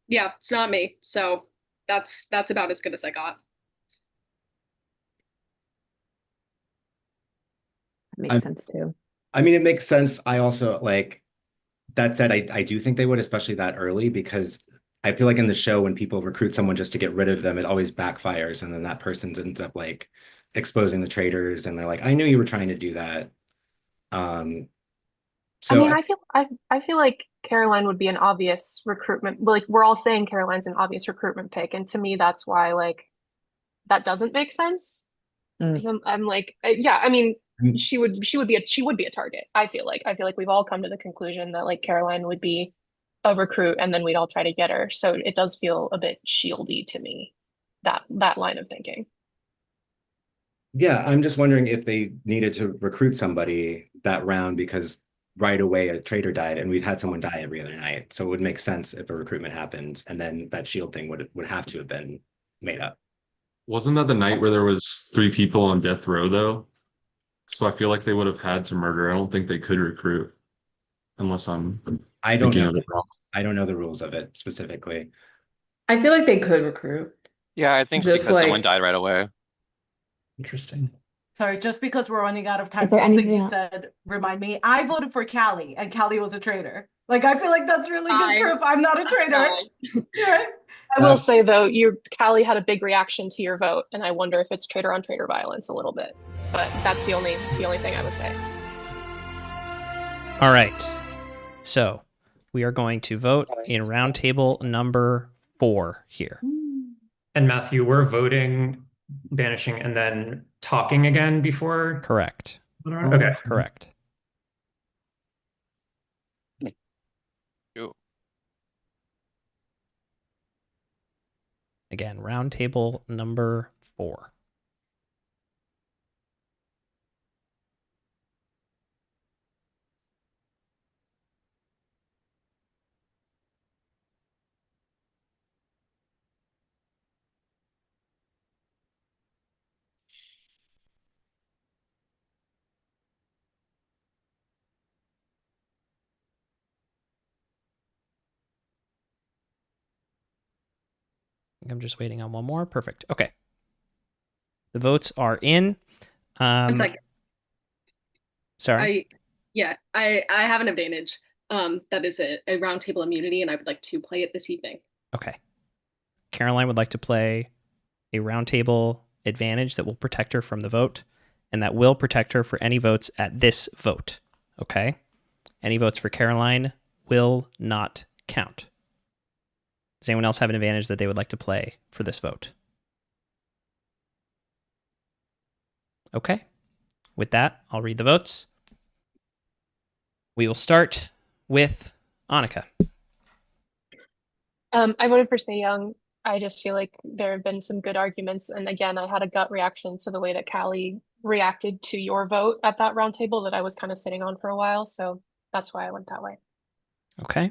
yeah, it's not me. So that's about as good as I got. Makes sense too. I mean, it makes sense. I also like that said, I do think they would, especially that early, because I feel like in the show, when people recruit someone just to get rid of them, it always backfires. And then that person ends up like exposing the traitors. And they're like, I knew you were trying to do that. I mean, I feel like Caroline would be an obvious recruitment. Like, we're all saying Caroline's an obvious recruitment pick. And to me, that's why like that doesn't make sense. I'm like, yeah, I mean, she would be a target. I feel like we've all come to the conclusion that like Caroline would be a recruit and then we'd all try to get her. So it does feel a bit shieldy to me, that line of thinking. Yeah, I'm just wondering if they needed to recruit somebody that round because right away a traitor died and we've had someone die every other night. So it would make sense if a recruitment happened and then that shield thing would have to have been made up. Wasn't that the night where there was 3 people on death row though? So I feel like they would have had to murder. I don't think they could recruit unless I don't thinking know. of it wrong. I don't know the rules of it specifically. I feel like they could recruit. Yeah, I think Just because someone died right away. Interesting. Sorry, just because we're running out of time, Is there something anything you said remind me. I voted for Callie, and Callie was a traitor. Like, I feel like that's really good proof I'm not a traitor. Yeah. I will say though, Callie had a big reaction to your vote, and I wonder if it's traitor on traitor violence a little bit. But that's the only thing I would say. All right. So we are going to vote in roundtable number 4 here. And Matthew, we're voting, banishing, and then talking again before? Correct. Okay. Correct. Again, roundtable number 4. I'm just waiting on one more. Perfect. Okay. The votes are in. One second. Sorry. I have an advantage. That is a roundtable immunity, and I would like to play it this evening. Okay. Caroline would like to play a roundtable advantage that will protect her from the vote, and that will protect her for any votes at this vote. Okay? Any votes for Caroline will not count. Does anyone else have an advantage that they would like to play for this vote? Okay. With that, I'll read the votes. We will start with Annika. I voted for Stay Young. I just feel like there have been some good arguments. And again, I had a gut reaction to the way that Callie reacted to your vote at that roundtable that I was kind of sitting on for a while. So that's why I went that way. Okay.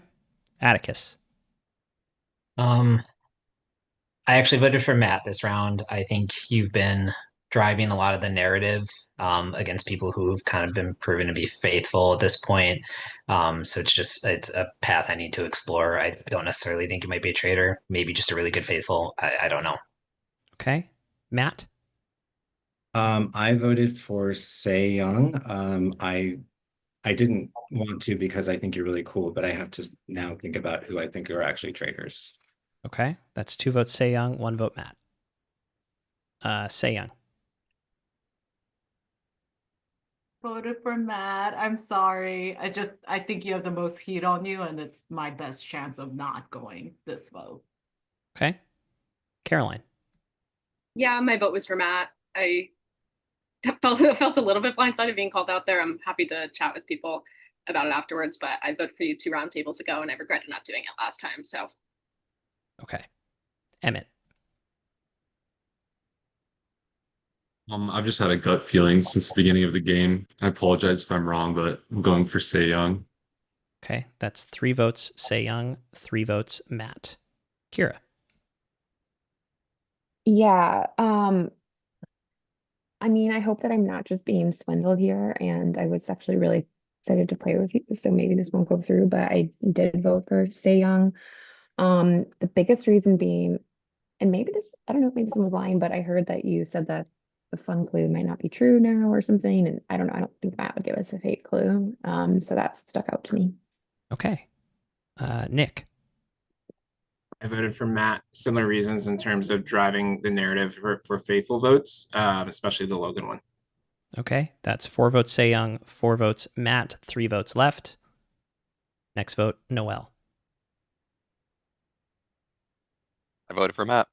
Atticus. I actually voted for Matt this round. I think you've been driving a lot of the narrative against people who've kind of been proven to be faithful at this point. So it's a path I need to explore. I don't necessarily think you might be a traitor. Maybe just a really good faithful. I don't know. Okay. Matt? I voted for Say Young. I didn't want to because I think you're really cool, but I have to now think about who I think are actually traitors. Okay. That's 2 votes Say Young, 1 vote Matt. Say Young. Voted for Matt. I'm sorry. I think you have the most heat on you, and it's my best chance of not going this vote. Okay. Caroline. Yeah, my vote was for Matt. I felt a little bit blindsided being called out there. I'm happy to chat with people about it afterwards, but I voted for you 2 roundtables ago, and I regretted not doing it last time. So. Okay. Emmett. I've just had a gut feeling since the beginning of the game. I apologize if I'm wrong, but I'm going for Say Young. Okay, that's 3 votes Say Young, 3 votes Matt. Kira. Yeah. I mean, I hope that I'm not just being swindled here, and I was actually really excited to play with you, so maybe this won't go through, but I did vote for Stay Young. The biggest reason being, and maybe this, I don't know if maybe someone was lying, but I heard that you said that the fun clue might not be true now or something, and I don't know, I don't think Matt would give us a fake clue. So that stuck out to me. Okay. Nick. I voted for Matt. Similar reasons in terms of driving the narrative for faithful votes, especially the Logan one. Okay, that's 4 votes Say Young, 4 votes Matt, 3 votes left. Next vote, Noel. I voted for Matt.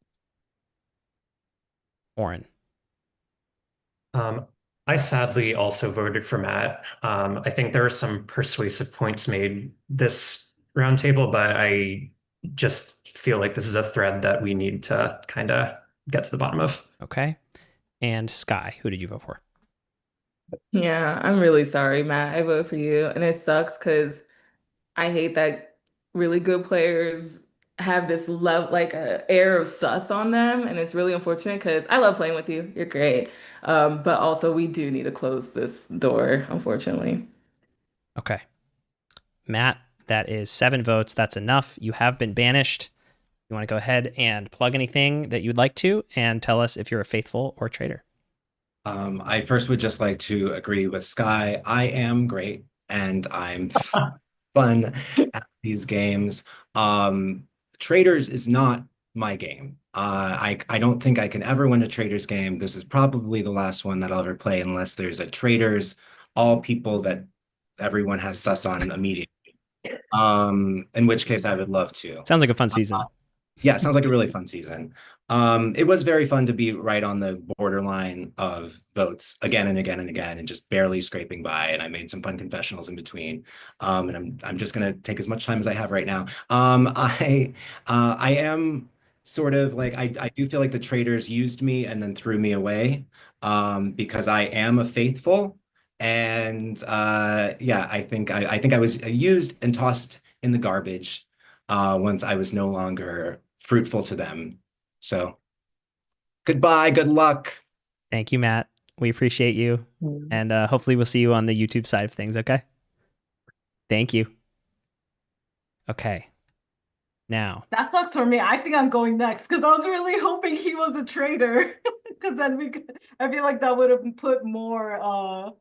Oren. I sadly also voted for Matt. I think there are some persuasive points made this roundtable, but I just feel like this is a thread that we need to kind of get to the bottom of. Okay. And Sky, who did you vote for? Yeah, I'm really sorry, Matt. I voted for you, and it sucks because I hate that really good players have this love, like a air of sus on them, and it's really unfortunate because I love playing with you. You're great, but also we do need to close this door, unfortunately. Okay. Matt, that is 7 votes. That's enough. You have been banished. You want to go ahead and plug anything that you'd like to and tell us if you're a faithful or traitor. I first would just like to agree with Sky. I am great and I'm fun at these games. Traitors is not my game. I don't think I can ever win a Traitors game. This is probably the last one that I'll ever play unless there's a Traitors, all people that everyone has sus on immediately. In which case I would love to. Sounds like a fun season. Yeah, sounds like a really fun season. It was very fun to be right on the borderline of votes again and again and again, and just barely scraping by. And I made some fun confessionals in between. And I'm just gonna take as much time as I have right now. I am sort of like I do feel like the traitors used me and then threw me away. Because I am a faithful. And yeah, I think I was used and tossed in the garbage once I was no longer fruitful to them. So goodbye, good luck. Thank you, Matt. We appreciate you. And hopefully we'll see you on the YouTube side of things, okay? Thank you. Okay. Now. That sucks for me. I think I'm going next because I was really hoping he was a traitor. Because then I feel like that would have put more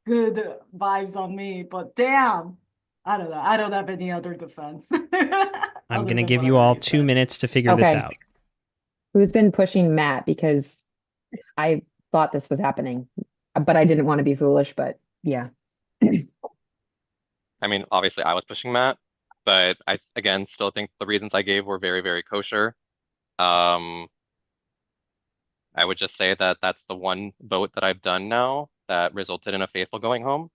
good vibes on me. But damn, I don't know. I don't have any other defense. I'm going to give you all 2 minutes to figure this out. Who's been pushing Matt? Because I thought this was happening, but I didn't want to be foolish, but yeah. I mean, obviously I was pushing Matt, but I, again, still think the reasons I gave were very, very kosher. I would just say that that's the one vote that I've done now that resulted in a faithful going home.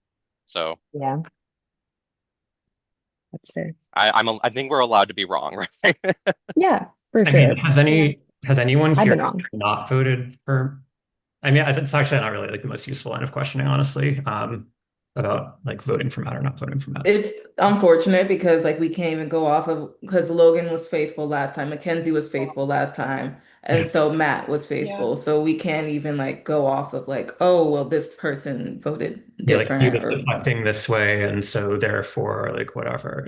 So yeah, that's fair. I think we're allowed to be wrong, right? Yeah, for I sure. mean, has anyone I've here been wrong. not voted for? I mean, it's actually not really like the most useful line of questioning, honestly, about like voting for Matt or not voting for Matt. It's unfortunate because like we can't even go off of because Logan was faithful last time, Mackenzie was faithful last time, and so Matt was faithful. So we can't even like go off of like, oh well, this person voted different. Like he was deflecting this way, and so therefore, like whatever.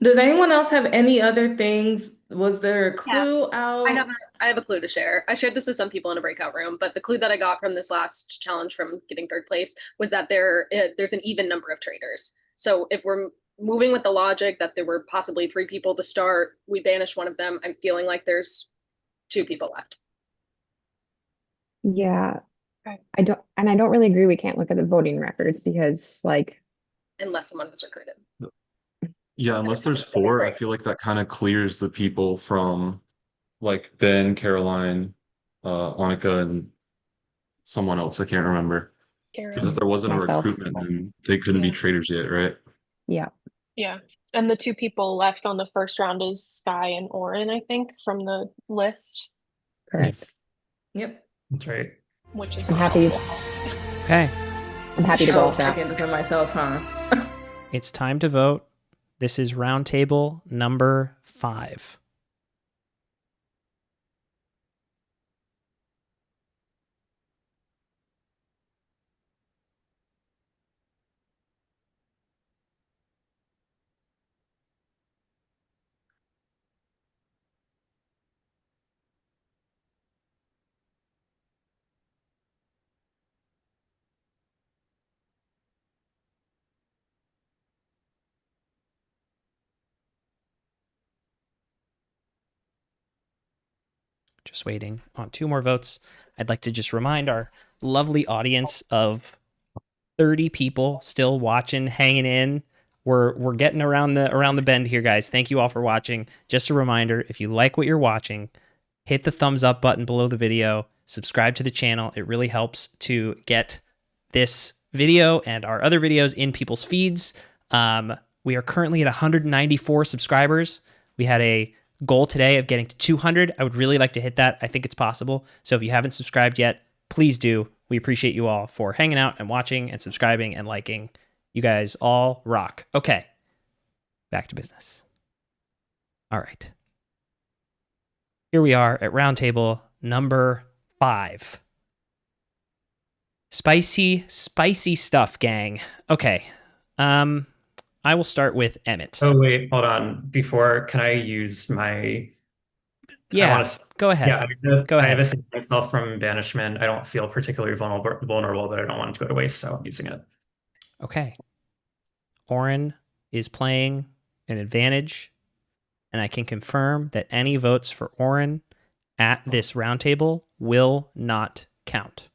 Does anyone else have any other things? Was there a clue out? I have a clue to share. I shared this with some people in a breakout room, but the clue that I got from this last challenge from getting third place was that there's an even number of traitors. So if we're moving with the logic that there were possibly 3 people to start, we banished one of them. I'm feeling like there's 2 people left. Yeah. I don't really agree we can't look at the voting records because like unless someone was recruited. Yeah, unless there's 4, I feel like that kind of clears the people from like Ben, Caroline, Annika, and someone else. I can't remember. Because if there wasn't a recruitment, then they couldn't be traitors yet, right? Yeah. Yeah. And the 2 people left on the first round is Sky and Oren, I think, from the list. Correct. Yep. That's right. Which is I'm happy. Okay. I'm happy to go with I that. can defend myself, huh? It's time to vote. This is roundtable number 5. Just waiting on 2 more votes. I'd like to just remind our lovely audience of 30 people still watching, hanging in. We're getting around the bend here, guys. Thank you all for watching. Just a reminder, if you like what you're watching, hit the thumbs up button below the video, subscribe to the channel. It really helps to get this video and our other videos in people's feeds. We are currently at 194 subscribers. We had a goal today of getting to 200. I would really like to hit that. I think it's possible. So if you haven't subscribed yet, please do. We appreciate you all for hanging out and watching and subscribing and liking. You guys all rock. Okay, back to business. All right. Here we are at roundtable number 5. Spicy stuff, gang. Okay. I will start with Emmett. Oh wait, hold on. Before, can I use my? Yeah, go ahead. Yeah, go ahead. I have saved myself from banishment. I don't feel particularly vulnerable, but I don't want it to go to waste, so I'm using it. Okay. Oren is playing an advantage, and I can confirm that any votes for Oren at this roundtable will not count.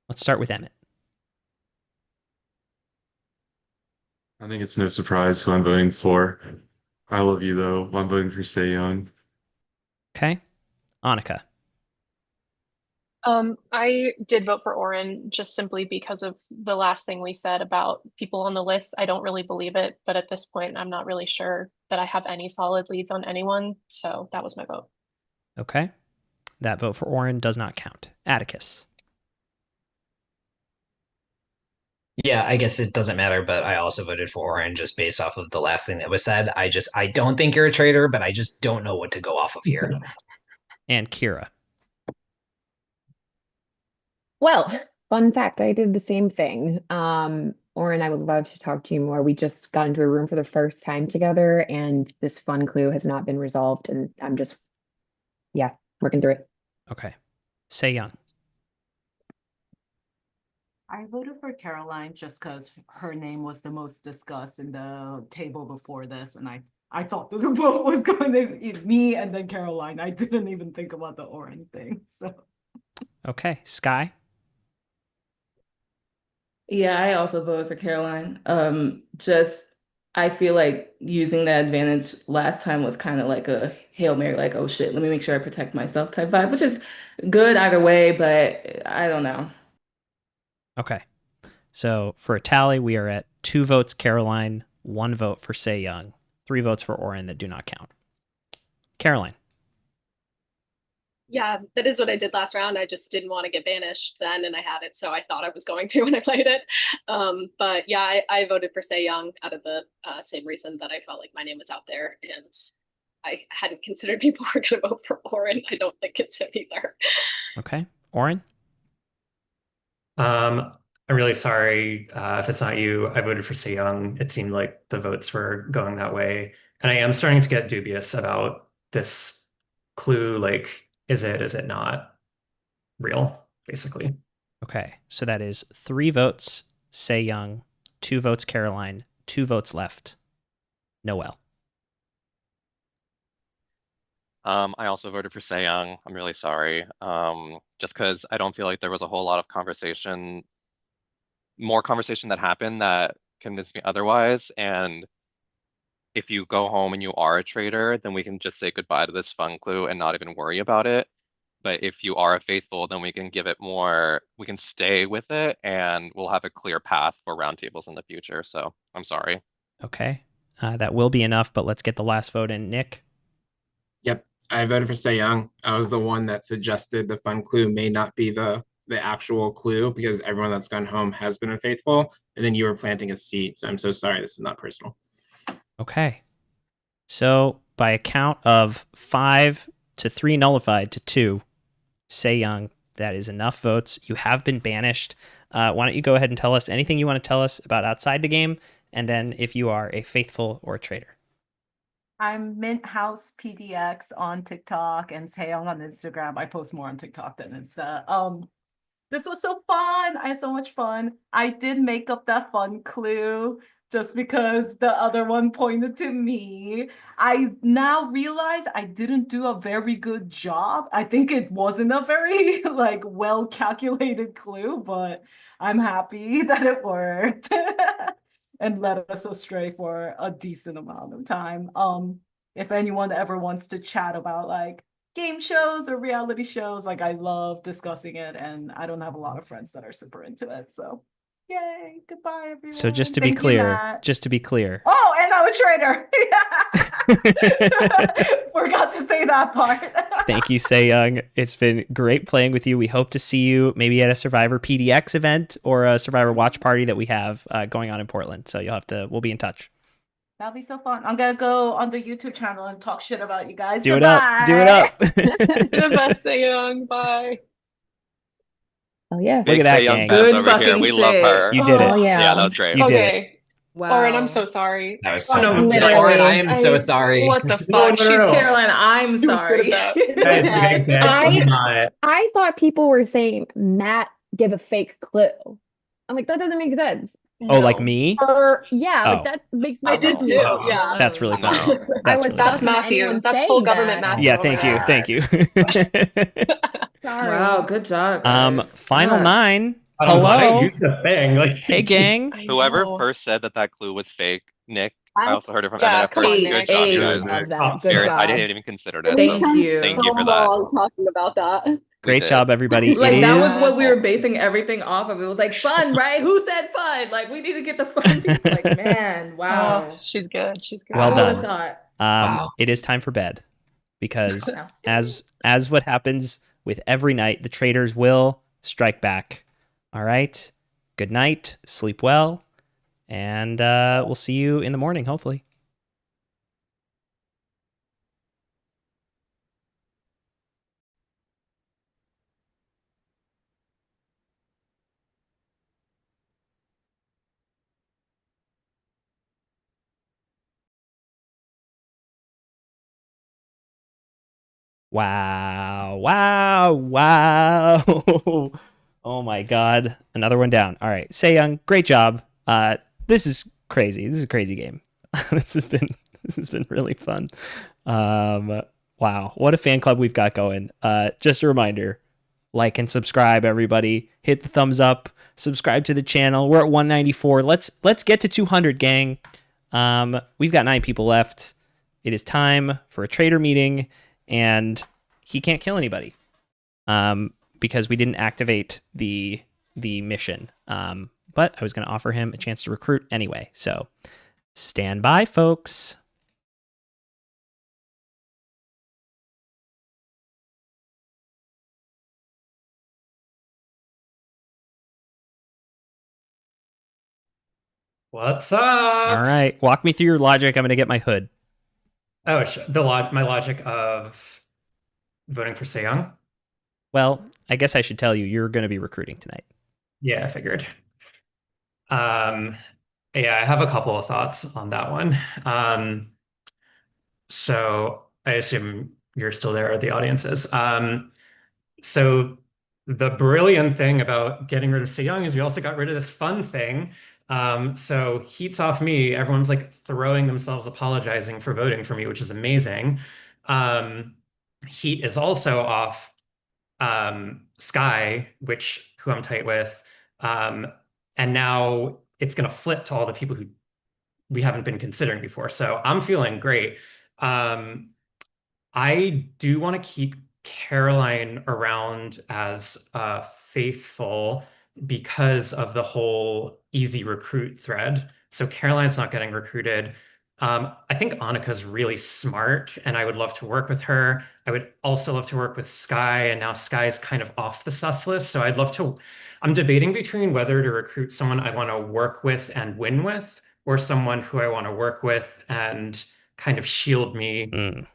Let's start with Emmett. I think it's no surprise who I'm voting for. I love you though. I'm voting for Say Young. Okay. Annika. I did vote for Oren just simply because of the last thing we said about people on the list. I don't really believe it, but at this point, I'm not really sure that I have any solid leads on anyone, so that was my vote. Okay. That vote for Oren does not count. Atticus. Yeah, I guess it doesn't matter, but I also voted for Oren just based off of the last thing that was said. I don't think you're a traitor, but I just don't know what to go off of here. And Kira. Well, fun fact, I did the same thing. Oren, I would love to talk to you more. We just got into a room for the first time together, and this fun clue has not been resolved, and I'm just, yeah, working through it. Okay. Say Young. I voted for Caroline just because her name was the most discussed in the table before this, and I thought the vote was going to be me and then Caroline. I didn't even think about the Oren thing. So Okay. Sky. Yeah, I also voted for Caroline. Just I feel like using that advantage last time was kind of like a Hail Mary, like, oh shit, let me make sure I protect myself type vibe, which is good either way, but I don't know. Okay. So for a tally, we are at 2 votes Caroline, 1 vote for Say Young, 3 votes for Oren that do not count. Caroline. Yeah, that is what I did last round. I just didn't want to get banished then, and I had it, so I thought I was going to when I played it. But yeah, I voted for Say Young out of the same reason that I felt like my name was out there, and I hadn't considered people were going to vote for Oren. I don't think it's him either. Okay. Oren. I'm really sorry if it's not you. I voted for Say Young. It seemed like the votes were going that way. And I am starting to get dubious about this clue. Like, is it not real, basically? Okay. So that is 3 votes Say Young, 2 votes Caroline, 2 votes left. Noel. I also voted for Say Young. I'm really sorry. Just because I don't feel like there was a whole lot of more conversation that happened that convinced me otherwise. And if you go home and you are a traitor, then we can just say goodbye to this fun clue and not even worry about it. But if you are a faithful, then we can give it more, we can stay with it and we'll have a clear path for roundtables in the future. So I'm sorry. Okay. That will be enough, but let's get the last vote in. Nick. Yep, I voted for Say Young. I was the one that suggested the fun clue may not be the actual clue because everyone that's gone home has been unfaithful, and then you were planting a seed. So I'm so sorry. This is not personal. Okay. So by a count of 5 to 3 nullified to 2, Say Young, that is enough votes. You have been banished. Why don't you go ahead and tell us anything you want to tell us about outside the game, and then if you are a faithful or a traitor. I'm Mint House PDX on TikTok and Seong on Instagram. I post more on TikTok than Insta. This was so fun. I had so much fun. I did make up that fun clue just because the other one pointed to me. I now realize I didn't do a very good job. I think it wasn't a very like well calculated clue, but I'm happy that it worked and led us astray for a decent amount of time. If anyone ever wants to chat about like game shows or reality shows, like I love discussing it, and I don't have a lot of friends that are super into it. So yay, goodbye everyone. So just to Thank be clear, you, Matt. Oh, and I'm a traitor. Forgot to say that part. Thank you, Say Young. It's been great playing with you. We hope to see you maybe at a Survivor PDX event or a Survivor watch party that we have going on in Portland. So we'll be in touch. That'll be so fun. I'm gonna go on the YouTube channel and talk shit about you guys. Do it up. Do it up. The best, Say Young. Bye. Oh yeah. Look at that gang. Good over here. We love her. You did it. Oh, yeah. Yeah, that was great. You did it. Okay. Wow. Oren, I'm so sorry. That was Oh, so no, yeah, Oren, I am so sorry. What the No, fuck? no, no, no. Caroline, I'm She was good sorry. at Guys, that. that's not. I thought people were saying Matt give a fake clue. I'm like, that doesn't make sense. Oh, like me? Or yeah, Oh. like that makes no I did sense. too. Yeah. That's really funny. I That's was really That's funny. Matthew. anyone That's saying full government that. Matthew. Yeah, over thank you. there. Thank you. Sorry. Wow, good job, guys. Final Fuck. 9. I don't know why Hello? use the thing. Like, Hey, just- gang. Whoever first said that clue was fake, Nick. I also heard it from Yeah, Emmett come first. on, Good Nick. job, you Hey, guys. love that. Good Spirit, I job. didn't even consider it. We So Thank you. thank so you for that. long talking about that. Great did. job, everybody. Like it that is was what we were basing everything off of. It was like fun, right? Who said fun? Like we need to get the fun people. Like, man, wow. Oh, she's good. She's good. well Who would have done. thought? Wow. It is time for bed because as what happens with every night, the traitors will strike back. All right. Good night. Sleep well. And we'll see you in the morning, hopefully. Wow. Wow. Wow. Oh my God. Another one down. All right. Young, great job. This is crazy. This is a crazy game. this has been really fun. Wow. What a fan club we've got going. Just a reminder, like and subscribe, everybody. Hit the thumbs up, subscribe to the channel. We're at 194. Let's get to 200, gang. We've got 9 people left. It is time for a traitor meeting, and he can't kill anybody. Because we didn't activate the mission. But I was going to offer him a chance to recruit anyway. So stand by, folks. What's up? All right. Walk me through your logic. I'm going to get my hood. Oh, my logic of voting for Young. Well, I guess I should tell you, you're going to be recruiting tonight. Yeah, I figured. Yeah, I have a couple of thoughts on that one. So I assume you're still there, or the audience is. So the brilliant thing about getting rid of Young is we also got rid of this fun thing. So heat's off me. Everyone's like throwing themselves, apologizing for voting for me, which is amazing. Heat is also off Sky, who I'm tight with. And now it's going to flip to all the people who we haven't been considering before. So I'm feeling great. I do want to keep Caroline around as faithful because of the whole easy recruit thread. So Caroline's not getting recruited. I think Annika's really smart, and I would love to work with her. I would also love to work with Sky, and now Sky's kind of off the sus list. So I'd love to. I'm debating between whether to recruit someone I want to work with and win with, or someone who I want to work with and kind of shield me.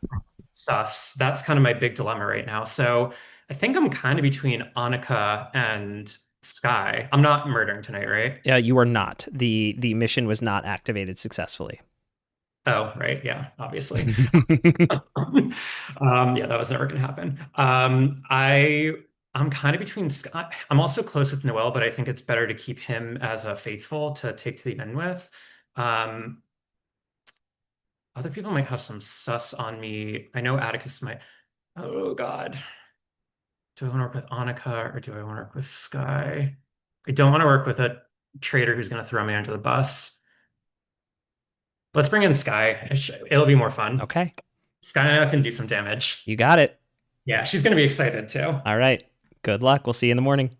Sus. That's kind of my big dilemma right now. So I think I'm kind of between Annika and Sky. I'm not murdering tonight, right? Yeah, you are not. The mission was not activated successfully. Oh, right. Yeah, obviously. Yeah, that was never going to happen. I'm kind of between Sky. I'm also close with Noel, but I think it's better to keep him as a faithful to take to the end with. Other people might have some sus on me. I know Atticus might. Oh, God. Do I want to work with Annika or do I want to work with Sky? I don't want to work with a traitor who's going to throw me under the bus. Let's bring in Sky. It'll be more fun. Okay. Sky and I can do some damage. You got it. Yeah, she's going to be excited too. All right. Good luck. We'll see you in the morning.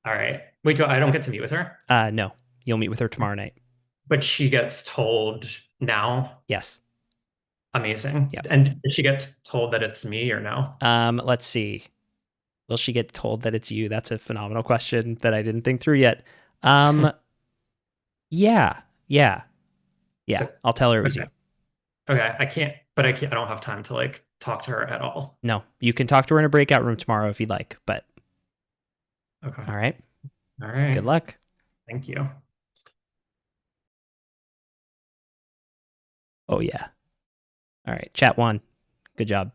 All right. Wait, I don't get to meet with her? No. You'll meet with her tomorrow night. But she gets told now? Yes. Amazing. Yep. And does she get told that it's me or no? Let's see. Will she get told that it's you? That's a phenomenal question that I didn't think through yet. Yeah. So, I'll tell her it was you. Okay. I don't have time to like talk to her at all. No, you can talk to her in a breakout room tomorrow if you'd like, but. Okay. All right. All right. Good luck. Thank you. Oh, yeah. All right. Chat 1. Good job.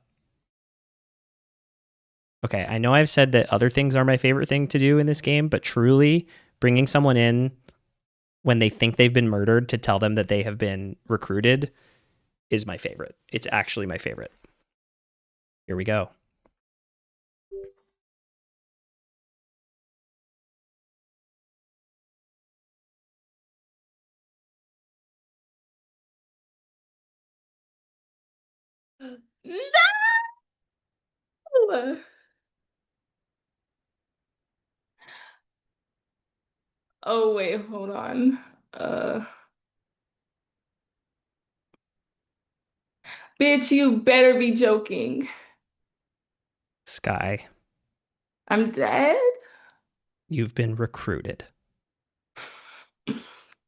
Okay. I know I've said that other things are my favorite thing to do in this game, but truly bringing someone in when they think they've been murdered to tell them that they have been recruited is my favorite. It's actually my favorite. Here we go. No! Oh wait, hold on. Bitch, you better be joking. Sky, I'm dead? you've been recruited.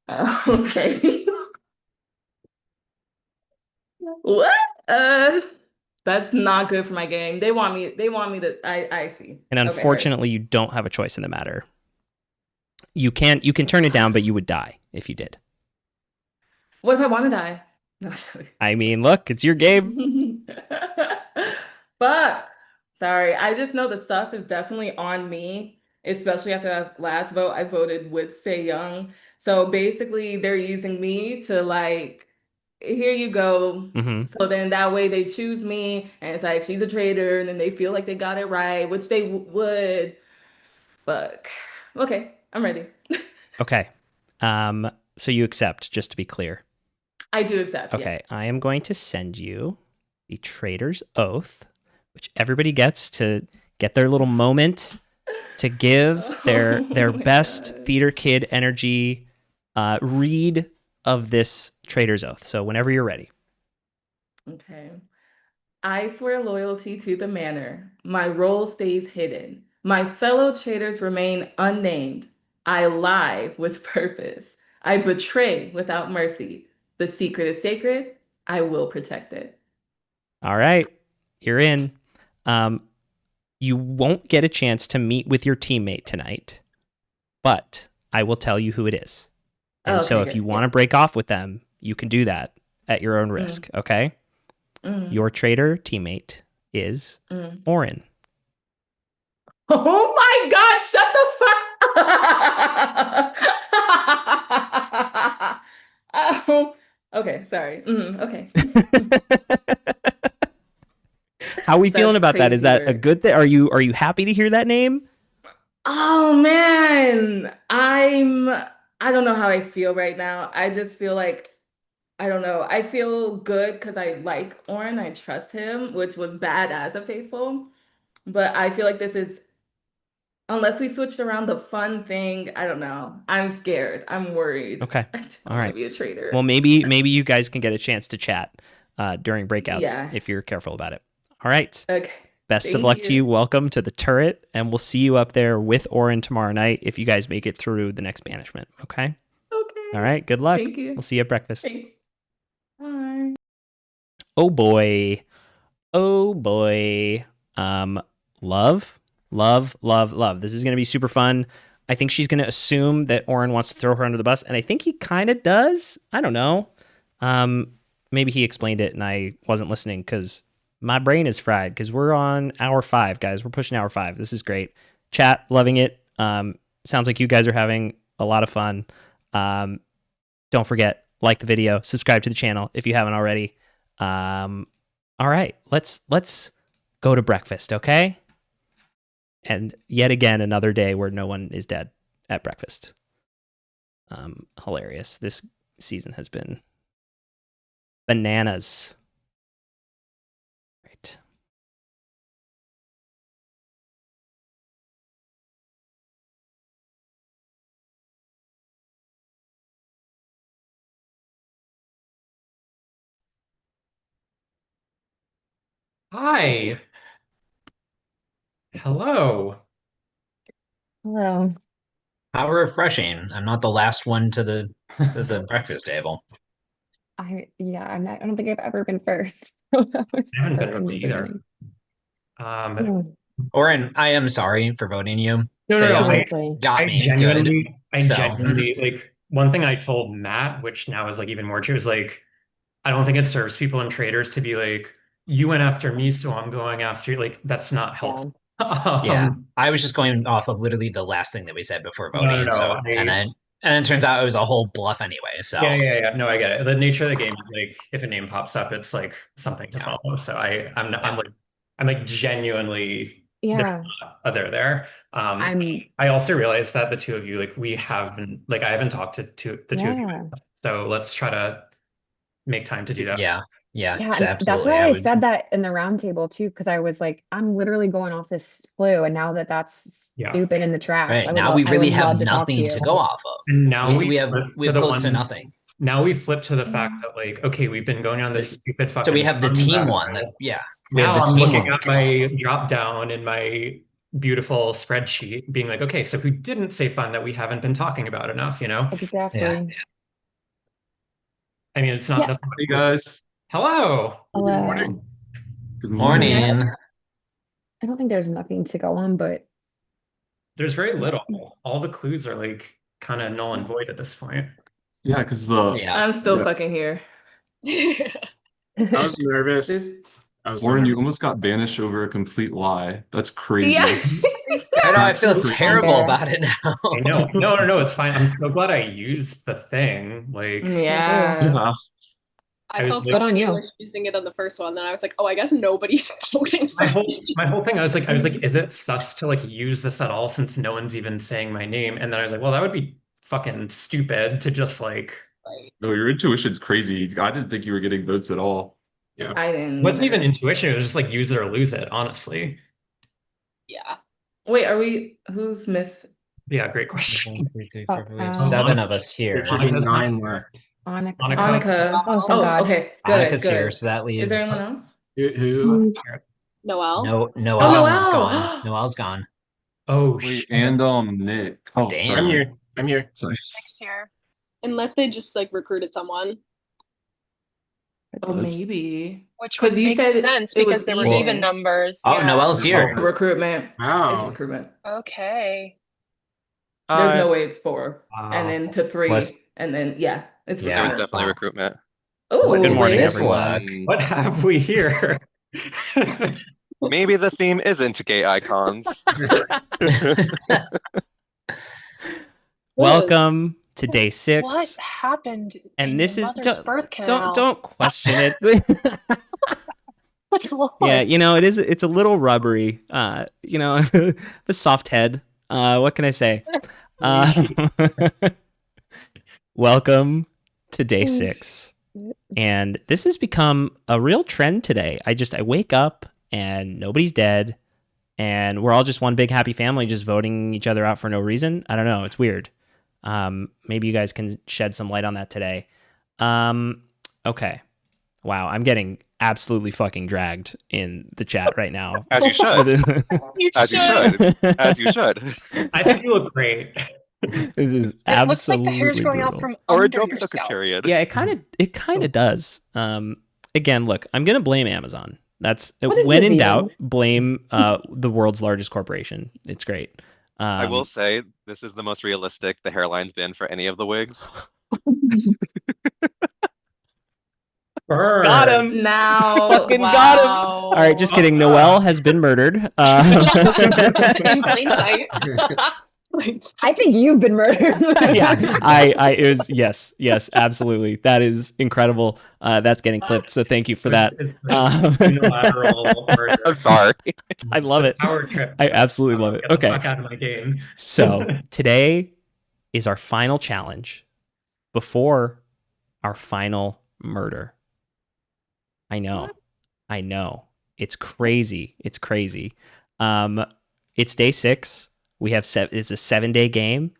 Okay. What? That's not good for my game. They want me to I see. And Okay, unfortunately, you don't have a choice in the matter. You can turn it down, but you would die if you did. what if I want to die? No, I mean, look, it's your game. Fuck. Sorry. I just know the sus is definitely on me, especially after that last vote. I voted with Say Young. So basically, they're using me to like, here you go. Mhm. So then that way they choose me, and it's like she's a traitor, and then they feel like they got it right, which they would. Fuck. Okay, I'm ready. Okay. So you accept, just to be clear. I do accept. Yeah. Okay, I am going to send you the Traitor's Oath, which everybody gets to get their little moment to give their best theater kid energy read of this Traitor's Oath. So whenever you're ready. Okay. I swear loyalty to the manor. My role stays hidden. My fellow traitors remain unnamed. I lie with purpose. I betray without mercy. The secret is sacred. I will protect it. All right, you're in. You won't get a chance to meet with your teammate tonight, but I will tell you who it is. And so if Okay, you good. want to break off with them, you can do that at your own risk, okay? Your traitor teammate is Orin. Oh my God, shut the fuck Oh, okay, sorry. Okay. How are we feeling That's about that? Is crazy that a work. good thing? Are you happy to hear that name? Oh man, I don't know how I feel right now. I just feel like I don't know. I feel good because I like Orin. I trust him, which was bad as a faithful. But I feel like this is unless we switched around the fun thing, I don't know. I'm scared. I'm worried. Okay. I don't All want to right. be a traitor. Well, maybe you guys can get a chance to chat during breakouts Yeah. if you're careful about it. All right. Okay. Best of Thank luck to you. you. Welcome to the turret, and we'll see you up there with Orin tomorrow night if you guys make it through the next banishment. Okay. Okay. All right. Good luck. Thank you. We'll see you at breakfast. Thanks. Bye. Oh boy. Oh boy. Love. This is gonna be super fun. I think she's gonna assume that Orin wants to throw her under the bus, and I think he kind of does. I don't know. Maybe he explained it and I wasn't listening because my brain is fried because we're on hour 5, guys. We're pushing hour 5. This is great. Chat, loving it. Sounds like you guys are having a lot of fun. Don't forget, like the video, subscribe to the channel if you haven't already. All right, let's go to breakfast, okay? And yet again, another day where no one is dead at breakfast. Hilarious. This season has been bananas. Right. Hi. Hello. Hello. How refreshing. I'm not the last one to the breakfast table. I don't think I've ever been first. So that was I haven't been in the really either. beginning. Orin, I am sorry for voting you. No, Say Seriously. got me good. I So genuinely like one thing I told Matt, which now is like even more true, is like I don't think it serves people and traders to be like, you went after me, so I'm going after you. Like that's not helpful. yeah, I was just going off of literally the last thing that we said before voting. No. So and then it turns out it was a whole bluff anyway. So Yeah. No, I get it. The nature of the game is like if a name pops up, it's like something to follow. So I'm like genuinely Yeah. there's not a there. I also realized that the two of you, like I haven't talked to the two of you. Yeah. So let's try to make time to do that. yeah. Yeah, Yeah, and that's absolutely. why I I would. said that in the round table too, because I was like, I'm literally going off this clue, and now that that's Yeah. stupid in the trash, Right now, we I really would have love to talk to nothing you. to go off of. And now we have flip to the close to one. nothing. Now we flip to the fact that like, okay, we've been going on this stupid fucking. So we have the fun team rabbit one. hole. We Now have the I'm team looking one. at my drop down in my beautiful spreadsheet, being like, okay, so who didn't say fun that we haven't been talking about enough? You know? Exactly. Yeah. I mean, it's not. Yeah. That's not. Hey guys. Hello. Hello. Good morning. Good I morning. mean, Morning. I don't think there's nothing to go on, but There's very little. All the clues are like kind of null and void at this point. Yeah, because I'm still yeah. fucking here. I was nervous. I was so Warren, you nervous. almost got banished over a complete lie. That's crazy. Yeah. I know. I That's feel crazy. terrible about it now. I know. No, it's fine. I'm so glad I used the thing. Like, Yeah. Yeah. I was felt like- so Good on you. foolish using it on the first one. Then I was like, oh, I guess nobody's voting for me. my whole thing, I was like, is it sus to like use this at all since no one's even saying my name? And then I was like, well, that would be fucking stupid to just like. No, your intuition's crazy. I didn't think you were getting votes at all. Yeah. I didn't. It wasn't either. even intuition. It was just like use it or lose it, honestly. Yeah. Wait, are we? Who's missed? Yeah, great question. 3, 4, 5. We have Uh, 7 of us here. There should be Monica's 9 left. Annika. Annika. Oh, thank Oh, God. okay. Good. Annika's Good. here, so that leaves. Is there anyone else? Who? Noelle. No, Oh, Noelle's Noelle. gone. Noelle's gone. Oh, Wait, shit. and Nick. Oh, Damn. sorry. I'm here. I'm here. Sorry. Next year. Unless they just like recruited someone. Oh, maybe. Which 'Cause would you make said sense it because was there were even. even numbers. Oh, Yeah. Noelle's here. Recruitment. It's Wow. recruitment. Okay. There's no way it's 4. Wow. And then to 3. Was- And then, yeah, it's Yeah. There was recruitment. definitely recruitment. Oh, What Good is morning, this everyone. luck? What have we here? Maybe the theme isn't gay icons. Welcome to day What 6. happened in And this your is mother's birth canal? don't question it. Yeah, it's a little rubbery. A soft head. What can I say? Welcome to day 6. And this has become a real trend today. I wake up and nobody's dead and we're all just one big happy family just voting each other out for no reason. I don't know, it's weird. Maybe you guys can shed some light on that today. Okay. Wow, I'm getting absolutely fucking dragged in the chat right now. As you should. As you should. As you should. I think you look great. This is It looks like absolutely the hair's growing out brutal. from Or under don't your be so scalp. curious. Yeah, it kind of does. Again, look, I'm gonna blame Amazon. That's What is when this in even? doubt, blame the world's largest corporation. It's great. I will say this is the most realistic the hairline's been for any of the wigs. Burn. Got him. Now. Fucking got him. Wow. All right, just kidding. Noelle has been murdered. In plain sight. I think you've been murdered. Yeah, it was yes, absolutely. That is incredible. That's getting clipped. So thank you for that. It's unilateral murder. I'm sorry. I love it. Power trip. I absolutely love it. Get the Okay. fuck out of my game. So today is our final challenge before our final murder. I know. It's crazy. It's day 6. We have it's a 7-day game.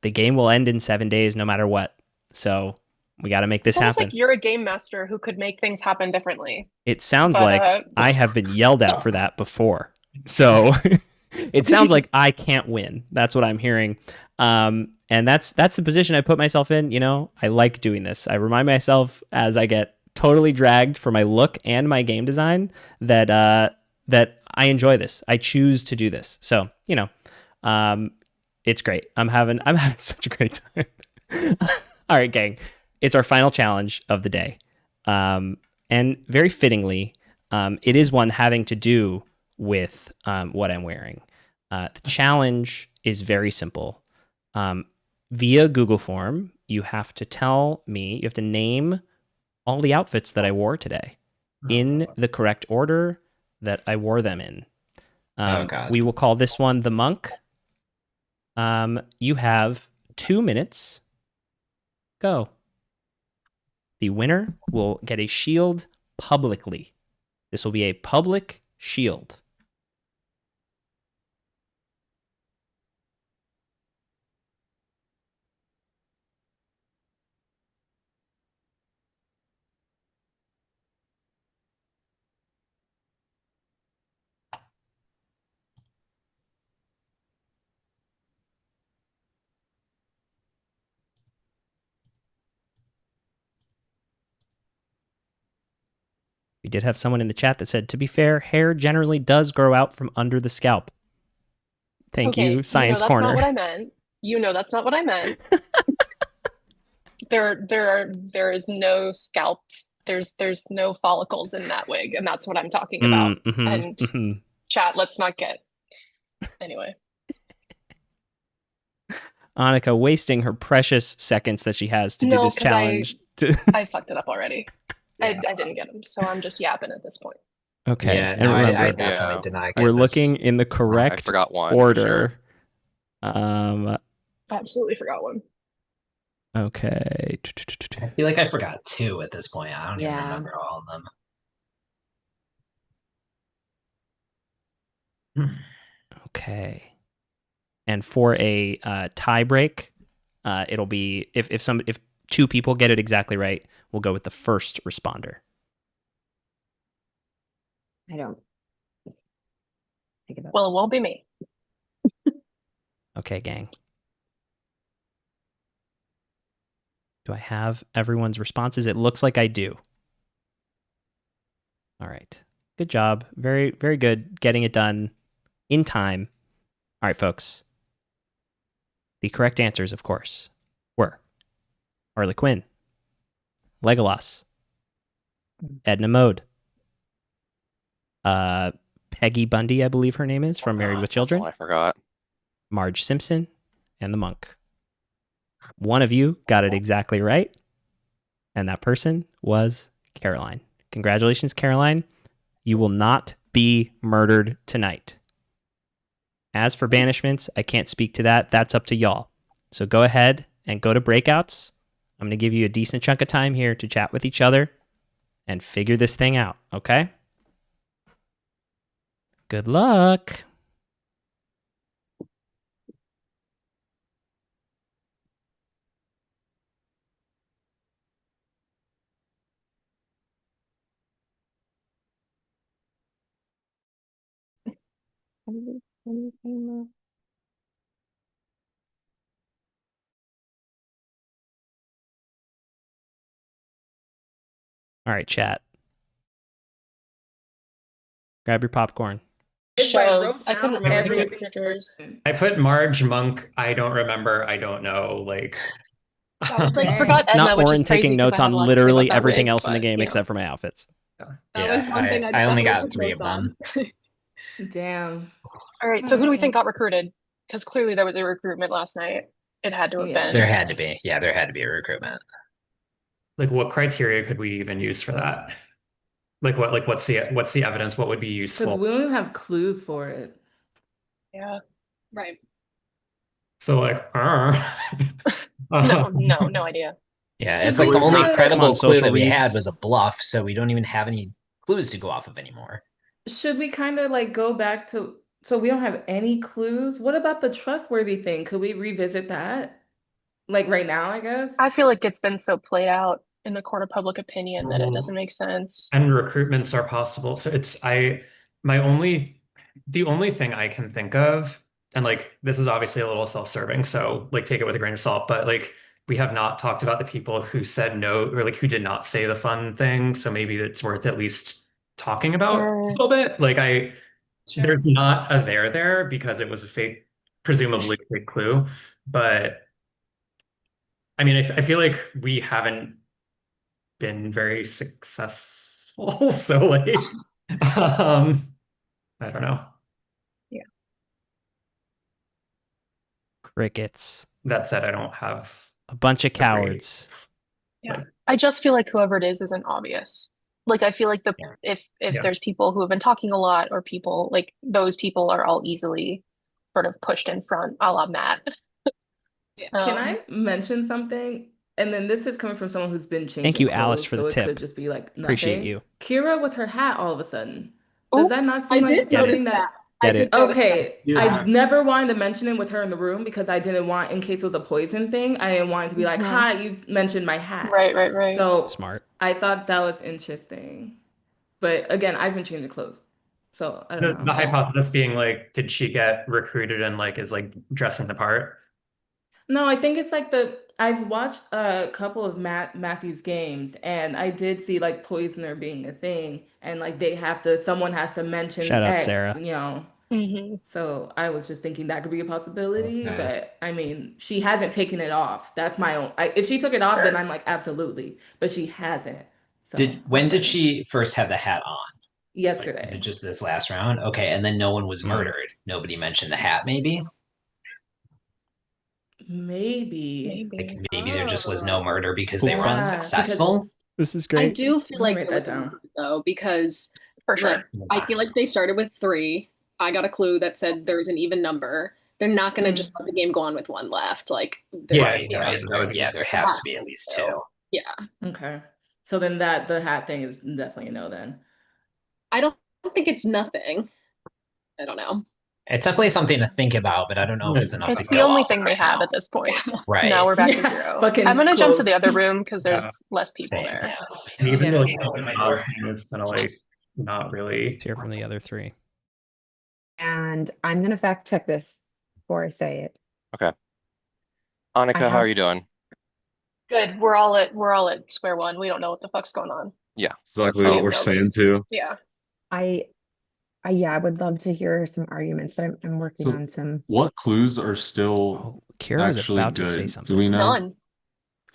The game will end in 7 days no matter what. So we got to make this It's almost happen. like you're a game master who could make things happen differently. It sounds But, like I have been yelled at for that before. So it sounds like I can't win. That's what I'm hearing. And that's the position I put myself in. I like doing this. I remind myself as I get totally dragged for my look and my game design that I enjoy this. I choose to do this. So, it's great. I'm having such a great time. All right, gang. It's our final challenge of the day. And very fittingly, it is one having to do with what I'm wearing. The challenge is very simple. Via Google form, you have to name all the outfits that I wore today in the correct order that I wore them in. God. We will call this one the monk. You have 2 minutes. Go. The winner will get a shield publicly. This will be a public shield. We did have someone in the chat that said, to be fair, hair generally does grow out from under the scalp. Thank you, Science that's Corner. not what I meant. That's not what I meant. There is no scalp. There's no follicles in that wig, and that's what I'm talking about. And chat, let's not get anyway. Annika wasting her precious seconds that she has to do this challenge. I fucked it up already. Yeah. I didn't get them, so I'm just yapping at this point. Okay. Yeah, and no, remember, I definitely deny. we're looking in the correct I forgot one, order. I absolutely forgot one. Okay. I feel like I forgot two at this point. I don't even remember all of them. Okay. And for a tie break, it'll be if two people get it exactly right, we'll go with the first responder. I don't think about. Well, it won't be me. Okay, gang. Do I have everyone's responses? It looks like I do. All right. Good job. Very, very good getting it done in time. All right, folks. The correct answers, of course, were Harley Quinn, Legolas, Edna Mode, Peggy Bundy, I believe her name is, from Married with Children. I forgot. Marge Simpson, and the Monk. One of you got it exactly right, and that person was Caroline. Congratulations, Caroline. You will not be murdered tonight. As for banishments, I can't speak to that. That's up to y'all. So go ahead and go to breakouts. I'm going to give you a decent chunk of time here to chat with each other and figure this thing out, okay? Good luck. All right, chat. Grab your popcorn. Shows. I couldn't remember the characters. I put Marge, Monk. I don't remember. I don't know. Like, I was like, forgot Edna, Not which Oren is crazy taking notes because I on had a lot to say literally about that everything wig, else in the but, game you know. except for my outfits. That was one thing I only definitely got took 3 of notes them. on. Damn. All right, so who do we think got recruited? Because clearly there was a recruitment last night. It had to have been. There had to be. Yeah, there had to be a recruitment. Like, what criteria could we even use for that? Like, what? Like, what's the evidence? What would be useful? Because we don't even have clues for it. Yeah, right. So, like, No idea. Yeah, Should it's like we the only put- credible clue social that we reads. had was a bluff, so we don't even have any clues to go off of anymore. Should we kind of like go back to, so we don't have any clues? What about the trustworthy thing? Could we revisit that? Like right now, I guess? I feel like it's been so played out in the court of public opinion that it doesn't make sense. And recruitments are possible. So the only thing I can think of, and like this is obviously a little self-serving, so like take it with a grain of salt, but like we have not talked about the people who said no or like who did not say the fun thing. So maybe it's worth at least talking about a little bit. Like there's not a there because it was a fake, presumably fake clue. But I mean, I feel like we haven't been very successful. So like, I don't know. Yeah. Crickets. That said, I don't have a bunch of cowards. Yeah. I just feel like whoever it is isn't obvious. Like I feel like if there's people who have been talking a lot or people like those people are all easily sort of pushed in front, a la Matt. Can I mention something? and then this is coming from someone who's been changing Thank you, Alice, clothes, for so the it tip. could just be like Appreciate nothing. you. Kira with her hat all of a sudden. Oh, Does that not I seem like did something notice that? that. I Get did it. notice that. Okay, Yeah. I never wanted to mention it with her in the room because I didn't want, in case it was a poison thing, I didn't want it to be like, Mhm. hi, you mentioned my hat. Right. So Smart. I thought that was interesting. But again, I've been changing clothes. So I The, don't the know. hypothesis being like, did she get recruited and like is like dressing the part? No, I think it's like I've watched a couple of Matthew's games and I did see like poisoner being a thing and like someone has to mention Shout out X, Sarah. you know. Mm-hmm. So I was just thinking that could be a possibility, Okay. but I mean, she hasn't taken it off. That's my own. If she took it off, then I'm like, absolutely. But she hasn't. So When did she first have the hat on? Like, yesterday. was it just this last round? Okay, and then no one was murdered. Nobody mentioned the hat, maybe? Maybe. Like maybe there just was no murder because Cool they were fun. unsuccessful. This is I great. do feel like write there that was a down. recruit though, because For sure. like, I feel like they started with 3. I got a clue that said there's an even number. They're not gonna just let the game go on with 1 left. Like there's There has to be at least 2. Yeah. Okay. So then the hat thing is definitely a no then. I don't think it's nothing. I don't know. It's definitely something to think about, but I don't know if it's enough It's to the go only off thing of they right have now. at this point. Right. Now we're back to Yeah, 0. fucking I'm gonna jump to close. the other room because Yeah. there's less people Same, there. And even Yeah. though it's kind of like not really. Let's hear from the other 3. And I'm gonna fact check this before I say it. Okay. Annika, how are you doing? Good. We're all at square one. We don't know what the fuck's going on. Yeah. Exactly We what have we're no saying leads. too. Yeah. I would love to hear some arguments, but I'm working So on some. what clues are still Kira was actually about to say good? something. Do we know? None.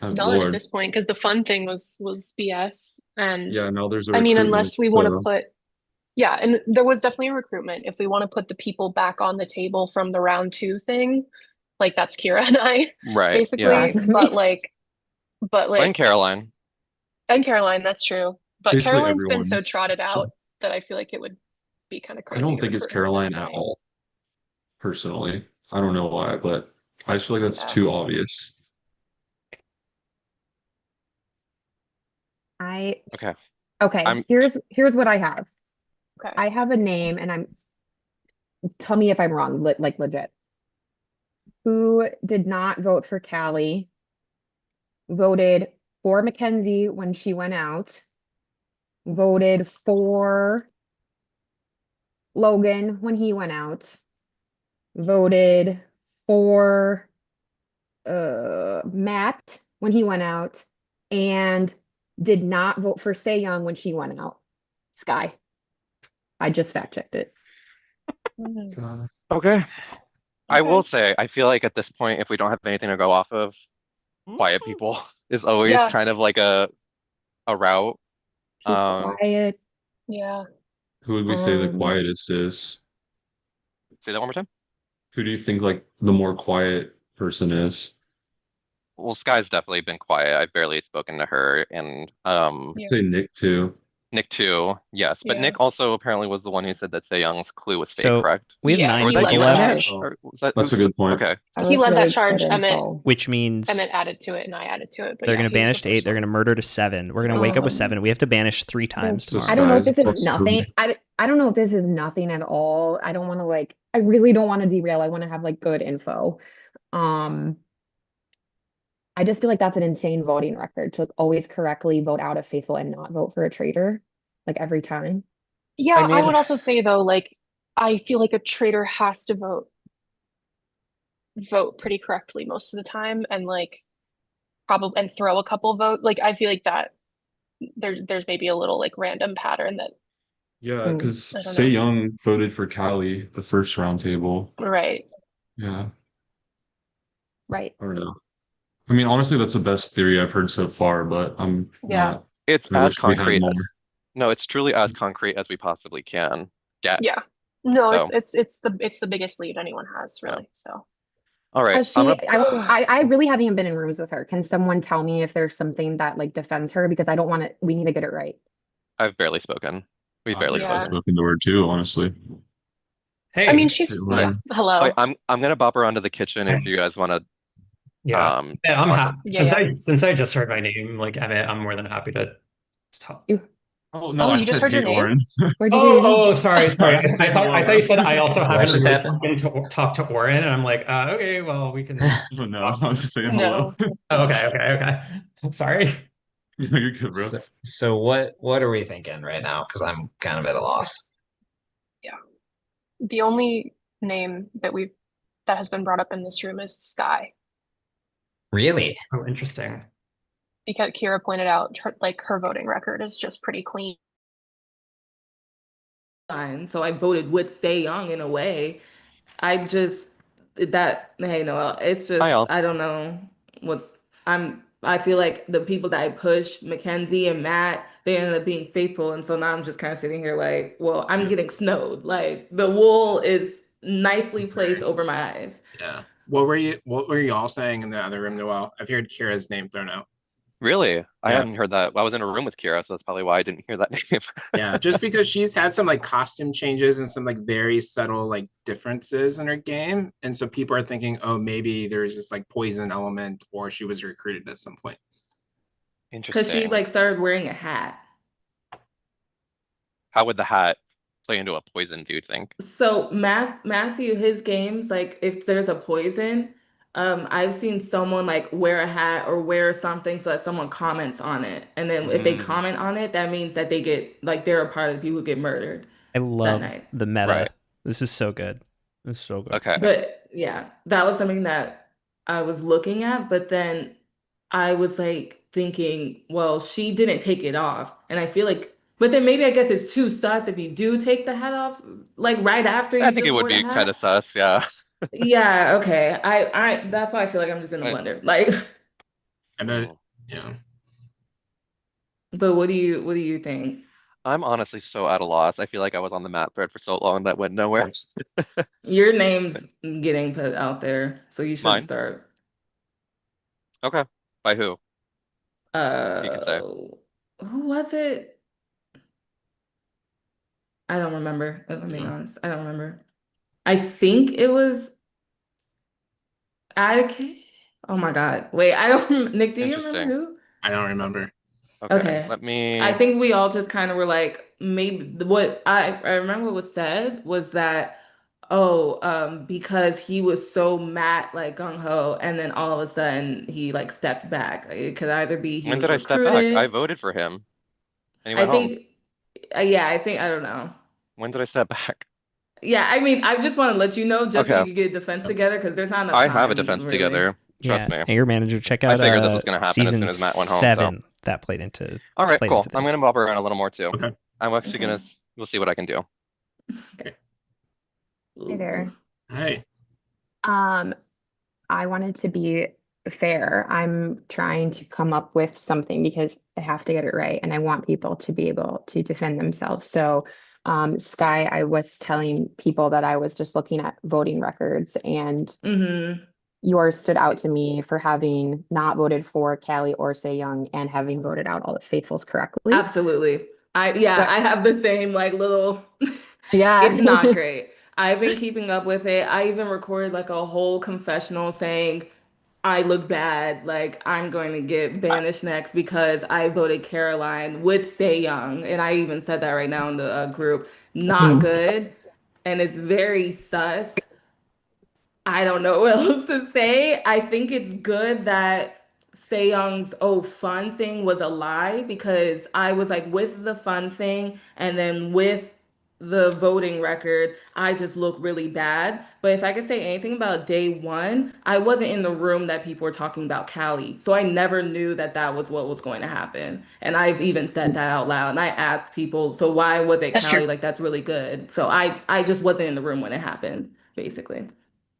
Oh, None at Lord. this point because the fun thing was BS. And Yeah, now there's a I mean, recruitment, unless we want to so put, yeah, and there was definitely a recruitment. If we want to put the people back on the table from the round 2 thing, like that's Kira and I, Right. basically. Yeah. But And Caroline. and Caroline, that's true. But basically Caroline's been so everyone's. trotted So out that I feel like it would be kind of I crazy don't to think it's recruit her at this Caroline at point. all, personally. I don't know why, but I just feel like that's Yeah. too obvious. Okay. Okay, here's what I have. Okay. I have a name, and tell me if I'm wrong, like legit. Who did not vote for Callie, voted for Mackenzie when she went out, voted for Logan when he went out, voted for Matt when he went out, and did not vote for Say Young when she went out. Sky. I just fact checked it. Okay. I will say, I feel like at this point, if we don't have anything to go off of, quiet people is always Yeah. kind of like a route. She's quiet. Yeah. Who would we say the quietest is? Say that one more time. Who do you think like the more quiet person is? Well, Sky's definitely been quiet. I've barely spoken to her, and I'd say Nick too. Nick too, yes. But Yeah. Nick also apparently was the one who said that Say Young's clue was fake, So correct? we have Yeah, 9 he people led that left, charge. Or was that, That's a good point. Okay. He led that charge. good Emmett info. which means added to it, and I added to it. But they're yeah, going to he was banish the to 8. first They're one. going to murder to 7. We're going to wake up with 7. We have to banish 3 times So tomorrow. I don't know if Sky's this is plus nothing. 3. I don't know if this is nothing at all. I don't want to I really don't want to derail. I want to have good info. I just feel like that's an insane voting record to always correctly vote out a faithful and not vote for a traitor, every time. Yeah, I I mean- would also say though, I feel like a traitor has to vote pretty correctly most of the time, and probably and throw a couple vote. I feel like that there's maybe a little random pattern that Yeah, because I don't Say know. Young voted for Callie the first round table. Right. Yeah, Right. I don't know. I mean, honestly, that's the best theory I've heard so far, but I'm Yeah. not. It's I as wish we had concrete. more. No, it's truly as concrete as we possibly can get. Yeah. No, So- it's the biggest lead anyone has, really. So All right. Has I'm she, gonna- I really haven't even been in rooms with her. Can someone tell me if there's something that defends her? Because I don't want to, we need to get it right. I've barely spoken. We've I've barely Yeah. spoken. spoken the word too, honestly. Hey, I mean, she's Hey, yeah. Ryan. Hello. I'm gonna bop around to the kitchen if you guys want to Yeah, I'm But happy since I just heard my name, like Emmett, I'm more than happy to talk. Oh no, Oh, I you just said heard your hey, name? Oren. Where'd you hear your name? Oh, sorry. I just said I thought you said I also What happen to just be happened? open to talk to Oren, and I'm like, okay, well, we can. Oh, no, I was just saying hello. No. Oh, okay. Sorry. No, you're good, bro. So what are we thinking right now? Because I'm kind of at a loss. Yeah. The only name that has been brought up in this room is Sky, Really? Oh, interesting. because Kira pointed out her voting record is just pretty clean. So I voted with Young in a way. I just hey Noel, it's hi, just all. I don't know what's I feel like the people that I push, Mackenzie and Matt, they ended up being faithful, and so now I'm just kind of sitting here like, well, I'm getting snowed. Like the wool is nicely placed over my eyes. Yeah. What were you all saying in the other room, Noel? I've heard Kira's name thrown out. Really? I Yeah. hadn't heard that. I was in a room with Kira, so that's probably why I didn't hear that name. Yeah, just because she's had some like costume changes and some like very subtle like differences in her game. And so people are thinking, oh, maybe there's this like poison element or she was recruited at some point. Because she Interesting. started wearing a hat. How would the hat play into a poison, do you think? So Matthew, his games, like if there's a poison, I've seen someone like wear a hat or wear something so that someone comments on it. And then if they comment on it, that means that they get like they're a part of the people who get murdered I that love night. the meta. Right. This is so good. It's so good. Okay. But yeah, that was something that I was looking at, but then I was like thinking, well, she didn't take it off. And I feel like, but then maybe I guess it's too sus if you do take the hat off, like right after I you think it just would wore the be kind hat. of sus, yeah. Yeah, okay. I that's why I feel like I'm just in a Right. blender. Like, I know, yeah. but what do you think? I'm honestly so at a loss. I feel like I was on the map thread for so long that went nowhere. Your name's getting put out there, so you should Mine? start. Okay. By who? If you can say. Uh, who was it? I don't remember, if I'm being honest. I don't remember. I think it was Atticus. Oh my God. Wait, I don't Nick, do you remember Interesting. who? I don't remember. Okay. Okay. Let me. I think we all just kind of were like, maybe what I remember what was said was that, oh, because he was so mad, like gung ho, and then all of a sudden he like stepped back. It could either be he When was did I step back? I recruited. voted for him and he I went home. think, yeah, I don't know. When did I step back? Yeah, I mean, I just want to let you know just so Okay. you can get defense together because there's not enough I have a time, defense really. together. Trust Yeah, me. Anger Manager, check I out figured this was going to happen as season soon as Matt went home. So. 7 that played into. All right, played cool. into I'm this. going to bob around a little more too. Okay. I'm actually Okay. we'll see what I can do. Hey there. Hi. I wanted to be fair. I'm trying to come up with something because I have to get it right and I want people to be able to defend themselves. So, Sky, I was telling people that I was just looking at voting records and yours stood out to me for having not voted for Callie or Say Young and having voted out all the faithfuls correctly. Absolutely. I have the same like little Yeah. it's not great. I've been keeping up with it. I even recorded like a whole confessional saying I look bad, like I'm going to get banished next because I voted Caroline with Say Young. And I even said that right now in the group. Not good. And it's very sus. I don't know what else to say. I think it's good that Young's fun thing was a lie because I was like with the fun thing and then with the voting record, I just look really bad. But if I could say anything about day one, I wasn't in the room that people were talking about Callie. So I never knew that that was what was going to happen. And I've even said that out loud. And I asked people, so why was it That's Callie? true. Like, that's really good. So I just wasn't in the room when it happened, basically.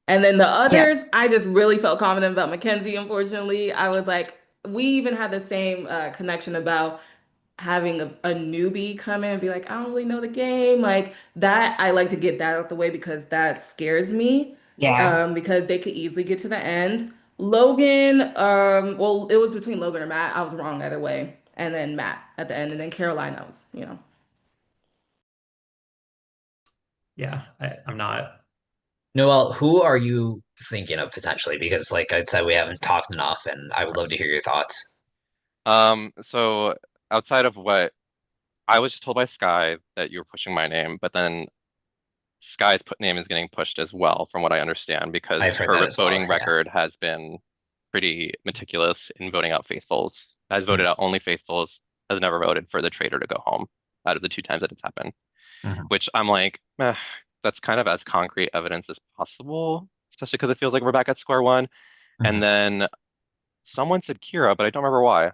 And then the others, I just really felt confident about Mackenzie, unfortunately. I was like, we even had the same connection about having a newbie come in and be like, I don't really know the game. Like that, I like to get that out the way because that scares me. Yeah. Because they could easily get to the end. Logan, well, it was between Logan or Matt. I was wrong either way. And then Matt at the end. And then Caroline, I was. Yeah, I'm not Noel, who are you thinking of potentially? Because, like I said, we haven't talked enough, and I would love to hear your thoughts. So outside of what I was just told by Sky that you were pushing my name, but then Sky's name is getting pushed as well, from what I understand, because I've heard her that as well. voting Yeah. record has been pretty meticulous in voting out faithfuls. Has voted out only faithfuls, has never voted for the traitor to go home out of the 2 times that it's happened. Which I'm like, that's kind of as concrete evidence as possible, especially because it feels like we're back at square one. And then someone said Kira, but I don't remember why.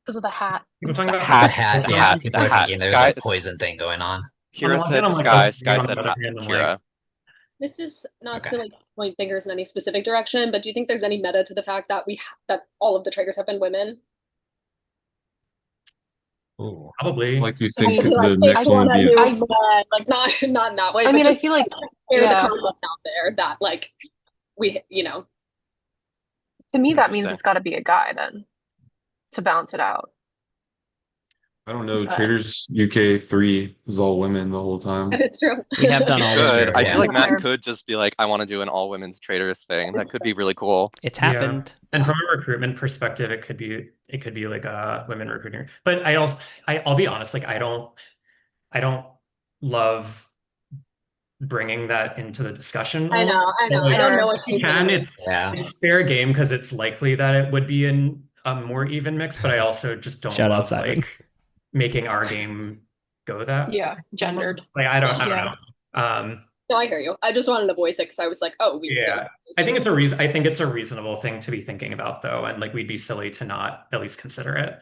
Because of the hat. People talking about The Hat, hat, the yeah. hat, People the are hat. thinking there's Sky, like poison thing going on. Kira On said the one hand, Sky, I'm Sky like, said on the other hand, I'm Kira. This is not to like point fingers in any specific direction, but do you think there's any meta to the fact that that all of the traders have been women? Ooh. Probably. Like you I think mean, like, the next one would be like not in that way. I but mean, I just, feel like, share the yeah. concept out there that like we, To me, that means Interesting. it's got to be a guy then to balance it out. I don't know, But- Traders UK 3 is all women the whole time. That is true. We have done all women. Good. I before. feel like Matt could just be like, I want to do an all women's traders thing. That could be really cool. It's Yeah. happened. And from a recruitment perspective, it could be like a women recruiting. But I'll be honest, like I don't love bringing that into the discussion. I know. But, like, I don't know if you can. It's fair game because it's likely that it would be in a more even mix, but I also just don't Shout out love Simon. like making our game go that. Yeah, gendered. Like I don't Yeah. know. No, I hear you. I just wanted to voice it because I was like, oh, Yeah, I think it's a reasonable thing to be thinking about though, and like we'd be silly to not at least consider it.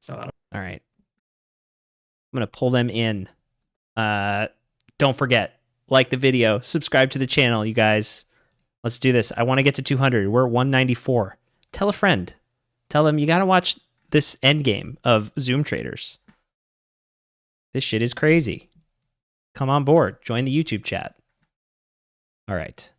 So all right, I'm gonna pull them in. Don't forget, like the video, subscribe to the channel, you guys. Let's do this. I want to get to 200. We're at 194. Tell a friend. Tell them you gotta watch this end game of Zoom Traitors. This shit is crazy. Come on board. Join the YouTube chat. All right.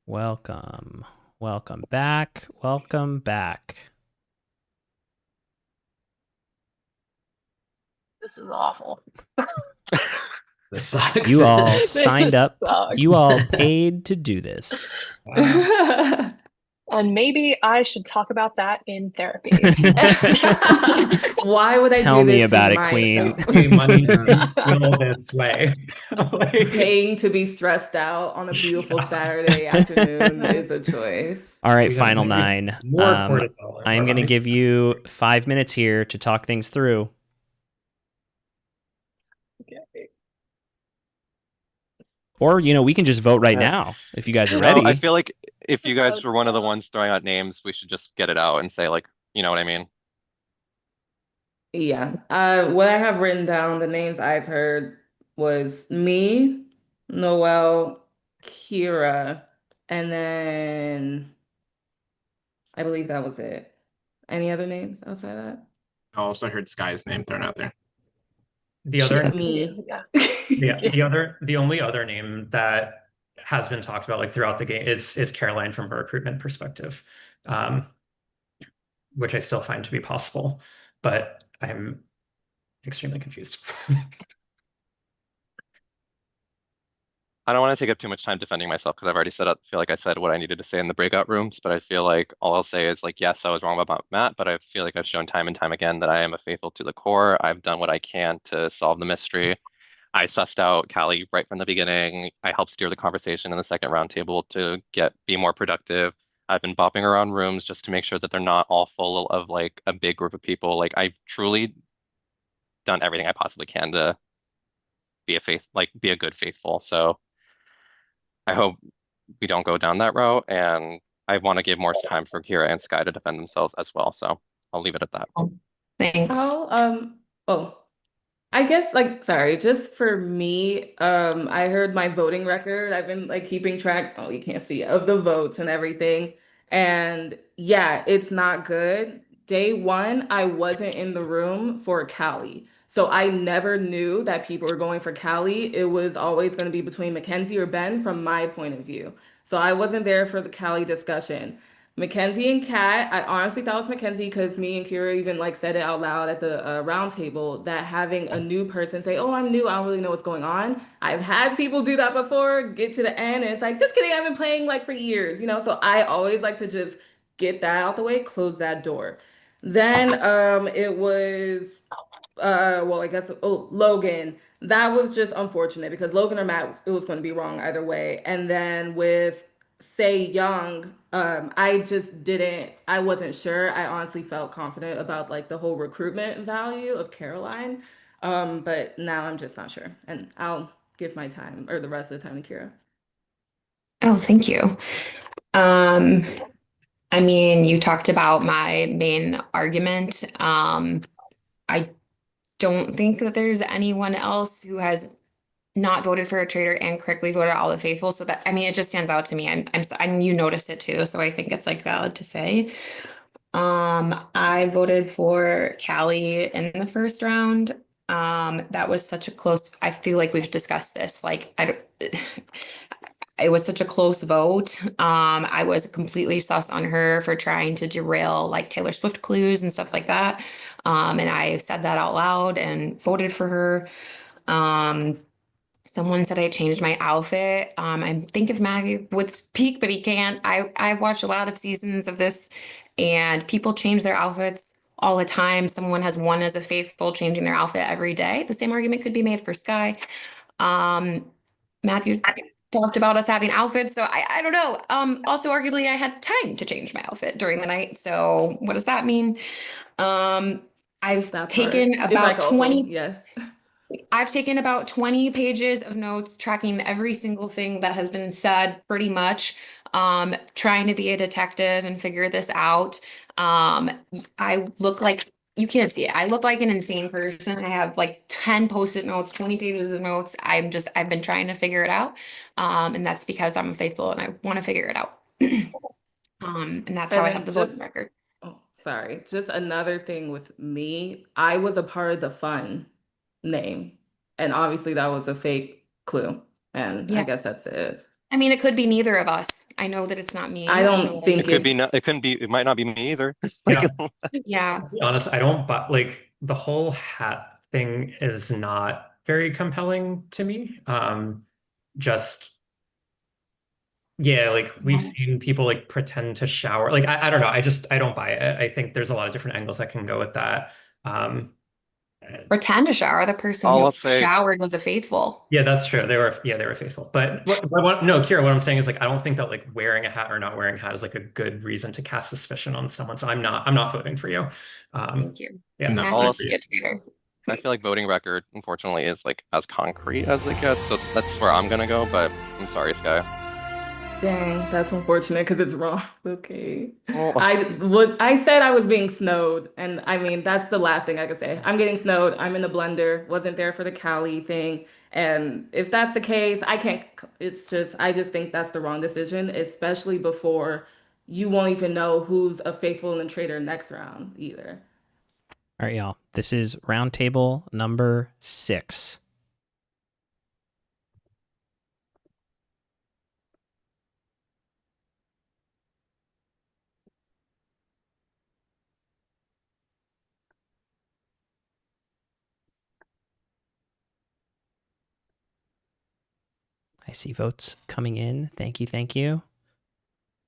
Welcome. Welcome back. Welcome back. This is awful. This sucks. You all This signed up. sucks. You all paid to do this. And maybe I should talk about that in therapy. Why would I Tell do me this to about it, Queen. money feel this way. Paying to be stressed out on a beautiful Saturday afternoon is a choice. All right, We final gotta make nine. more cortisol. I'm going to give you 5 minutes here to talk things through. Okay. Or, we can just vote right now if you guys are ready. I feel like if you guys were one of the ones throwing out names, we should just get it out and say, like, you know what I mean? Yeah. What I have written down, the names I've heard was me, Noel, Kira, and then I believe that was it. Any other names outside that? I also heard Sky's name thrown out there. The other Me. Yeah. the only other name that has been talked about like throughout the game is Caroline from a recruitment perspective, which I still find to be possible, but I'm extremely confused. I don't want to take up too much time defending myself because I've already feel like I said what I needed to say in the breakout rooms, but I feel like all I'll say is like, yes, I was wrong about Matt, but I feel like I've shown time and time again that I am a faithful to the core. I've done what I can to solve the mystery. I sussed out Callie right from the beginning. I helped steer the conversation in the second roundtable to be more productive. I've been bopping around rooms just to make sure that they're not all full of like a big group of people. Like I've truly done everything I possibly can to be a good faithful. So I hope we don't go down that route, and I want to give more time for Kira and Sky to defend themselves as well. So I'll leave it at that. Thanks. I guess sorry, just for me, I heard my voting record. I've been like keeping track, you can't see, of the votes and everything. And yeah, it's not good. Day one, I wasn't in the room for Callie. So I never knew that people were going for Callie. It was always going to be between Mackenzie or Ben from my point of view. So I wasn't there for the Callie discussion. Mackenzie and Kat, I honestly thought it was Mackenzie because me and Kira even like said it out loud at the round table that having a new person say, "Oh, I'm new, I don't really know what's going on." I've had people do that before, get to the end, and it's like, just kidding, I've been playing like for years, you know? So I always like to just get that out the way, close that door. Then it was well, I guess, oh, Logan. That was just unfortunate because Logan or Matt, it was going to be wrong either way. And then with Say Young, I just didn't, I wasn't sure. I honestly felt confident about like the whole recruitment value of Caroline. But now I'm just not sure. And I'll give my time or the rest of the time to Kira. Oh, thank you. I mean, you talked about my main argument. I don't think that there's anyone else who has not voted for a traitor and correctly voted all the faithful. So that, I mean, it just stands out to me. And you noticed it too. So I think it's like valid to say. I voted for Callie in the first round. That was such a close, I feel like we've discussed this. Like, I don't, it was such a close vote. I was completely sus on her for trying to derail like Taylor Swift clues and stuff like that. And I said that out loud and voted for her. Someone said I changed my outfit. I think if Matthew would speak, but he can't. I've watched a lot of seasons of this, and people change their outfits all the time. Someone has won as a faithful, changing their outfit every day. The same argument could be made for Sky. Matthew talked about us having outfits, so I don't know. Also, arguably, I had time to change my outfit during the night. So what does that mean? I've That part. taken It's about like also, 20. yes. I've taken about 20 pages of notes tracking every single thing that has been said pretty much, trying to be a detective and figure this out. I look like, you can't see it. I look like an insane person. I have like 10 post-it notes, 20 pages of notes. I've been trying to figure it out. And that's because I'm faithful and I want to figure it out. And that's how And I then have the voting record. Oh, sorry. Just another thing with me, I was a part of the fun name. And obviously that was a fake clue. And I Yeah. guess that's it. I mean, it could be neither of us. I know that it's not me. I You don't know, think It could be not, it couldn't be, it might not be me either. Yeah. yeah. To be honest, I don't, but like the whole hat thing is not very compelling to me. Just yeah, like we've seen people like pretend to shower. Like I don't know. I don't buy it. I think there's a lot of different angles that can go with that. Pretend to shower. The person All who I'll say, showered was a faithful. Yeah, that's true. They were faithful. But no, Kira, what I'm saying is like I don't think that like wearing a hat or not wearing a hat is like a good reason to cast suspicion on someone. So I'm not voting for you. Thank you. Yeah. Matthew, all I'll to get Twitter. I feel like voting record, unfortunately, is like as concrete as it gets. So that's where I'm gonna go. But I'm sorry, Sky. Dang, that's unfortunate because it's wrong. Okay. Oh. I said I was being snowed, and I mean that's the last thing I could say. I'm getting snowed. I'm in the blender. Wasn't there for the Cali thing. And if that's the case, I can't, it's just I just think that's the wrong decision, especially before you won't even know who's a faithful and a traitor next round either. All right, y'all. This is round table number 6. I see votes coming in. Thank you, thank you.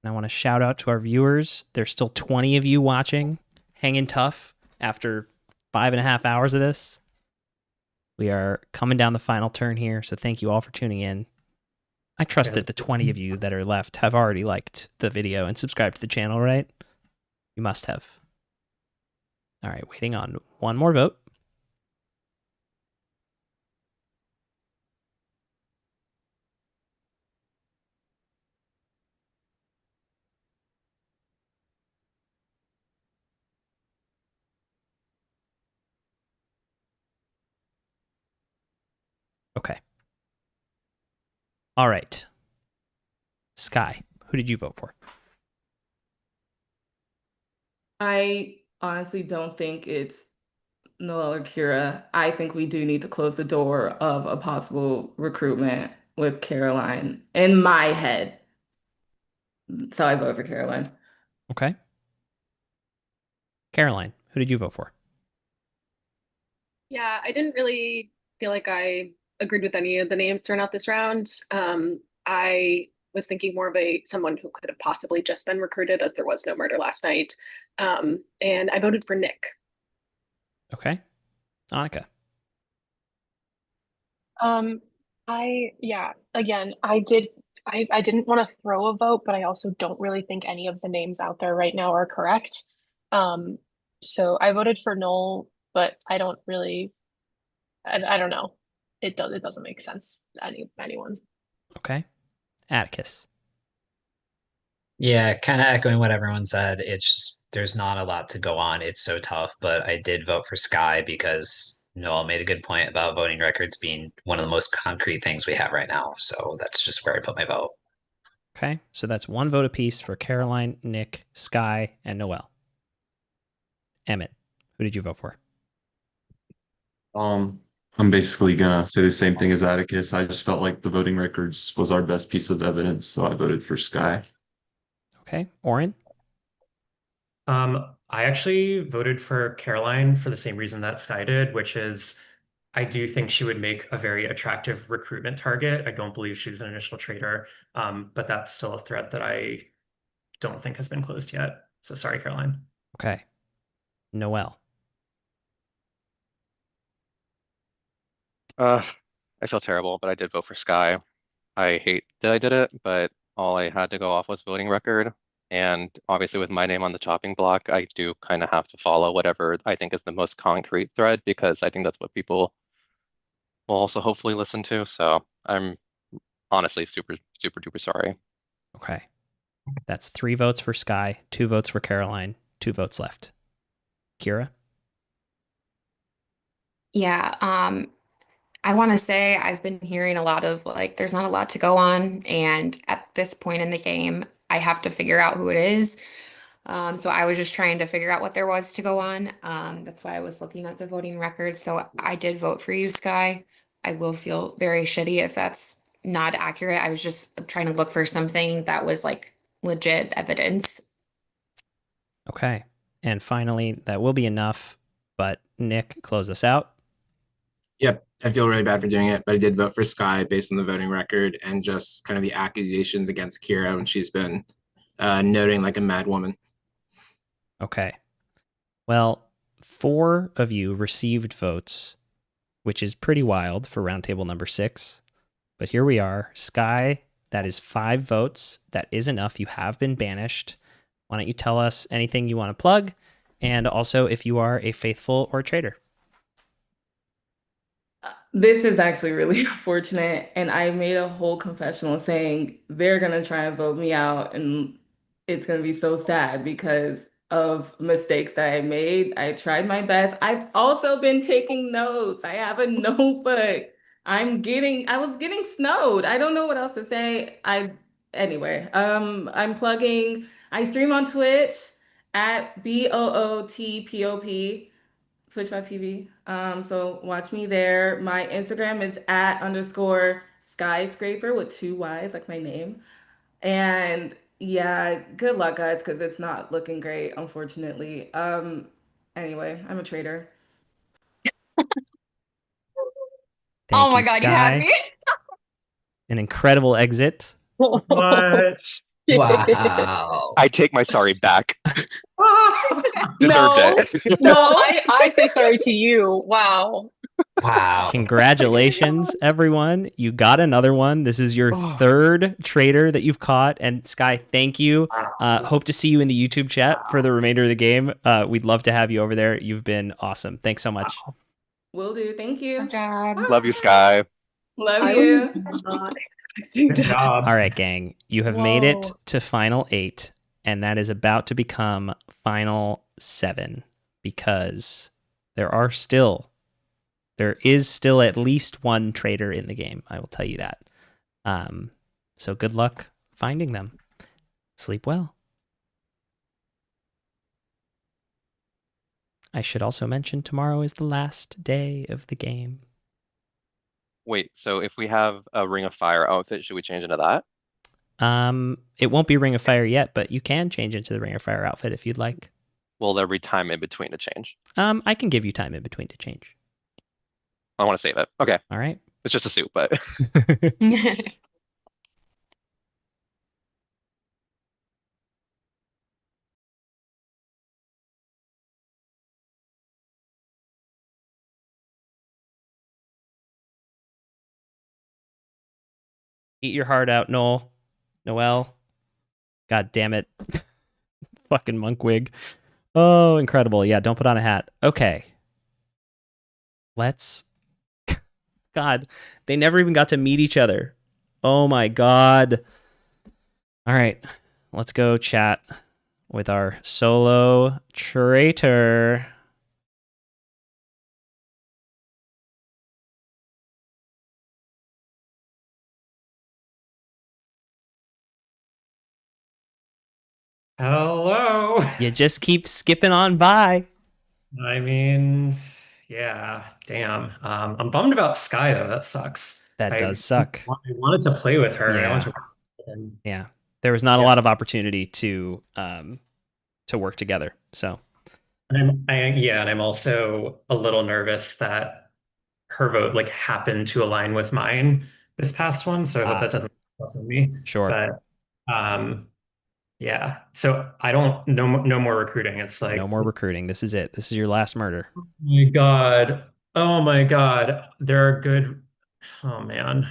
And I want to shout out to our viewers. There's still 20 of you watching, hanging tough after 5.5 hours of this. We are coming down the final turn here, so thank you all for tuning in. I trust that the 20 of you that are left have already liked the video and subscribed to the channel, right? You must have. All right, waiting on one more vote. Okay. All right. Sky, who did you vote for? I honestly don't think it's Noel or Kira, I think we do need to close the door of a possible recruitment with Caroline in my head. So I vote for Caroline. Okay. Caroline, who did you vote for? Yeah, I didn't really feel like I agreed with any of the names thrown out this round. I was thinking more of someone who could have possibly just been recruited, as there was no murder last night. And I voted for Nick. Okay. Annika. Again, I didn't want to throw a vote, but I also don't really think any of the names out there right now are correct. Um, so I voted for Noel, but I don't really, I don't know. It doesn't make sense anyone. Okay. Atticus. Yeah, kind of echoing what everyone said. It's just there's not a lot to go on. It's so tough, but I did vote for Sky because Noel made a good point about voting records being one of the most concrete things we have right now. So that's just where I put my vote. Okay. So that's one vote apiece for Caroline, Nick, Sky, and Noel. Emmett, who did you vote for? I'm basically gonna say the same thing as Atticus. I just felt like the voting records was our best piece of evidence, so I voted for Sky. Okay. Oren? I actually voted for Caroline for the same reason that Sky did, which is I do think she would make a very attractive recruitment target. I don't believe she was an initial traitor, but that's still a thread that I don't think has been closed yet. So sorry, Caroline. Okay. Noel. I feel terrible, but I did vote for Sky. I hate that I did it, but all I had to go off was voting record. And obviously, with my name on the chopping block, I do kind of have to follow whatever I think is the most concrete thread because I think that's what people will also hopefully listen to. So I'm honestly super, super duper sorry. Okay. That's 3 votes for Sky, 2 votes for Caroline, 2 votes left. Kira? Yeah, I want to say I've been hearing a lot of like, there's not a lot to go on. And at this point in the game, I have to figure out who it is. So I was just trying to figure out what there was to go on. That's why I was looking at the voting records. So I did vote for you, Sky. I will feel very shitty if that's not accurate. I was just trying to look for something that was like legit evidence. Okay. And finally, that will be enough, but Nick, close us out. Yep, I feel really bad for doing it, but I did vote for Sky based on the voting record and just kind of the accusations against Kira when she's been noting like a mad woman. Okay. Well, 4 of you received votes, which is pretty wild for roundtable number 6. But here we are. Sky, that is 5 votes. That is enough. You have been banished. Why don't you tell us anything you want to plug? And also if you are a faithful or a traitor. This is actually really unfortunate. And I made a whole confessional saying they're going to try and vote me out. And it's going to be so sad because of mistakes that I made. I tried my best. I've also been taking notes. I have a notebook. I was getting snowed. I don't know what else to say. Anyway, I'm plugging, I stream on Twitch at BOOTPOP. Twitch.tv. So watch me there. My Instagram is at _ skyscraper with 2 Y's, like my name. And yeah, good luck, guys, because it's not looking great, unfortunately. Anyway, I'm a traitor. Oh Thank my you, God, you had Sky. me. An incredible exit. What? Wow. I take my sorry back. No, Deserved it. no, I say sorry to you. Wow. Wow. Congratulations, everyone. You got another one. This is your 3rd traitor that you've caught. And Sky, thank you. Hope to see you in the YouTube chat for the remainder of the game. We'd love to have you over there. You've been awesome. Thanks so much. Will do. Thank you. Good job. Love you, Sky. Love I you. was not expecting Good that. job. All right, gang. You have made it Whoa. to final 8, and that is about to become final 7 because there is still at least one traitor in the game. I will tell you that. So good luck finding them. Sleep well. I should also mention tomorrow is the last day of the game. Wait, so if we have a Ring of Fire outfit, should we change into that? It won't be Ring of Fire yet, but you can change into the Ring of Fire outfit if you'd like. Will there be time in between to change? I can give you time in between to change. I want to save it. Okay. All right. It's just a suit, but Eat your heart out, Noel. God damn it. Fucking monk wig. Oh, incredible. Yeah, don't put on a hat. Okay. Let's... God, they never even got to meet each other. Oh my God. All right, let's go chat with our solo traitor. Hello. You just keep skipping on by. I mean, yeah, damn. I'm bummed about Sky though. That sucks. That does suck. I wanted to play with her. Yeah. I wanted to. Yeah, there was not a lot of opportunity to work together. So, and I'm also a little nervous that her vote like happened to align with mine this past one. So I hope that doesn't mess with me. Sure. But yeah. So I don't no more recruiting. It's like no more recruiting. This is it. This is your last murder. Oh my God. Oh my God. There are good. Oh man.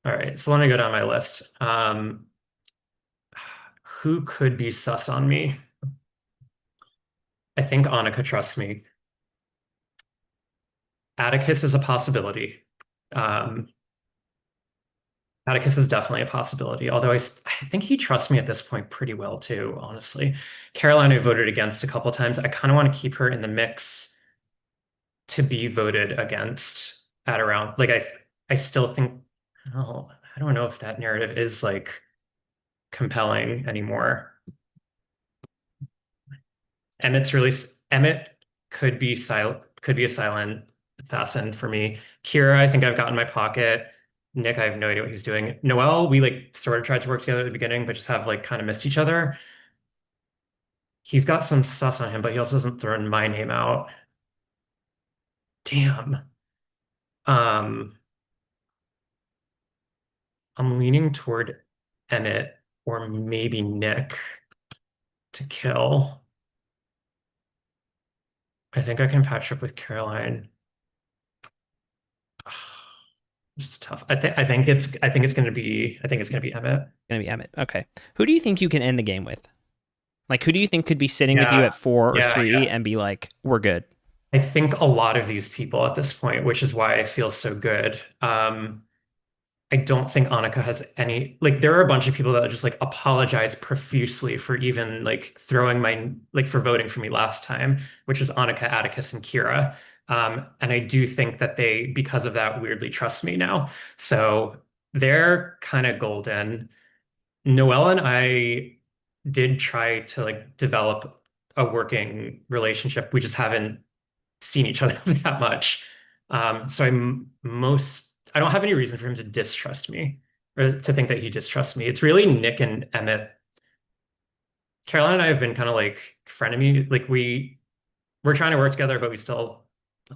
All right. So let me go down my list. Who could be sus on me? I think Annika trusts me. Atticus is a possibility. Atticus is definitely a possibility, although I think he trusts me at this point pretty well too, honestly. Caroline, I voted against a couple times. I kind of want to keep her in the mix to be voted against at around, like, I still think, oh, I don't know if that narrative is like compelling anymore. Emmett could be a silent assassin for me. Kira, I think I've got in my pocket. Nick, I have no idea what he's doing. Noel, we like sort of tried to work together at the beginning, but just have like kind of missed each other. He's got some sus on him, but he also hasn't thrown my name out. Damn. I'm leaning toward Emmett or maybe Nick to kill. I think I can patch up with Caroline. It's tough. I think it's gonna be Emmett. Gonna be Emmett. Okay. Who do you think you can end the game with? Like, who do you think could be sitting with you at 4 or 3 and be like, we're good? I think a lot of these people at this point, which is why I feel so good. I don't think Annika has any, like, there are a bunch of people that just like apologize profusely for even like throwing for voting for me last time, which is Annika, Atticus, and Kira. And I do think that they, because of that, weirdly trust me now. So they're kind of golden. Noelle and I did try to like develop a working relationship. We just haven't seen each other that much. So I don't have any reason for him to distrust me or to think that he distrusts me. It's really Nick and Emmett. Caroline and I have been kind of like frenemy. Like we're trying to work together, but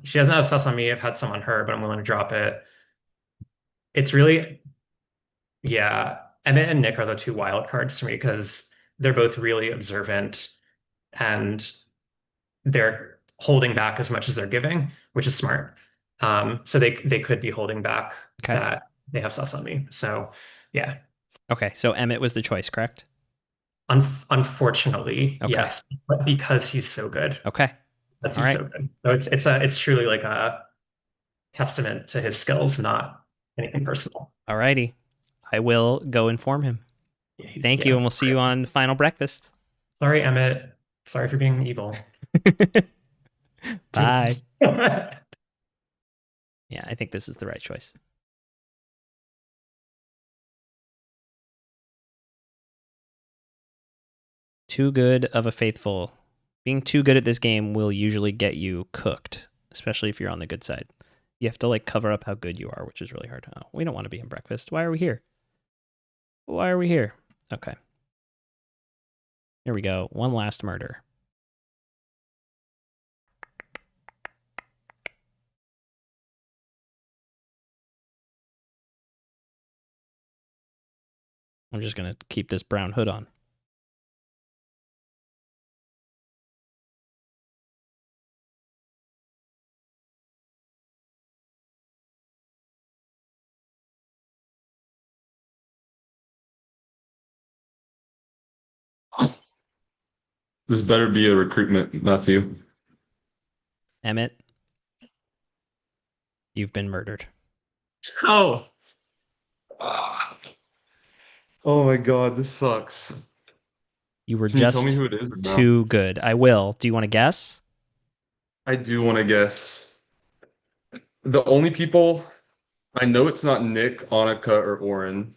she doesn't have sus on me. I've had some on her, but I'm willing to drop it. It's really, yeah, Emmett and Nick are the two wild cards to me because they're both really observant and they're holding back as much as they're giving, which is smart. So they could be holding back that they have sus on me. So yeah. Okay, so Emmett was the choice, correct? Unfortunately, yes, but because he's so good. Okay. Because he's so good. So it's truly like a testament to his skills, not anything personal. All righty. I will go inform him. Thank you, and we'll see you on Final Breakfast. Sorry, Emmett. Sorry for being evil. Bye. Yeah, I think this is the right choice. Too good of a faithful Being too good at this game will usually get you cooked, especially if you're on the good side. You have to like cover up how good you are, which is really hard. Oh, we don't want to be in breakfast. Why are we here? Why are we here? Okay. Here we go. One last murder. I'm just going to keep this brown hood on. This better be a recruitment, Matthew. Emmett, you've been murdered. Oh. Oh my God, this sucks. You were Can you tell me just who it is or no? too good. I will. Do you want to guess? I do want to guess. The only people I know it's not Nick, Annika, or Oren.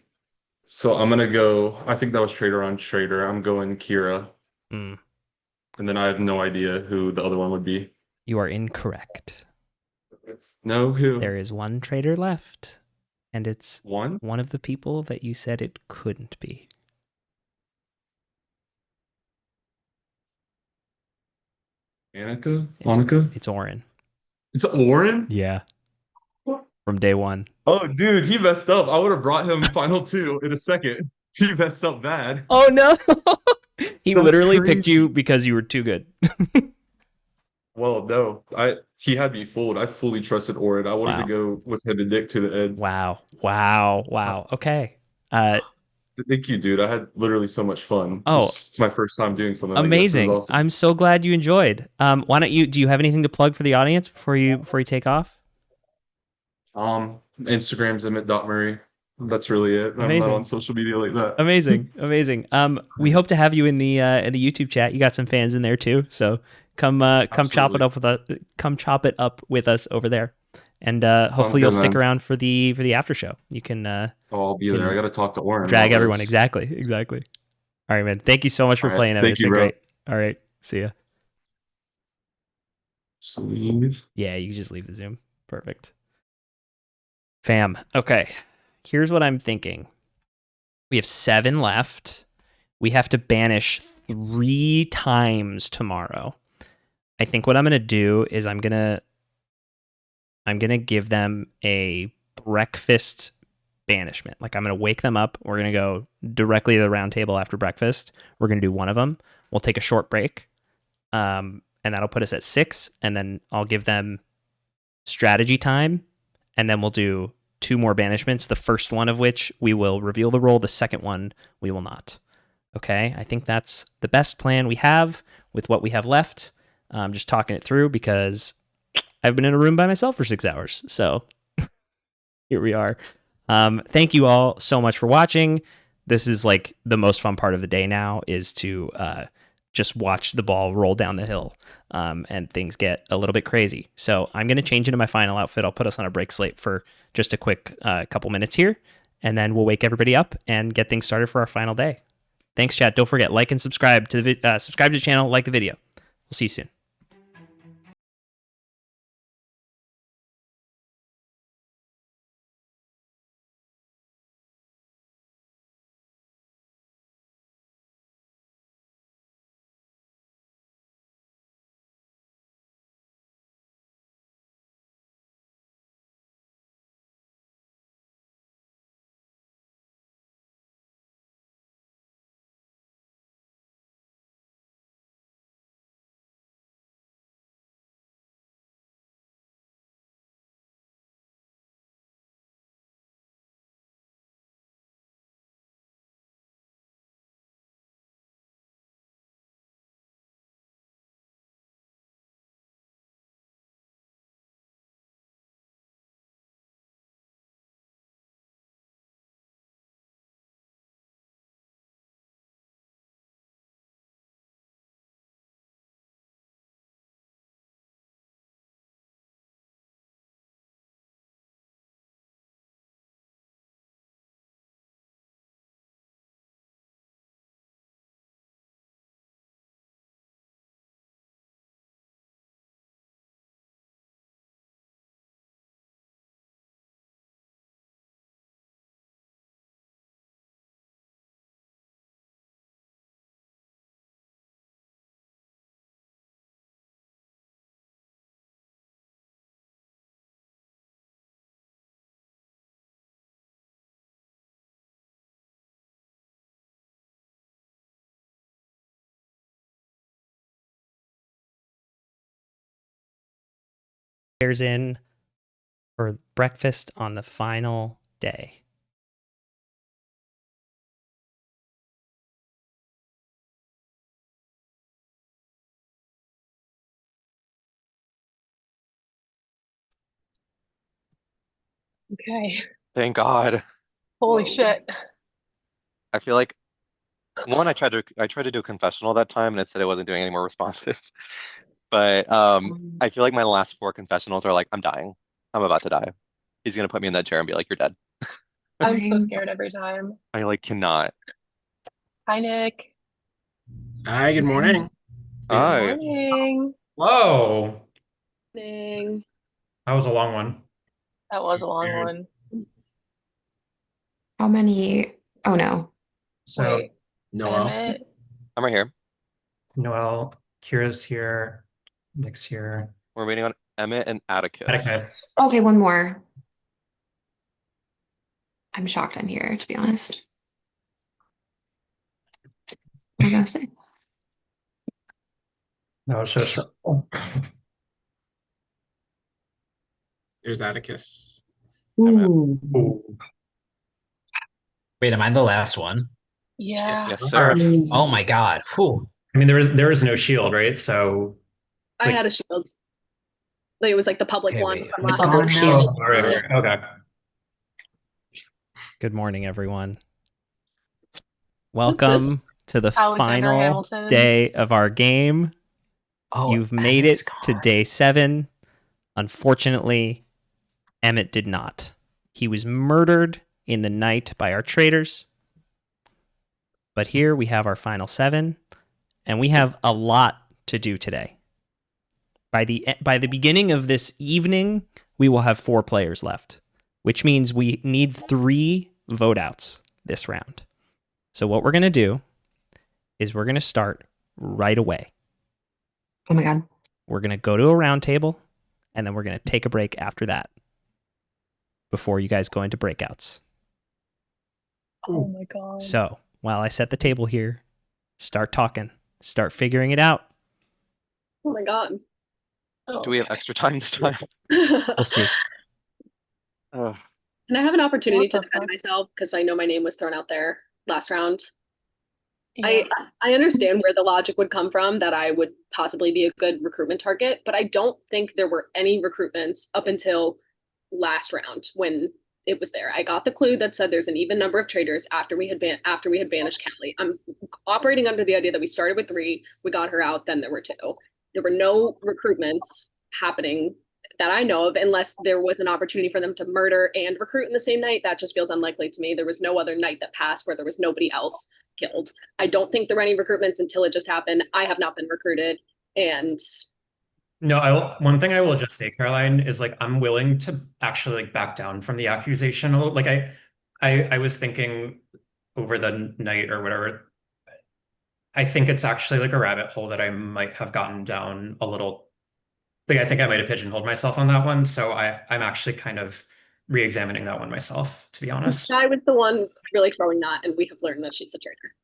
So I'm gonna go. I think that was Trader on Trader. I'm going Kira. Mm. And then I have no idea who the other one would be. You are incorrect. No, who? There is one traitor left, and it's one of the people that you said it couldn't be. Annika? It's, Annika? It's Oren. It's Oren? Yeah. From day one. Oh, dude, he messed up. I would have brought him final 2 in a second. He messed up bad. Oh no! He That's literally picked crazy. you because you were too good. Well, no, he had me fooled. I fully trusted Oren. I wanted to go with him and Nick to the end. Wow. Okay. Thank you, dude. I had literally so much fun. Oh. This is my first time doing something like this. It Amazing. was awesome. I'm so glad you enjoyed. Why don't you, do you have anything to plug for the audience before you take off? Instagram's Emmett.Murray. That's really it. I'm not Amazing. on social media like that. Amazing. We hope to have you in the YouTube chat. You got some fans in there too, so come chop it up with us. Come chop it up with us over there, and hopefully you'll stick around for the after show. You can. I'll be there. I got to talk to Oren. Drag everyone. Exactly. All right, man. Thank you so much for playing. Evan. Thank It's you, been bro. great. All right. See ya. Just leave. Yeah, you can just leave the Zoom. Perfect. Fam. Okay. Here's what I'm thinking. We have 7 left. We have to banish 3 times tomorrow. I think what I'm going to do is I'm going to give them a breakfast banishment. Like I'm going to wake them up. We're going to go directly to the round table after breakfast. We're going to do one of them. We'll take a short break. And that'll put us at 6. And then I'll give them strategy time. And then we'll do 2 more banishments. The first one of which we will reveal the role. The second one we will not. Okay. I think that's the best plan we have with what we have left. I'm just talking it through because I've been in a room by myself for 6 hours. So here we are. Thank you all so much for watching. This is like the most fun part of the day now is to just watch the ball roll down the hill and things get a little bit crazy. So I'm going to change into my final outfit. I'll put us on a break slate for just a quick couple minutes here, and then we'll wake everybody up and get things started for our final day. Thanks, chat. Don't forget, like and subscribe to the channel, like the video. We'll see you soon. players in for breakfast on the final day. Okay. Thank God. Holy shit. I feel like one, I tried to do a confessional that time and it said it wasn't doing any more responses. But I feel like my last 4 confessionals are like, I'm dying. I'm about to die. He's gonna put me in that chair and be like, you're dead. I'm so scared every time. I like cannot. Hi, Nick. Hi, good morning. Good Hi. morning. Whoa, Morning. that was a long one. That was a long one. How many? Oh no. So Wait, Noel. Emmett. I'm right here. Noel, Kira's here, Nick's here. We're waiting on Emmett and Atticus. Atticus. Okay, one more. I'm shocked I'm here, to be honest. What am I gonna say? No, it's just There's Atticus. Ooh. Wait, am I the last one? Yeah. Yes, sir. Oh my God. Whew. I mean, there is no shield, right? So I had a shield. Like, it was like the public Okay, one wait, from what's last going time. on now? oh, right. Okay. Good morning, everyone. Welcome to the Alexander final Hamilton. day of our game. Oh, You've made Emmett's it to day 7. Unfortunately, Emmett did not. He was murdered in the night by our traitors. But here we have our final 7, and we have a lot to do today. By the beginning of this evening, we will have 4 players left, which means we need 3 vote outs this round. So what we're going to do is we're going to start right away. Oh my God. We're going to go to a round table, and then we're going to take a break after that before you guys go into breakouts. Oh my God. So while I set the table here, start talking, start figuring it out. Oh my God. Do we have extra time this time? We'll see. Ugh. Can I have an opportunity What to the defend fuck? myself? Because I know my name was thrown out there last round. Yeah. I understand where the logic would come from that I would possibly be a good recruitment target, but I don't think there were any recruitments up until last round when it was there. I got the clue that said there's an even number of traitors after we had banished Kelly. I'm operating under the idea that we started with 3, we got her out, then there were 2. There were no recruitments happening that I know of, unless there was an opportunity for them to murder and recruit in the same night. That just feels unlikely to me. There was no other night that passed where there was nobody else killed. I don't think there were any recruitments until it just happened. I have not been recruited, and No, one thing I will just say, Caroline, is like I'm willing to actually like back down from the accusation a little. Like I was thinking over the night or whatever. I think it's actually like a rabbit hole that I might have gotten down a little. Like I think I might have pigeonholed myself on that one. So I'm actually kind of re-examining that one myself, to be honest. I was the one really throwing that, and we have learned that she's a traitor.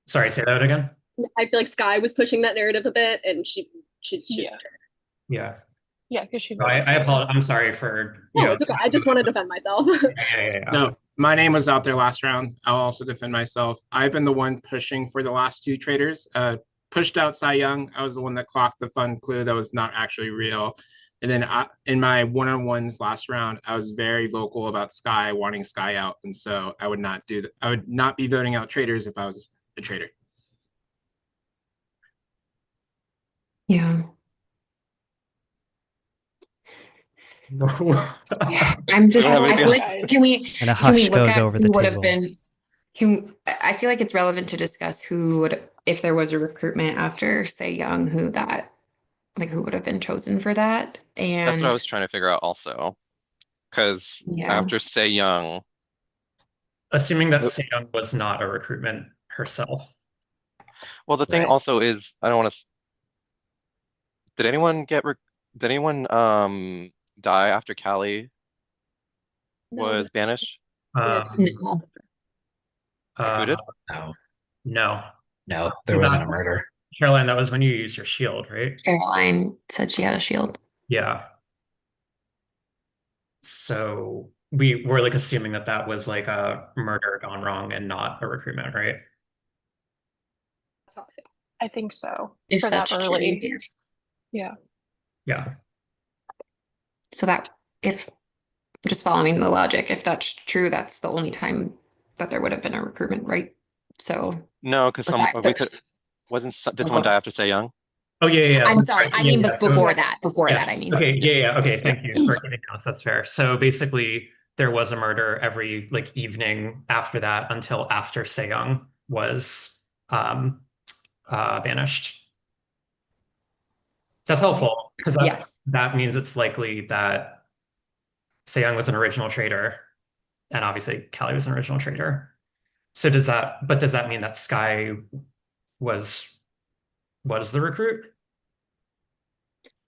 Sorry, say that again. I feel like Sky was pushing that narrative a bit, and she's a traitor. Yeah. Yeah, because she. No, I apologize. I'm sorry for No, it's okay. I just want to defend myself. Yeah. No, my name was out there last round. I'll also defend myself. I've been the one pushing for the last 2 traitors. Pushed out Cy Young. I was the one that clocked the fun clue that was not actually real. And then in my one-on-ones last round, I was very vocal about Sky, wanting Sky out. And so I would not do that. I would not be voting out traitors if I was a traitor. Yeah. I'm just, I I feel like, can we And a can we hush look goes at over who the would have table. been, I feel like it's relevant to discuss who would, if there was a recruitment after, say, Young, who would have been chosen for that. That's what I And was trying to figure out also. Because yeah. after Say Young, Assuming that Seong was not a recruitment herself. well, the thing Right. also is, I don't want to. Did anyone die after Callie was banished? No. Recruited? No. No, there wasn't a murder. Caroline, that was when you used your shield, right? Caroline said she had a shield. Yeah. So we were like assuming that that was like a murder gone wrong and not a recruitment, right? I think so. If For that that's true, early. yes. Yeah. Yeah. So that if just following the logic, if that's true, that's the only time that there would have been a recruitment, right? So No, because besides we could. Did Oh, someone go die after Say Young? Oh yeah. I'm sorry. I Yeah, mean, yeah. but So before that, yes. I mean. Okay. Yeah. Okay. Yes. Thank you for giving us. That's fair. So basically, there was a murder every like evening after that until after Sejong was banished. That's helpful because Yes. that means it's likely that Sejong was an original traitor, and obviously Callie was an original traitor. So does that mean that Sky was the recruit?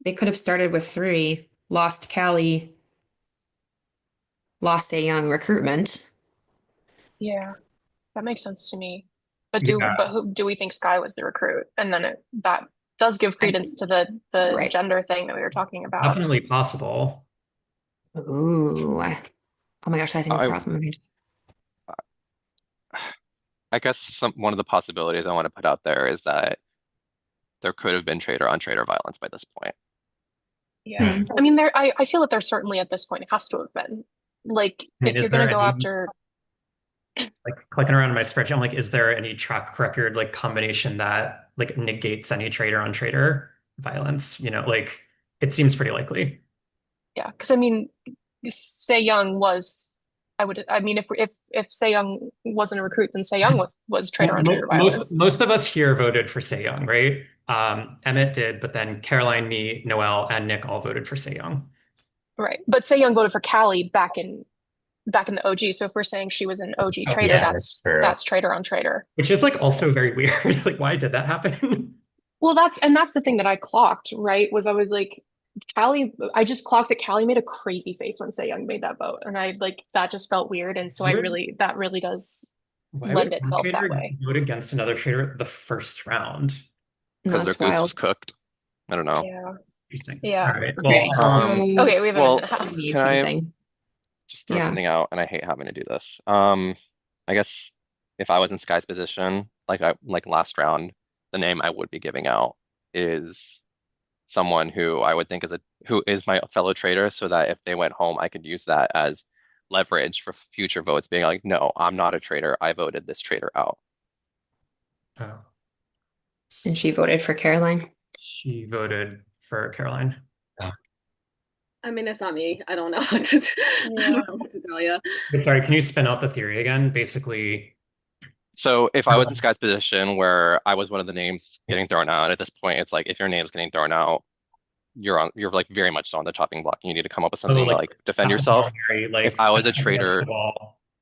They could have started with 3, lost Callie, lost a young recruitment. Yeah. That makes sense to me. But Yeah. who do we think Sky was the recruit? And then that does give credence to the Right. gender thing that we were talking about. Definitely possible. Ooh. Oh my gosh, I think across movies. I guess one of the possibilities I want to put out there is that there could have been traitor on traitor violence by this point. Yeah. I mean, I feel that there certainly at this point it has to have been. Like, I mean, if you're gonna go after like clicking around in my spreadsheet, I'm like, is there any track record like combination that like negates any traitor on traitor violence? You know, like it seems pretty likely. Yeah, because I mean, Sejong was. I mean, if Sejong wasn't a recruit, then Sejong was traitor on traitor violence. Most of us here voted for Sejong, right? Emmett did, but then Caroline, me, Noelle, and Nick all voted for Sejong. Right, but Sejong voted for Callie back in the OG. So if we're saying she was an OG traitor, yeah, that's traitor on traitor. Which is like also very weird. Like, why did that happen? Well, that's the thing that I clocked, right? Was I was like, Callie, I just clocked that Callie made a crazy face when Sejong made that vote. And I like that just felt weird. And so that really does lend itself that way. Vote against another traitor the first round. Because their goose was cooked. I don't know. Yeah. Interesting. Yeah. All right. Well, okay, we have a minute and a half. Can I just throw something out? And I hate having to do this. I guess if I was in Sky's position, like last round, the name I would be giving out is someone who I would think who is my fellow traitor, so that if they went home, I could use that as leverage for future votes, being like, no, I'm not a traitor. I voted this traitor out. Oh. And she voted for Caroline. She voted for Caroline. I mean, it's not me. I don't know. I don't know what to tell you. Sorry, can you spin out the theory again? Basically. So if I was in Sky's position where I was one of the names getting thrown out, at this point, it's like if your name's getting thrown out, you're like very much on the chopping block. You need to come up with something to like defend yourself. If I was a traitor,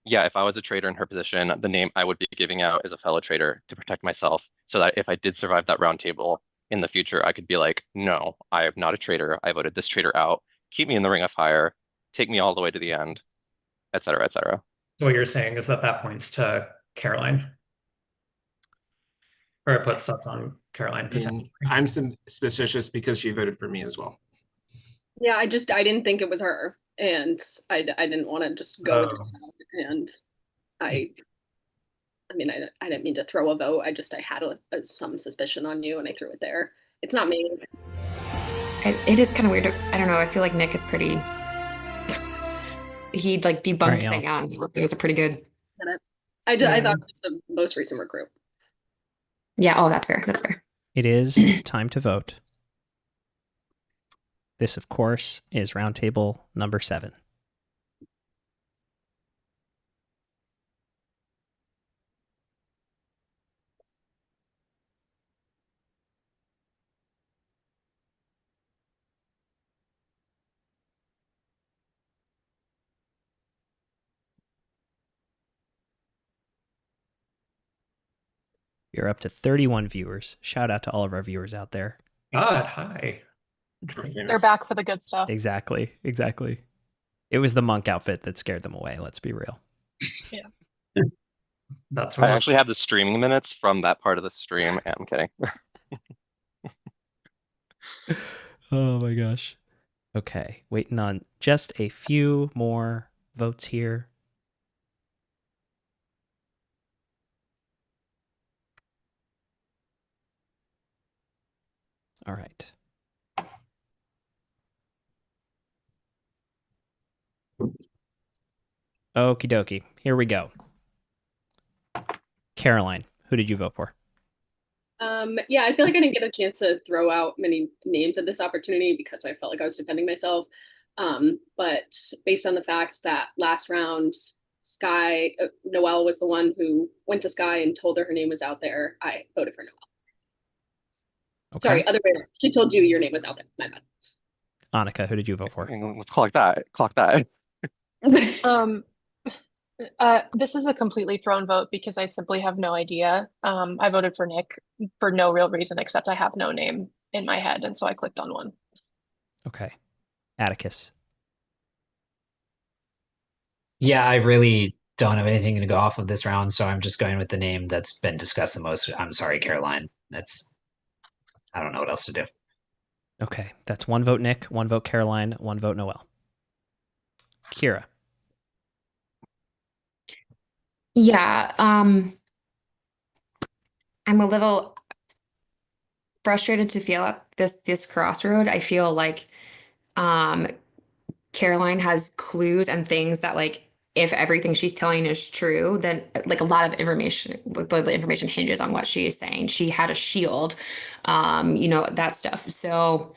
if I was a traitor in her position, the name I would be giving out is a fellow traitor to protect myself, so that if I did survive that round table in the future, I could be like, no, I am not a traitor. I voted this traitor out. Keep me in the ring of fire. Take me all the way to the end, et cetera, et cetera. So what you're saying is that points to Caroline, or it puts us on Caroline potentially. I'm suspicious because she voted for me as well. Yeah, I didn't think it was her, and I didn't want to just go with it. And I mean, I didn't mean to throw a vote. I had some suspicion on you, and I threw it there. It's not me. It is kind of weird. I don't know. I feel like Nick is pretty. He like debunked Sejong. It was a pretty good. I thought it was the most recent recruit. Yeah. Oh, that's fair. That's fair. It is time to vote. This, of course, is roundtable number 7. You're up to 31 viewers. Shout out to all of our viewers out there. God, hi. They're back for the good stuff. Exactly. It was the monk outfit that scared them away, let's be real. Yeah. That's I actually have the streaming minutes from that part of the stream. I'm kidding. Oh my gosh. Okay, waiting on just a few more votes here. All right. Okie dokie. Here we go. Caroline, who did you vote for? Yeah, I feel like I didn't get a chance to throw out many names at this opportunity because I felt like I was defending myself. But based on the fact that last round, Noelle was the one who went to Sky and told her name was out there, I voted for Noelle. Okay. Sorry, other way around. She told you your name was out there. My bad. Annika, who did you vote for? Let's clock that. Clock that. This is a completely thrown vote because I simply have no idea. I voted for Nick for no real reason except I have no name in my head, and so I clicked on one. Okay. Atticus. Yeah, I really don't have anything to go off of this round, so I'm just going with the name that's been discussed the most. I'm sorry, Caroline. I don't know what else to do. Okay, that's one vote Nick, one vote Caroline, one vote Noelle. Kira. Yeah, I'm a little frustrated to feel at this crossroad. I feel like Caroline has clues and things that like if everything she's telling is true, then like a lot of information, the information hinges on what she is saying. She had a shield, that stuff. So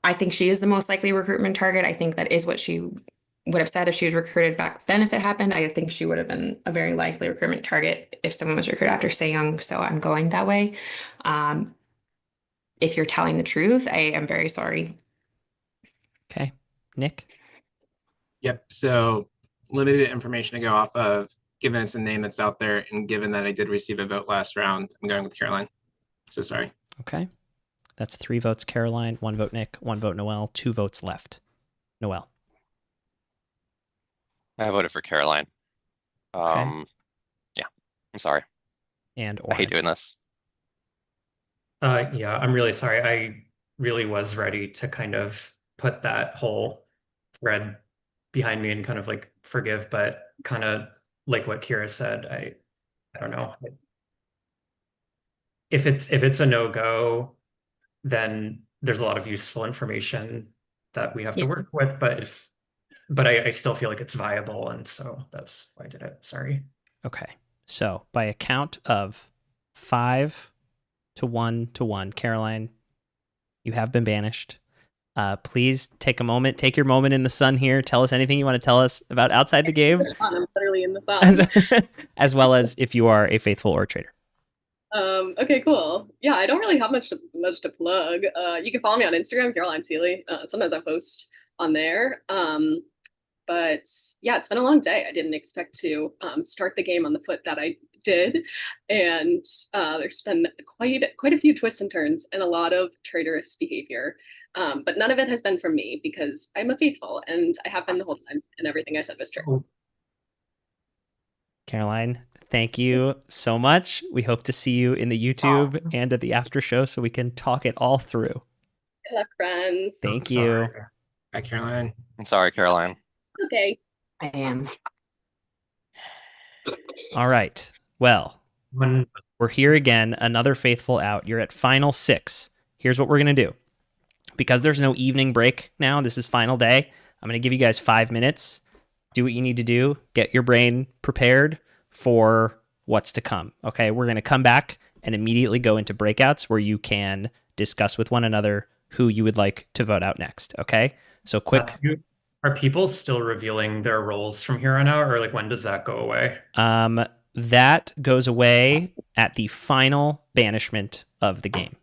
I think she is the most likely recruitment target. I think that is what she would have said if she was recruited back then. If it happened, I think she would have been a very likely recruitment target if someone was recruited after Young. So I'm going that way. If you're telling the truth, I am very sorry. Okay. Nick? Yep. So limited information to go off of, given it's a name that's out there, and given that I did receive a vote last round, I'm going with Caroline. So sorry. Okay. That's 3 votes Caroline, 1 vote Nick, 1 vote Noelle, 2 votes left. Noelle. I voted for Caroline. Okay. Yeah, I'm sorry. And I hate Oren. doing this. Yeah, I'm really sorry. I really was ready to kind of put that whole thread behind me and kind of like forgive, but kind of like what Kira said, I don't know. If it's a no-go, then there's a lot of useful information that we have to work with, but I still feel like it's viable, and so that's why I did it. Sorry. Okay. So by a count of 5 to 1 to 1, Caroline, you have been banished. Please take your moment in the sun here. Tell us anything you want to tell us about outside the game. I'm literally in the sun. As well as if you are a faithful or traitor. Okay, cool. Yeah, I don't really have much to plug. You can follow me on Instagram, Caroline Seeley. Sometimes I post on there. But yeah, it's been a long day. I didn't expect to start the game on the foot that I did, and there's been quite a few twists and turns and a lot of traitorous behavior. But none of it has been from me because I'm a faithful and I have been the whole time, and everything I said was true. Caroline, thank you so much. We hope to see you in the YouTube and at the after show so we can talk it all through. Good luck, friends. Thank you. Bye, Caroline. I'm sorry, Caroline. Okay. I am. All right. Well, we're here again. Another faithful out. You're at final 6. Here's what we're going to do. Because there's no evening break now, this is final day. I'm going to give you guys 5 minutes. Do what you need to do. Get your brain prepared for what's to come. Okay, we're going to come back and immediately go into breakouts where you can discuss with one another who you would like to vote out next. Okay, so quick. Are people still revealing their roles from here on out, or like when does that go away? That goes away at the final banishment of the game,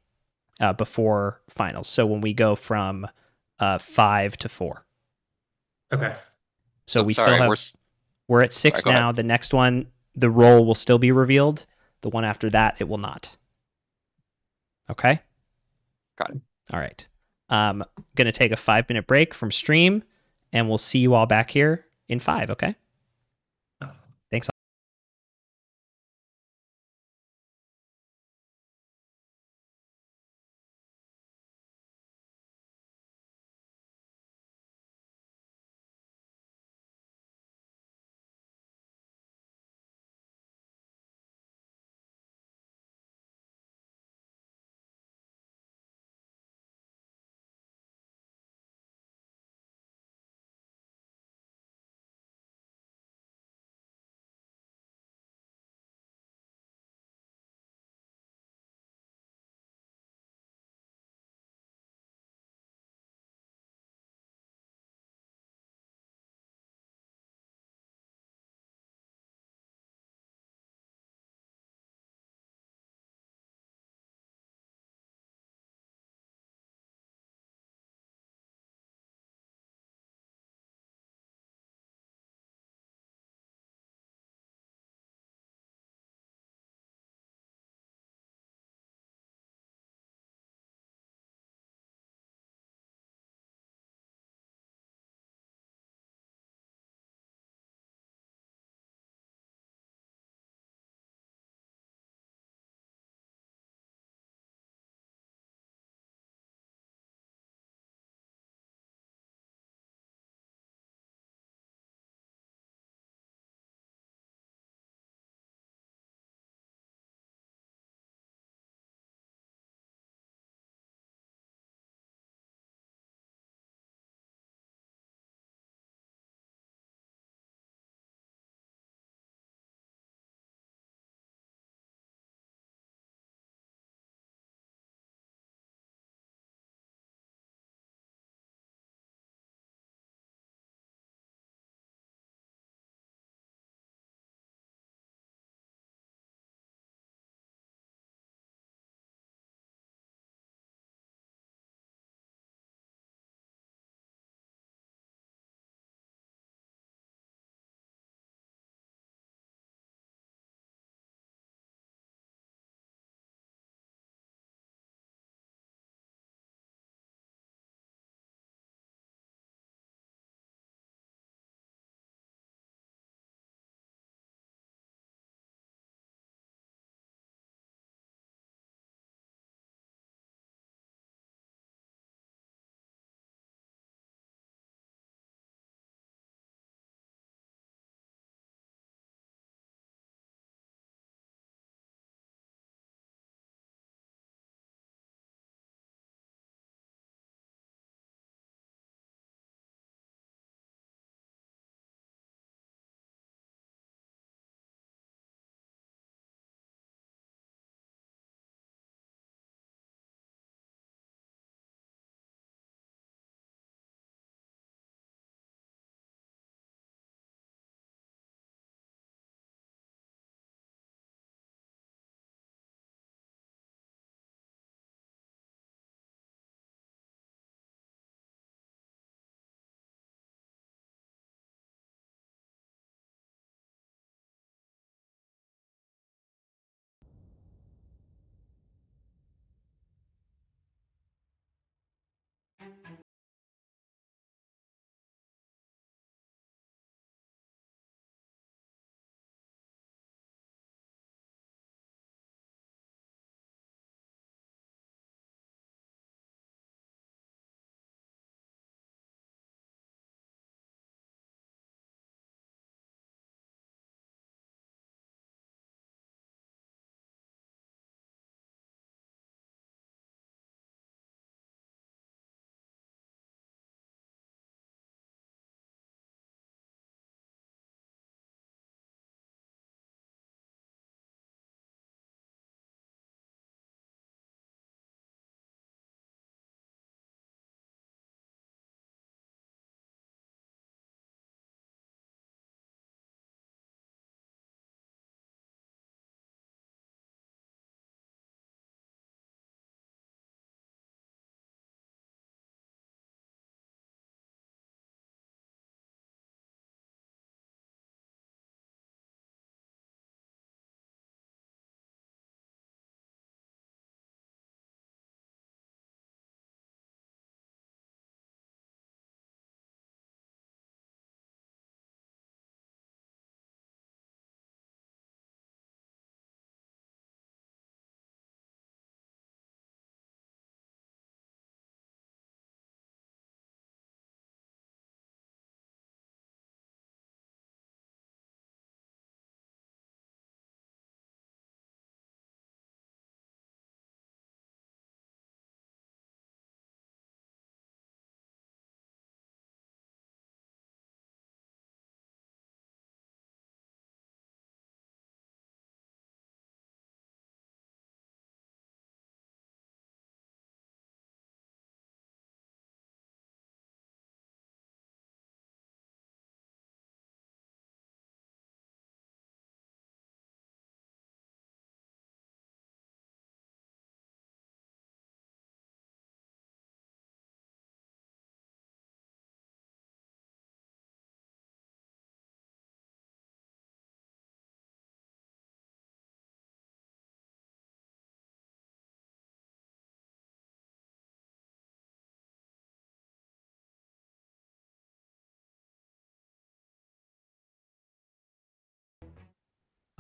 before finals. So when we go from 5 to 4. Okay. So we sorry, still have. We're at 6 sorry, go now. ahead. The next one, the role will still be revealed. The one after that, it will not. Okay. Got it. All right. Going to take a 5-minute break from stream, and we'll see you all back here in 5. Okay.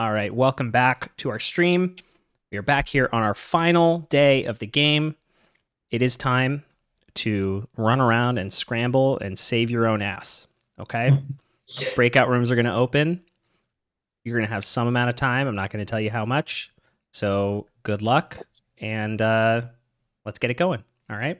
All right, welcome back to our stream. We are back here on our final day of the game. It is time to run around and scramble and save your own ass, okay? Breakout rooms are going to open. You're going to have some amount of time. I'm not going to tell you how much. So good luck, and let's get it going, all right?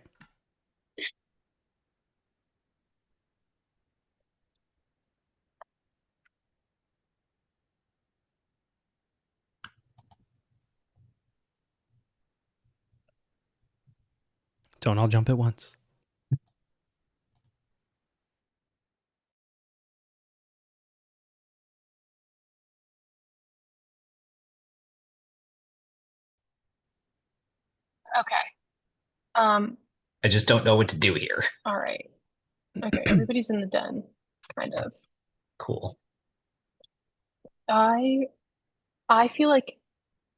Don't all jump at once. Okay. I just don't know what to do here. All right. Okay, everybody's in the den, kind of. Cool. I feel like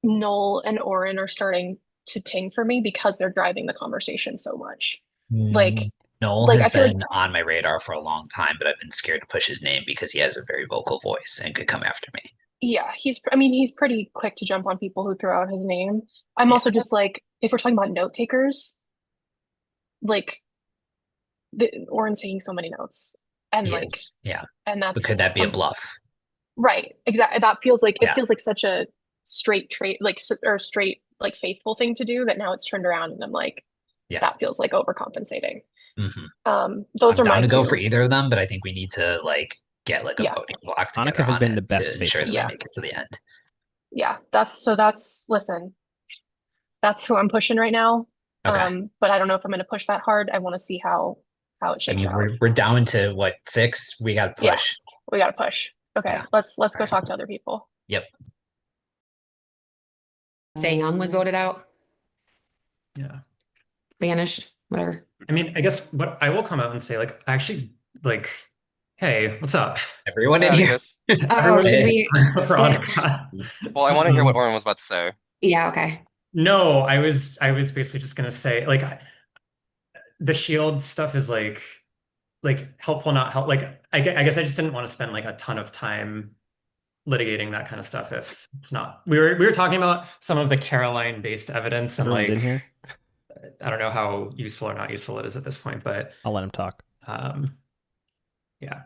Noel and Oren are starting to ting for me because they're driving the conversation so much. Like, Noel I has feel been on my radar for a long time, but I've been scared to push his name because he has a very vocal voice and could come after me. yeah, he's pretty quick to jump on people who throw out his name. I'm also just like, if we're talking about note takers, like Oren's taking so many notes. And yeah. And that's But could that be a bluff? Right, exactly. That feels like Yeah. it feels like such a straight trait, or straight faithful thing to do that now it's turned around and I'm like, that feels like overcompensating. Those I'm are my down to go two. for either of them, but I think we need to get a Yeah. voting block together Annika has on been it the best to ensure that faithful. we make it to the end. Yeah, listen, that's who I'm pushing right now. Okay. But I don't know if I'm going to push that hard. I want to see how it I shakes mean, out. we're down to what, 6? We got to Yeah, push. we got to push. Okay, Yeah. let's go talk to other people. Yep. Stay Young was voted out, Yeah. banished, whatever. I mean, I guess what I will come out and say, actually, hey, what's up? Everyone in here. Atticus. Oh, should we Except for split? Annika. Well, I want to hear what Oren was about to say. Yeah, okay. No, I was basically just gonna say, the shield stuff is helpful, not help. I guess I just didn't want to spend a ton of time litigating that kind of stuff if it's not. We were talking about some of the Caroline based evidence and Everyone's in here. I don't know how useful or not useful it is at this point, but I'll let him talk. Yeah.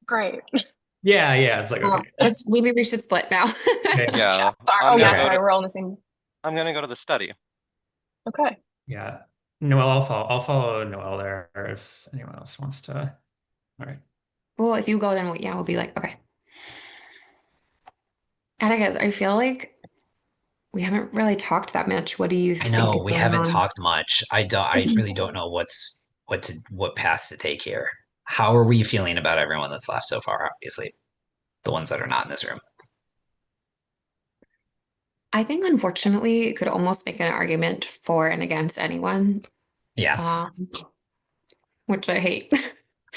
Great. Yeah, it's like Well, okay. maybe we should split now. Yeah. Sorry. Sorry, we're all in the same. I'm gonna go to the study. Okay. Yeah. Noel, I'll follow Noel there if anyone else wants to. All right. Well, if you go, then we'll be like, okay. And I guess I feel like we haven't really talked that much. What do you I think know is we going haven't on? talked much. I really don't know what path to take here. How are we feeling about everyone that's left so far? Obviously, the ones that are not in this room. I think, unfortunately, it could almost make an argument for and against anyone. Yeah. Which I hate.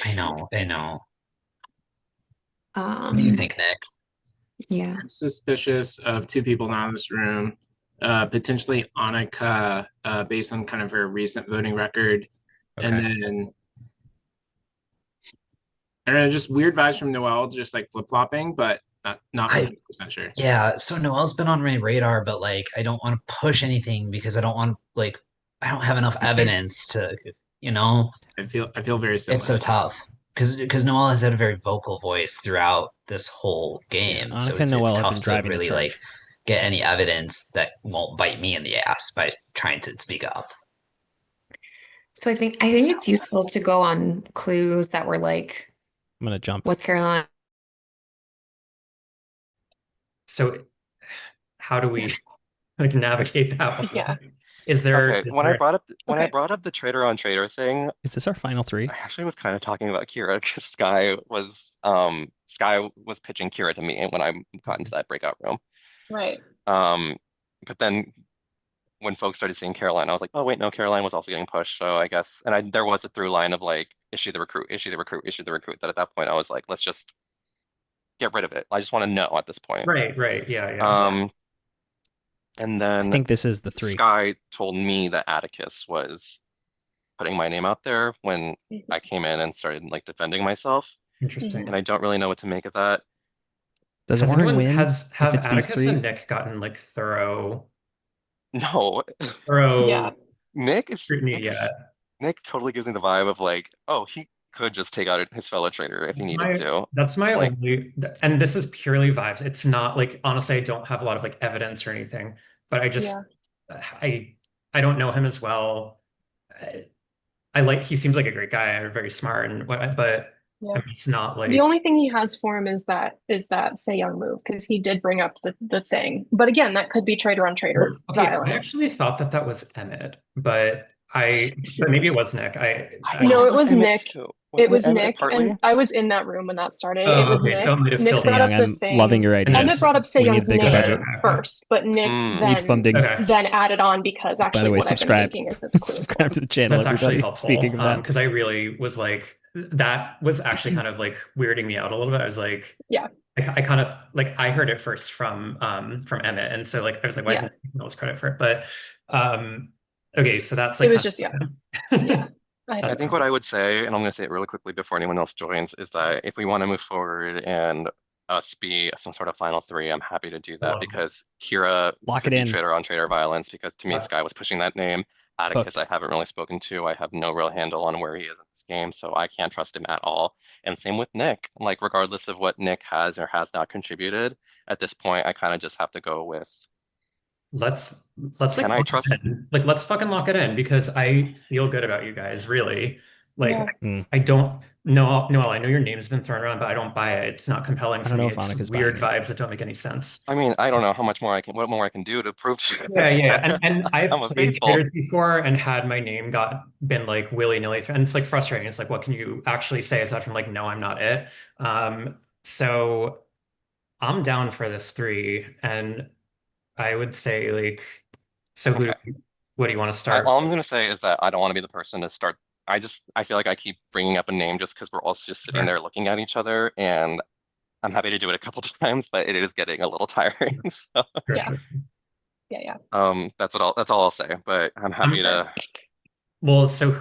I know. Um, What do you think, Nick? Yeah. I'm suspicious of 2 people not in this room. Potentially Annika, based on kind of her recent voting record. And then I don't know, just weird vibes from Noel, just flip-flopping, but not 100% sure. Yeah, so Noel's been on my radar, but I don't want to push anything because I don't want I don't have enough evidence to, I feel very similar. It's so tough because Noel has had a very vocal voice throughout this whole game. Annika So and it's Noel have tough been to driving the really charge. get any evidence that won't bite me in the ass by trying to speak up. So I think it's useful to go on clues that were like, I'm gonna jump. was Caroline? So how do we navigate that one? Yeah. Is there Okay, when I brought up the traitor on traitor thing, is this our final 3? I actually was kind of talking about Kira because Sky was pitching Kira to me when I got into that breakout room. Right. But then when folks started saying Caroline, I was like, oh wait, no, Caroline was also getting pushed. So I guess, and there was a through line of is she the recruit? Is she the recruit? Is she the recruit? That at that point I was like, let's just get rid of it. I just want to know at this point. Right. Yeah. And then I think this is the 3. Sky told me that Atticus was putting my name out there when I came in and started defending myself. Interesting. And I don't really know what to make of that. Does Has Oren anyone win have if it's these Atticus and three? Nick gotten like thorough No. Yeah. Nick is scrutiny yet? Nick totally gives me the vibe of like, oh, he could just take out his fellow traitor if he needed to. That's my Like, only, and this is purely vibes. It's not like, honestly, I don't have a lot of like evidence or anything, but I just, Yeah. I don't know him as well. I like, he seems like a great guy and very smart and what, but Yeah. I mean, it's not The like, only thing he has for him is that Say Young move because he did bring up the thing. But again, that could be traitor on traitor okay, I violence. actually thought that that was Emmett, but maybe it was Nick. No, it was Nick. too. It was Emmett Nick, partly? and I was in that room when that started. Oh, It was okay, Nick. so it might have Nick filled brought Young, up the I'm thing. loving your ideas. Emmett brought up Say We need Young's bigger name budget. first, but Nick Need funding. then added on because By actually the way, what I've been subscribe. thinking is that the clue is Subscribe to the channel, That's actually everybody. helpful. Speaking of that. Because I really was like, that was actually kind of like weirding me out a little bit. I was like, yeah. I kind of like I heard it first from Emmett, and so like I was like, why isn't he getting all this credit for it? But okay, so that's like It was just yeah. I think what I would say, and I'm going to say it really quickly before anyone else joins, is that if we want to move forward and us be some sort of final three, I'm happy to do that because Kira Lock could it be in. traitor on traitor violence because to me, Sky was pushing that name. Atticus, I haven't really spoken to. I have no real handle on where he is in this game, so I can't trust him at all. And same with Nick. Like, regardless of what Nick has or has not contributed, at this point, I kind of just have to go with. Let's Can I trust? Like let's fucking lock it in because I feel good about you guys, really. Like Yeah. I don't know, Noel, I know your name's been thrown around, but I don't buy it. It's not compelling I for don't know me. if It's Annika's weird buying vibes that don't make any sense. I mean, I don't know how much more what more I can do to prove to you. Yeah. And I've I'm a played faithful. traitors before and had my name been like willy-nilly, and it's like frustrating. It's like, what can you actually say aside from like, no, I'm not it. So I'm down for this 3, and I would say like, so what do you want to start? All I'm going to say is that I don't want to be the person to start. I feel like I keep bringing up a name just because we're all just sitting there looking at each other, and I'm happy to do it a couple times, but it is getting a little tiring. So. Yeah. That's all I'll say, but I'm happy to. Well, so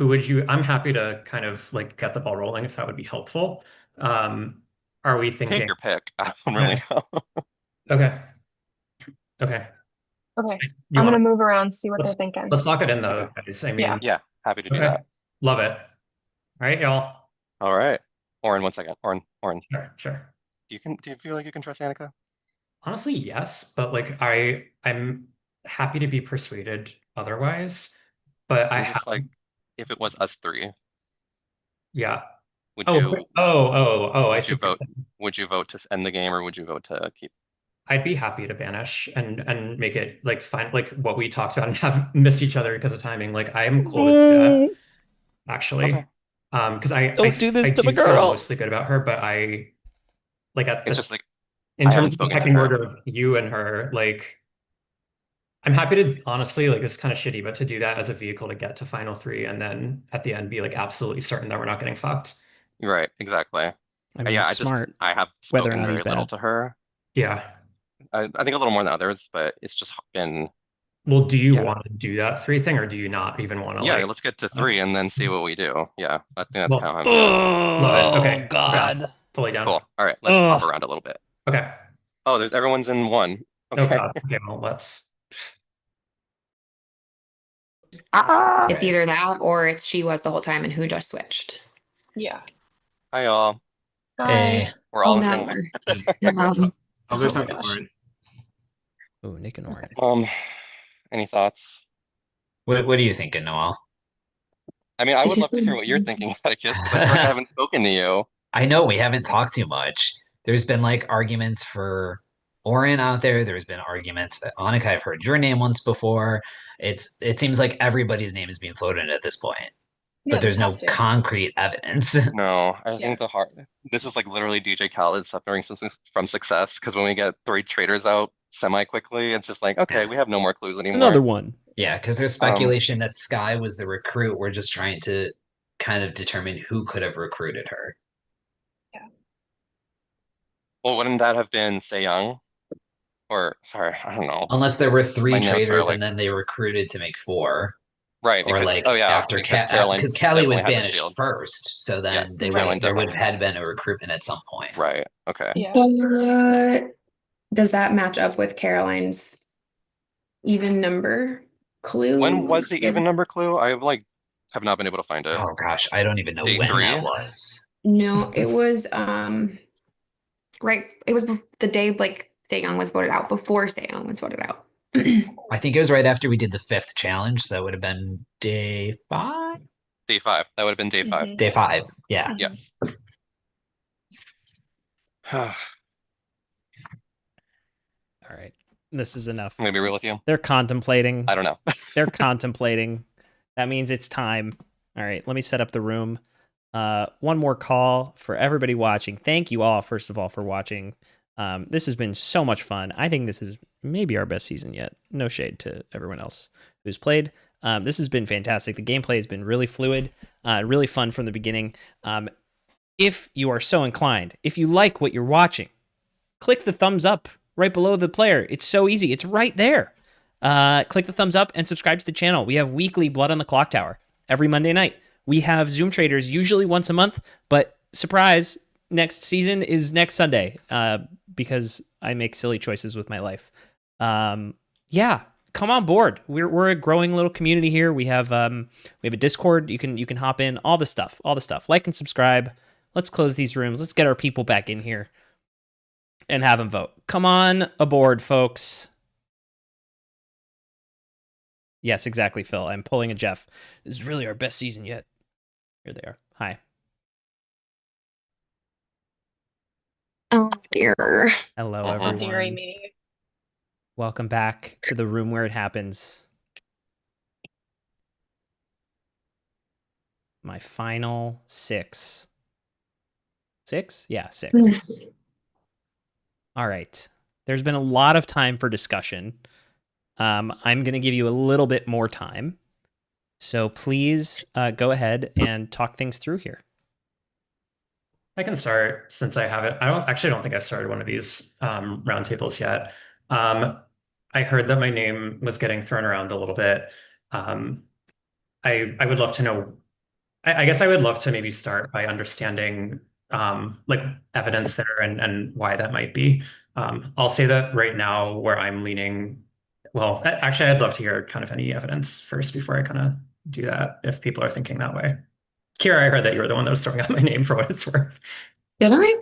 I'm happy to kind of like get the ball rolling if that would be helpful. Are we thinking? Take your pick. I don't really know. Okay. I'm gonna move around, see what they're thinking. Let's lock it in though, guys. I mean, yeah, happy to do that. Love it. All right, y'all. All right. Oren, 1 second. Oren. Sure. Do you feel like you can trust Annika? Honestly, yes, but like I'm happy to be persuaded otherwise. But I have like if it was us 3. Yeah. Would you? I see. Would you vote to end the game or would you vote to keep? I'd be happy to banish and make it like fine, like what we talked about and have missed each other because of timing. Like I am cool to do that, actually. Because I do this to my feel girl. mostly good about her, but I like it's just like in terms of the pecking order of you and her, like I'm happy to honestly like it's kind of shitty, but to do that as a vehicle to get to final 3 and then at the end be like absolutely certain that we're not getting fucked. Right, exactly. I mean, smart. I have whether or spoken not very he's little bad. to her. Yeah. I think a little more than others, but it's just been. Well, do you want to do that 3 thing or do you not even want to? Yeah, let's get to 3 and then see what we do. Yeah, I think that's kind of. Love it. Okay. God. Down. Fully down. Cool. All right, let's hop around a little bit. Okay. Oh, everyone's in 1. Okay. Oh God. Okay, well, let's. It's either that or it's she was the whole time and who just switched. Yeah. Hi, y'all. Hi. We're all in. I'll just have to Oren. Oh, Nick and Oren. Any thoughts? What are you thinking, Noel? I mean, I would love to hear what you're thinking, Atticus, because I feel like I haven't spoken to you. I know we haven't talked too much. There's been like arguments for Oren out there. There's been arguments. Annika, I've heard your name once before. It seems like everybody's name is being floated at this point. But there's no concrete evidence. No, I think this is like literally DJ Khaled suffering from success because when we get 3 traitors out semi-quickly, it's just like, okay, we have no more clues anymore. Another one. Yeah, because there's speculation that Sky was the recruit. We're just trying to kind of determine who could have recruited her. Yeah. Well, wouldn't that have been Say Young? Or, sorry, I don't know. Unless there were 3 traitors and then they recruited to make 4. Right, or because, like after because Callie was banished first, so then there would have had been a recruitment at some point. Right. Okay. Yeah. But Does that match up with Caroline's even number clue? When was the even number clue? I have not been able to find it. Oh gosh, I don't even know Day when 3? that was. No, it was right. It was the day like Saeyoung was voted out, before Saeyoung was voted out. I think it was right after we did the 5th challenge, so that would have been day 5. Day 5. That would have been day 5. Day 5. Yeah. Yes. All right. This is enough. I'm gonna be real with you. They're contemplating. I don't know. They're contemplating. That means it's time. All right, let me set up the room. One more call for everybody watching. Thank you all, first of all, for watching. This has been so much fun. I think this is maybe our best season yet. No shade to everyone else who's played. This has been fantastic. The gameplay has been really fluid, really fun from the beginning. If you are so inclined, if you like what you're watching, click the thumbs up right below the player. It's so easy. It's right there. Click the thumbs up and subscribe to the channel. We have weekly Blood on the Clocktower every Monday night. We have Zoom Traitors usually once a month, but surprise, next season is next Sunday because I make silly choices with my life. Yeah, come on board. We're a growing little community here. We have a Discord. You can hop in. All the stuff. Like and subscribe. Let's close these rooms. Let's get our people back in here and have them vote. Come on aboard, folks. Yes, exactly, Phil. I'm pulling a Jeff. This is really our best season yet. Here they are. Hi. Oh dear. Hello, everyone. Dearie me. Welcome back to the room where it happens. My final 6. 6? Yeah, 6. All right. There's been a lot of time for discussion. I'm going to give you a little bit more time. So please go ahead and talk things through here. I can start since I haven't. I don't think I've started one of these roundtables yet. I heard that my name was getting thrown around a little bit. I would love to know. I guess I would love to maybe start by understanding like evidence there and why that might be. I'll say that right now where I'm leaning. Well, actually, I'd love to hear kind of any evidence first before I kind of do that, if people are thinking that way. Kira, I heard that you were the one that was throwing out my name for what it's worth. Did I?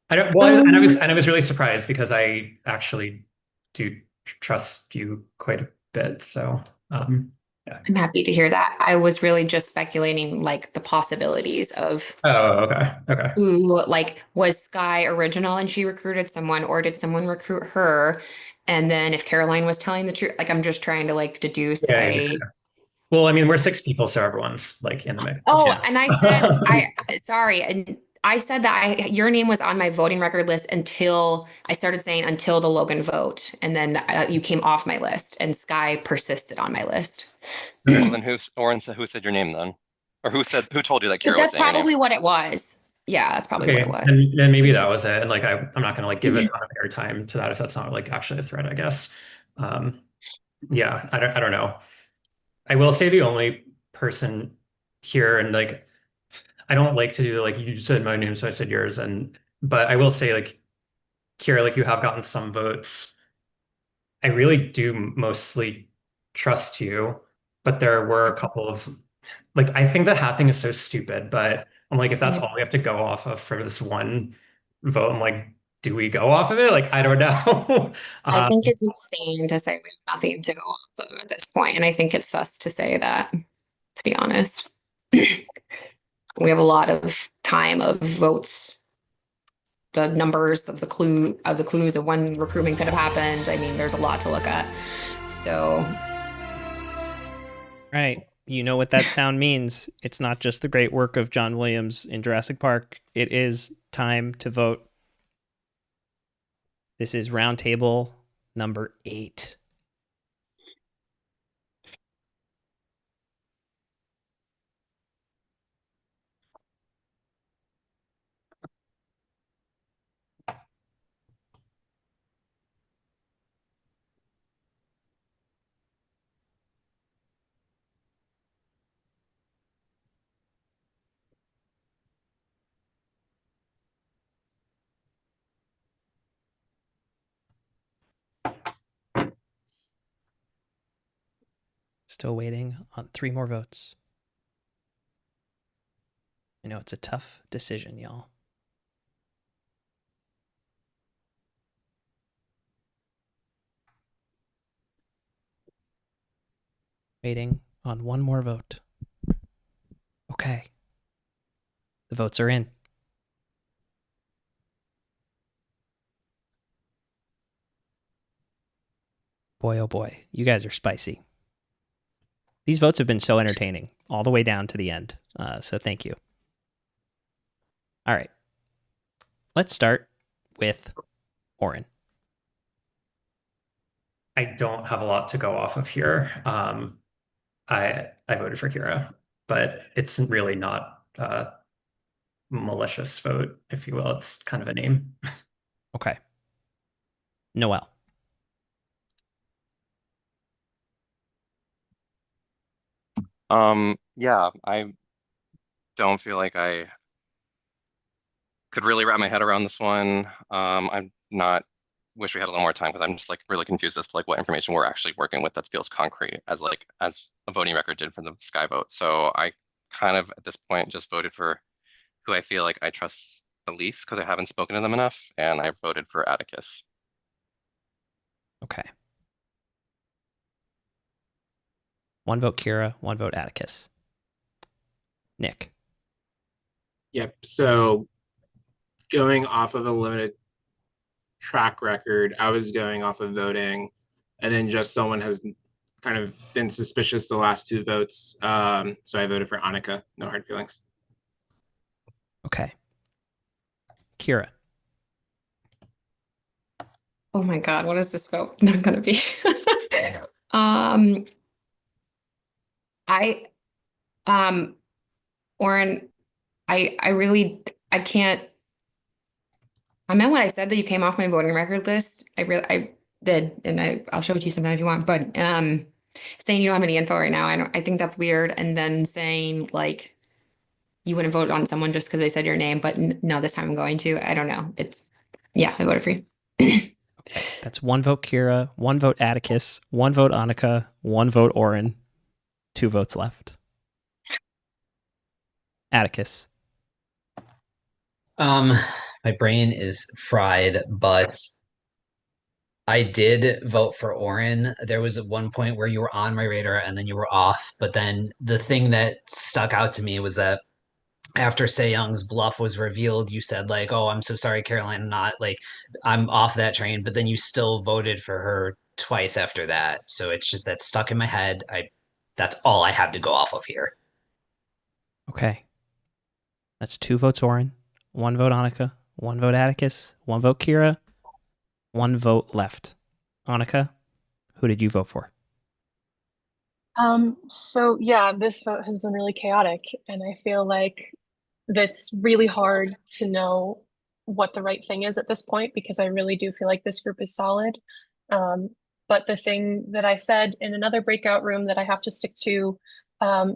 I don't. Well, and I was really surprised because I actually do trust you quite a bit. So, yeah. I'm happy to hear that. I was really just speculating like the possibilities of Okay. who, like, was Sky original and she recruited someone, or did someone recruit her? And then if Caroline was telling the truth, like I'm just trying to like deduce Yeah. Well, I mean, we're 6 people, so everyone's like in the mix. Oh, and I said, sorry, and I said that your name was on my voting record list until I started saying until the Logan vote, and then you came off my list, and Sky persisted on my list. Well, then who said your name then? Or who told you that Kira was That's saying your name? probably what it was. Yeah, that's probably what it was. And then maybe that was it. And like, I'm not gonna like give a ton of airtime to that if that's not like actually a threat, I guess. Yeah, I don't know. I will say the only person here, and like, I don't like to do like you said my name, so I said yours, but I will say like, Kira, like you have gotten some votes. I really do mostly trust you, but there were a couple of like, I think the hat thing is so stupid, but I'm like, if that's all we have to go off of for this one vote, I'm like, do we go off of it? Like, I don't know. I think it's insane to say we have nothing to go off of at this point, and I think it's sus to say that, to be honest. We have a lot of time of votes, the numbers of the clues of when recruitment could have happened. I mean, there's a lot to look at. So, Right. You know what that sound means. It's not just the great work of John Williams in Jurassic Park. It is time to vote. This is roundtable number 8. Still waiting on 3 more votes. I know it's a tough decision, y'all. Waiting on 1 more vote. Okay. The votes are in. Boy, oh boy, you guys are spicy. These votes have been so entertaining all the way down to the end. So thank you. All right. Let's start with Oren. I don't have a lot to go off of here. I voted for Kira, but it's really not a malicious vote, if you will. It's kind of a name. Okay. Noel. Yeah, I don't feel like I could really wrap my head around this one. I'm not wish we had a little more time because I'm just like really confused as to like what information we're actually working with that feels concrete as a voting record did for the Sky vote. So I kind of at this point just voted for who I feel like I trust the least because I haven't spoken to them enough, and I voted for Atticus. Okay. 1 vote Kira, 1 vote Atticus. Nick. Yep. So going off of a limited track record, I was going off of voting, and then just someone has kind of been suspicious the last 2 votes. So I voted for Annika. No hard feelings. Okay. Kira. Oh my God, what is this vote not gonna be? I Oren, I really I can't. I meant what I said that you came off my voting record list. I did, and I'll show it to you sometime if you want. But saying you don't have any info right now, I think that's weird. And then saying like you wouldn't vote on someone just because they said your name, but no, this time I'm going to. I don't know. Yeah, I voted for you. Okay, that's 1 vote Kira, 1 vote Atticus, 1 vote Annika, 1 vote Oren, 2 votes left. Atticus. My brain is fried, but I did vote for Oren. There was at one point where you were on my radar and then you were off. But then the thing that stuck out to me was that after Young's bluff was revealed, you said like, "Oh, I'm so sorry, Caroline, I'm not like I'm off that train." But then you still voted for her twice after that. So it's just that stuck in my head. That's all I have to go off of here. Okay. That's 2 votes Oren, 1 vote Annika, 1 vote Atticus, 1 vote Kira, 1 vote left. Annika, who did you vote for? So yeah, this vote has been really chaotic, and I feel like that's really hard to know what the right thing is at this point because I really do feel like this group is solid. But the thing that I said in another breakout room that I have to stick to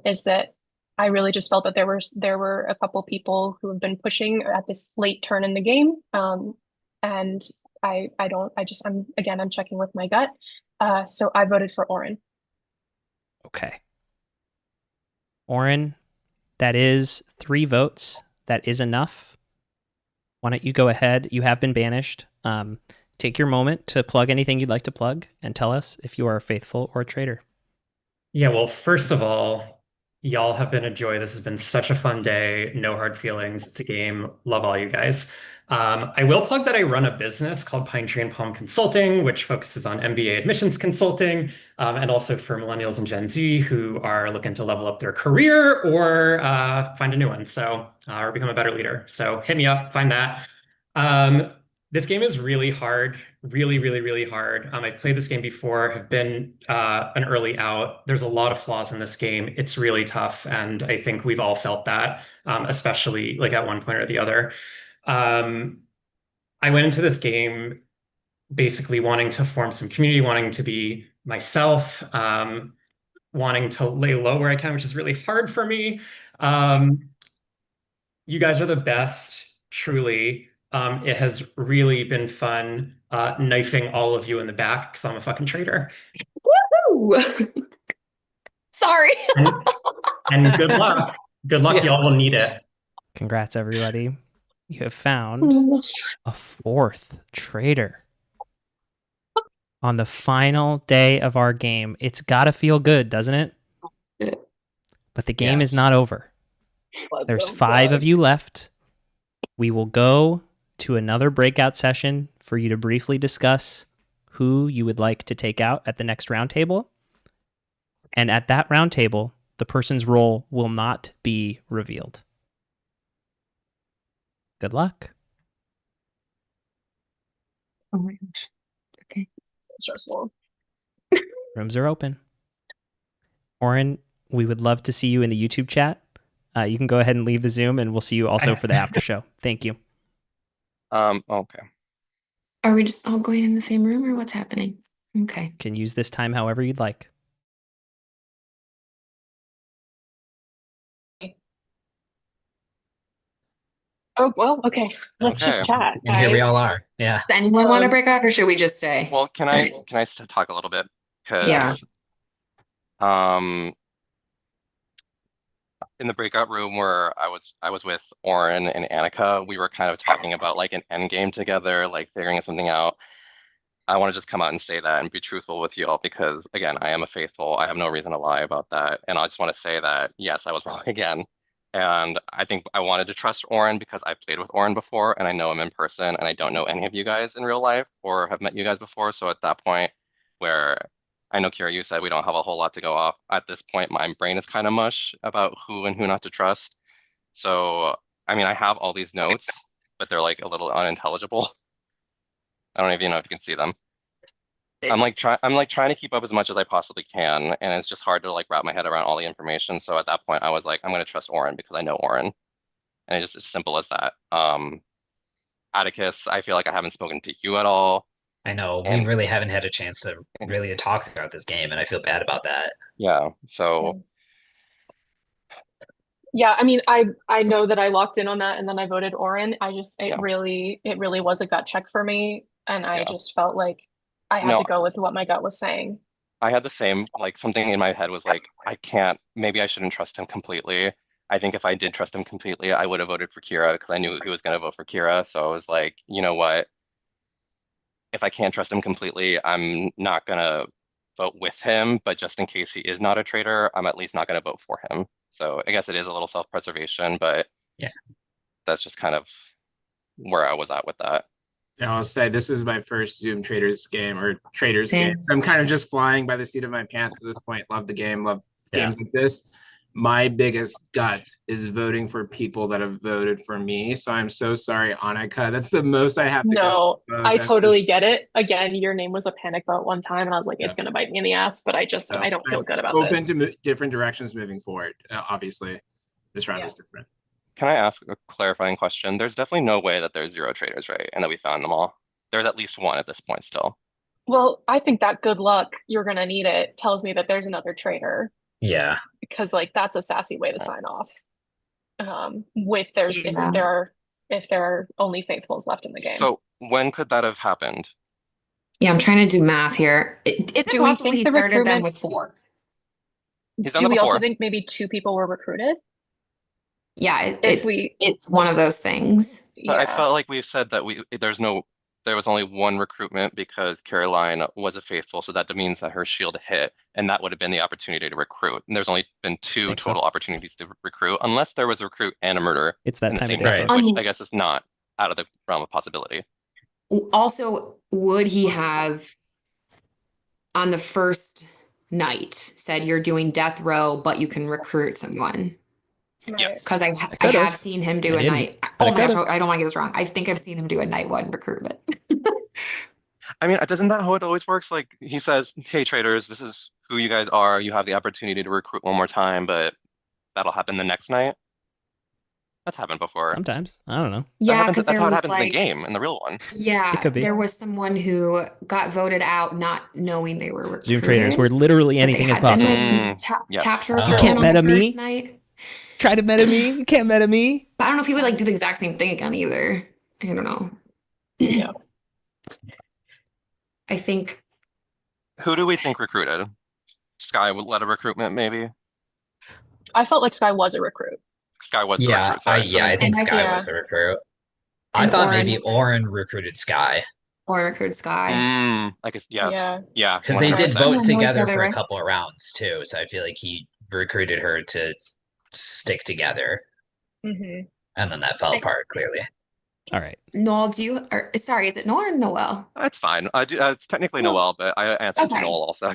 is that I really just felt that there were a couple people who have been pushing at this late turn in the game. And I'm checking with my gut. So I voted for Oren. Okay. Oren, that is 3 votes. That is enough. Why don't you go ahead? You have been banished. Take your moment to plug anything you'd like to plug and tell us if you are a faithful or a traitor. Yeah, well, first of all, y'all have been a joy. This has been such a fun day. No hard feelings. It's a game. Love all you guys. I will plug that I run a business called Pine Tree and Palm Consulting, which focuses on MBA admissions consulting, and also for millennials and Gen Z who are looking to level up their career or find a new one, or become a better leader. So hit me up, find that. This game is really hard, really, really, really hard. I've played this game before, have been an early out. There's a lot of flaws in this game. It's really tough, and I think we've all felt that, especially like at one point or the other. I went into this game basically wanting to form some community, wanting to be myself, wanting to lay low where I can, which is really hard for me. You guys are the best, truly. It has really been fun knifing all of you in the back because I'm a fucking traitor. Woo! Sorry. And good luck. Good luck. Y'all will need it. Congrats, everybody. You have found a fourth traitor. On the final day of our game. It's gotta feel good, doesn't it? But the game is not over. There's 5 of you left. We will go to another breakout session for you to briefly discuss who you would like to take out at the next roundtable. And at that roundtable, the person's role will not be revealed. Good luck. Oh my gosh. Okay. So stressful. Rooms are open. Oren, we would love to see you in the YouTube chat. You can go ahead and leave the Zoom, and we'll see you also for the after show. Thank you. Okay. Are we just all going in the same room or what's happening? Okay. Can use this time however you'd like. Oh, well, okay. Let's just chat, And here we all guys. are. Yeah. Does anyone want to break out or should we just stay? Well, can I talk a little bit? Yeah. Um, in the breakout room where I was with Oren and Annika, we were kind of talking about like an end game together, like figuring something out. I want to just come out and say that and be truthful with you all because again, I am a faithful. I have no reason to lie about that. And I just want to say that yes, I was wrong again. And I think I wanted to trust Oren because I played with Oren before and I know him in person and I don't know any of you guys in real life or have met you guys before. So at that point where I know Kira, you said we don't have a whole lot to go off. At this point, my brain is kind of mush about who and who not to trust. So, I mean, I have all these notes, but they're like a little unintelligible. I don't even know if you can see them. I'm like trying to keep up as much as I possibly can, and it's just hard to like wrap my head around all the information. So at that point, I was like, I'm gonna trust Oren because I know Oren, and it's just as simple as that. Atticus, I feel like I haven't spoken to you at all. I know we And really haven't had a chance to really talk throughout this game, and I feel bad about that. yeah, so Yeah, I mean, I know that I locked in on that and then I voted Oren. It really was a gut check for me, and I just felt like I had No, to go with what my gut was saying. I had the same, like something in my head was like, maybe I shouldn't trust him completely. I think if I did trust him completely, I would have voted for Kira because I knew he was going to vote for Kira. So I was like, you know what? If I can't trust him completely, I'm not going to vote with him. But just in case he is not a traitor, I'm at least not going to vote for him. So I guess it is a little self-preservation, but yeah, that's just kind of where I was at with that. Yeah, I'll say this is my first Zoom Traitors game or Traitors Same. game. So I'm kind of just flying by the seat of my pants at this point. Love the game, love games like this. My biggest gut is voting for people that have voted for me. So I'm so sorry, Annika. That's the most I have to go. No, I totally get it. Again, your name was a panic vote one time, and I was like, it's gonna bite me in the ass, but I don't feel good about open this. to different directions moving forward. Obviously, this round is different. Can I ask a clarifying question? There's definitely no way that there's 0 traitors, right? And that we found them all. There's at least one at this point still. Well, I think that good luck, you're gonna need it, tells me that there's another traitor. Yeah. Because like that's a sassy way to sign off. If there are only faithfuls left in the game. So when could that have happened? Yeah, I'm trying to do math here. It's Do we possible think he the started them recruitment- with 4. He's done Do that we also before. think maybe 2 people were recruited? Yeah, it's one of those things. But I felt like we've said that there was only one recruitment because Caroline was a faithful, so that means that her shield hit, and that would have been the opportunity to recruit. And there's only been 2 total opportunities to recruit, unless there was a recruit and a murder. It's that in the time of same day, day, folks. which I guess is not out of the realm of possibility. Also, would he have on the first night said you're doing death row, but you can recruit someone? Yes. Because I have seen him do a night. but Oh I my gosh, could've. I don't want to get this wrong. I think I've seen him do a night 1 recruitment. I mean, isn't that how it always works? Like he says, hey traders, this is who you guys are. You have the opportunity to recruit one more time, but that'll happen the next night. That's happened before. Sometimes. I don't know. Yeah, because that's there how it was happens in like the game, in the real one. Yeah, It could be. there was someone who got voted out not knowing they were recruited. Zoom Traitors, where literally but they anything is had been, possible. like, Yes. tapped to You recruit can't on the meta first me. night. Try to meta me. You can't meta me. But I don't know if he would like do the exact same thing again either. I don't know. Yeah. I think Who do we think recruited? Sky led a recruitment, maybe. I felt like Sky was a recruit. Sky was the recruit. I Sorry. think And I Sky think was the recruit. I and thought Oren maybe Oren recruited Sky recruited Sky. I guess yes. Yeah. Yeah. because they did 100%. vote know each together other, for a right? couple of rounds too. So I feel like he recruited her to stick together, Mm-hmm. and then that fell apart clearly. All right. Noel, sorry, is it Noel or Noel? That's fine. I do. It's technically Well, Noel, but I answered to okay. Noel also.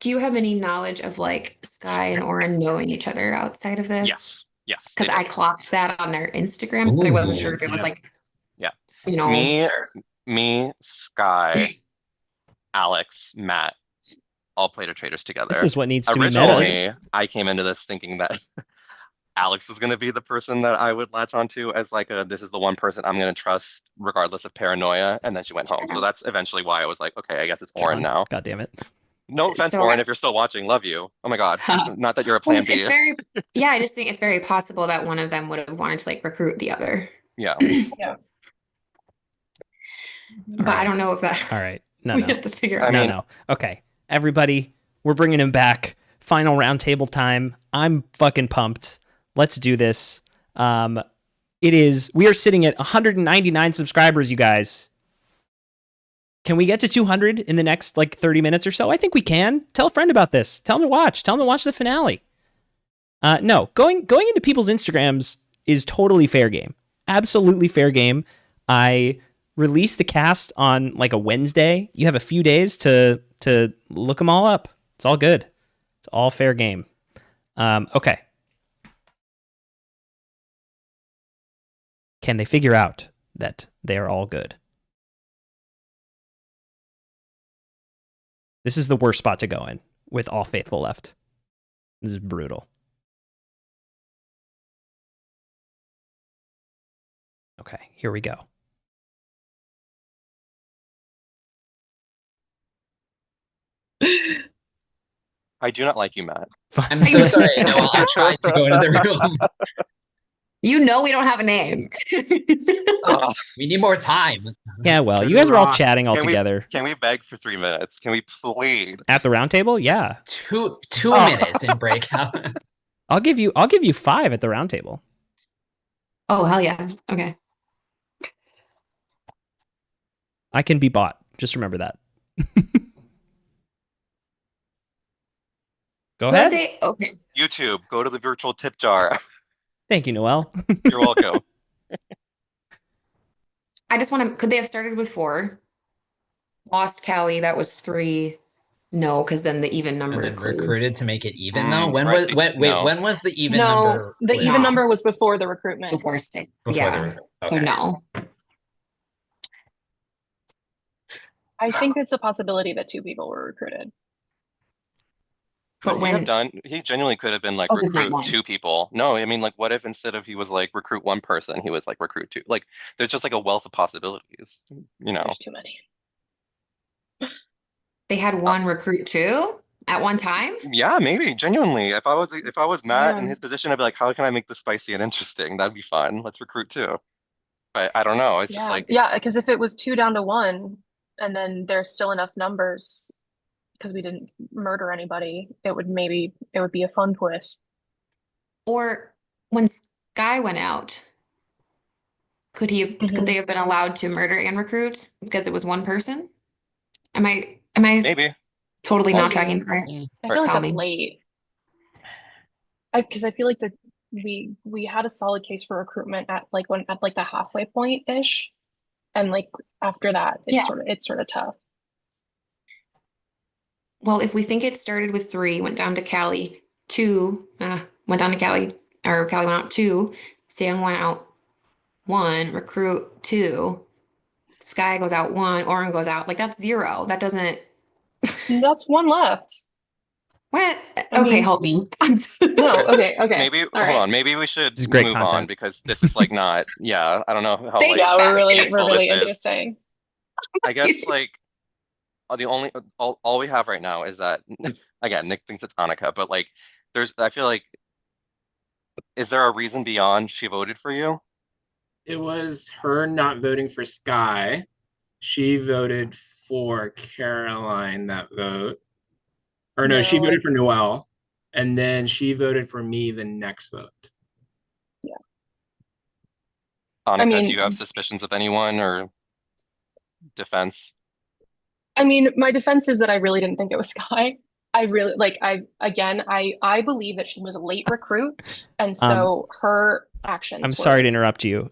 Do you have any knowledge of like Sky and Oren knowing each other outside of this? Yes. Yes. Because they I did. clocked that on their Instagrams, but I wasn't sure if it was like, Yeah. you know, Me, Sky, Alex, Matt, all played a Traitors together. This is what needs to be meta. Originally, I came into this thinking that Alex was going to be the person that I would latch onto as like this is the one person I'm going to trust regardless of paranoia, and then she went home. So that's eventually why I was like, okay, I guess it's Oren now. God damn it. No offense, So- Oren, if you're still watching, love you. Oh my God. Not that you're a well, plan it's B. very, yeah, I just think it's very possible that one of them would have wanted to like recruit the other. Yeah. Yeah. But I don't know if that. All right. No, we no. have to figure out. No. Okay. Everybody, we're bringing him back. Final roundtable time. I'm fucking pumped. Let's do this. We are sitting at 199 subscribers, you guys. Can we get to 200 in the next like 30 minutes or so? I think we can. Tell a friend about this. Tell them to watch. Tell them to watch the finale. No, going into people's Instagrams is totally fair game. Absolutely fair game. I release the cast on like a Wednesday. You have a few days to look them all up. It's all good. It's all fair game. Okay. Can they figure out that they are all good? This is the worst spot to go in with all faithful left. This is brutal. Okay, here we go. I do not like you, Matt. I'm so sorry, Noel. I tried to go into the room. You know we don't have a name. We need more time. Yeah, well, you guys are all chatting all Can we- together. Can we beg for 3 minutes? Can we please? At the round table? Yeah. Two minutes in breakout. I'll give you 5 at the round table. Oh, hell yeah. Okay. I can be bought. Just remember that. Go ahead. Okay. YouTube, go to the virtual tip jar. Thank you, Noel. You're welcome. I just want to, could they have started with 4? Lost Callie, that was 3. No, because then the even number And then clue. recruited to make it even though? When right. when was the even No, number? the clue? even number was before the recruitment. Before 6. Before Yeah. the recruit. So Okay. no. I think it's a possibility that 2 people were recruited. But He genuinely could have been like Oh, there's not recruit one. 2 people. No, I mean like what if instead of he was like recruit 1 person, he was like recruit 2. Like there's just like a wealth of possibilities, you know. There's too many. they had one recruit too at one time? Yeah, maybe genuinely. If I was Matt in Yeah. his position, I'd be like, how can I make this spicy and interesting? That'd be fun. Let's recruit 2. But I don't know. It's just like Yeah, because if it was 2 down to 1, and then there's still enough numbers because we didn't murder anybody, it would be a fun twist. Or when Sky went out, could they have been allowed to murder and recruit because it was one person? Am I maybe. totally not Maybe. tracking right? I feel like Tell that's me. late. Because I feel like we had a solid case for recruitment at the halfway point ish, and like after that it's sort of tough. Well, if we think it started with 3, went down to Callie, 2, went down to Callie, or Callie went out 2, Sang went out 1, recruit 2, Sky goes out 1, Oren goes out. Like that's 0. That doesn't. That's 1 left. What? I Okay, mean- help me. No, okay. Maybe All hold right. on. Maybe we should This is great move on content. because this is like not. Yeah, I don't know how like Yeah, we're really useful this is. interesting. I guess like the only all we have right now is that again Nick thinks it's Annika, but like I feel like is there a reason beyond she voted for you? It was her not voting for Sky. She voted for Caroline that vote. Or no, she No, voted for Noelle, and then she voted for me the next vote. Annika, do mean, you have suspicions of anyone or defense? my defense is that I really didn't think it was Sky. I really like I believe that she was a late recruit, and so her actions I'm were sorry to interrupt you,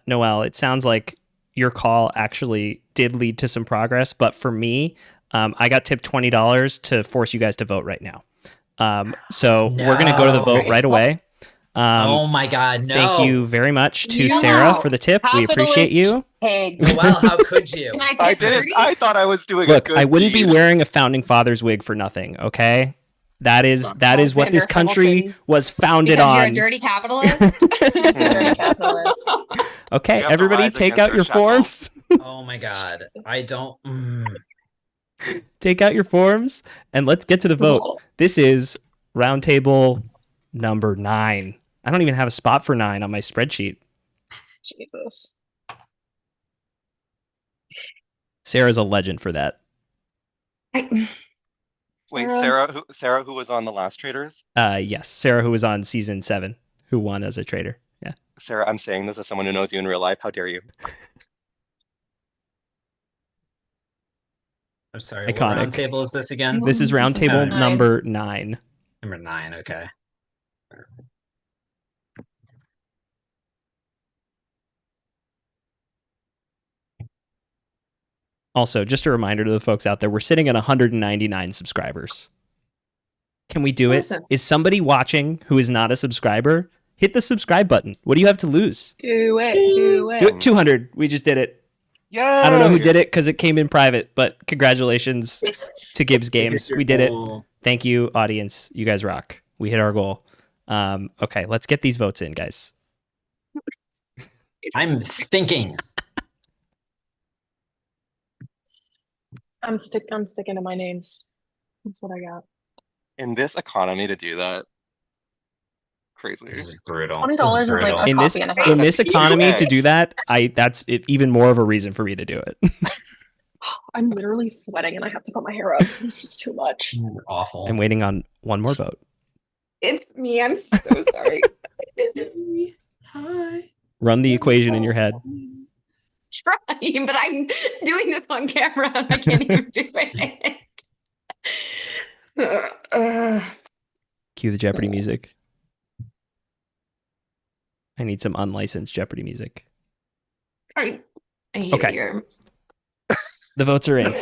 Noelle. It sounds like your call actually did lead to some progress, but for me, I got tipped $20 to force you guys to vote right now. So we're gonna go to the vote right away. Oh my God, no. Thank you very much to You Sarah know, for the tip. We appreciate you. Well, how could you? Can I I tip didn't. 30? I thought I was doing a Look, good I wouldn't be deed. wearing a founding father's wig for nothing, okay? That is what Alexander this country Hamilton. was founded Because on. you're a dirty capitalist? Dirty capitalist. Okay, We have to everybody rise take against out our your shackles. forms. Oh my God. I don't. Take out your forms and let's get to the vote. This is roundtable number 9. I don't even have a spot for 9 on my spreadsheet. Jesus. Sarah's a legend for that. Wait, Sarah, who was on the last Traitors? Yes, Sarah, who was on season 7, who won as a traitor. Yeah. Sarah, I'm saying this as someone who knows you in real life. How dare you? I'm sorry. Iconic. What round table is this again? This is roundtable 9. number 9. Number 9. Okay. Also, just a reminder to the folks out there, we're sitting at 199 subscribers. Can we do it? Listen. Is somebody watching who is not a subscriber? Hit the subscribe button. What do you have to lose? Do it. Do it. Do it. 200. We just did it. Yay! I don't know who did it because it came in private, but congratulations to Gibbs Games. We did it. Thank you, audience. You guys rock. We hit our goal. Okay, let's get these votes in, guys. I'm thinking. I'm sticking to my names. That's what I got. In this economy to do that, crazy. This is brutal. $20 is like a In this coffee and a half. economy to do that, that's even more of a reason for me to do it. I'm literally sweating and I have to put my hair up. This is too much. Awful. I'm waiting on one more vote. It's me. I'm so sorry. Hi. Run the equation in your head. Trying, but I'm doing this on camera and I can't even do it. Cue the Jeopardy music. I need some unlicensed Jeopardy music. I hear you. The votes are in.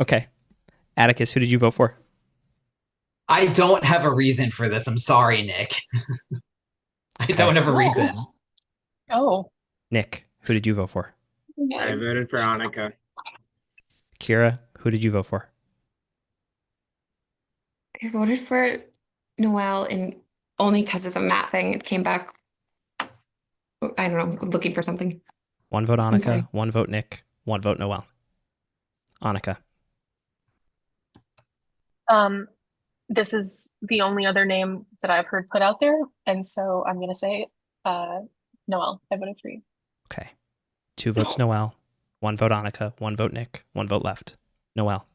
Okay. Atticus, who did you vote for? I don't have a reason for this. I'm sorry, Nick. I don't have a reason. Oh. Nick, who did you vote for? I voted for Annika. Kira, who did you vote for? I voted for Noelle and only because of the Matt thing. It came back. I don't know. I'm looking for something. One vote I'm sorry. Annika, one vote Nick, one vote Noelle. Annika. This is the only other name that I've heard put out there, and so I'm gonna say Noelle. I voted for you. Okay. 2 votes Noelle, 1 vote Annika, 1 vote Nick, 1 vote left. Noelle.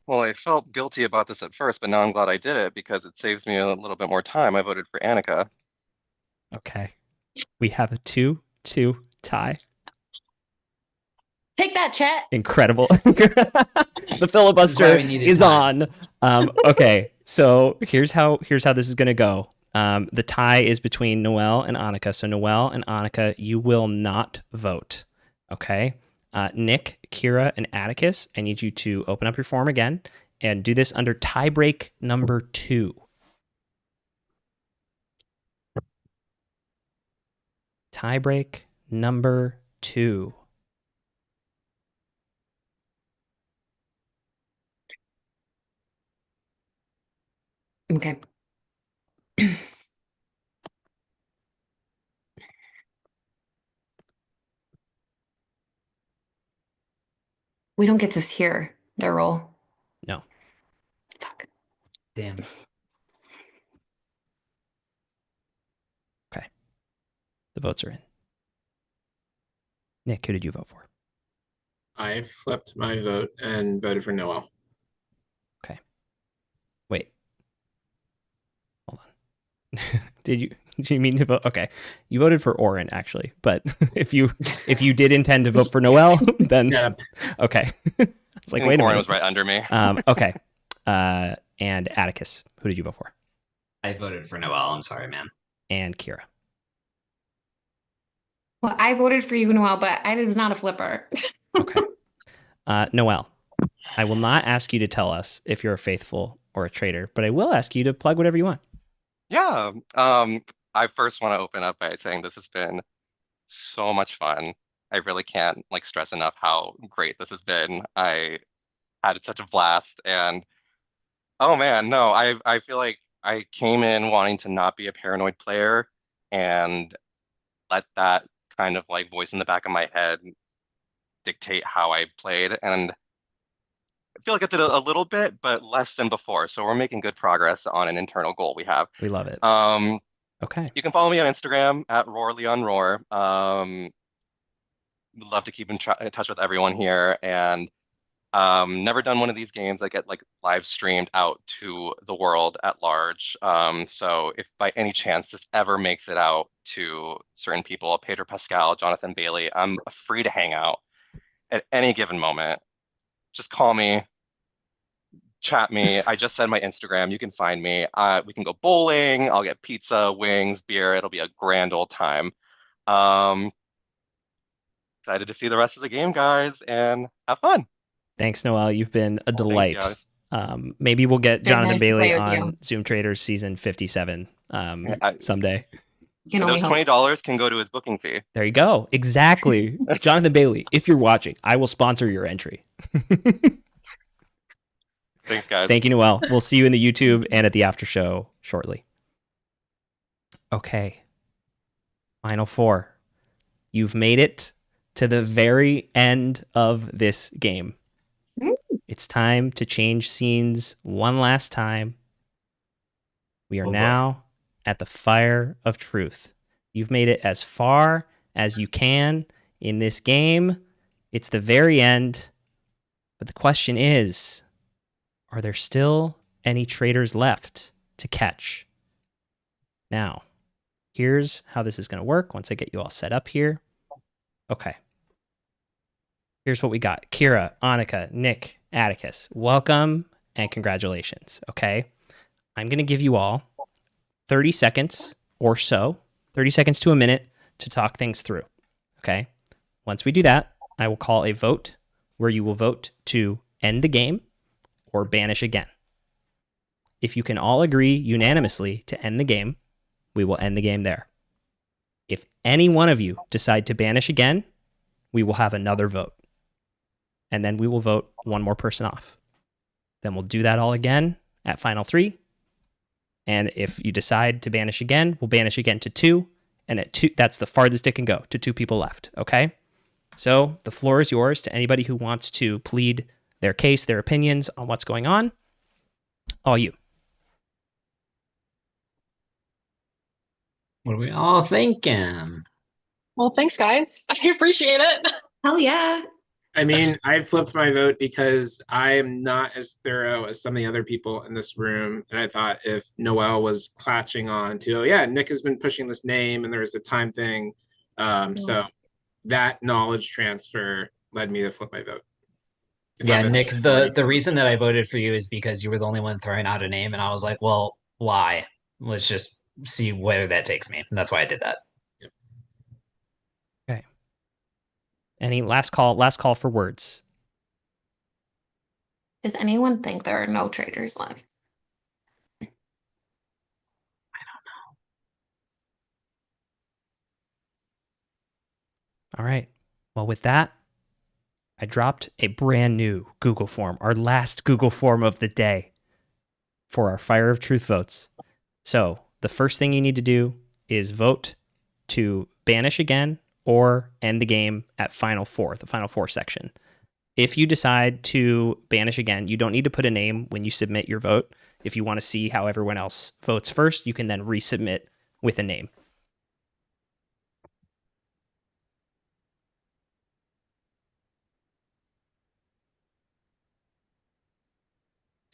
Well, I felt guilty about this at first, but now I'm glad I did it because it saves me a little bit more time. I voted for Annika. Okay. We have a 2-2 tie. Take that, Chet. Incredible. The filibuster is on. Okay, so here's how this is gonna go. The tie is between Noelle and Annika. So Noelle and Annika, you will not vote. Okay. Nick, Kira, and Atticus, I need you to open up your form again and do this under tiebreak number 2. Tiebreak number 2. Okay. We don't get to hear their roll. No. Fuck. Damn. Okay. The votes are in. Nick, who did you vote for? I flipped my vote and voted for Noel. Okay. Wait. Hold on. Did you mean to vote? Okay. You voted for Oren, actually. But if you did intend to vote for Noel, then Yeah. okay. It's like, wait a Oren minute. was right under me. Okay. And Atticus, who did you vote for? I voted for Noel. I'm sorry, man. And Kira. Well, I voted for you, Noel, but I was not a flipper. Okay. Noel, I will not ask you to tell us if you're a faithful or a traitor, but I will ask you to plug whatever you want. Yeah. I first want to open up by saying this has been so much fun. I really can't like stress enough how great this has been. I had such a blast, and oh man, no, I feel like I came in wanting to not be a paranoid player and let that kind of like voice in the back of my head dictate how I played. And I feel like I did a little bit, but less than before. So we're making good progress on an internal goal we have. We love it. Okay. You can follow me on Instagram at RoarLeonRoar. Would love to keep in touch with everyone here, and never done one of these games that get like live streamed out to the world at large. So if by any chance this ever makes it out to certain people, Pedro Pascal, Jonathan Bailey, I'm free to hang out at any given moment. Just call me, chat me. I just said my Instagram. You can find me. We can go bowling. I'll get pizza, wings, beer. It'll be a grand old time. Excited to see the rest of the game, guys, and have fun. Thanks, Noel. You've been a delight. Thanks, Maybe we'll get very Jonathan nice to Bailey play with on you. Zoom Traitors season 57 someday. You can only Those hope. $20 can go to his booking fee. There you go. Exactly. Jonathan Bailey, if you're watching, I will sponsor your entry. Thanks, guys. Thank you, Noel. We'll see you in the YouTube and at the after show shortly. Okay. Final four. You've made it to the very end of this game. It's time to change scenes one last time. We are now at the fire of truth. You've made it as far as you can in this game. It's the very end. But the question is, are there still any traitors left to catch? Now, here's how this is going to work once I get you all set up here. Okay. Here's what we got. Kira, Annika, Nick, Atticus, welcome and congratulations. Okay. I'm going to give you all 30 seconds or so, 30 seconds to a minute to talk things through. Okay. Once we do that, I will call a vote where you will vote to end the game or banish again. If you can all agree unanimously to end the game, we will end the game there. If any one of you decide to banish again, we will have another vote. And then we will vote one more person off. Then we'll do that all again at final three. And if you decide to banish again, we'll banish again to two. And at two, that's the farthest it can go, to two people left. Okay? So the floor is yours to anybody who wants to plead their case, their opinions on what's going on. All you. What are we all thinking? Well, thanks, guys. I appreciate it. Hell yeah. I mean, I flipped my vote because I am not as thorough as some of the other people in this room. And I thought if Noel was clutching on to, oh, yeah, Nick has been pushing this name and there's a time thing. So that knowledge transfer led me to flip my vote. Yeah, Nick, the reason that I voted for you is because you were the only one throwing out a name, and I was like, well, why? Let's just see where that takes me. And that's why I did that. Okay. Any last call for words? Does anyone think there are no traitors left? All right. Well, with that, I dropped a brand new Google form, our last Google form of the day for our Fire of Truth votes. So the first thing you need to do is vote to banish again or end the game at final four, the final four section. If you decide to banish again, you don't need to put a name when you submit your vote. If you want to see how everyone else votes first, you can then resubmit with a name.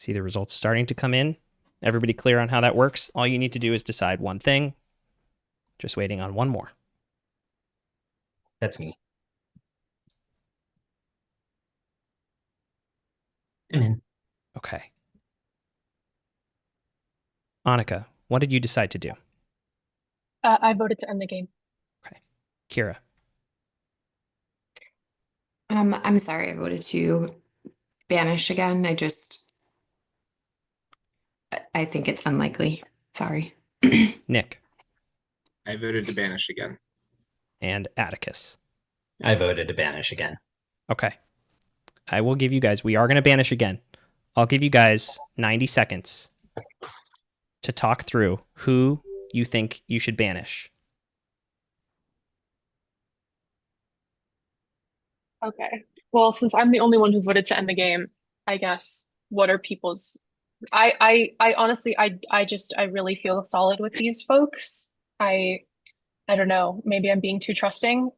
See the results starting to come in. Everybody clear on how that works? All you need to do is decide one thing. Just waiting on one more. That's me. I'm in. Okay. Annika, what did you decide to do? I voted to end the game. Kira. I'm sorry, I voted to banish again. I think it's unlikely. Sorry. Nick. I voted to banish again. And Atticus. I voted to banish again. Okay. I will give you guys, we are going to banish again. I'll give you guys 90 seconds to talk through who you think you should banish. Okay. Well, since I'm the only one who voted to end the game, I guess what are people's I honestly I really feel solid with these folks. I don't know, maybe I'm being too trusting,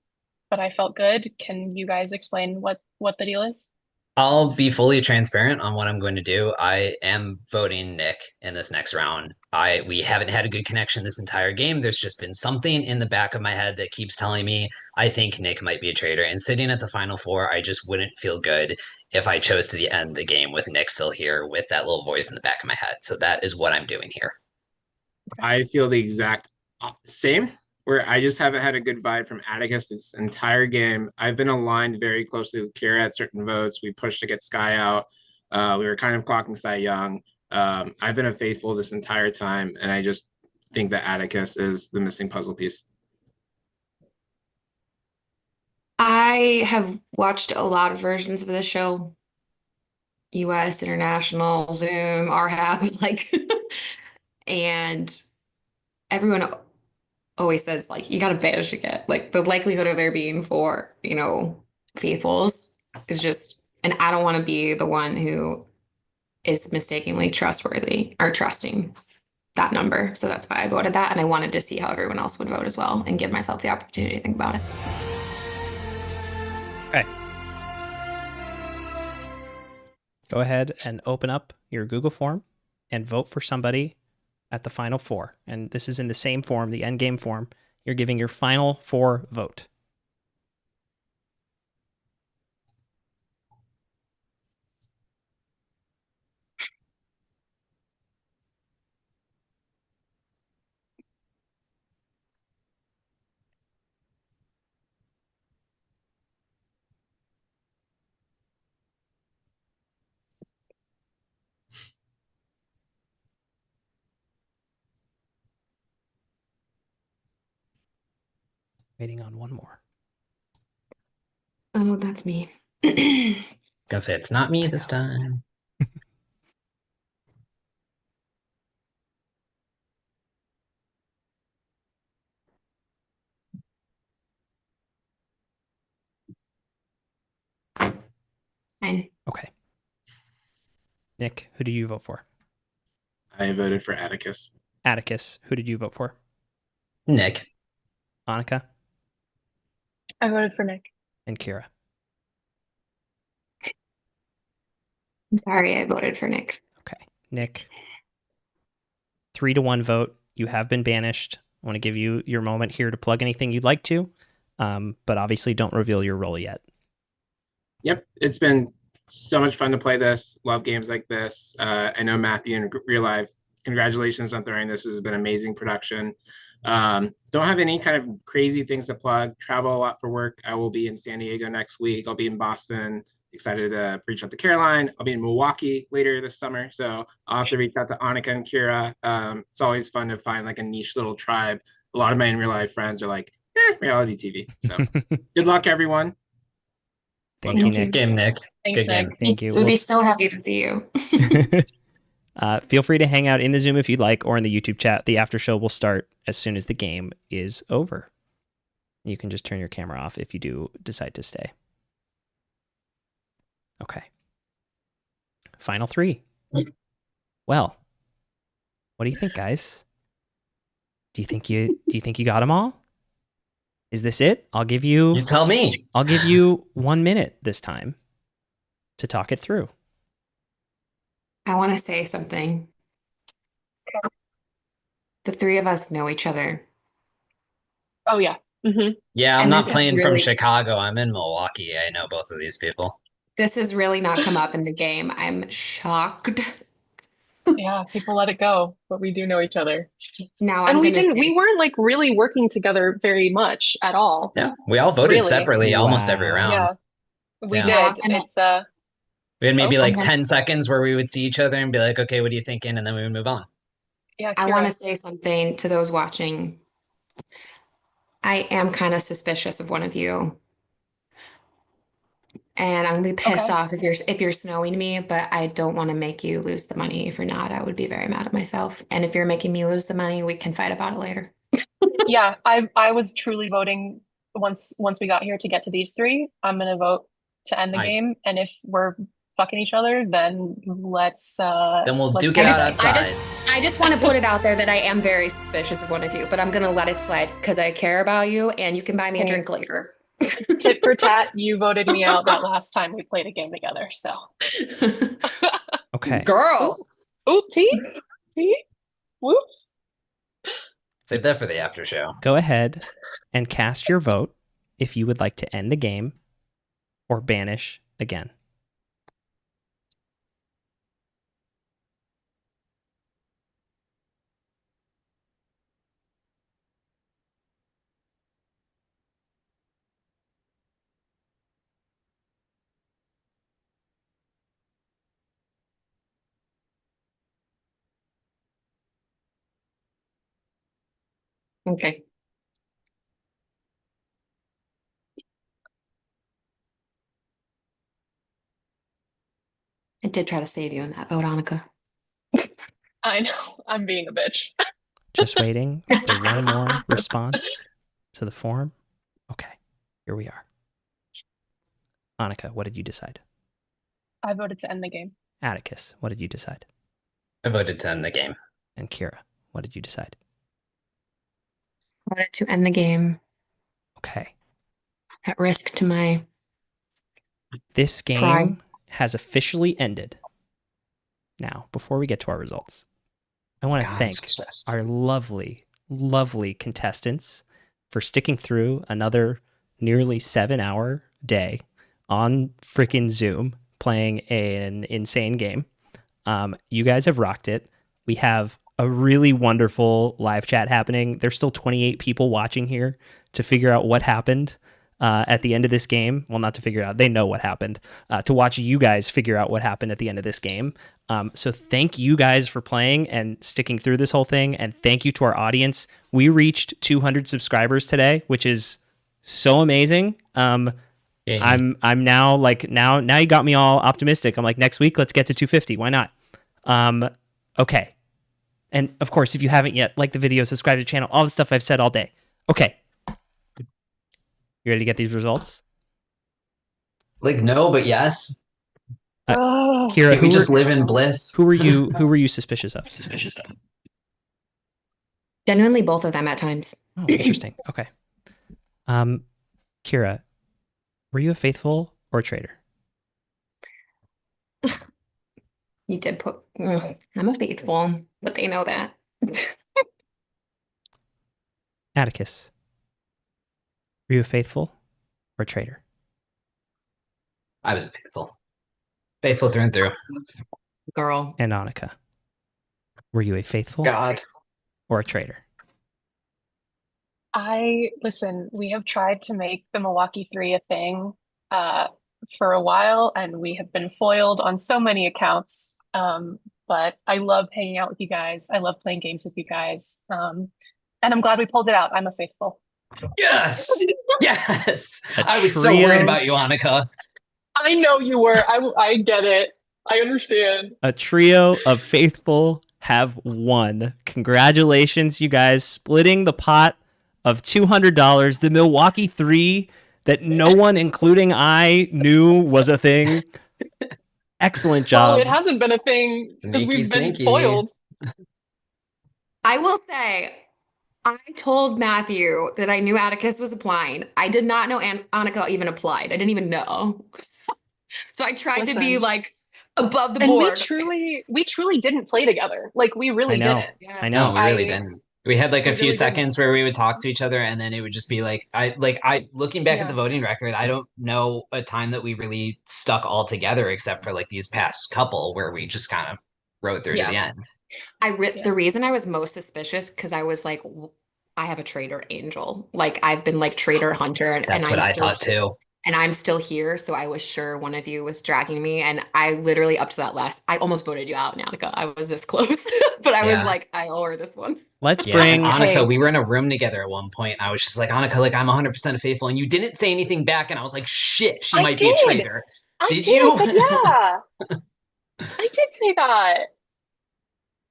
but I felt good. Can you guys explain what the deal is? I'll be fully transparent on what I'm going to do. I am voting Nick in this next round. We haven't had a good connection this entire game. There's just been something in the back of my head that keeps telling me I think Nick might be a traitor. And sitting at the final four, I just wouldn't feel good if I chose to end the game with Nick still here with that little voice in the back of my head. So that is what I'm doing here. I feel the exact same, where I just haven't had a good vibe from Atticus this entire game. I've been aligned very closely with Kira at certain votes. We pushed to get Sky out. We were kind of clocking Cy Young. I've been a faithful this entire time, and I just think that Atticus is the missing puzzle piece. I have watched a lot of versions of this show. US, International, Zoom, RHAB, like, and everyone always says, like, you gotta banish again. Like, the likelihood of there being four, faithfuls is just, and I don't want to be the one who is mistakenly trustworthy or trusting that number. So that's why I voted that. And I wanted to see how everyone else would vote as well and give myself the opportunity to think about it. Okay. Go ahead and open up your Google form and vote for somebody at the final four. And this is in the same form, the endgame form. You're giving your final four vote. Waiting on one more. Oh, that's me. Gonna say it's not me this time. Fine. Okay. Nick, who did you vote for? I voted for Atticus. Atticus, who did you vote for? Nick. Annika? I voted for Nick. And Kira? I'm sorry, I voted for Nick. Okay. Nick, 3-1 vote. You have been banished. I want to give you your moment here to plug anything you'd like to, but obviously don't reveal your role yet. Yep, it's been so much fun to play this. Love games like this. I know Matthew in real life. Congratulations on throwing this. This has been amazing production. Don't have any kind of crazy things to plug. Travel a lot for work. I will be in San Diego next week. I'll be in Boston. Excited to reach out to Caroline. I'll be in Milwaukee later this summer. So I'll have to reach out to Annika and Kira. It's always fun to find like a niche little tribe. A lot of my in real life friends are like, reality TV. So good luck, everyone. Thank you, Nick. Good game, Nick. Thanks, Good game. Nick. Thank you. We'd be so happy to see you. Feel free to hang out in the Zoom if you'd like, or in the YouTube chat. The after show will start as soon as the game is over. You can just turn your camera off if you do decide to stay. Okay. Final three. Well, what do you think, guys? Do you think you got them all? Is this it? I'll give you. You tell me. I'll give you 1 minute this time to talk it through. I want to say something. The three of us know each other. Oh yeah. Yeah, I'm And not this is playing from really Chicago. I'm in Milwaukee. I know both of these people. this has really not come up in the game. I'm shocked. Yeah, people let it go, but we do know each other. Now And I'm gonna we say weren't like really working together very much at all. Yeah, we all voted Really. separately almost every Wow. round. Yeah, we Yeah. now did. I'm gonna It's We had maybe oh, I'm like gonna 10 seconds where we would see each other and be like, okay, what are you thinking? And then we would move on. yeah, I want Kira. to say something to those watching. I am kind of suspicious of one of you. And I'm gonna be pissed Okay. off if you're snowing me, but I don't want to make you lose the money. If you're not, I would be very mad at myself. And if you're making me lose the money, we can fight about it later. Yeah, I was truly voting once we got here to get to these three. I'm gonna vote to end the game, and if we're fucking each other, then Then we'll let's duke get it it out done. outside. I just want to put it out there that I am very suspicious of one of you, but I'm gonna let it slide because I care about you and you can buy me a Hey. drink later. Tit for tat, you voted me out that last time we played a game together. So, Okay. Girl. oop, tea, whoops. Save that for the after show. Go ahead and cast your vote if you would like to end the game or banish again. Okay. I did try to save you in that vote, Annika. I know, I'm being a bitch. Just waiting for one more response to the form. Okay, here we are. Annika, what did you decide? I voted to end the game. Atticus, what did you decide? I voted to end the game. And Kira, what did you decide? I wanted to end the game Okay. at risk to my This game pride. has officially ended. Now, before we get to our results, I want to God, I'm thank so stressed. our lovely, lovely contestants for sticking through another nearly 7-hour day on freaking Zoom playing an insane game. You guys have rocked it. We have a really wonderful live chat happening. There's still 28 people watching here to figure out what happened at the end of this game. Well, not to figure out, they know what happened. To watch you guys figure out what happened at the end of this game. So thank you guys for playing and sticking through this whole thing. And thank you to our audience. We reached 200 subscribers today, which is so amazing. I'm now like, now you got me all optimistic. I'm like, next week, let's get to 250. Why not? Okay. And of course, if you haven't yet, like the video, subscribe to the channel, all the stuff I've said all day. Okay. You ready to get these results? Like, no, but yes. Kira, Can we just live in bliss? Who were you suspicious of? Genuinely both of them at times. Oh, interesting. Okay. Kira, were you a faithful or a traitor? You did put I'm a faithful, but they know that. Atticus, were you a faithful or a traitor? I was faithful. Faithful through and through. Girl. And Annika, were you a faithful God or a traitor? Listen, we have tried to make the Milwaukee 3 a thing for a while, and we have been foiled on so many accounts. But I love hanging out with you guys. I love playing games with you guys. And I'm glad we pulled it out. I'm a faithful. Yes. Yes. A I was so trio- worried about you, Annika. I know you were. I get it. I understand. A trio of faithful have won. Congratulations, you guys, splitting the pot of $200. The Milwaukee 3 that no one, including I, knew was a thing. Excellent job. Well, it hasn't been a thing because we've been Sneaky. foiled. I will say, I told Matthew that I knew Atticus was applying. I did not know Annika even applied. I didn't even know. So I tried to be Listen. like above the And board. we truly didn't play together. Like we really I know. didn't. Yeah. I know. No, we really didn't. We had like a We few really didn't. seconds where we would talk to each other, and then it would just be like I looking back at the Yeah. voting record, I don't know a time that we really stuck all together except for like these past couple where we just kind of rode through to the Yeah. end. The reason I was most suspicious because I was like, I have a traitor angel. Like I've been like traitor hunter, and That's what I'm I still thought too. and I'm still here. So I was sure one of you was dragging me, and I literally up to that last, I almost voted you out, Nanika. I was this close, but I was Yeah. like, I owe her this one. Let's Yeah, bring and Annika, Hey. we were in a room together at one point. I was just like, Annika, like I'm 100% faithful, and you didn't say anything back, and I was like, shit, she I might be a did. traitor. I Did did. you? I said yeah. I did say that.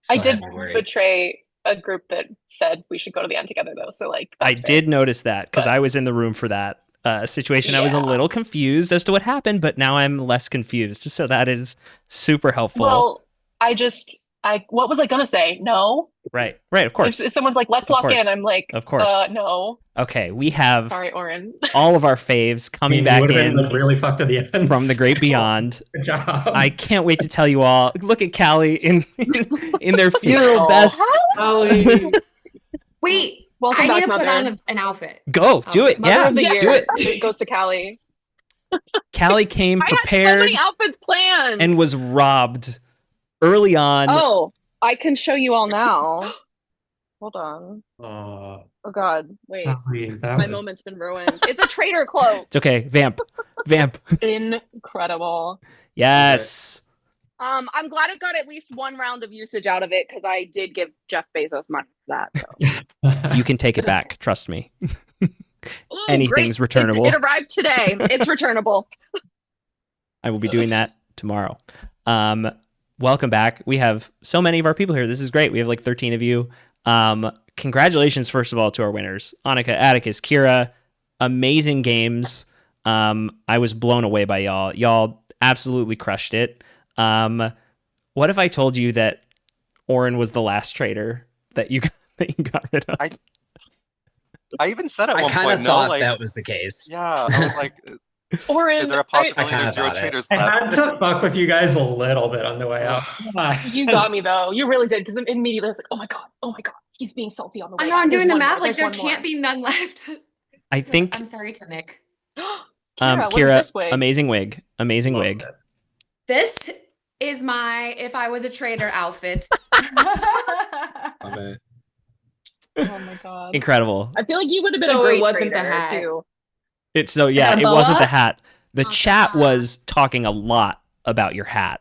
I Still did had me worried. betray a group that said we should go to the end together though. So like I that's fair. did notice that because But- I was in the room for that situation. I was a Yeah. little confused as to what happened, but now I'm less confused. So that is super helpful. Well, what was I gonna say? No. Right, of course. If someone's like, let's Of lock course. in, I'm like, Of course. no. Okay, we have Sorry, Oren. all of our faves coming back would've been, in like, really fucked at the end. from the great beyond. Good job. I can't wait to tell you all. Look at Callie in their funeral Oh, best. Callie. Wait, Welcome I back, need to put Mother. on an outfit. Go, do it. Mother Yeah, of the year do it. goes to Callie. Callie came I had so prepared many outfits planned. and was robbed early on. Oh, I can show you all now. Hold on. Oh, Oh God, wait. Callie, that My was- moment's been ruined. It's a traitor cloak. It's okay. Vamp. Incredible. Yes. I'm glad it got at least one round of usage out of it because I did give Jeff Bezos money for that. So. You can take it back. Trust me. Ooh, Anything's great. returnable. It arrived today. It's returnable. I will be doing that tomorrow. Welcome back. We have so many of our people here. This is great. We have like 13 of you. Congratulations, first of all, to our winners. Annika, Atticus, Kira. Amazing games. I was blown away by y'all. Y'all absolutely crushed it. What if I told you that Oren was the last traitor that you got rid of? I even said at I one kind point, of no, thought like, that was the case. yeah, I was like, Oren, is there a I possibility kinda there's zero thought it. traitors I had left? to fuck with you guys a little bit on the way out. Come on. you got me though. You really did because immediately I was like, oh my god, he's being salty on the way. I know, out. I'm doing There's the one math. more. Like there There's one can't be none left. I think I'm sorry to Nick. Kira, what is Kira, this wig? amazing wig. Amazing Love wig. it. This is my if I was a traitor outfit. Love it. Oh my god. Incredible. I feel like you would have been So a it great wasn't the traitor hat. too. It's so yeah, Is that it a wasn't boa? the hat. The chat was talking a lot about your hat.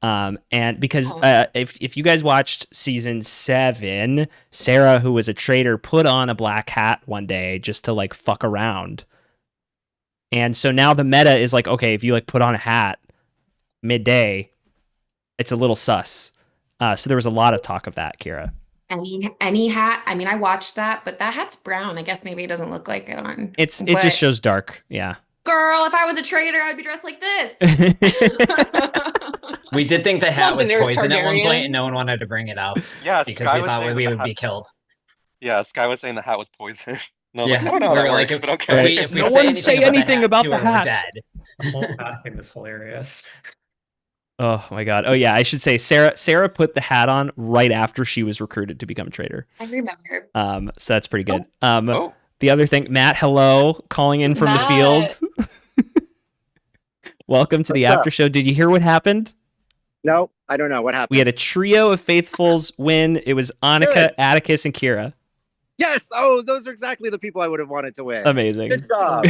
And because if you guys watched season 7, Sarah, who was a traitor, put on a black hat one day just to like fuck around. And so now the meta is like, okay, if you like put on a hat midday, it's a little sus. So there was a lot of talk of that, Kira. Any hat. I mean, I watched that, but that hat's brown. I guess maybe it doesn't look like it on. It But, just shows dark. Yeah. girl, if I was a traitor, I'd be dressed like this. We did think the hat Love was Daenerys poison at one Targaryen. point, and no one wanted to bring it up Yeah, because Sky we was thought saying we that would the be hat, killed. yeah, Sky was saying the hat was poison. No, I was Yeah, like, I don't know how we that were like, works, but if okay. we No say one say anything about too, the we're hat. dead. The whole hat thing was hilarious. Oh my god. Oh yeah, I should say Sarah put the hat on right after she was recruited to become a traitor. I remember. So that's pretty good. Oh. The other thing, Matt, hello, calling in from the Matt. field. Welcome to the What's up? after show. Did you hear what happened? No, I don't know what happened. We had a trio of faithfuls win. It was Annika, Good. Atticus, and Kira. Yes. Oh, those are exactly the people I would have wanted to win. Amazing. Good job.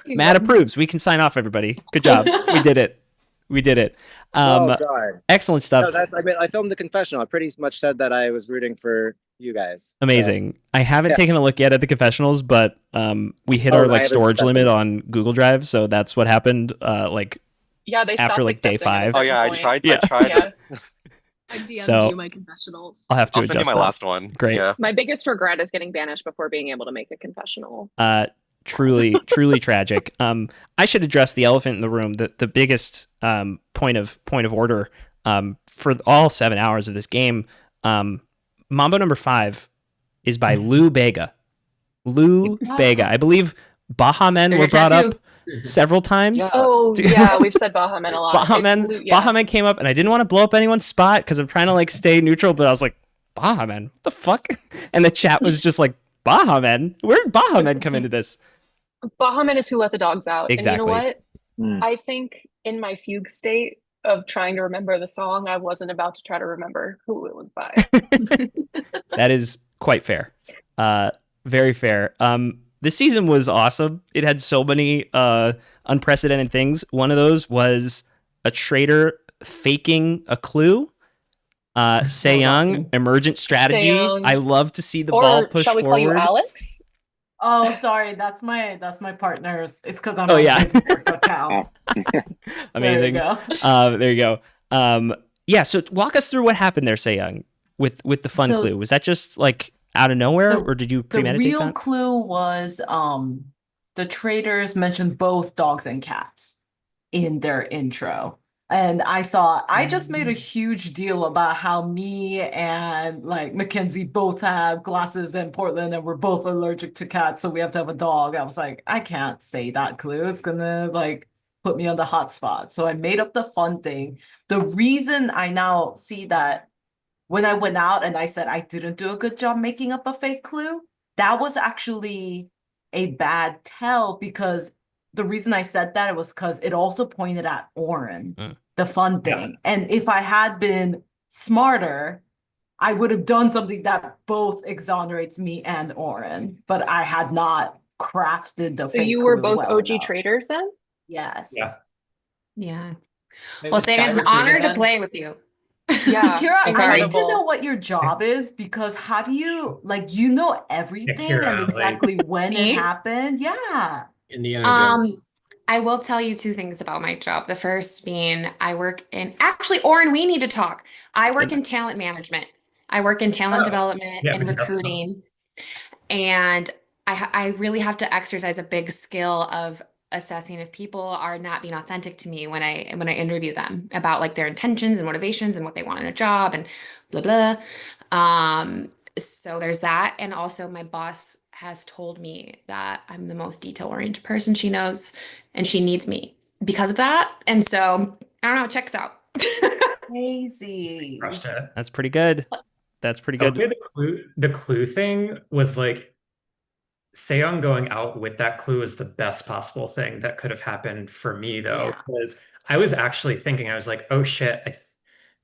Matt approves. We can sign off, everybody. Good job. We did it. We did it. Well done. Excellent stuff. No, that's. I mean, I filmed the confessional. I pretty much said that I was rooting for you guys. So, Amazing. I haven't yeah. taken a look yet at the confessionals, but we hit Oh, our I like haven't storage accepted. limit on Google Drive, so that's what happened. Like Yeah, they stopped after like day accepting at a 5. Oh yeah, I point. tried. Yeah. I tried. Yeah. I DM'd So- you my confessionals. I'll have to I'll send you adjust my that. last one. Great. Yeah. My biggest regret is getting banished before being able to make a confessional. Truly tragic. I should address the elephant in the room. The biggest point of order for all 7 hours of this game. Mambo number 5 is by Lou Bega. Lou Bega. I believe Baha Men There's were your brought tattoo. up several times. Yeah. Oh yeah, we've said Bahamut a lot. Bahamut came up, and I didn't want to blow up anyone's spot because I'm trying to like stay neutral, but I was like, Bahamut, what the fuck? And the chat was just like, Bahamut? Where did Bahamut come into this? Bahamut is who let the dogs out. Exactly. And you know what? I think in my fugue state of trying to remember the song, I wasn't about to try to remember who it was by. That is quite fair. Very fair. This season was awesome. It had so many unprecedented things. One of those was a traitor faking a clue. Young, awesome. Emergent strategy. Young. I love to see the Or ball push shall we forward. call you Alex? Oh, sorry, that's my partner's. It's because I'm Oh, on yeah. his work account. Amazing. There you go. There you go. Yeah, so walk us through what happened there, Young, with the fun So- clue. Was that just like out of nowhere, The- or did you The premeditate real that? clue was the traders mentioned both dogs and cats in their intro. And I thought I just made a huge deal about how me and like Mackenzie both have glasses in Portland and we're both allergic to cats, so we have to have a dog. I was like, I can't say that clue. It's gonna like put me on the hot spot. So I made up the fun thing. The reason I now see that when I went out and I said I didn't do a good job making up a fake clue, that was actually a bad tell because the reason I said that it was because it also pointed at Oren, the fun thing. And if I had been smarter, I would have done something that both exonerates me and Oren, but I had not crafted the So fake you were clue both well OG enough. traders then? Yes. Yeah. Wait, Well, was Say Sky it's an recruited honor to then? play with you. Yeah. Kira, I Sorry. need to know what your job is because how do you like you know everything Kira, and like- exactly when it Me? happened? Yeah. Indiana Jones. I will tell you two things about my job. The first being I work in actually, Oren, we need to talk. I work in talent management. I work in talent development yeah, and we can talk. recruiting. And I really have to exercise a big skill of assessing if people are not being authentic to me when I interview them about like their intentions and motivations and what they want in a job and blah blah. So there's that. And also my boss has told me that I'm the most detail-oriented person she knows and she needs me because of that. And so I don't know, it checks out. Crazy. Crushed it. That's pretty good. That's pretty I would good. say the clue thing was like Seong going out with that clue is the best possible thing that could have happened for me though, Yeah. because I was actually thinking, I was like, oh shit,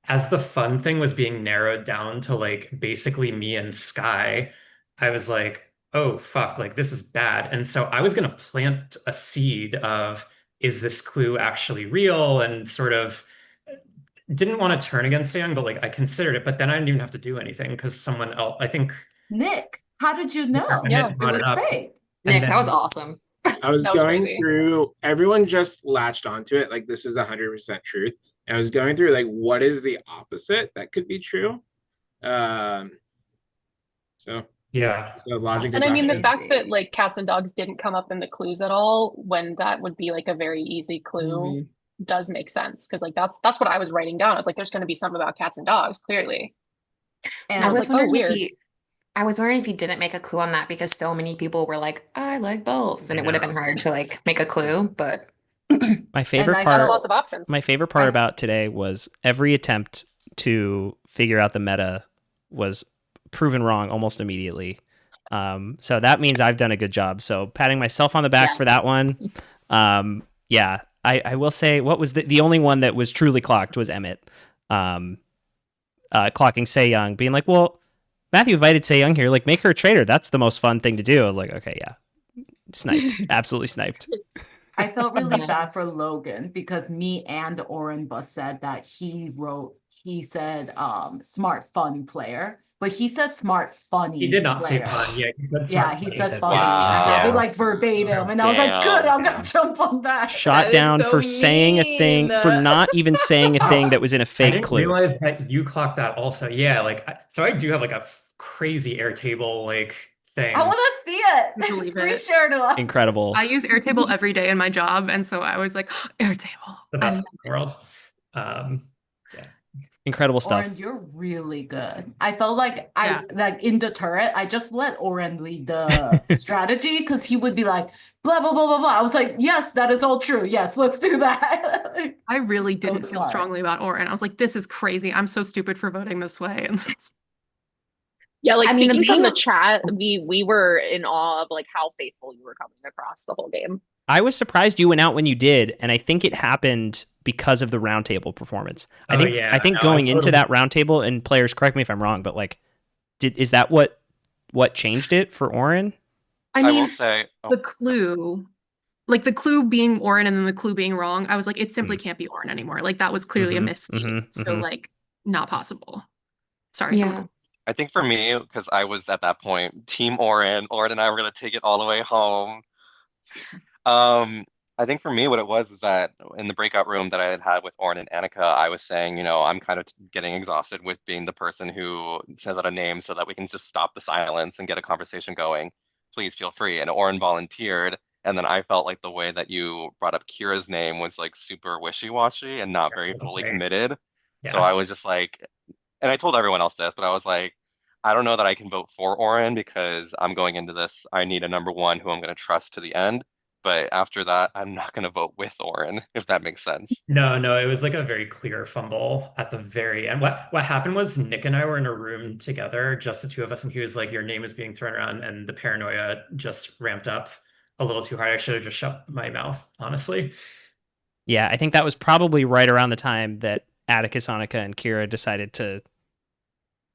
as the fun thing was being narrowed down to like basically me and Sky, I was like, oh fuck, like this is bad. And so I was gonna plant a seed of, is this clue actually real? And sort of didn't want to turn against Seong, but like I considered it, but then I didn't even have to do anything because someone else, I think Nick, how did you know? Yeah, It brought it was up. fake. And Nick, that was then- awesome. I was That was going crazy. through, everyone just latched onto it like this is 100% truth. And I was going through like what is the opposite that could be true. So Yeah. logic And I mean, the deduction. fact that like cats and dogs didn't come up in the clues at all, when that would be like a very easy clue, does make sense. Because like that's what I was writing down. I was like, there's going to be something about cats and dogs, clearly. And I I was was like, oh, wondering if weird. I was wondering if he didn't make a clue on that because so many people were like, I like both. And it would have been hard to like make a clue, but My favorite That's part. lots of options. My favorite part about today was every attempt to figure out the meta was proven wrong almost immediately. So that means I've done a good job. So patting myself on the back for that one. Yeah, I will say what was the only one that was truly clocked was Emmett. Clocking Say Young, being like, well, Matthew invited Say Young here, like make her a traitor. That's the most fun thing to do. I was like, okay, yeah. Sniped. Absolutely sniped. I felt really bad for Logan because me and Oren both said that he said smart fun player, but he said smart funny He did not player. say fun. Yeah, he said Yeah, smart he funny. said funny. Wow. I have it Yeah. like verbatim, and I was like, good, I'm gonna jump on that. Shot is down so for saying a thing, for mean. not even saying a thing that was in a I fake didn't clue. realize that you clocked that also. Yeah, like so I do have like a crazy Airtable like thing. I want to see it. Believe it. Screen share to us. Incredible. I use Airtable every day in my job, and so I was like, Airtable. The best in the world. Yeah. Incredible stuff. Oren, you're really good. I felt like like in the turret, I just let Oren lead the strategy because he would be like, blah, blah, blah, blah, blah. I was like, yes, that is all true. Yes, let's do that. Like, I really so didn't feel smart. strongly about Oren. I was like, this is crazy. I'm so stupid for voting this way. And Yeah, like I mean, the speaking from the main- chat, we were in awe of like how faithful you were coming across the whole game. I was surprised you went out when you did, and I think it happened because of the roundtable performance. I think going into that roundtable, and players correct me if I'm wrong, but like, is that what changed it for Oren? I mean, will say the clue, like the clue being Oren and then the clue being wrong, I was like, it simply can't be Oren anymore. Like that was clearly a mislead. So like, not possible. Sorry. Yeah. I think for me, because I was at that point, Team Oren and I were gonna take it all the way home. I think for me, what it was is that in the breakout room that I had with Oren and Annika, I was saying, I'm kind of getting exhausted with being the person who says out a name so that we can just stop the silence and get a conversation going. Please feel free. And Oren volunteered. And then I felt like the way that you brought up Kira's name was like super wishy-washy and not very fully committed. So I was just like, and I told everyone else this, but I was like, I don't know that I can vote for Oren because I'm going into this. I need a number one who I'm going to trust to the end. But after that, I'm not going to vote with Oren, if that makes sense. No, it was like a very clear fumble at the very end. What happened was Nick and I were in a room together, just the two of us, and he was like, your name is being thrown around, and the paranoia just ramped up a little too hard. I should have just shut my mouth, honestly. Yeah, I think that was probably right around the time that Atticus, Annika, and Kira decided to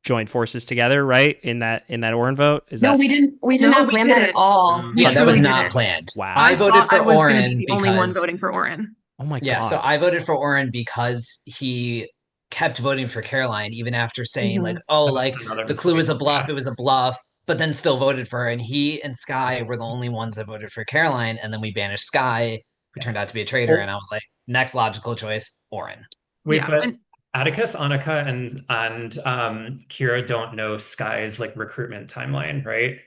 join forces together, right? In that Oren vote? We did not plan that at all. Yeah, that was not planned. Wow. I voted for I was gonna Oren be the only one voting for Oren. Oh my Yeah, god. so I voted for Oren because he kept voting for Caroline even after saying like, oh, like the clue was a bluff, it was a bluff, but then still voted for her. And he and Sky were the only ones that voted for Caroline, and then we banished Sky, who turned out to be a traitor, and I was like, next logical choice, Oren. Wait, but Atticus, Annika, and Kira don't know Sky's like recruitment timeline, right?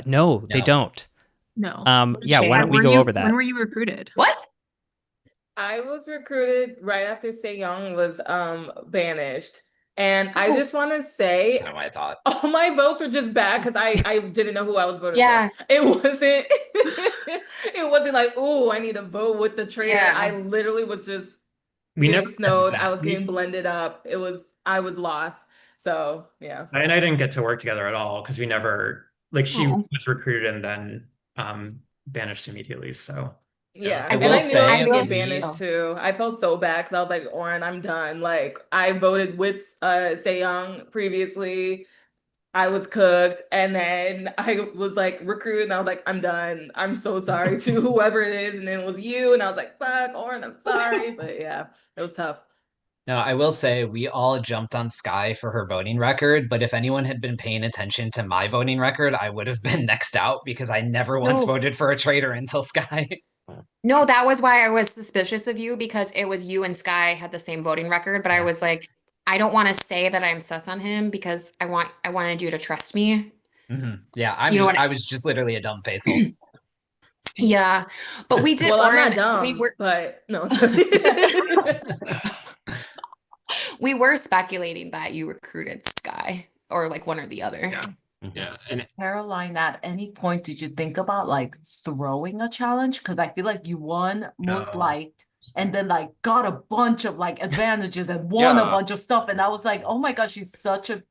No, they don't. No. Yeah, why don't we go over that? When were you recruited? What? I was recruited right after Se-young was banished. And I just want to say, that's what I thought. All my votes were just bad because I didn't know who I was voting Yeah. for. It wasn't like, oh, I need to vote with the traitor. Yeah. I literally was just We getting never snowed. I was getting blended up. I was lost. So yeah. And I didn't get to work together at all because we never like she was recruited and then banished immediately. So yeah, I and will I knew say- I was gonna I get banished too. I felt so bad because I was like, Oren, I'm done. Like I voted with Se-young previously. I was cooked, and then I was like recruited, and I was like, I'm done. I'm so sorry to whoever it is, and then it was you, and I was like, fuck, Oren, I'm sorry, but yeah, it was tough. No, I will say we all jumped on Sky for her voting record, but if anyone had been paying attention to my voting record, I would have been next out because I never once No. voted for a traitor until Sky. No, that was why I was suspicious of you because it was you and Sky had the same voting record, but I was like, I don't want to say that I'm sus on him because I wanted you to trust me. Yeah, I was just literally a dumb faithful. Yeah, but we did. Well, I'm Oren, not dumb, we were, but no. we were speculating that you recruited Sky or like one or the other. Yeah. And Caroline, at any point did you think about like throwing a challenge? Because I feel like you won most No. liked and then like got a bunch of like advantages and won a Yeah. bunch of stuff. And I was like, oh my gosh, she's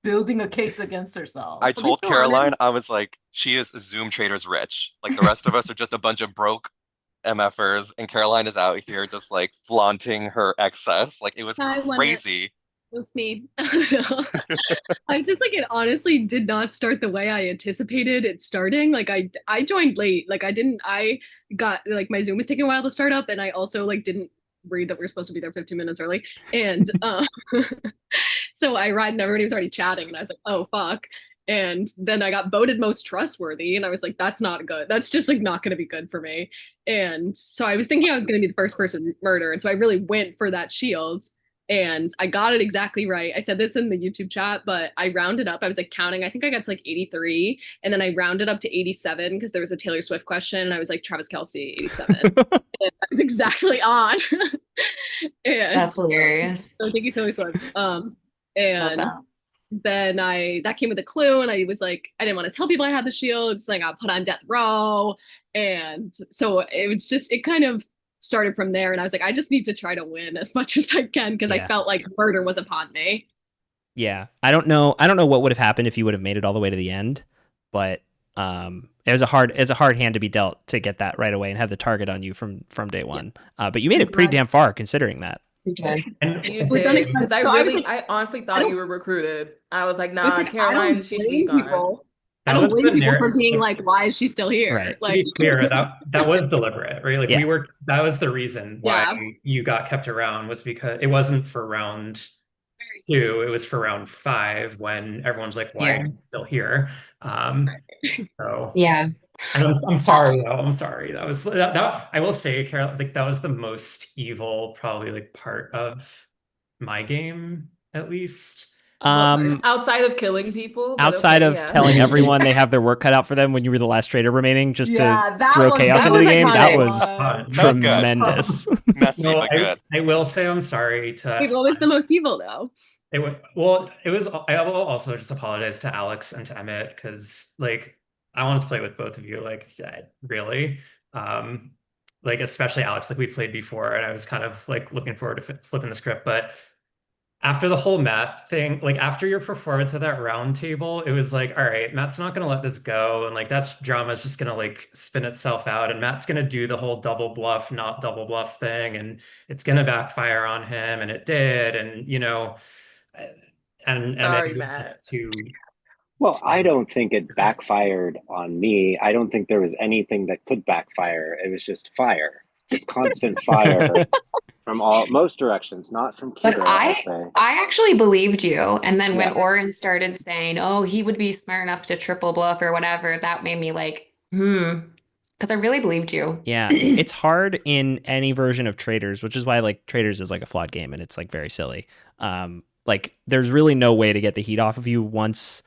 building a case against herself. I told Caroline, I was like, she is Zoom Traitors rich. Like the rest of us are just a bunch of broke MFers, and Caroline is out here just like flaunting her excess. Like it was crazy. It was me. I just like it honestly did not start the way I anticipated it starting. Like I joined late. Like I got like my Zoom was taking a while to start up, and I also like didn't read that we were supposed to be there 15 minutes early. And so I read and everybody was already chatting, and I was like, oh fuck. And then I got voted most trustworthy, and I was like, that's not good. That's just like not gonna be good for me. And so I was thinking I was gonna be the first person murdered. And so I really went for that shield. And I got it exactly right. I said this in the YouTube chat, but I rounded up. I was like counting. I think I got to like 83. And then I rounded up to 87 because there was a Taylor Swift question. And I was like, Travis Kelce, 87. And I was exactly on. And That's hilarious. so thank you, Taylor Swift. And then that came with a clue, and I was like, I didn't want to tell people I had the shield. It's like I got put on death row. And so it kind of started from there. And I was like, I just need to try to win as much as I can because I felt like murder was upon me. Yeah. I don't know what would have happened if you would have made it all the way to the end, but it was a hard hand to be dealt to get that right away and have the target on you from day one. But you made it pretty damn far considering that. Okay. You did, because I honestly thought you were recruited. I was like, nah, Caroline, she should be gone. I don't blame people for being like, why is she still here? Right. Like, to be clear, that was deliberate, right? Like that was the reason why you got kept around, was because it wasn't for round 2, it was for round 5 when everyone's like, why are you still here? So yeah. I'm sorry though. I'm sorry. That was that I will say, Carol, like that was the most evil, probably like part of my game, at least. Outside of killing people, outside of telling everyone they have their work cut out for them when you were the last traitor remaining, just to throw chaos into the game, that was tremendous. I will say I'm sorry to. What was the most evil though? I will also just apologize to Alex and to Emmett, because like I wanted to play with both of you, like really, like especially Alex, like we played before, and I was kind of like looking forward to flipping the script, but after the whole Matt thing, like after your performance at that round table, it was like, all right, Matt's not gonna let this go, and like that's drama's just gonna like spin itself out, and Matt's gonna do the whole double bluff, not double bluff thing, and it's gonna backfire on him, and it did, and and Sorry, it was Matt. just too. Well, I don't think it backfired on me. I don't think there was anything that could backfire. It was just fire, just constant fire from most directions, not from But Kira, I I'd say. actually believed you. And then when Oren started saying, oh, he would be smart enough to triple bluff or whatever, that made me like, because I really believed you. Yeah, it's hard in any version of Traitors, which is why like Traitors is like a flawed game and it's like very silly. Like there's really no way to get the heat off of you once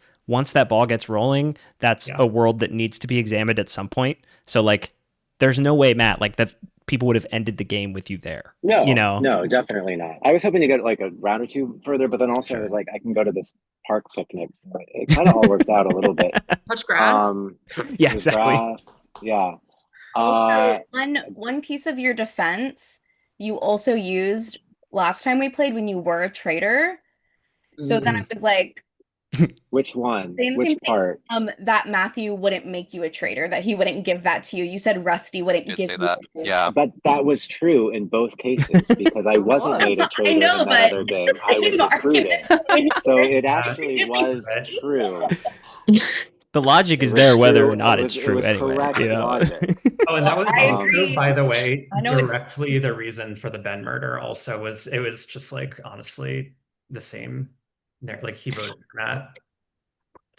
that ball gets rolling. That's a world that needs to be examined at some point. So like there's no way, Matt, like that people would have ended the game with you there. No, no, definitely not. I was hoping to get like a round or two further, but then also I was like, I can go to this park picnic. So it kind of all worked out a little bit. Touch grass. Yeah, exactly. Grass, yeah. Also, one piece of your defense you also used last time we played when you were a traitor. So then I was like, which one? Same Which part? That Matthew wouldn't make you a traitor, that he wouldn't give that to you. You said Rusty wouldn't give you that. Yeah. But that was true in both cases because I wasn't made a traitor in that other game. I was recruited. So it actually was true. The logic is there whether or not it's true anyway. Logic. Oh, and that was also, by the way, directly the reason for the Ben murder also was, it was just like, honestly, the same. Like he voted for Matt.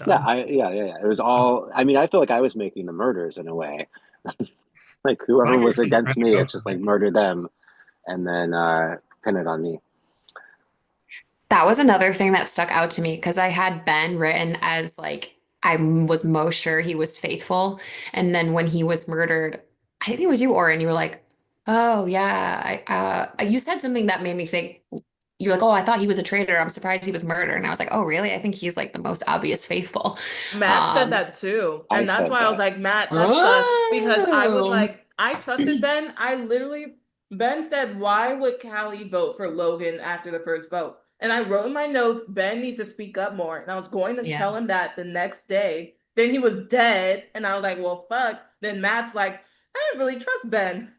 Yeah, It was all, I mean, I feel like I was making the murders in a way. Like whoever was against me, it's just like murder them and then pin it on me. That was another thing that stuck out to me because I had Ben written as like, I was most sure he was faithful. And then when he was murdered, I think it was you, Oren, you were like, oh yeah, you said something that made me think, you're like, oh, I thought he was a traitor. I'm surprised he was murdered. And I was like, oh, really? I think he's like the most obvious faithful. Matt said that too. And that's why I was like, Matt, that's us. Because I was like, I trusted Ben. Ben said, why would Callie vote for Logan after the first vote? And I wrote in my notes, Ben needs to speak up more. And I was going to tell him that the next day. Then he was dead. And I was like, well, fuck. Then Matt's like, I didn't really trust Ben.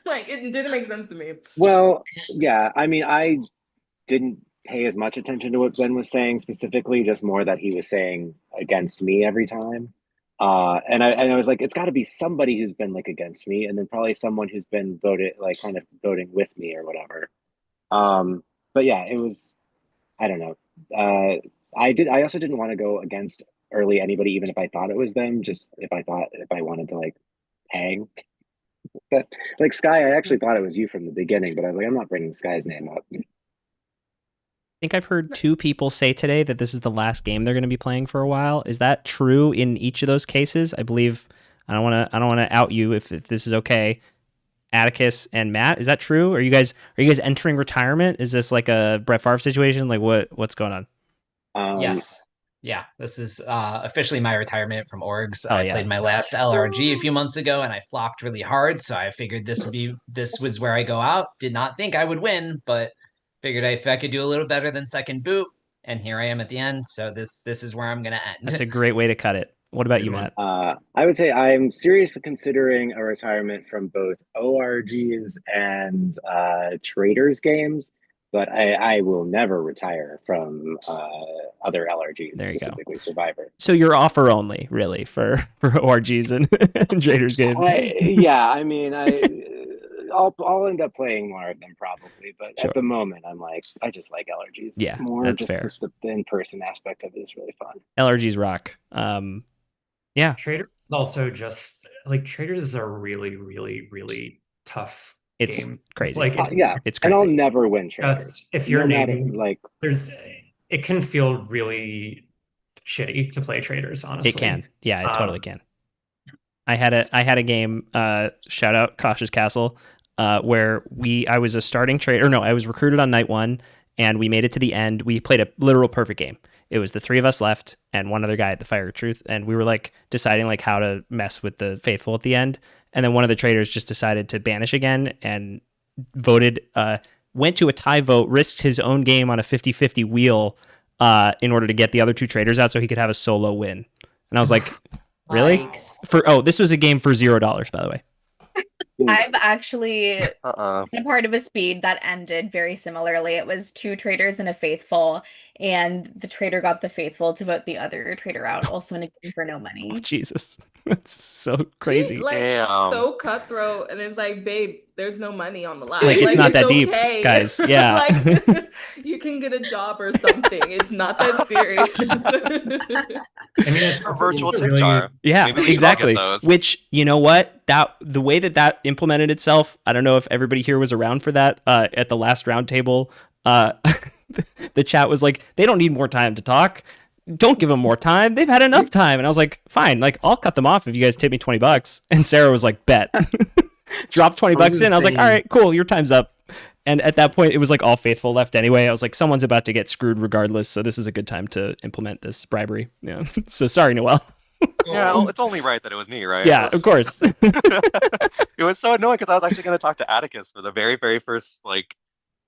Like, it didn't make sense to me. Well, yeah. I mean, I didn't pay as much attention to what Ben was saying specifically, just more that he was saying against me every time. And I was like, it's got to be somebody who's been like against me, and then probably someone who's been voted like kind of voting with me or whatever. But yeah, it was, I don't know. I also didn't want to go against early anybody, even if I thought it was them. Just if I wanted to like hang. But like Sky, I actually thought it was you from the beginning, but I was like, I'm not bringing Sky's name up. I think I've heard 2 people say today that this is the last game they're going to be playing for a while. Is that true in each of those cases? I believe, I don't want to out you if this is okay. Atticus and Matt. Is that true? Are you guys entering retirement? Is this like a Brett Favre situation? Like what's going on? Yes. Yeah, this is officially my retirement from orgs. Oh, I yeah. played my last LRG a few months ago and I flopped really hard, so I figured this was where I go out. Did not think I would win, but figured if I could do a little better than second boot, and here I am at the end. So this is where I'm gonna end. That's a great way to cut it. What about you, Matt? I would say I'm seriously considering a retirement from both ORGs and Traitors games, but I will never retire from other LRGs, There you go. specifically Survivor. So you're offer only, really, for ORGs and Traders games. I'll end up playing more of them probably, but Sure. at the moment I just like LRGs. Yeah, more. that's Just fair. the in-person aspect of it is really fun. LRGs rock. Yeah. Traders also just like Traders is a really, really, really tough It's game. crazy. Like it's and crazy. I'll never win Traders. Just if you're No matter, naming it can feel really shitty to play Traders, honestly. It can. Yeah, it totally can. I had a game, shout out Cautious Castle, where I was a starting trader. No, I was recruited on night 1 and we made it to the end. We played a literal perfect game. It was the 3 of us left and one other guy at the Fire of Truth, and we were like deciding like how to mess with the faithful at the end. And then one of the traders just decided to banish again and voted, went to a tie vote, risked his own game on a 50-50 wheel in order to get the other 2 traders out so he could have a solo win. And I was like, really? This was a game for $0, by the way. I've actually been a part of a speed that ended very similarly. It was 2 traders and a faithful, and the trader got the faithful to vote the other trader out, also in a game for no money. Oh, Jesus. That's so crazy. She's like so cutthroat, and it's like, babe, there's no money on the line. Like, it's not that deep, okay. guys. Yeah. Like, you can get a job or something. It's not that serious. I mean, it's a virtual tip jar. Yeah, Maybe we should all get exactly. those. Which, you know what? The way that implemented itself, I don't know if everybody here was around for that at the last roundtable. The chat was like, they don't need more time to talk. Don't give them more time. They've had enough time. And I was like, fine, like I'll cut them off if you guys tip me $20. And Sarah was like, bet. Dropped $20 in. I was like, all right, cool, your time's up. And at that point, it was like all faithful left anyway. I was like, someone's about to get screwed regardless, so this is a good time to implement this bribery. Yeah. So sorry, Noelle. Yeah, it's only right that it was me, right? Yeah, of course. It was so annoying because I was actually going to talk to Atticus for the very, very first, like,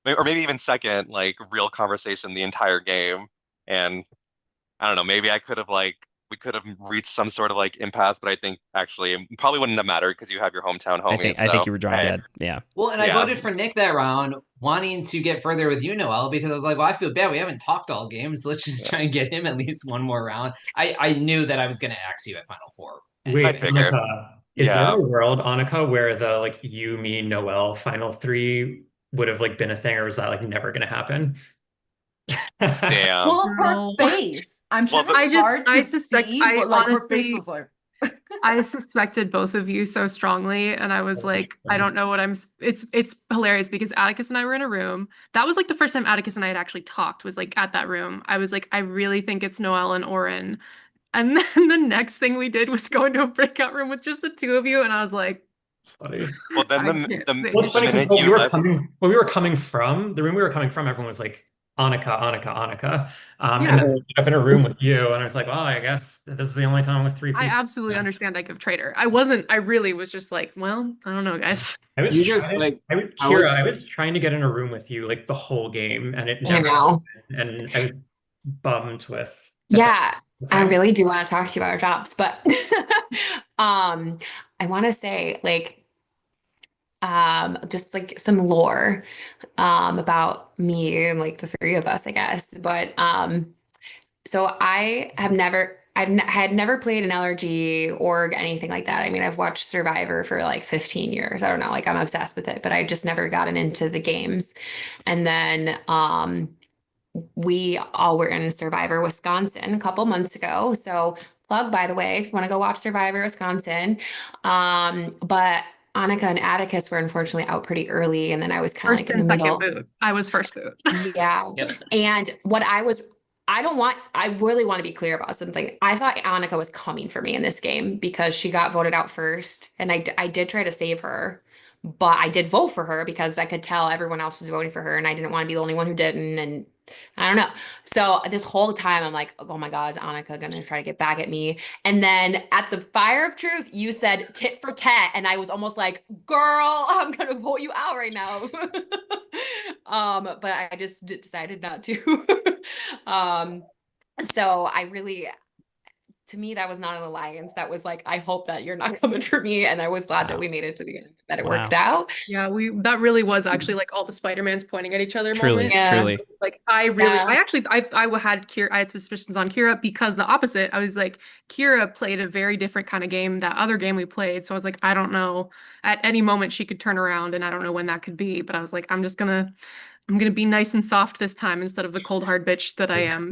or maybe even second, like, real conversation the entire game. And I don't know, maybe we could have reached some sort of like impasse, but I think actually it probably wouldn't have mattered because you have your hometown homies. I think you were drawing dead. Yeah. Well, and I voted for Nick that round, wanting to get further with you, Noelle, because I was like, well, I feel bad. We haven't talked all game, so let's just try and get him at least one more round. I knew that I was going to axe you at Final Four. Wait, Annika, is there a world, Annika, where the like you, me, Noelle final 3 would have like been a thing, or was that like never going to happen? Damn. Well, her face. I'm sure it's hard to see, but like her face was like. I suspected both of you so strongly, and I was like, I don't know what it's hilarious because Atticus and I were in a room. That was like the first time Atticus and I had actually talked, was like at that room. I was like, I really think it's Noelle and Oren. And then the next thing we did was go into a breakout room with just the 2 of you, and I was like, funny. Well, then the minute when you left, we were coming from, the room we were coming from, everyone was like, Annika. Yeah. And then I ended up in a room with you, and I was like, well, I guess this is the only time I'm with 3 people. I absolutely understand I give traitor. I really was just like, well, I don't know, guys. I was I was trying to get in a room with you like the whole game, and it never happened, and I was bummed with. Yeah, I really do want to talk to you about our jobs, but I want to say like just like some lore about me and like the 3 of us, I guess. But so I've had never played an LRG or anything like that. I mean, I've watched Survivor for like 15 years. I don't know, like I'm obsessed with it, but I've just never gotten into the games. And then we all were in Survivor Wisconsin a couple months ago. So plug, by the way, if you want to go watch Survivor Wisconsin. But Annika and Atticus were unfortunately out pretty early, and then I was kind of like in the middle. Boot. I was first boot. Yeah. And I really want to be clear about something. I thought Annika was coming for me in this game because she got voted out first, and I did try to save her, but I did vote for her because I could tell everyone else was voting for her and I didn't want to be the only one who didn't. And I don't know. So this whole time I'm like, oh my God, is Annika gonna try to get back at me? And then at the Fire of Truth, you said tit for tat. And I was almost like, girl, I'm gonna vote you out right now. But I just decided not to. So I really, to me, that was not an alliance. That was like, I hope that you're not coming for me. And I was glad that we made it to the end, that it worked out. Yeah, that really was actually like all the Spider-Mans pointing at each other Truly, moment. truly. Like I had suspicions on Kira because the opposite. I was like, Kira played a very different kind of game, that other game we played. So I was like, I don't know. At any moment she could turn around and I don't know when that could be. But I was like, I'm gonna be nice and soft this time instead of the cold hard bitch that I am.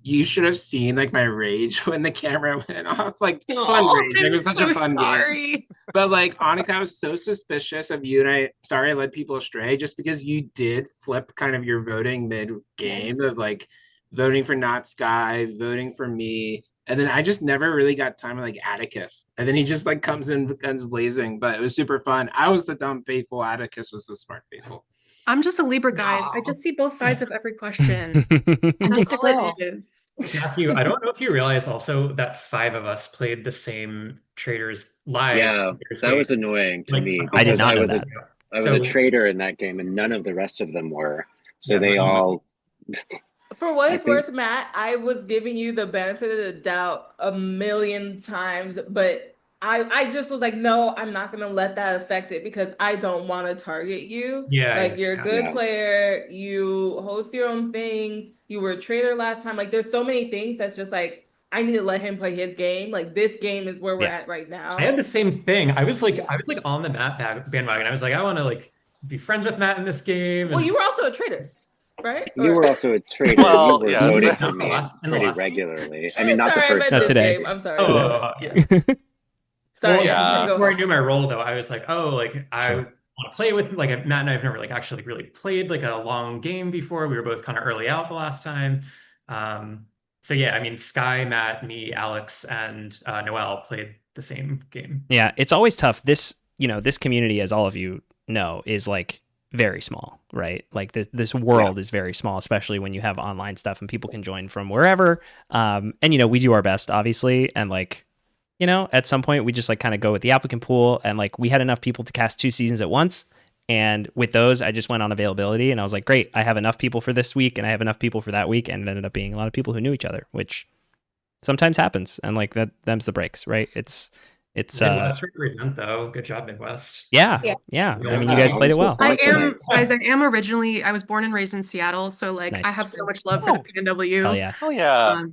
You should have seen like my rage when the camera went off. Like fun Oh, rage. It was I'm such a so fun sorry. game. But like Annika, I was so suspicious of you, and I led people astray just because you did flip kind of your voting mid game of like voting for Not Sky, voting for me. And then I just never really got time with like Atticus. And then he just like comes in guns blazing. But it was super fun. I was the dumb faithful. Atticus was the smart faithful. I'm just a Libra, guys. I just see both sides of every question. I'm just a girl. Matthew, I don't know if you realize also that 5 of us played the same Traitors live. Yeah, that was annoying to me. I did because not know that. I was a traitor in that game, and none of the rest of them were. So they all. For what I it's think- worth, Matt, I was giving you the benefit of the doubt a million times, but I just was like, no, I'm not gonna let that affect it because I don't want to target you. Yeah, Like you're a good yeah. player, you host your own things, you were a traitor last time. Like there's so many things that's just like I need to let him play his game. Like this game is where we're at right now. I had the same thing. I was like on the Matt bandwagon. I was like, I want to like be friends with Matt in this game. Well, you were also a traitor, right? You were also a traitor. Well, you were yes. voting for In the me last pretty game? regularly. I mean, not Sorry, I the first meant Not this today. game. I'm sorry. Oh, yeah. Sorry, Well, yeah, go before I ahead. knew my role though, I was like, oh, like I Sure. want to play with like Matt and I have never like actually really played like a long game before. We were both kind of early out the last time. So yeah, I mean, Sky, Matt, me, Alex, and Noelle played the same game. Yeah, it's always tough. This community, as all of you know, is like very small, right? Like this world is very small, especially when you have online stuff and people can join from wherever. And we do our best, obviously, and like at some point we just like kind of go with the applicant pool, and like we had enough people to cast 2 seasons at once. And with those, I just went on availability, and I was like, great, I have enough people for this week, and I have enough people for that week, and it ended up being a lot of people who knew each other, which sometimes happens, and like them's the breaks, right? It's Midwest represent though. Good job, Midwest. yeah. I mean, you guys played it well. I was born and raised in Seattle, so like Nice. I have so much love for the PNW. Hell yeah. Oh yeah.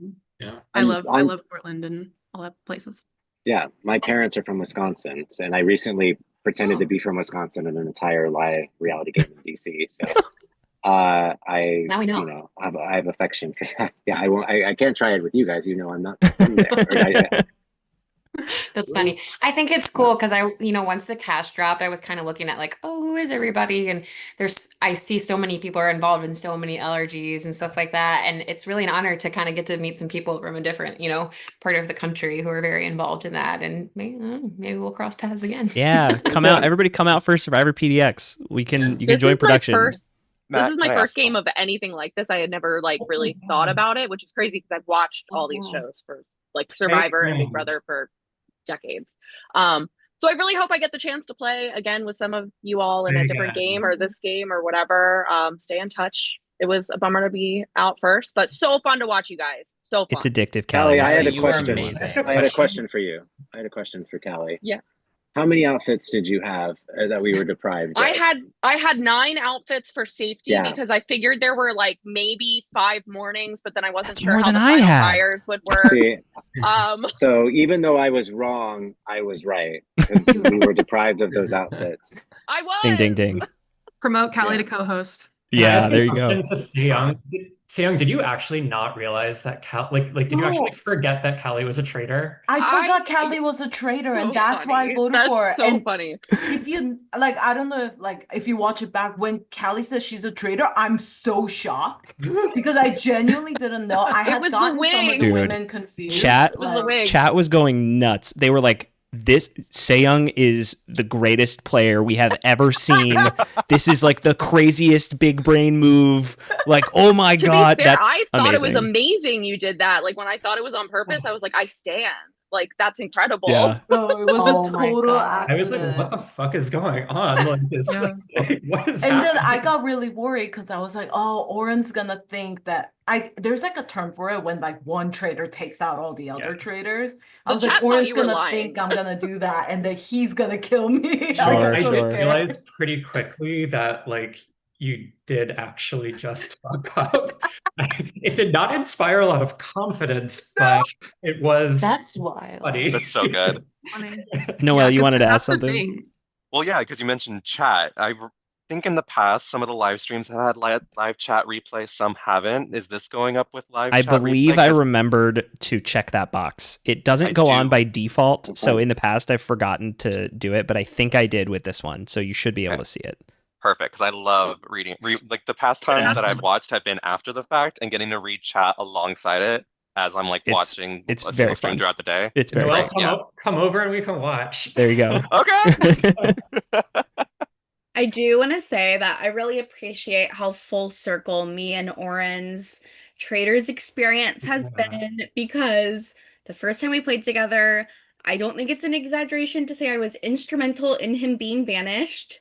I love Portland and all that places. Yeah, my parents are from Wisconsin, and I recently pretended to be from Wisconsin in an entire live reality game in DC. So, I Now we know. I have affection for that. Yeah, I can't try it with you guys. I'm not from there. That's funny. I think it's cool because once the cash dropped, I was kind of looking at like, oh, who is everybody? And I see so many people are involved in so many LRGs and stuff like that. And it's really an honor to kind of get to meet some people from a different, part of the country who are very involved in that. And maybe we'll cross paths again. Yeah, everybody come out for Survivor PDX. You can join production. This is my first game of anything like this. I had never like really thought about it, which is crazy because I've watched all these shows for like Survivor and Big Brother for decades. So I really hope I get the chance to play again with some of you all in a different game or this game or whatever. Stay in touch. It was a bummer to be out first, but so fun to watch you guys. So fun. It's addictive, Callie. I had a You are question. amazing. I had a question for you. I had a question for Callie. Yeah. How many outfits did you have that we were deprived of? I had 9 outfits for safety because I figured there were like maybe 5 mornings, but then I wasn't sure more how than the I final had. fires would work. See, Um, so even though I was wrong, I was right because we were deprived of those outfits. I was. Ding, ding, ding. Promote Callie to co-host. Yeah, there you go. Seyoung, did you actually not realize that did you actually forget that Callie was a traitor? I forgot Callie was a traitor, and that's why I voted for her. So And funny. if you I don't know if you watch it back when Callie says she's a traitor, I'm so shocked because I genuinely didn't know. I had was the gotten some of wing. the Dude, women confused. Chat It was the wig. chat was going nuts. They were like, this Seyoung is the greatest player we have ever seen. This is like the craziest big brain move. Like, oh my To God, be fair, that's I thought it was amazing. amazing you did that. Like when I thought it was on purpose, I was like, I stand. Like that's incredible. Yeah. No, it was Oh a my total God. I was like, what accident. the fuck is going on? Like this, Yeah. what is And then I happening? got really worried because I was like, oh, Oren's gonna think that there's like a term for it when like one trader takes out all the other traders. I The was like, chat thought Oren's you were gonna lying. think I'm gonna do that and that he's gonna kill me. I Sure, got so I sure. scared. realized pretty quickly that like you did actually just fuck up. It did not inspire a lot of confidence, but it was That's wild. funny. That's so good. Funny. Noel, Yeah, you 'cause wanted to ask that's the something? thing. Well, yeah, because you mentioned chat. Think in the past, some of the live streams have had live chat replay, some haven't. Is this going up with live I chat believe replay? I 'Cause remembered to check that box. It doesn't I go on do. by default, so in the past I've forgotten to do it, but I think I did with this one, so you should be able Okay. to see it. Perfect, because I love reading. Like the past times that I've watched have been after the fact, and getting to read chat alongside it as I'm like watching It's a very single stream fun. throughout the day. It's very Well, fun. Yeah. come over and we can watch. There you go. Okay. I do want to say that I really appreciate how full circle me and Oren's traders experience has been, because the first time we played together, I don't think it's an exaggeration to say I was instrumental in him being banished.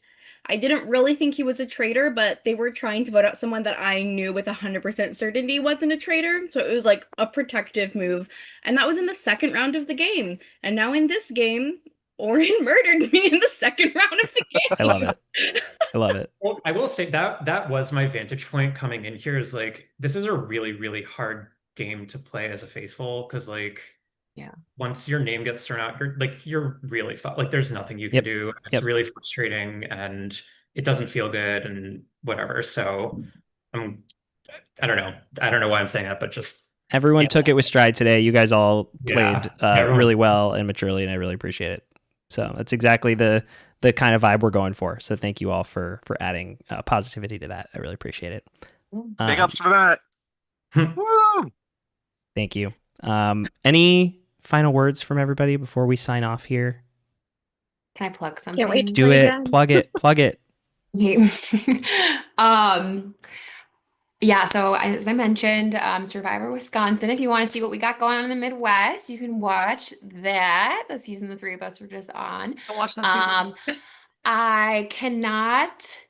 I didn't really think he was a traitor, but they were trying to vote out someone that I knew with 100% certainty wasn't a traitor. So it was like a protective move. And that was in the second round of the game. And now in this game, Oren murdered me in the second round of the game. I love it. I love it. Well, I will say that was my vantage point coming in here, is like this is a really, really hard game to play as a faithful, because like once your name gets thrown out, you're really like there's nothing you can Yep. do. It's Yep. really frustrating and it doesn't feel good and whatever. So I don't know why I'm saying that, but just Everyone took it with stride today. You guys all played everyone- really well and maturely, and I really appreciate it. So that's exactly the kind of vibe we're going for. So thank you all for adding positivity to that. I really appreciate it. Big ups for that. Woo! Thank you. Any final words from everybody before we sign off here? Can I plug something? Can't wait to Do play it. again. Plug it. Plug it. Yeah, so as I mentioned, Survivor Wisconsin. If you want to see what we got going on in the Midwest, you can watch that. The season the three of us were just on. I'll watch that season. I cannot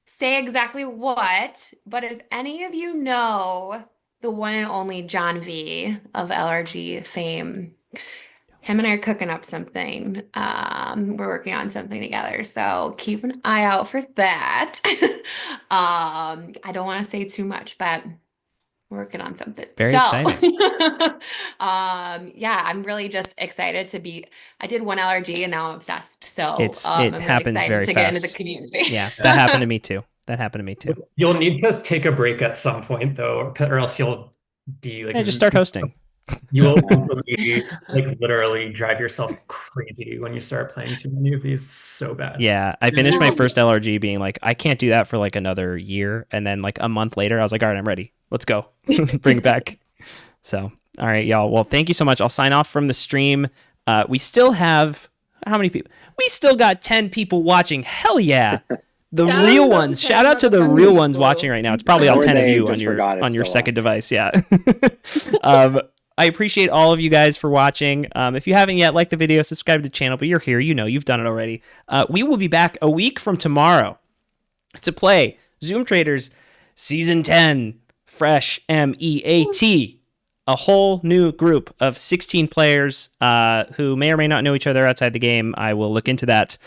say exactly what, but if any of you know the one and only John V of LRG fame, him and I are cooking up something. We're working on something together, so keep an eye out for that. I don't want to say too much, but we're working on something. Very exciting. Yeah, I'm really just excited to be. I did one LRG and now I'm obsessed. So It I'm really happens excited very to fast. get into the community. Yeah, that happened to me too. That happened to me too. You'll need to take a break at some point though, or else you'll be like Just start hosting. You will completely, like literally drive yourself crazy when you start playing too many of these so bad. Yeah, I finished my first LRG being like, I can't do that for like another year. And then like a month later, I was like, all right, I'm ready. Let's go. Bring it back. So, all right, y'all. Well, thank you so much. I'll sign off from the stream. We still have, how many people? We still got 10 people watching. Hell yeah. The Shout real out to ones. the Shout out to the 10 real ones people. watching right now. It's probably all Or 10 of they you just forgot it's on your still second device. Yeah. I appreciate all of you guys for watching. If you haven't yet, like the video, subscribe to the channel, but you're here, you've done it already. We will be back a week from tomorrow to play Zoom Traitors Season 10, Fresh MEAT. A whole new group of 16 players who may or may not know each other outside the game. I will look into that.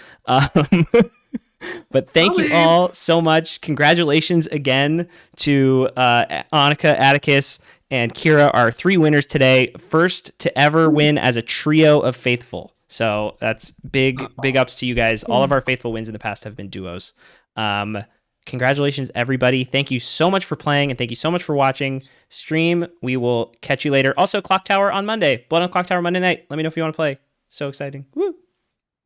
But thank you all so much. Congratulations again to Annika, Atticus, and Kira, our 3 winners today. First to ever win as a trio of faithful. So that's big ups to you guys. All of our faithful wins in the past have been duos. Congratulations, everybody. Thank you so much for playing, and thank you so much for watching stream. We will catch you later. Also, Clocktower on Monday. Blood on Clocktower Monday night. Let me know if you want to play. So exciting. Woo!